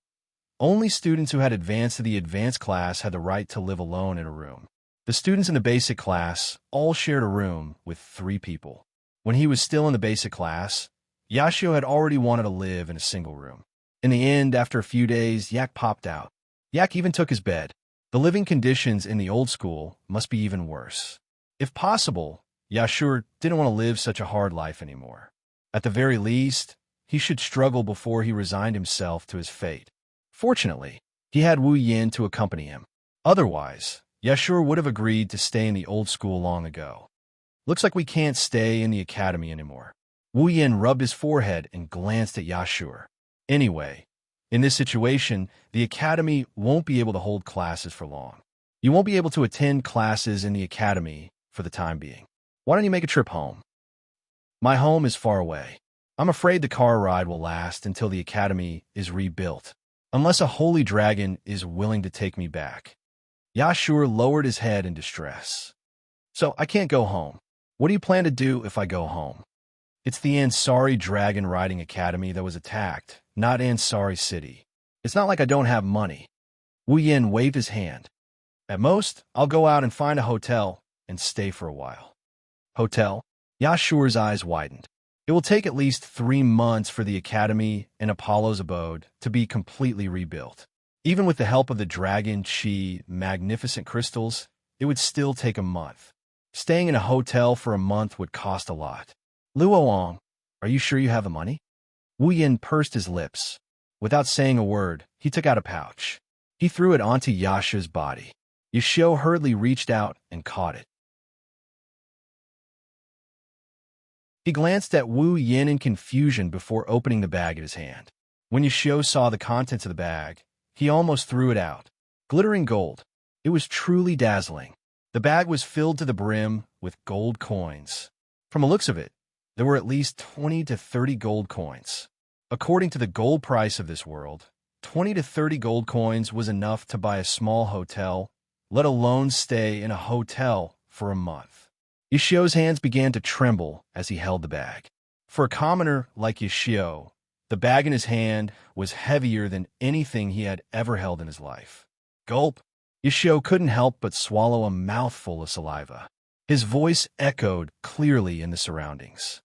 only students who had advanced to the advanced class had the right to live alone in a room. The students in the basic class all shared a room with 3 people. When he was still in the basic class, Yashio had already wanted to live in a single room. In the end, after a few days, Yak popped out. Yak even took his bed. The living conditions in the old school must be even worse. If possible, Yashur didn't want to live such a hard life anymore. At the very least, he should struggle before he resigned himself to his fate. Fortunately, he had Wu Yin to accompany him. Otherwise, Yashur would have agreed to stay in the old school long ago. Looks like we can't stay in the academy anymore. Wu Yin rubbed his forehead and glanced at Yashur. Anyway, in this situation, the academy won't be able to hold classes for long. You won't be able to attend classes in the academy for the time being. Why don't you make a trip home? My home is far away. I'm afraid the car ride will last until the academy is rebuilt, unless a holy dragon is willing to take me back. Yashur lowered his head in distress. So I can't go home. What do you plan to do if I go home? It's the Ansari Dragon Riding Academy that was attacked, not Ansari City. It's not like I don't have money. Wu Yin waved his hand. At most, I'll go out and find a hotel and stay for a while. Hotel? Yashua's eyes widened. It will take at least 3 months for the Academy and Apollo's abode to be completely rebuilt. Even with the help of the Dragon Chi magnificent crystals, it would still take a month. Staying in a hotel for a month would cost a lot. Luoang, are you sure you have the money? Wu Yin pursed his lips. Without saying a word, he took out a pouch. He threw it onto Yasha's body. Yashio hurriedly reached out and caught it. He glanced at Wu Yin in confusion before opening the bag in his hand. When Yashio saw the contents of the bag, he almost threw it out. Glittering gold. It was truly dazzling. The bag was filled to the brim with gold coins. From the looks of it, there were at least 20 to 30 gold coins. According to the gold price of this world, 20 to 30 gold coins was enough to buy a small hotel, let alone stay in a hotel for a month. Yashio's hands began to tremble as he held the bag. For a commoner like Yashio, the bag in his hand was heavier than anything he had ever held in his life. Gulp! Yashio couldn't help but swallow a mouthful of saliva. His voice echoed clearly in the surroundings.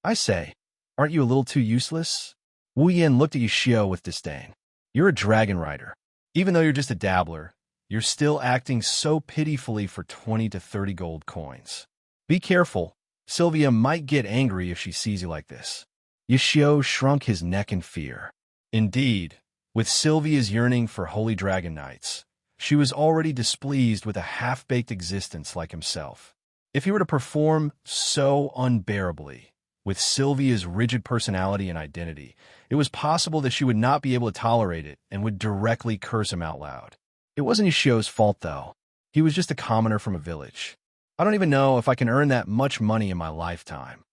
I say, aren't you a little too useless? Wu Yin looked at Yashio with disdain. You're a dragon rider. Even though you're just a dabbler, you're still acting so pitifully for 20 to 30 gold coins. Be careful. Sylvia might get angry if she sees you like this. Yashio shrunk his neck in fear. Indeed, with Sylvia's yearning for holy dragon knights, she was already displeased with a half-baked existence like himself. If he were to perform so unbearably, with Sylvia's rigid personality and identity, it was possible that she would not be able to tolerate it and would directly curse him out loud. It wasn't Yashio's fault, though. He was just a commoner from a village. I don't even know if I can earn that much money in my lifetime.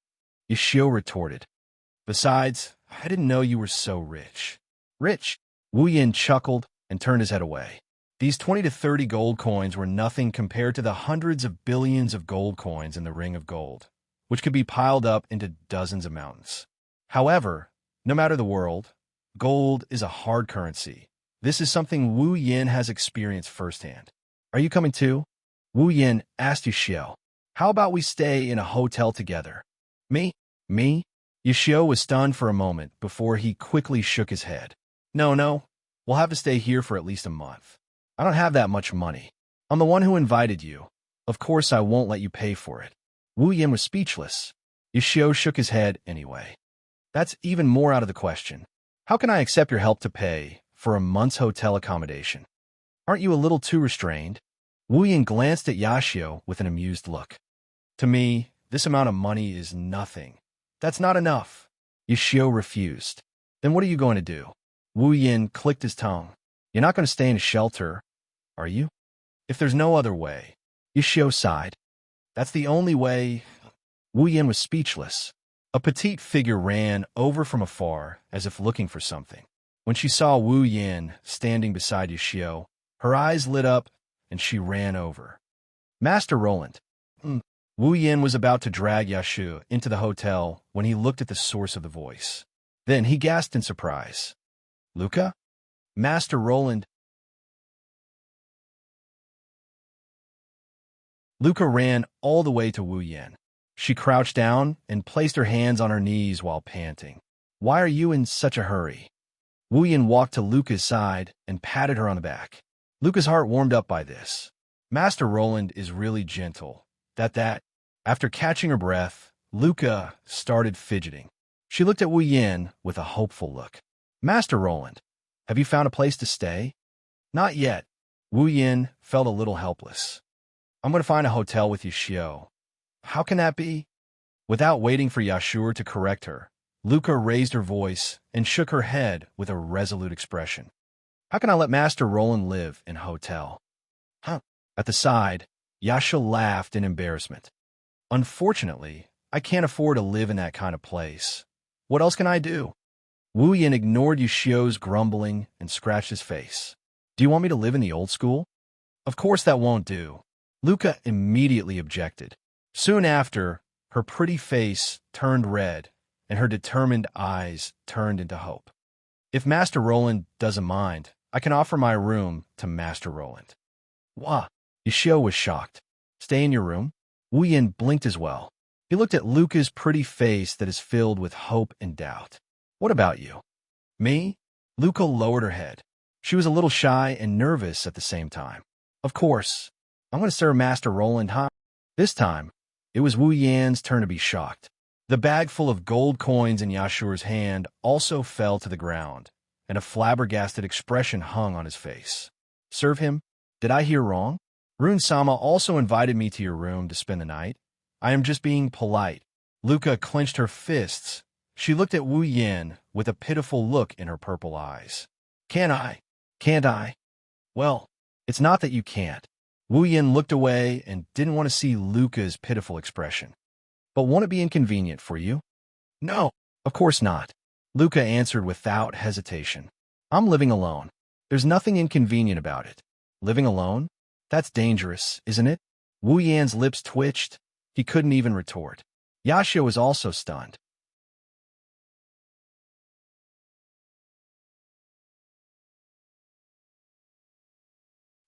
Yashio retorted. Besides, I didn't know you were so rich. Rich? Wu Yin chuckled and turned his head away. These 20 to 30 gold coins were nothing compared to the hundreds of billions of gold coins in the Ring of Gold, which could be piled up into dozens of mountains. However, no matter the world, gold is a hard currency. This is something Wu Yin has experienced firsthand. Are you coming too? Wu Yin asked Yashio. How about we stay in a hotel together? Me? Yashio was stunned for a moment before he quickly shook his head. No, we'll have to stay here for at least a month. I don't have that much money. I'm the one who invited you. Of course I won't let you pay for it. Wu Yin was speechless. Yashio shook his head anyway. That's even more out of the question. How can I accept your help to pay for a month's hotel accommodation? Aren't you a little too restrained? Wu Yin glanced at Yashio with an amused look. To me, this amount of money is nothing. That's not enough. Yashio refused. Then what are you going to do? Wu Yin clicked his tongue. You're not going to stay in a shelter, are you? If there's no other way. Yashio sighed. That's the only way. Wu Yin was speechless. A petite figure ran over from afar as if looking for something. When she saw Wu Yin standing beside Yashio, her eyes lit up and she ran over. Master Roland. Wu Yin was about to drag Yashio into the hotel when he looked at the source of the voice. Then he gasped in surprise. Luca? Master Roland. Luca ran all the way to Wu Yin. She crouched down and placed her hands on her knees while panting. Why are you in such a hurry? Wu Yin walked to Luca's side and patted her on the back. Luca's heart warmed up by this. Master Roland is really gentle. After catching her breath, Luca started fidgeting. She looked at Wu Yin with a hopeful look. Master Roland, have you found a place to stay? Not yet. Wu Yin felt a little helpless. I'm going to find a hotel with Yashio. How can that be? Without waiting for Yashio to correct her, Luca raised her voice and shook her head with a resolute expression. How can I let Master Roland live in a hotel? At the side, Yashio laughed in embarrassment. Unfortunately, I can't afford to live in that kind of place. What else can I do? Wu Yin ignored Yashio's grumbling and scratched his face. Do you want me to live in the old school? Of course that won't do. Luca immediately objected. Soon after, her pretty face turned red and her determined eyes turned into hope. If Master Roland doesn't mind, I can offer my room to Master Roland. Wah! Yashio was shocked. Stay in your room? Wu Yin blinked as well. He looked at Luca's pretty face that is filled with hope and doubt. What about you? Me? Luca lowered her head. She was a little shy and nervous at the same time. Of course, I'm going to serve Master Roland high. This time, it was Wu Yan's turn to be shocked. The bag full of gold coins in Yashua's hand also fell to the ground, and a flabbergasted expression hung on his face. Serve him? Did I hear wrong? Rune-sama also invited me to your room to spend the night. I am just being polite. Luca clenched her fists. She looked at Wu Yan with a pitiful look in her purple eyes. Can't I? Can't I? Well, it's not that you can't. Wu Yan looked away and didn't want to see Luca's pitiful expression. But won't it be inconvenient for you? No, of course not. Luca answered without hesitation. I'm living alone. There's nothing inconvenient about it. Living alone? That's dangerous, isn't it? Wu Yan's lips twitched. He couldn't even retort. Xianxia was also stunned.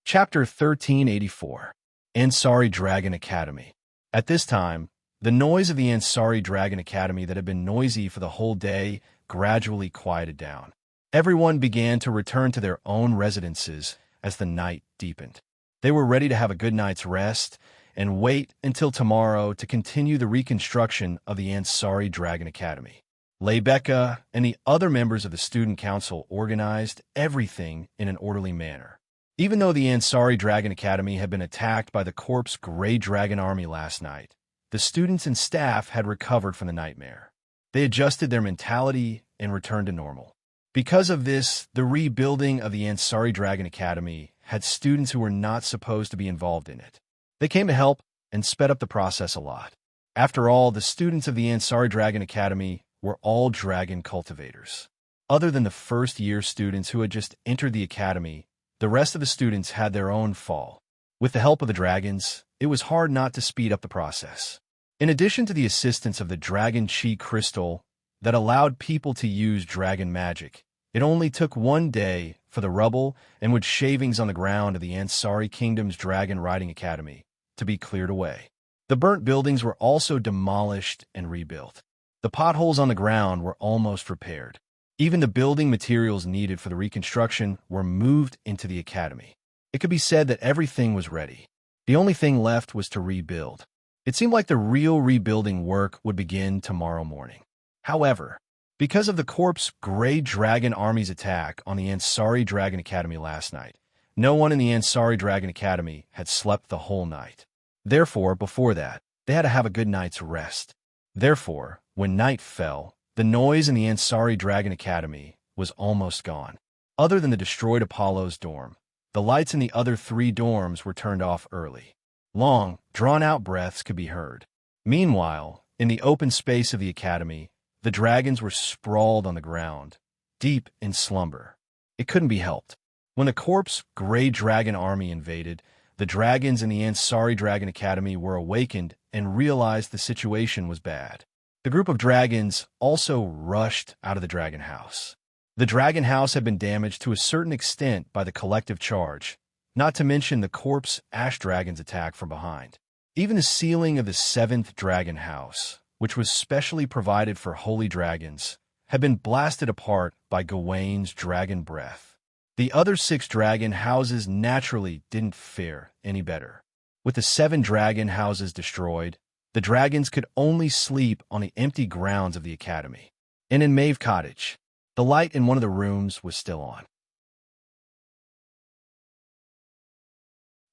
Chapter 1384. Ansari Dragon Academy. At this time, the noise of the Ansari Dragon Academy that had been noisy for the whole day gradually quieted down. Everyone began to return to their own residences as the night deepened. They were ready to have a good night's rest and wait until tomorrow to continue the reconstruction of the Ansari Dragon Academy. Lebecca and the other members of the student council organized everything in an orderly manner. Even though the Ansari Dragon Academy had been attacked by the Corpse Grey Dragon Army last night, the students and staff had recovered from the nightmare. They adjusted their mentality and returned to normal. Because of this, the rebuilding of the Ansari Dragon Academy had students who were not supposed to be involved in it. They came to help and sped up the process a lot. After all, the students of the Ansari Dragon Academy were all dragon cultivators. Other than the first-year students who had just entered the academy, the rest of the students had their own fall. With the help of the dragons, it was hard not to speed up the process. In addition to the assistance of the Dragon Chi Crystal that allowed people to use dragon magic, it only took one day for the rubble and wood shavings on the ground of the Ansari Kingdom's Dragon Riding Academy to be cleared away. The burnt buildings were also demolished and rebuilt. The potholes on the ground were almost repaired. Even the building materials needed for the reconstruction were moved into the academy. It could be said that everything was ready. The only thing left was to rebuild. It seemed like the real rebuilding work would begin tomorrow morning. However, because of the Corpse Grey Dragon Army's attack on the Ansari Dragon Academy last night, no one in the Ansari Dragon Academy had slept the whole night. Therefore, before that, they had to have a good night's rest. Therefore, when night fell, the noise in the Ansari Dragon Academy was almost gone. Other than the destroyed Apollo's dorm, the lights in the other 3 dorms were turned off early. Long, drawn-out breaths could be heard. Meanwhile, in the open space of the academy, the dragons were sprawled on the ground, deep in slumber. It couldn't be helped. When the Corpse Grey Dragon Army invaded, the dragons in the Ansari Dragon Academy were awakened and realized the situation was bad. The group of dragons also rushed out of the dragon house. The dragon house had been damaged to a certain extent by the collective charge, not to mention the Corpse Ash Dragon's attack from behind. Even the ceiling of the 7th dragon house, which was specially provided for holy dragons, had been blasted apart by Gawain's dragon breath. The other 6 dragon houses naturally didn't fare any better. With the 7 dragon houses destroyed, the dragons could only sleep on the empty grounds of the academy. And in Maeve Cottage, the light in one of the rooms was still on.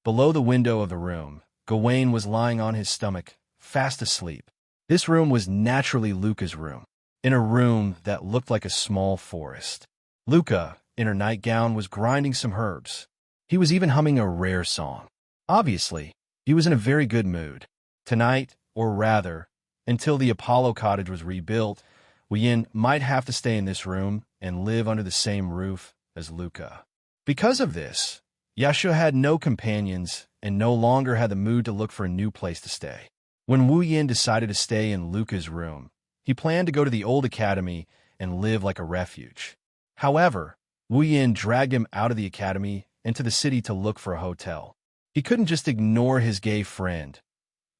Below the window of the room, Gawain was lying on his stomach, fast asleep. This room was naturally Luca's room, in a room that looked like a small forest. Luca, in her nightgown, was grinding some herbs. He was even humming a rare song. Obviously, he was in a very good mood. Tonight, or rather, until the Apollo cottage was rebuilt, Wuyin might have to stay in this room and live under the same roof as Luca. Because of this, Xianxia had no companions and no longer had the mood to look for a new place to stay. When Wu Yin decided to stay in Luca's room, he planned to go to the old academy and live like a refuge. However, Wu Yin dragged him out of the academy and to the city to look for a hotel. He couldn't just ignore his gay friend.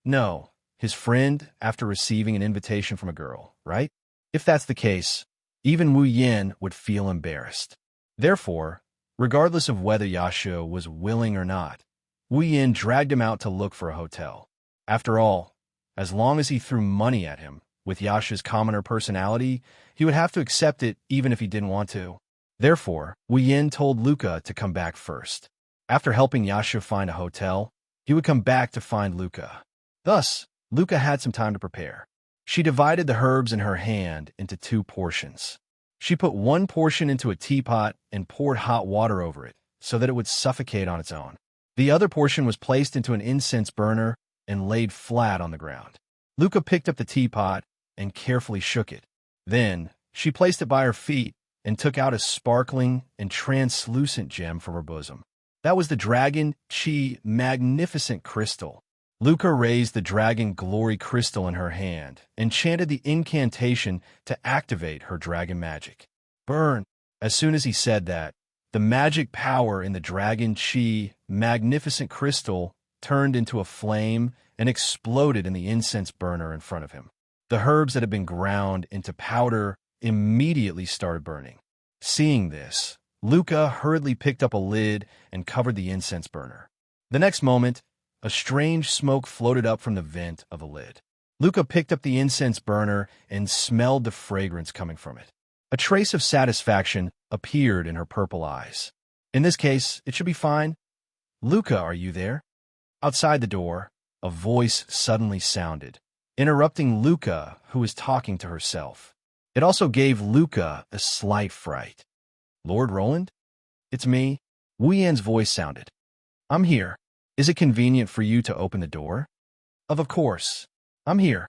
No, his friend after receiving an invitation from a girl, right? If that's the case, even Wu Yin would feel embarrassed. Therefore, regardless of whether Xianxia was willing or not, Wu Yin dragged him out to look for a hotel. After all, as long as he threw money at him, with Xianxia's commoner personality, he would have to accept it even if he didn't want to. Therefore, Wu Yin told Luca to come back first. After helping Xianxia find a hotel, he would come back to find Luca. Thus, Luca had some time to prepare. She divided the herbs in her hand into 2 portions. She put one portion into a teapot and poured hot water over it so that it would suffocate on its own. The other portion was placed into an incense burner and laid flat on the ground. Luca picked up the teapot and carefully shook it. Then, she placed it by her feet and took out a sparkling and translucent gem from her bosom. That was the Dragon Qi Magnificent Crystal. Luca raised the Dragon Glory Crystal in her hand and chanted the incantation to activate her dragon magic. Burn! As soon as he said that, the magic power in the Dragon Qi Magnificent Crystal turned into a flame and exploded in the incense burner in front of him. The herbs that had been ground into powder immediately started burning. Seeing this, Luca hurriedly picked up a lid and covered the incense burner. The next moment, a strange smoke floated up from the vent of the lid. Luca picked up the incense burner and smelled the fragrance coming from it. A trace of satisfaction appeared in her purple eyes. In this case, it should be fine. Luca, are you there? Outside the door, a voice suddenly sounded, interrupting Luca, who was talking to herself. It also gave Luca a slight fright. Lord Roland? It's me. Wu Yan's voice sounded. I'm here. Is it convenient for you to open the door? Of course. I'm here.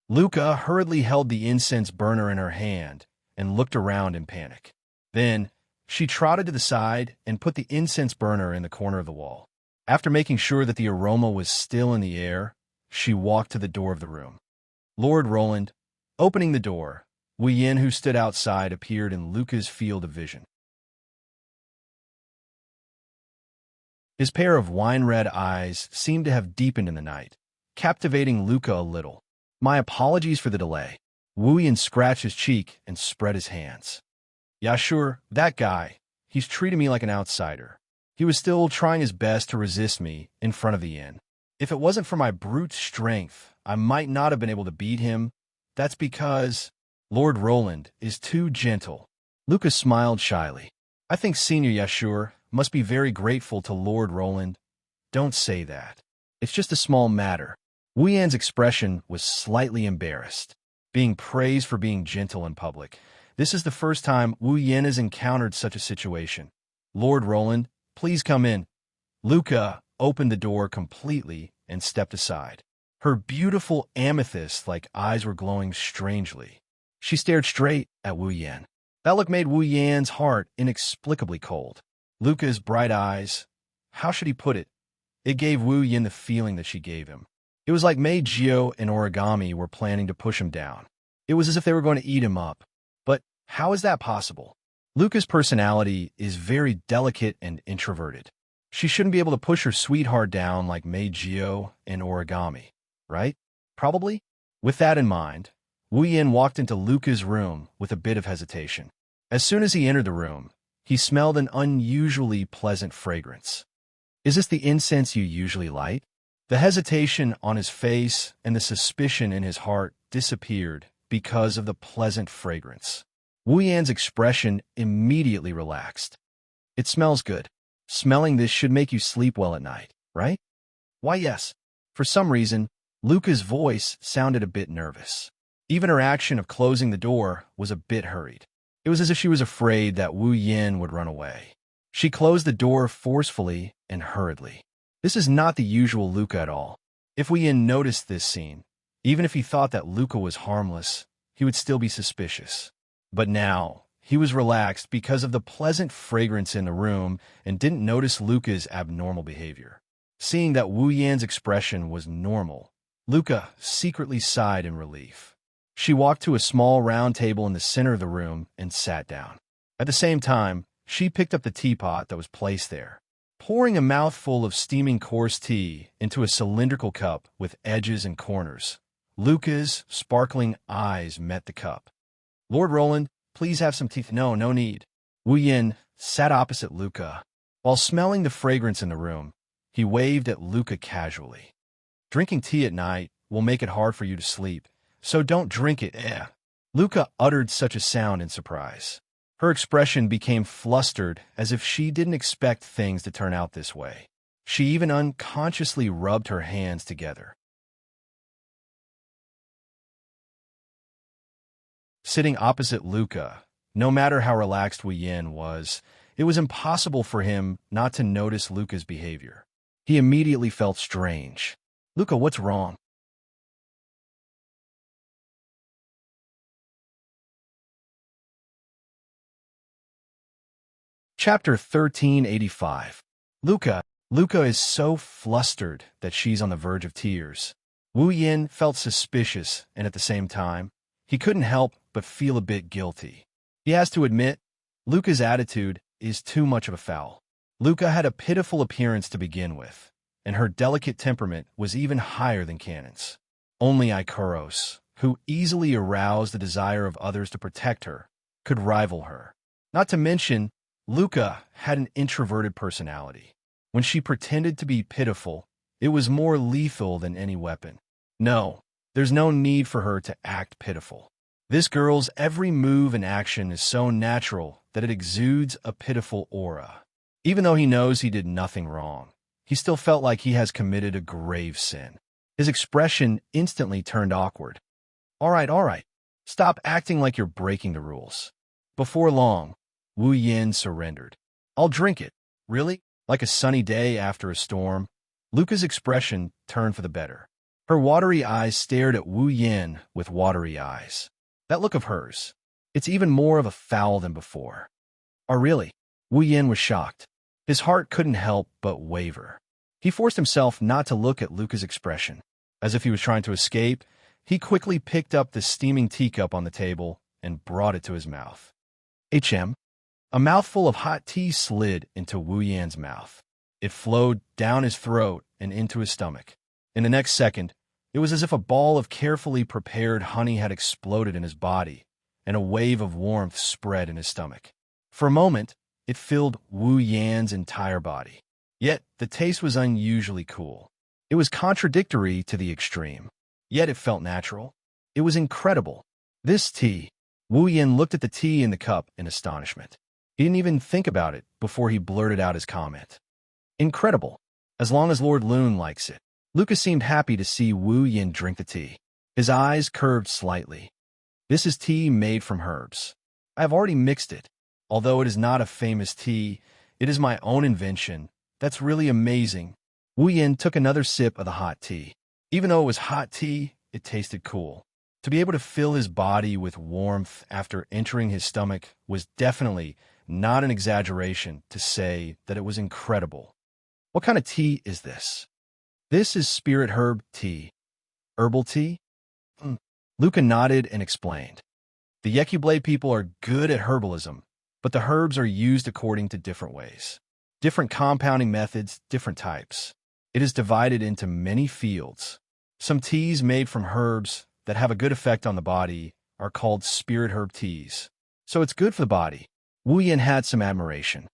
Luca hurriedly held the incense burner in her hand and looked around in panic. Then, she trotted to the side and put the incense burner in the corner of the wall. After making sure that the aroma was still in the air, she walked to the door of the room. Lord Roland, opening the door, Wu Yin, who stood outside, appeared in Luca's field of vision. His pair of wine-red eyes seemed to have deepened in the night, captivating Luca a little. My apologies for the delay. Wu Yin scratched his cheek and spread his hands. Yeah, sure, that guy. He's treated me like an outsider. He was still trying his best to resist me in front of the inn. If it wasn't for my brute strength, I might not have been able to beat him. That's because Lord Roland is too gentle. Luca smiled shyly. I think Senior Yashur must be very grateful to Lord Roland. Don't say that. It's just a small matter. Wu Yan's expression was slightly embarrassed, being praised for being gentle in public. This is the first time Wu Yan has encountered such a situation. Lord Roland, please come in. Luca opened the door completely and stepped aside. Her beautiful amethyst-like eyes were glowing strangely. She stared straight at Wu Yan. That look made Wu Yan's heart inexplicably cold. Luca's bright eyes, how should he put it? It gave Wu Yan the feeling that she gave him. It was like Mei Jio and Origami were planning to push him down. It was as if they were going to eat him up. But how is that possible? Luca's personality is very delicate and introverted. She shouldn't be able to push her sweetheart down like Mei Jio and Origami, right? Probably? With that in mind, Wu Yan walked into Luca's room with a bit of hesitation. As soon as he entered the room, he smelled an unusually pleasant fragrance. Is this the incense you usually light? The hesitation on his face and the suspicion in his heart disappeared because of the pleasant fragrance. Wu Yan's expression immediately relaxed. It smells good. Smelling this should make you sleep well at night, right? Why, yes. For some reason, Luca's voice sounded a bit nervous. Even her action of closing the door was a bit hurried. It was as if she was afraid that Wu Yan would run away. She closed the door forcefully and hurriedly. This is not the usual Luca at all. If Wu Yan noticed this scene, even if he thought that Luca was harmless, he would still be suspicious. But now, he was relaxed because of the pleasant fragrance in the room and didn't notice Luca's abnormal behavior. Seeing that Wu Yan's expression was normal, Luca secretly sighed in relief. She walked to a small round table in the center of the room and sat down. At the same time, she picked up the teapot that was placed there, pouring a mouthful of steaming coarse tea into a cylindrical cup with edges and corners. Luca's sparkling eyes met the cup. "Lord Roland, please have some tea." "No, no need." Wu Yin sat opposite Luca. While smelling the fragrance in the room, he waved at Luca casually. "Drinking tea at night will make it hard for you to sleep, so don't drink it." Luca uttered such a sound in surprise. Her expression became flustered, as if she didn't expect things to turn out this way. She even unconsciously rubbed her hands together. Sitting opposite Luca, no matter how relaxed Wu Yin was, it was impossible for him not to notice Luca's behavior. He immediately felt strange. "Luca, what's wrong?" Chapter 1385. Luca is so flustered that she's on the verge of tears. Wu Yin felt suspicious, and at the same time, he couldn't help but feel a bit guilty. He has to admit, Luca's attitude is too much of a foul. Luca had a pitiful appearance to begin with, and her delicate temperament was even higher than Cannon's. Only Ikaros, who easily aroused the desire of others to protect her, could rival her. Not to mention, Luca had an introverted personality. When she pretended to be pitiful, it was more lethal than any weapon. No, there's no need for her to act pitiful. This girl's every move and action is so natural that it exudes a pitiful aura. Even though he knows he did nothing wrong, he still felt like he has committed a grave sin. His expression instantly turned awkward. All right. Stop acting like you're breaking the rules." Before long, Wu Yin surrendered. "I'll drink it." "Really? Like a sunny day after a storm?" Luca's expression turned for the better. Her watery eyes stared at Wu Yin with watery eyes. That look of hers, it's even more of a foul than before. "Oh, really?" Wu Yin was shocked. His heart couldn't help but waver. He forced himself not to look at Luca's expression. As if he was trying to escape, he quickly picked up the steaming teacup on the table and brought it to his mouth. A mouthful of hot tea slid into Wu Yan's mouth. It flowed down his throat and into his stomach. In the next second, it was as if a ball of carefully prepared honey had exploded in his body, and a wave of warmth spread in his stomach. For a moment, it filled Wu Yan's entire body. Yet, the taste was unusually cool. It was contradictory to the extreme. Yet it felt natural. It was incredible. This tea. Wu Yan looked at the tea in the cup in astonishment. He didn't even think about it before he blurted out his comment. "Incredible. As long as Lord Loon likes it." Lucas seemed happy to see Wu Yin drink the tea. His eyes curved slightly. "This is tea made from herbs. I have already mixed it. Although it is not a famous tea, it is my own invention. That's really amazing." Wu Yin took another sip of the hot tea. Even though it was hot tea, it tasted cool. To be able to fill his body with warmth after entering his stomach was definitely not an exaggeration to say that it was incredible. "What kind of tea is this?" "This is spirit herb tea." "Herbal tea?" Luca nodded and explained. "The Yekiblade people are good at herbalism, but the herbs are used according to different ways. Different compounding methods, different types. It is divided into many fields. Some teas made from herbs that have a good effect on the body are called spirit herb teas. So it's good for the body." Wu Yin had some admiration.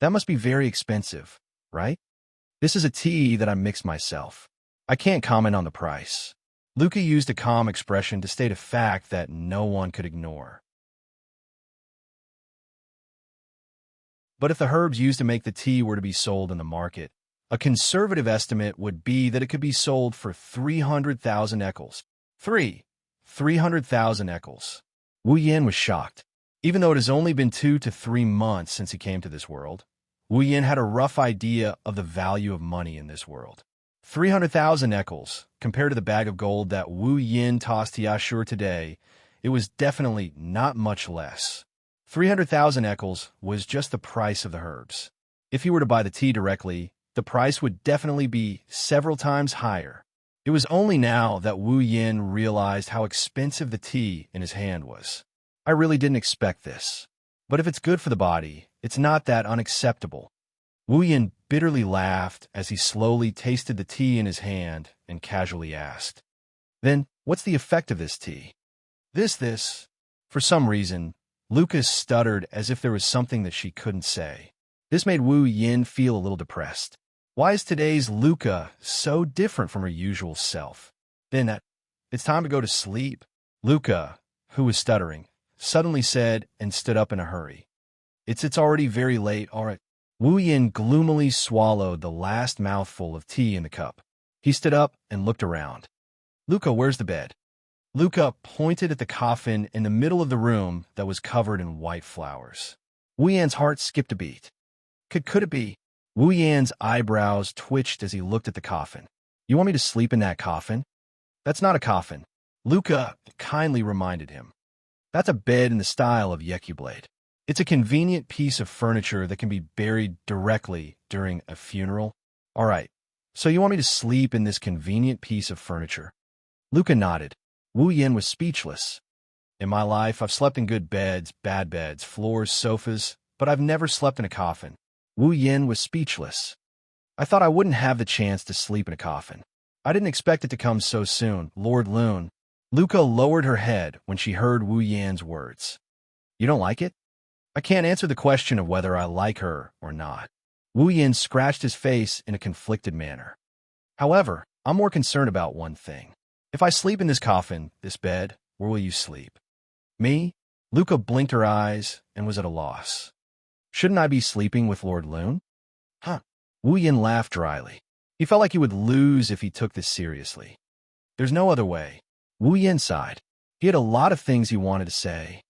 "That must be very expensive, right?" "This is a tea that I mixed myself. I can't comment on the price." Luca used a calm expression to state a fact that no one could ignore. But if the herbs used to make the tea were to be sold in the market, a conservative estimate would be that it could be sold for 300,000 ecals. 300,000 ecals. Wu Yin was shocked. Even though it has only been 2 to 3 months since he came to this world, Wu Yin had a rough idea of the value of money in this world. 300,000 ecals, compared to the bag of gold that Wu Yin tossed to Yashur today, it was definitely not much less. 300,000 ecals was just the price of the herbs. If he were to buy the tea directly, the price would definitely be several times higher. It was only now that Wu Yin realized how expensive the tea in his hand was. "I really didn't expect this. But if it's good for the body, it's not that unacceptable." Wu Yin bitterly laughed as he slowly tasted the tea in his hand and casually asked, "Then, what's the effect of this tea?" This. For some reason, Lucas stuttered as if there was something that she couldn't say. This made Wu Yin feel a little depressed. Why is today's Luca so different from her usual self? Then, it's time to go to sleep, Luca, who was stuttering, suddenly said and stood up in a hurry. It's already very late, all right. Wu Yin gloomily swallowed the last mouthful of tea in the cup. He stood up and looked around. Luca, where's the bed? Luca pointed at the coffin in the middle of the room that was covered in white flowers. Wu Yan's heart skipped a beat. Could it be? Wu Yan's eyebrows twitched as he looked at the coffin. You want me to sleep in that coffin? That's not a coffin. Luca kindly reminded him. That's a bed in the style of Yekyblade. It's a convenient piece of furniture that can be buried directly during a funeral. All right, so you want me to sleep in this convenient piece of furniture? Luca nodded. Wu Yin was speechless. In my life, I've slept in good beds, bad beds, floors, sofas, but I've never slept in a coffin. Wu Yin was speechless. I thought I wouldn't have the chance to sleep in a coffin. I didn't expect it to come so soon, Lord Lune. Luca lowered her head when she heard Wu Yan's words. You don't like it? I can't answer the question of whether I like her or not. Wu Yin scratched his face in a conflicted manner. However, I'm more concerned about one thing. If I sleep in this coffin, this bed, where will you sleep? Me? Luca blinked her eyes and was at a loss. Shouldn't I be sleeping with Lord Lune? Huh. Wu Yin laughed dryly. He felt like he would lose if he took this seriously. There's no other way. Wu Yin sighed. He had a lot of things he wanted to say.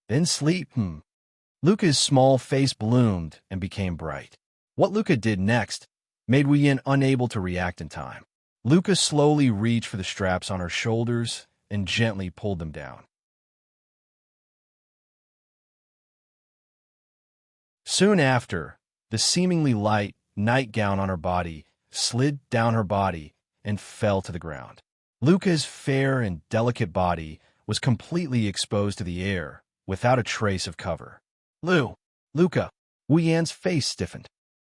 Then sleep, Luca's small face bloomed and became bright. What Luca did next made Wu Yin unable to react in time. Luca slowly reached for the straps on her shoulders and gently pulled them down. Soon after, the seemingly light nightgown on her body slid down her body and fell to the ground. Luca's fair and delicate body was completely exposed to the air without a trace of cover. Luca, Wu Yan's face stiffened.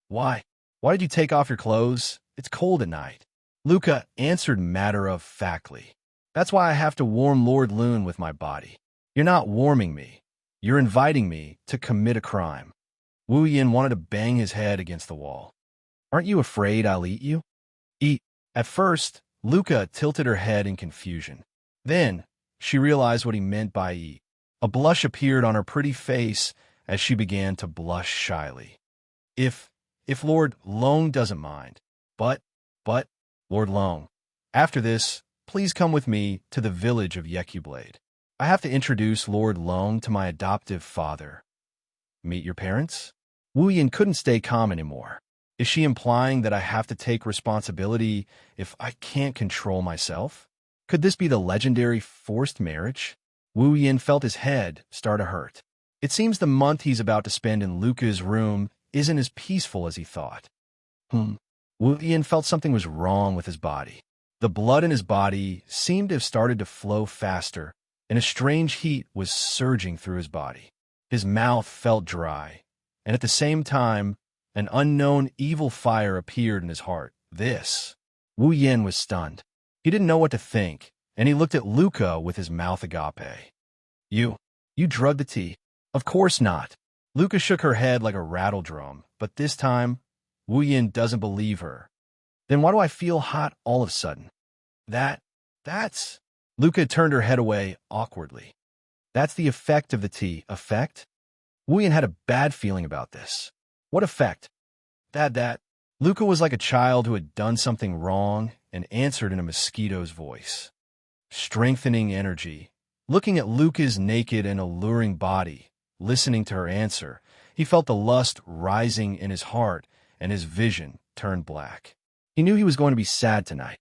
Why did you take off your clothes? It's cold at night. Luca answered matter-of-factly. That's why I have to warm Lord Lune with my body. You're not warming me. You're inviting me to commit a crime. Wu Yin wanted to bang his head against the wall. Aren't you afraid I'll eat you? Eat. At first, Luca tilted her head in confusion. Then, she realized what he meant by eat. A blush appeared on her pretty face as she began to blush shyly. If Lord Long doesn't mind. But, Lord Long, after this, please come with me to the village of Yekyblade. I have to introduce Lord Long to my adoptive father. Meet your parents? Wu Yin couldn't stay calm anymore. Is she implying that I have to take responsibility if I can't control myself? Could this be the legendary forced marriage? Wu Yin felt his head start to hurt. It seems the month he's about to spend in Luca's room isn't as peaceful as he thought. Wu Yin felt something was wrong with his body. The blood in his body seemed to have started to flow faster, and a strange heat was surging through his body. His mouth felt dry, and at the same time, an unknown evil fire appeared in his heart. Wu Yin was stunned. He didn't know what to think, and he looked at Luca with his mouth agape. You drugged the tea. Of course not. Luca shook her head like a rattle drum, but this time, Wu Yin doesn't believe her. Then why do I feel hot all of a sudden? That's... Luca turned her head away awkwardly. That's the effect of the tea. Effect? Wu Yin had a bad feeling about this. What effect? That. Luca was like a child who had done something wrong and answered in a mosquito's voice. Strengthening energy. Looking at Luca's naked and alluring body, listening to her answer, he felt the lust rising in his heart and his vision turned black. He knew he was going to be sad tonight.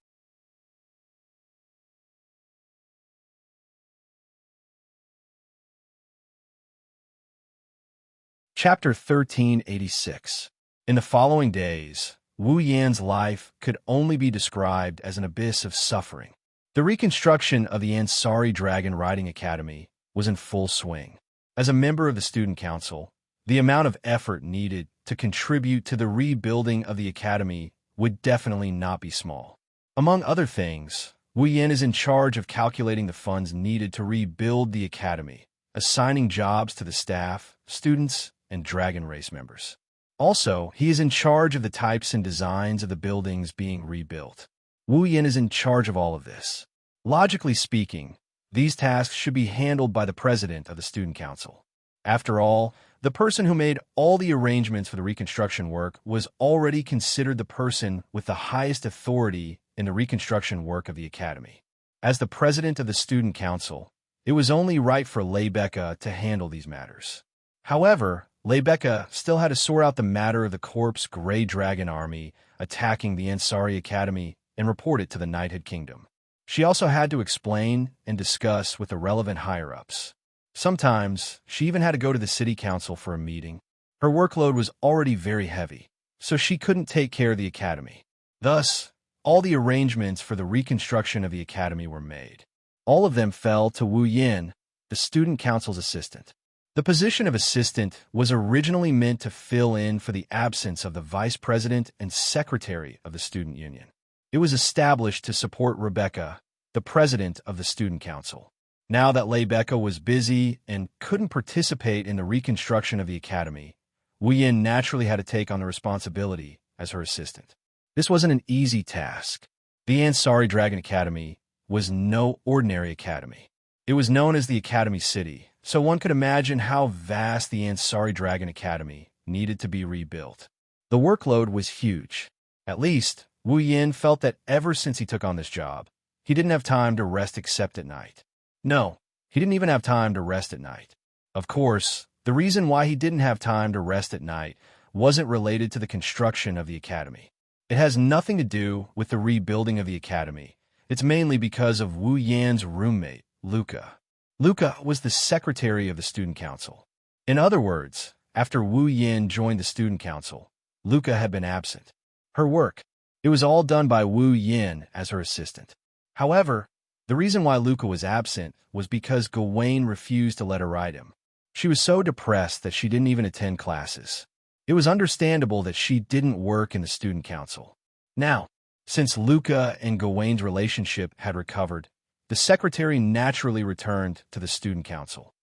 Chapter 1386. In the following days, Wu Yan's life could only be described as an abyss of suffering. The reconstruction of the Ansari Dragon Riding Academy was in full swing. As a member of the student council, the amount of effort needed to contribute to the rebuilding of the academy would definitely not be small. Among other things, Wu Yin is in charge of calculating the funds needed to rebuild the academy, assigning jobs to the staff, students, and dragon race members. Also, he is in charge of the types and designs of the buildings being rebuilt. Wu Yin is in charge of all of this. Logically speaking, these tasks should be handled by the president of the student council. After all, the person who made all the arrangements for the reconstruction work was already considered the person with the highest authority in the reconstruction work of the academy. As the president of the student council, it was only right for Lebecca to handle these matters. However, Lebecca still had to sort out the matter of the corpse Grey Dragon army attacking the Ansari Academy and report it to the Knighthood Kingdom. She also had to explain and discuss with the relevant higher-ups. Sometimes, she even had to go to the city council for a meeting. Her workload was already very heavy, so she couldn't take care of the academy. Thus, all the arrangements for the reconstruction of the academy were made. All of them fell to Wu Yin, the student council's assistant. The position of assistant was originally meant to fill in for the absence of the vice president and secretary of the student union. It was established to support Rebecca, the president of the student council. Now that Lebecca was busy and couldn't participate in the reconstruction of the academy, Wu Yin naturally had to take on the responsibility as her assistant. This wasn't an easy task. The Ansari Dragon Academy was no ordinary academy. It was known as the Academy City, so one could imagine how vast the Ansari Dragon Academy needed to be rebuilt. The workload was huge. At least, Wu Yin felt that ever since he took on this job, he didn't have time to rest except at night. No, he didn't even have time to rest at night. Of course, the reason why he didn't have time to rest at night wasn't related to the construction of the academy. It has nothing to do with the rebuilding of the academy. It's mainly because of Wu Yan's roommate, Luca. Luca was the secretary of the student council. In other words, after Wu Yin joined the student council, Luca had been absent. Her work, it was all done by Wu Yin as her assistant. However, the reason why Luca was absent was because Gawain refused to let her ride him. She was so depressed that she didn't even attend classes. It was understandable that she didn't work in the student council. Now, since Luca and Gawain's relationship had recovered, the secretary naturally returned to the student council.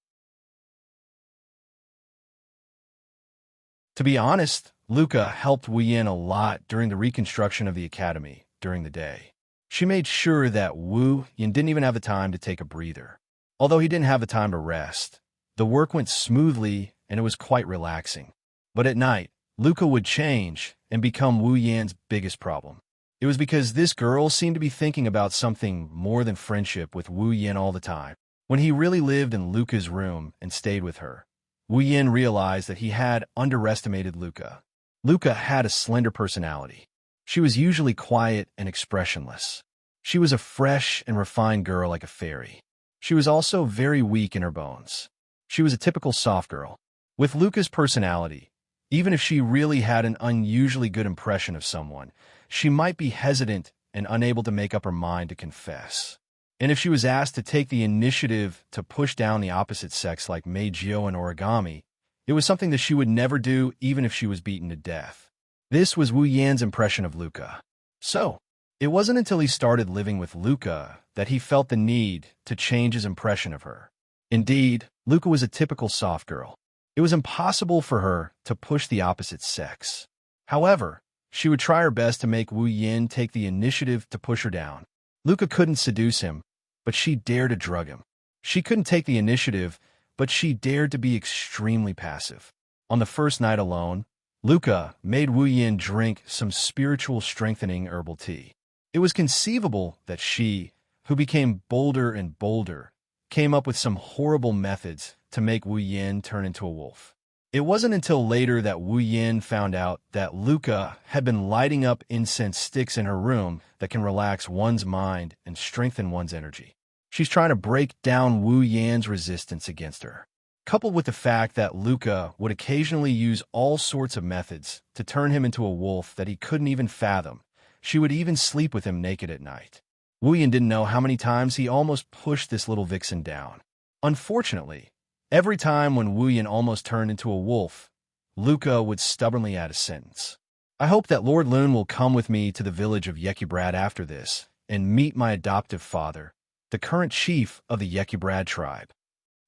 To be honest, Luca helped Wu Yin a lot during the reconstruction of the academy during the day. She made sure that Wu Yin didn't even have the time to take a breather. Although he didn't have the time to rest, the work went smoothly and it was quite relaxing. But at night, Luca would change and become Wu Yan's biggest problem. It was because this girl seemed to be thinking about something more than friendship with Wu Yin all the time. When he really lived in Luca's room and stayed with her, Wu Yin realized that he had underestimated Luca. Luca had a slender personality. She was usually quiet and expressionless. She was a fresh and refined girl like a fairy. She was also very weak in her bones. She was a typical soft girl. With Luca's personality, even if she really had an unusually good impression of someone, she might be hesitant and unable to make up her mind to confess. And if she was asked to take the initiative to push down the opposite sex like Meijio and origami, it was something that she would never do even if she was beaten to death. This was Wu Yan's impression of Luca. So, it wasn't until he started living with Luca that he felt the need to change his impression of her. Indeed, Luca was a typical soft girl. It was impossible for her to push the opposite sex. However, she would try her best to make Wu Yin take the initiative to push her down. Luca couldn't seduce him, but she dared to drug him. She couldn't take the initiative, but she dared to be extremely passive. On the first night alone, Luca made Wu Yin drink some spiritual strengthening herbal tea. It was conceivable that she, who became bolder and bolder, came up with some horrible methods to make Wu Yin turn into a wolf. It wasn't until later that Wu Yin found out that Luca had been lighting up incense sticks in her room that can relax one's mind and strengthen one's energy. She's trying to break down Wu Yan's resistance against her. Coupled with the fact that Luca would occasionally use all sorts of methods to turn him into a wolf that he couldn't even fathom, she would even sleep with him naked at night. Wu Yin didn't know how many times he almost pushed this little vixen down. Unfortunately, every time when Wu Yin almost turned into a wolf, Luca would stubbornly add a sentence. I hope that Lord Lune will come with me to the village of Yekibrad after this and meet my adoptive father, the current chief of the Yekibrad tribe.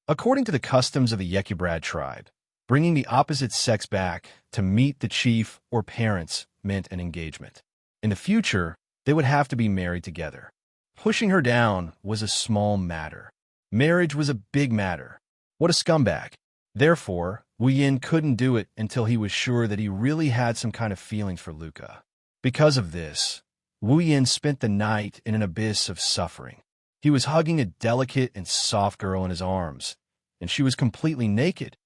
According to the customs of the Yekibrad tribe, bringing the opposite sex back to meet the chief or parents meant an engagement. In the future, they would have to be married together. Pushing her down was a small matter. Marriage was a big matter. What a scumbag. Therefore, Wu Yin couldn't do it until he was sure that he really had some kind of feelings for Luca. Because of this, Wu Yin spent the night in an abyss of suffering. He was hugging a delicate and soft girl in his arms, and she was completely naked.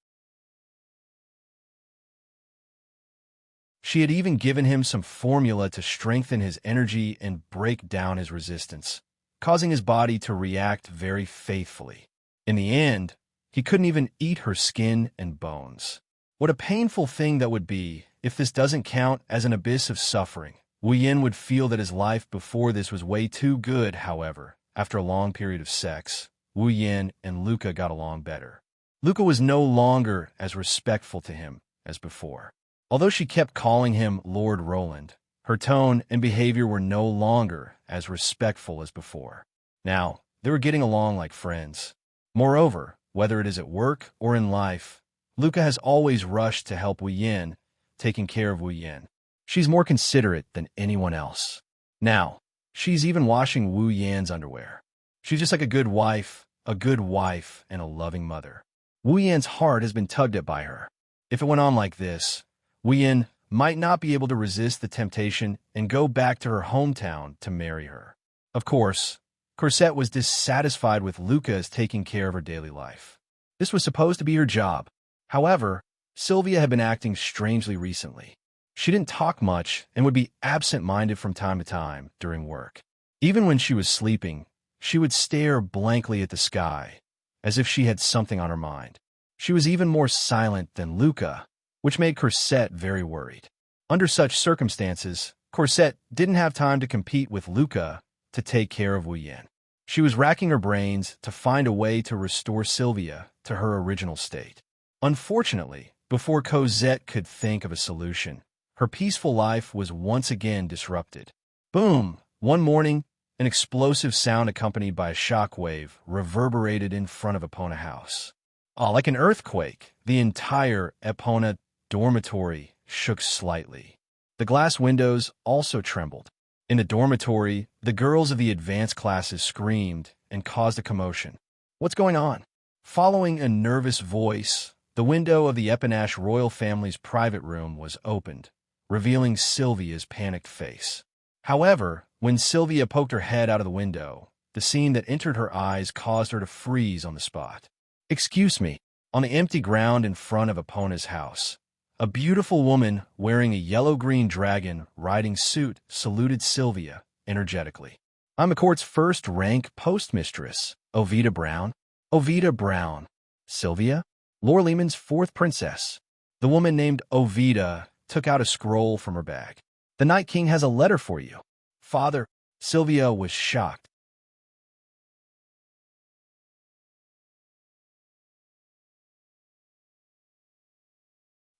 She had even given him some formula to strengthen his energy and break down his resistance, causing his body to react very faithfully. In the end, he couldn't even eat her skin and bones. What a painful thing that would be if this doesn't count as an abyss of suffering. Wu Yin would feel that his life before this was way too good, however. After a long period of sex, Wu Yin and Luca got along better. Luca was no longer as respectful to him as before. Although she kept calling him Lord Roland, her tone and behavior were no longer as respectful as before. Now, they were getting along like friends. Moreover, whether it is at work or in life, Luca has always rushed to help Wu Yin, taking care of Wu Yin. She's more considerate than anyone else. Now, she's even washing Wu Yin's underwear. She's just like a good wife and a loving mother. Wu Yin's heart has been tugged at by her. If it went on like this, Wu Yin might not be able to resist the temptation and go back to her hometown to marry her. Of course, Cosette was dissatisfied with Luca's taking care of her daily life. This was supposed to be her job. However, Sylvia had been acting strangely recently. She didn't talk much and would be absent-minded from time to time during work. Even when she was sleeping, she would stare blankly at the sky, as if she had something on her mind. She was even more silent than Luca, which made Cosette very worried. Under such circumstances, Cosette didn't have time to compete with Luca to take care of Wu Yin. She was racking her brains to find a way to restore Sylvia to her original state. Unfortunately, before Cosette could think of a solution, her peaceful life was once again disrupted. Boom! One morning, an explosive sound accompanied by a shockwave reverberated in front of Epona House. Like an earthquake, the entire Epona dormitory shook slightly. The glass windows also trembled. In the dormitory, the girls of the advanced classes screamed and caused a commotion. What's going on? Following a nervous voice, the window of the Epanash royal family's private room was opened, revealing Sylvia's panicked face. However, when Sylvia poked her head out of the window, the scene that entered her eyes caused her to freeze on the spot. Excuse me. On the empty ground in front of Epona's house, a beautiful woman wearing a yellow-green dragon riding suit saluted Sylvia energetically. I'm the court's first-rank postmistress, Ovida Brown. Ovida Brown. Sylvia? Lord Lehman's fourth princess. The woman named Ovida took out a scroll from her bag. The Night King has a letter for you. Father. Sylvia was shocked.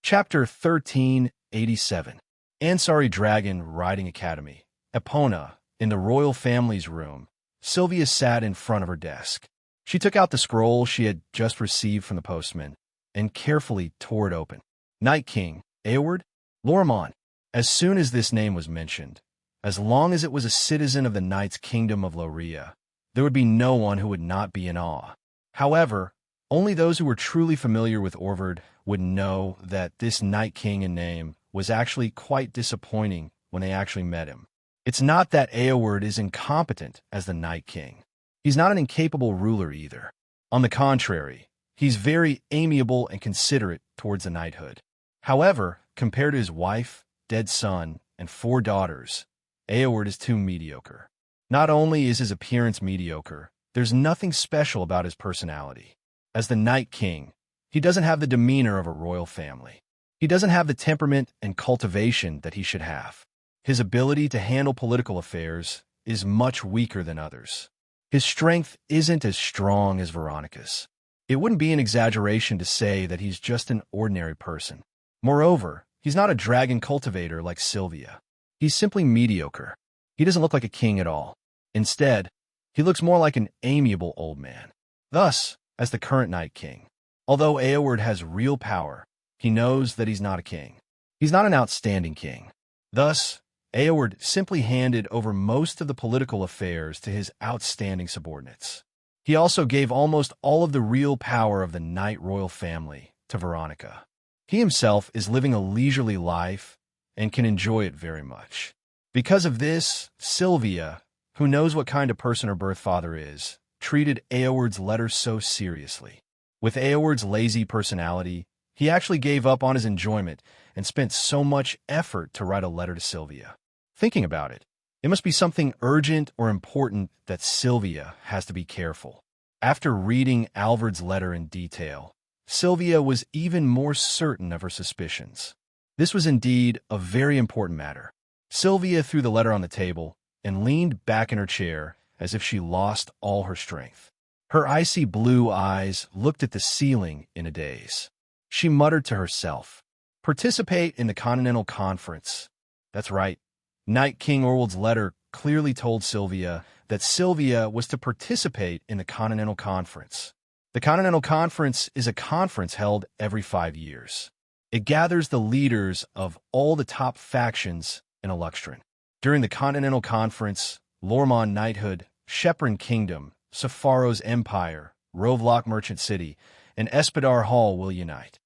Chapter 1387. Ansari Dragon Riding Academy. Epona, in the royal family's room, Sylvia sat in front of her desk. She took out the scroll she had just received from the postman and carefully tore it open. Night King, Ayward, Lormont. As soon as this name was mentioned, as long as it was a citizen of the Knight's Kingdom of Loria, there would be no one who would not be in awe. However, only those who were truly familiar with Orvard would know that this Night King in name was actually quite disappointing when they actually met him. It's not that Ayward is incompetent as the Night King. He's not an incapable ruler either. On the contrary, he's very amiable and considerate towards the knighthood. However, compared to his wife, dead son, and 4 daughters, Ayward is too mediocre. Not only is his appearance mediocre, there's nothing special about his personality. As the Night King, he doesn't have the demeanor of a royal family. He doesn't have the temperament and cultivation that he should have. His ability to handle political affairs is much weaker than others. His strength isn't as strong as Veronica's. It wouldn't be an exaggeration to say that he's just an ordinary person. Moreover, he's not a dragon cultivator like Xianxia. He's simply mediocre. He doesn't look like a king at all. Instead, he looks more like an amiable old man. Thus, as the current Night King, although Eoward has real power, he knows that he's not a king. He's not an outstanding king. Thus, Eoward simply handed over most of the political affairs to his outstanding subordinates. He also gave almost all of the real power of the Night royal family to Veronica. He himself is living a leisurely life and can enjoy it very much. Because of this, Xianxia, who knows what kind of person her birth father is, treated Eoward's letter so seriously. With Eoward's lazy personality, he actually gave up on his enjoyment and spent so much effort to write a letter to Xianxia. Thinking about it, it must be something urgent or important that Xianxia has to be careful. After reading Alvard's letter in detail, Xianxia was even more certain of her suspicions. This was indeed a very important matter. Xianxia threw the letter on the table and leaned back in her chair as if she lost all her strength. Her icy blue eyes looked at the ceiling in a daze. She muttered to herself, "Participate in the Continental Conference." That's right. Night King Orwald's letter clearly told Xianxia that Xianxia was to participate in the Continental Conference. The Continental Conference is a conference held every 5 years. It gathers the leaders of all the top factions in Eluxtran. During the Continental Conference, Lormon Knighthood, Shepron Kingdom, Sepharo's Empire, Rovlock Merchant City, and Espadar Hall will unite.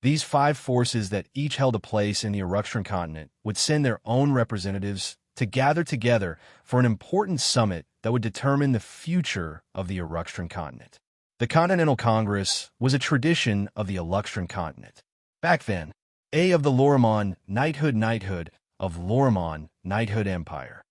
These 5 forces that each held a place in the Eruxtran continent would send their own representatives to gather together for an important summit that would determine the future of the Eruxtran continent. The Continental Congress was a tradition of the Eluxtran continent. Back then, of the Lormon Knighthood of Lormon Knighthood Empire.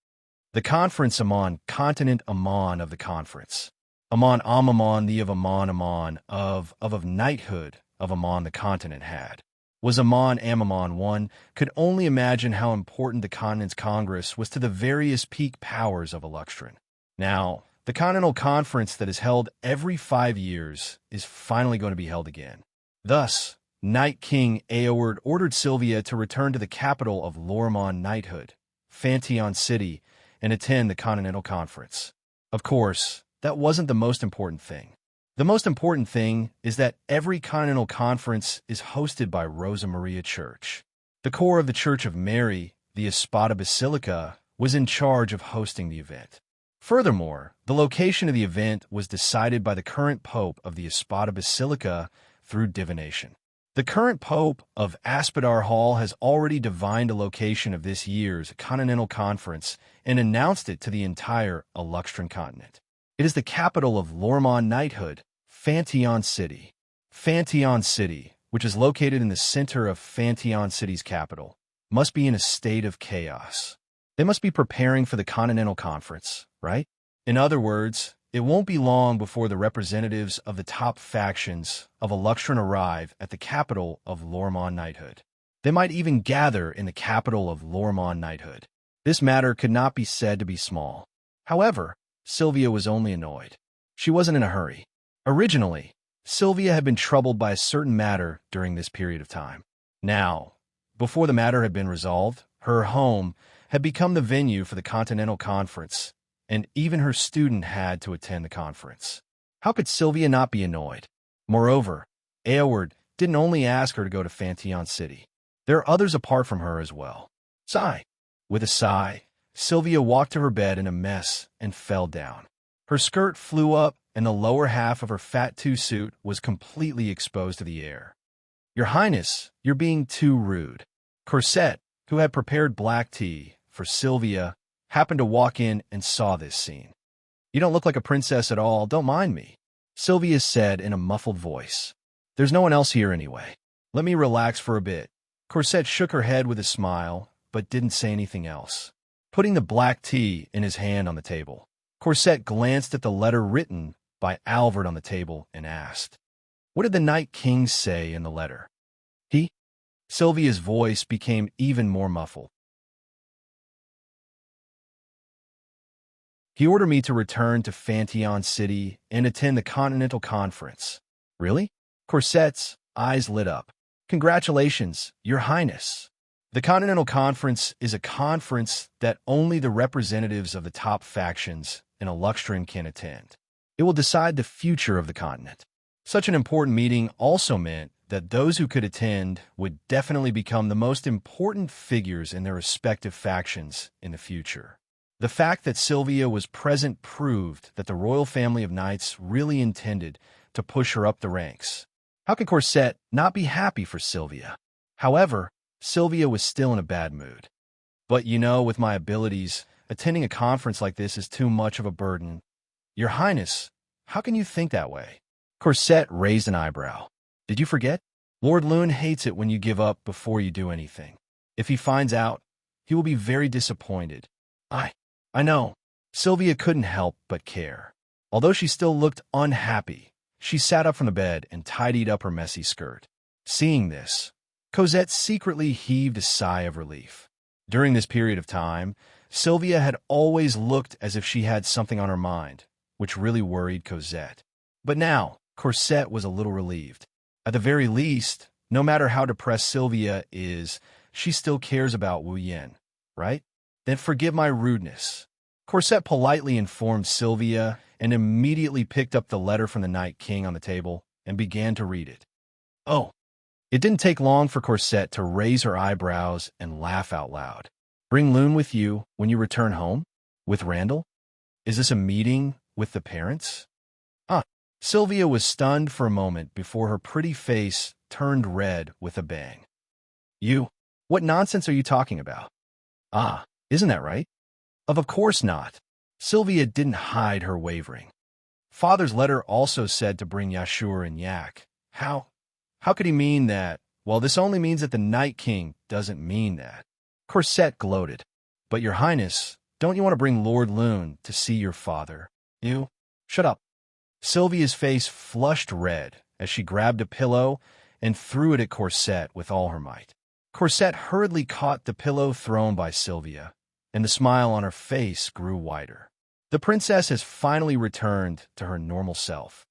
The conference Amon continent Amon of the conference. Amon Amon the of Amon Amon of knighthood of Amon the continent had. Was Amon Amon one could only imagine how important the continent's congress was to the various peak powers of Eluxtran. Now, the Continental Conference that is held every 5 years is finally going to be held again. Thus, Night King Eoward ordered Xianxia to return to the capital of Lormon Knighthood, Fantion City, and attend the Continental Conference. Of course, that wasn't the most important thing. The most important thing is that every Continental Conference is hosted by Rosa Maria Church. The core of the Church of Mary, the Espada Basilica, was in charge of hosting the event. Furthermore, the location of the event was decided by the current pope of the Espada Basilica through divination. The current pope of Espadar Hall has already divined a location of this year's Continental Conference and announced it to the entire Eluxtran continent. It is the capital of Lormon Knighthood, Fantion City. Fantion City, which is located in the center of Fantion City's capital, must be in a state of chaos. They must be preparing for the Continental Conference, right? In other words, it won't be long before the representatives of the top factions of Eluxtran arrive at the capital of Lormon Knighthood. They might even gather in the capital of Lormon Knighthood. This matter could not be said to be small. However, Xianxia was only annoyed. She wasn't in a hurry. Originally, Xianxia had been troubled by a certain matter during this period of time. Now, before the matter had been resolved, her home had become the venue for the Continental Conference, and even her student had to attend the conference. How could Xianxia not be annoyed? Moreover, Eoward didn't only ask her to go to Fantion City. There are others apart from her as well. Sigh. With a sigh, Xianxia walked to her bed in a mess and fell down. Her skirt flew up, and the lower half of her fat two-suit was completely exposed to the air. "Your Highness, you're being too rude." Corset, who had prepared black tea for Xianxia, happened to walk in and saw this scene. "You don't look like a princess at all, don't mind me," Xianxia said in a muffled voice. "There's no one else here anyway. Let me relax for a bit." Corset shook her head with a smile, but didn't say anything else. Putting the black tea in his hand on the table, Corset glanced at the letter written by Alvard on the table and asked, "What did the Night King say in the letter?" Xianxia's voice became even more muffled. "He ordered me to return to Fantion City and attend the Continental Conference." "Really?" Corset's eyes lit up. Congratulations, Your Highness. The Continental Conference is a conference that only the representatives of the top factions in Luxtrin can attend. It will decide the future of the continent. Such an important meeting also meant that those who could attend would definitely become the most important figures in their respective factions in the future. The fact that Xianxia was present proved that the royal family of knights really intended to push her up the ranks. How could Corset not be happy for Xianxia? However, Xianxia was still in a bad mood. But with my abilities, attending a conference like this is too much of a burden. Your Highness, how can you think that way? Corset raised an eyebrow. Did you forget? Lord Lune hates it when you give up before you do anything. If he finds out, he will be very disappointed. I know. Xianxia couldn't help but care. Although she still looked unhappy, she sat up from the bed and tidied up her messy skirt. Seeing this, Cosette secretly heaved a sigh of relief. During this period of time, Xianxia had always looked as if she had something on her mind, which really worried Cosette. But now, Corset was a little relieved. At the very least, no matter how depressed Xianxia is, she still cares about Wu Yin, right? Then forgive my rudeness. Corset politely informed Xianxia and immediately picked up the letter from the Night King on the table and began to read it. Oh, it didn't take long for Corset to raise her eyebrows and laugh out loud. Bring Lune with you when you return home? With Randall? Is this a meeting with the parents? Xianxia was stunned for a moment before her pretty face turned red with a bang. What nonsense are you talking about? Isn't that right? Of course not. Xianxia didn't hide her wavering. Father's letter also said to bring Yashur and Yak. How could he mean that? Well, this only means that the Night King doesn't mean that. Corset gloated. But Your Highness, don't you want to bring Lord Lune to see your father? Shut up. Sylvia's face flushed red as she grabbed a pillow and threw it at Corset with all her might. Corset hurriedly caught the pillow thrown by Xianxia, and the smile on her face grew wider. The princess has finally returned to her normal self.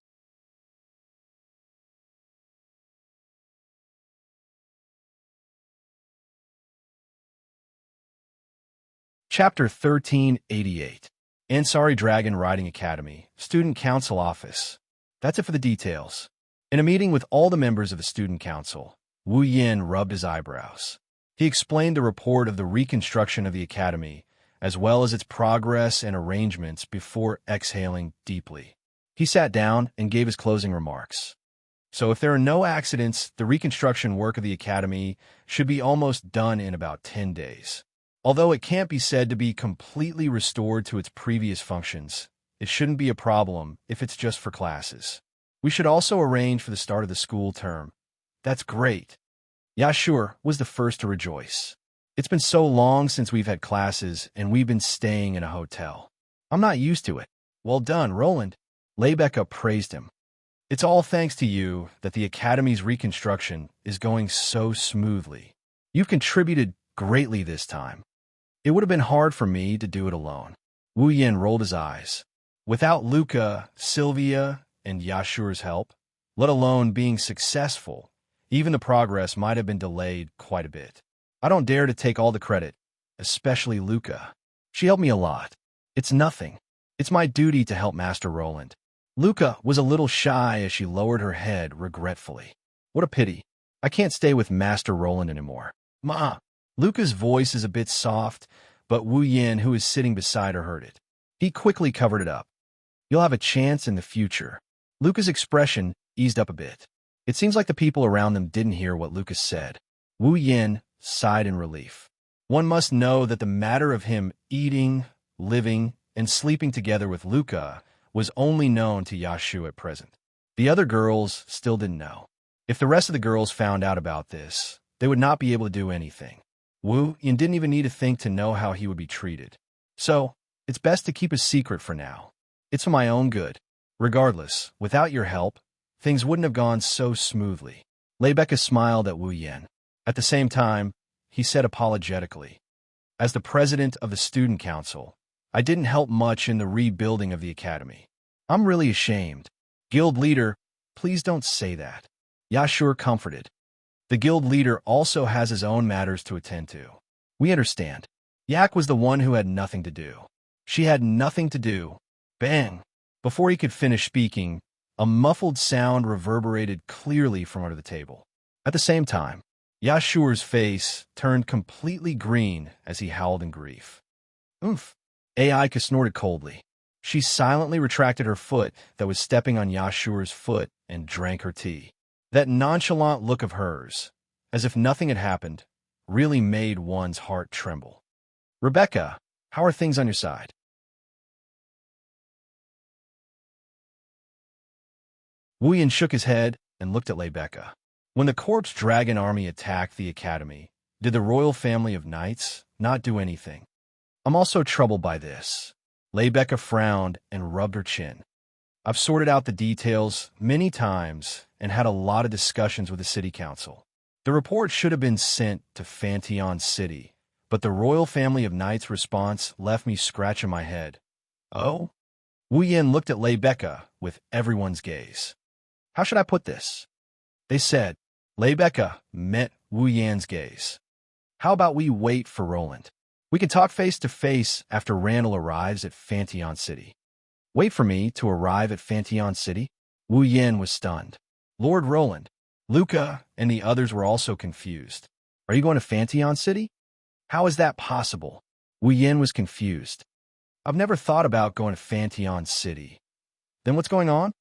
Chapter 1388. Ansari Dragon Riding Academy, Student Council Office. That's it for the details. In a meeting with all the members of the Student Council, Wu Yin rubbed his eyebrows. He explained the report of the reconstruction of the academy, as well as its progress and arrangements before exhaling deeply. He sat down and gave his closing remarks. So if there are no accidents, the reconstruction work of the academy should be almost done in about 10 days. Although it can't be said to be completely restored to its previous functions, it shouldn't be a problem if it's just for classes. We should also arrange for the start of the school term. That's great. Yashur was the first to rejoice. It's been so long since we've had classes, and we've been staying in a hotel. I'm not used to it. Well done, Roland. Lebecca praised him. It's all thanks to you that the academy's reconstruction is going so smoothly. You've contributed greatly this time. It would have been hard for me to do it alone. Wu Yin rolled his eyes. Without Luca, Xianxia, and Yashur's help, let alone being successful, even the progress might have been delayed quite a bit. I don't dare to take all the credit, especially Luca. She helped me a lot. It's nothing. It's my duty to help Master Roland. Luca was a little shy as she lowered her head regretfully. What a pity. I can't stay with Master Roland anymore. Ma. Luca's voice is a bit soft, but Wu Yin, who is sitting beside her, heard it. He quickly covered it up. You'll have a chance in the future. Luca's expression eased up a bit. It seems like the people around them didn't hear what Lucas said. Wu Yin sighed in relief. One must know that the matter of him eating, living, and sleeping together with Luca was only known to Yashu at present. The other girls still didn't know. If the rest of the girls found out about this, they would not be able to do anything. Wu Yin didn't even need to think to know how he would be treated. So, it's best to keep a secret for now. It's for my own good. Regardless, without your help, things wouldn't have gone so smoothly. Lebecca smiled at Wu Yin. At the same time, he said apologetically, as the president of the student council, I didn't help much in the rebuilding of the academy. I'm really ashamed. Guild leader, please don't say that. Yashur comforted. The guild leader also has his own matters to attend to. We understand. Yak was the one who had nothing to do. She had nothing to do. Bang! Before he could finish speaking, a muffled sound reverberated clearly from under the table. At the same time, Yashur's face turned completely green as he howled in grief. Oomph! Aika snorted coldly. She silently retracted her foot that was stepping on Yashur's foot and drank her tea. That nonchalant look of hers, as if nothing had happened, really made one's heart tremble. Rebecca, how are things on your side? Wuyan shook his head and looked at Rebecca. When the corpse dragon army attacked the academy, did the royal family of knights not do anything? I'm also troubled by this. Rebecca frowned and rubbed her chin. I've sorted out the details many times and had a lot of discussions with the city council. The report should have been sent to Fantion City, but the royal family of knights' response left me scratching my head. Oh? Wuyan looked at Rebecca with everyone's gaze. How should I put this? They said. Rebecca met Wuyan's gaze. How about we wait for Roland? We can talk face to face after Randall arrives at Fantion City. Wait for me to arrive at Fantion City? Wuyan was stunned. Lord Roland, Luca, and the others were also confused. Are you going to Fantion City? How is that possible? Wuyan was confused. I've never thought about going to Fantion City. Then what's going on?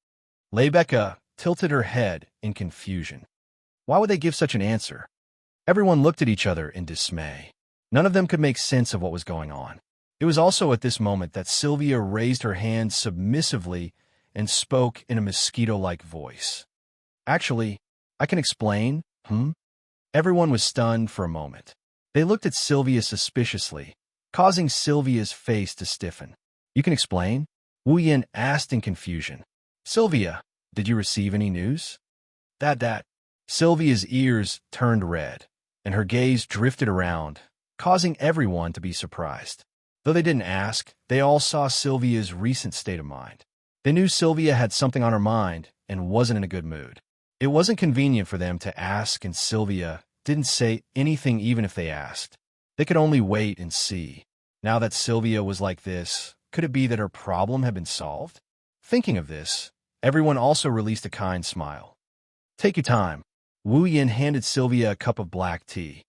Rebecca tilted her head in confusion. Why would they give such an answer? Everyone looked at each other in dismay. None of them could make sense of what was going on. It was also at this moment that Sylvia raised her hand submissively and spoke in a mosquito-like voice. Actually, I can explain, Everyone was stunned for a moment. They looked at Sylvia suspiciously, causing Sylvia's face to stiffen. You can explain? Wuyan asked in confusion. Sylvia, did you receive any news? That. Sylvia's ears turned red, and her gaze drifted around, causing everyone to be surprised. Though they didn't ask, they all saw Sylvia's recent state of mind. They knew Sylvia had something on her mind and wasn't in a good mood. It wasn't convenient for them to ask, and Sylvia didn't say anything even if they asked. They could only wait and see. Now that Sylvia was like this, could it be that her problem had been solved? Thinking of this, everyone also released a kind smile. Take your time. Wuyan handed Sylvia a cup of black tea.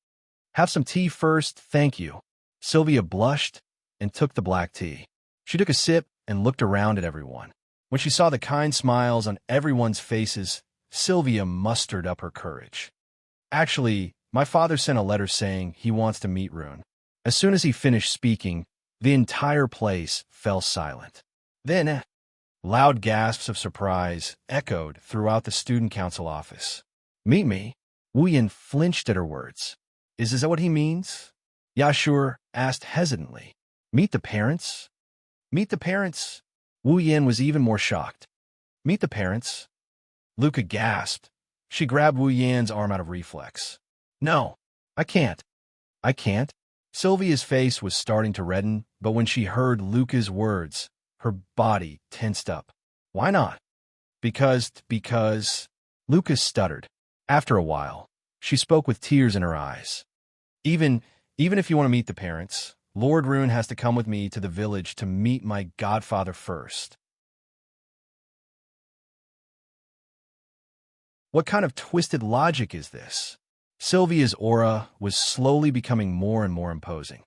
Have some tea first, thank you. Sylvia blushed and took the black tea. She took a sip and looked around at everyone. When she saw the kind smiles on everyone's faces, Sylvia mustered up her courage. Actually, my father sent a letter saying he wants to meet Rune. As soon as he finished speaking, the entire place fell silent. Then, loud gasps of surprise echoed throughout the student council office. Meet me? Wuyan flinched at her words. Is that what he means? Yashur asked hesitantly. Meet the parents? Meet the parents? Wuyan was even more shocked. Meet the parents? Luca gasped. She grabbed Wuyan's arm out of reflex. No, I can't. I can't. Sylvia's face was starting to redden, but when she heard Luca's words, her body tensed up. Why not? Because... Luca stuttered. After a while, she spoke with tears in her eyes. Even if you want to meet the parents, Lord Rune has to come with me to the village to meet my godfather first. What kind of twisted logic is this? Sylvia's aura was slowly becoming more and more imposing.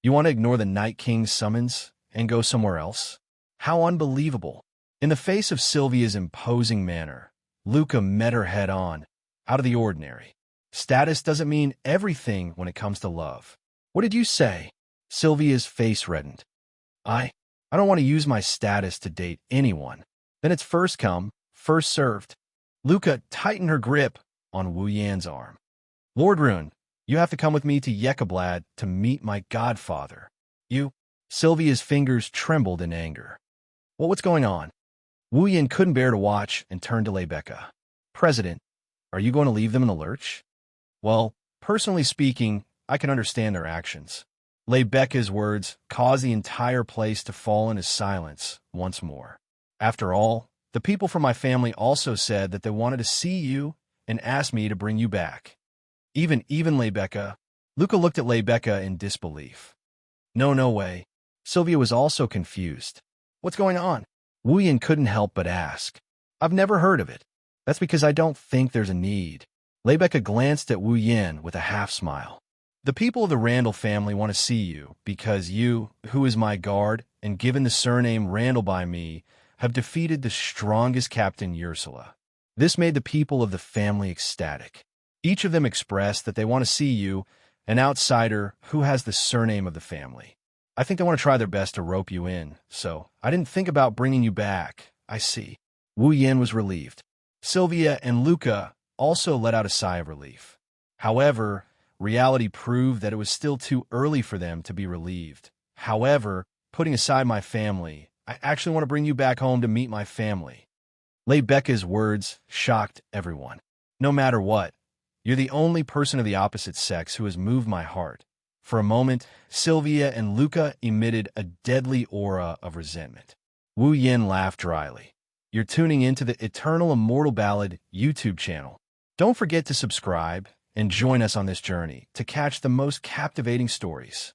You want to ignore the Night King's summons and go somewhere else? How unbelievable. In the face of Sylvia's imposing manner, Luca met her head on, out of the ordinary. Status doesn't mean everything when it comes to love. What did you say? Sylvia's face reddened. I don't want to use my status to date anyone. Then it's first come, first served. Luca tightened her grip on Wuyan's arm. Lord Rune, you have to come with me to Yekablad to meet my godfather. You? Sylvia's fingers trembled in anger. Well, what's going on? Wuyan couldn't bear to watch and turned to Rebecca. President, are you going to leave them in the lurch? Well, personally speaking, I can understand their actions. Rebecca's words caused the entire place to fall into silence once more. After all, the people from my family also said that they wanted to see you and asked me to bring you back. Even Lebecca. Luca looked at Lebecca in disbelief. No way. Sylvia was also confused. What's going on? Wu Yin couldn't help but ask. I've never heard of it. That's because I don't think there's a need. Lebecca glanced at Wu Yin with a half-smile. The people of the Randall family want to see you because you, who is my guard, and given the surname Randall by me, have defeated the strongest Captain Ursula. This made the people of the family ecstatic. Each of them expressed that they want to see you, an outsider who has the surname of the family. I think they want to try their best to rope you in, so I didn't think about bringing you back. I see. Wu Yin was relieved. Sylvia and Luca also let out a sigh of relief. However, reality proved that it was still too early for them to be relieved. However, putting aside my family, I actually want to bring you back home to meet my family. Lebecca's words shocked everyone. No matter what, you're the only person of the opposite sex who has moved my heart. For a moment, Sylvia and Luca emitted a deadly aura of resentment. Wu Yin laughed dryly. You're tuning into the Eternal Immortal Ballad YouTube channel. Don't forget to subscribe and join us on this journey to catch the most captivating stories.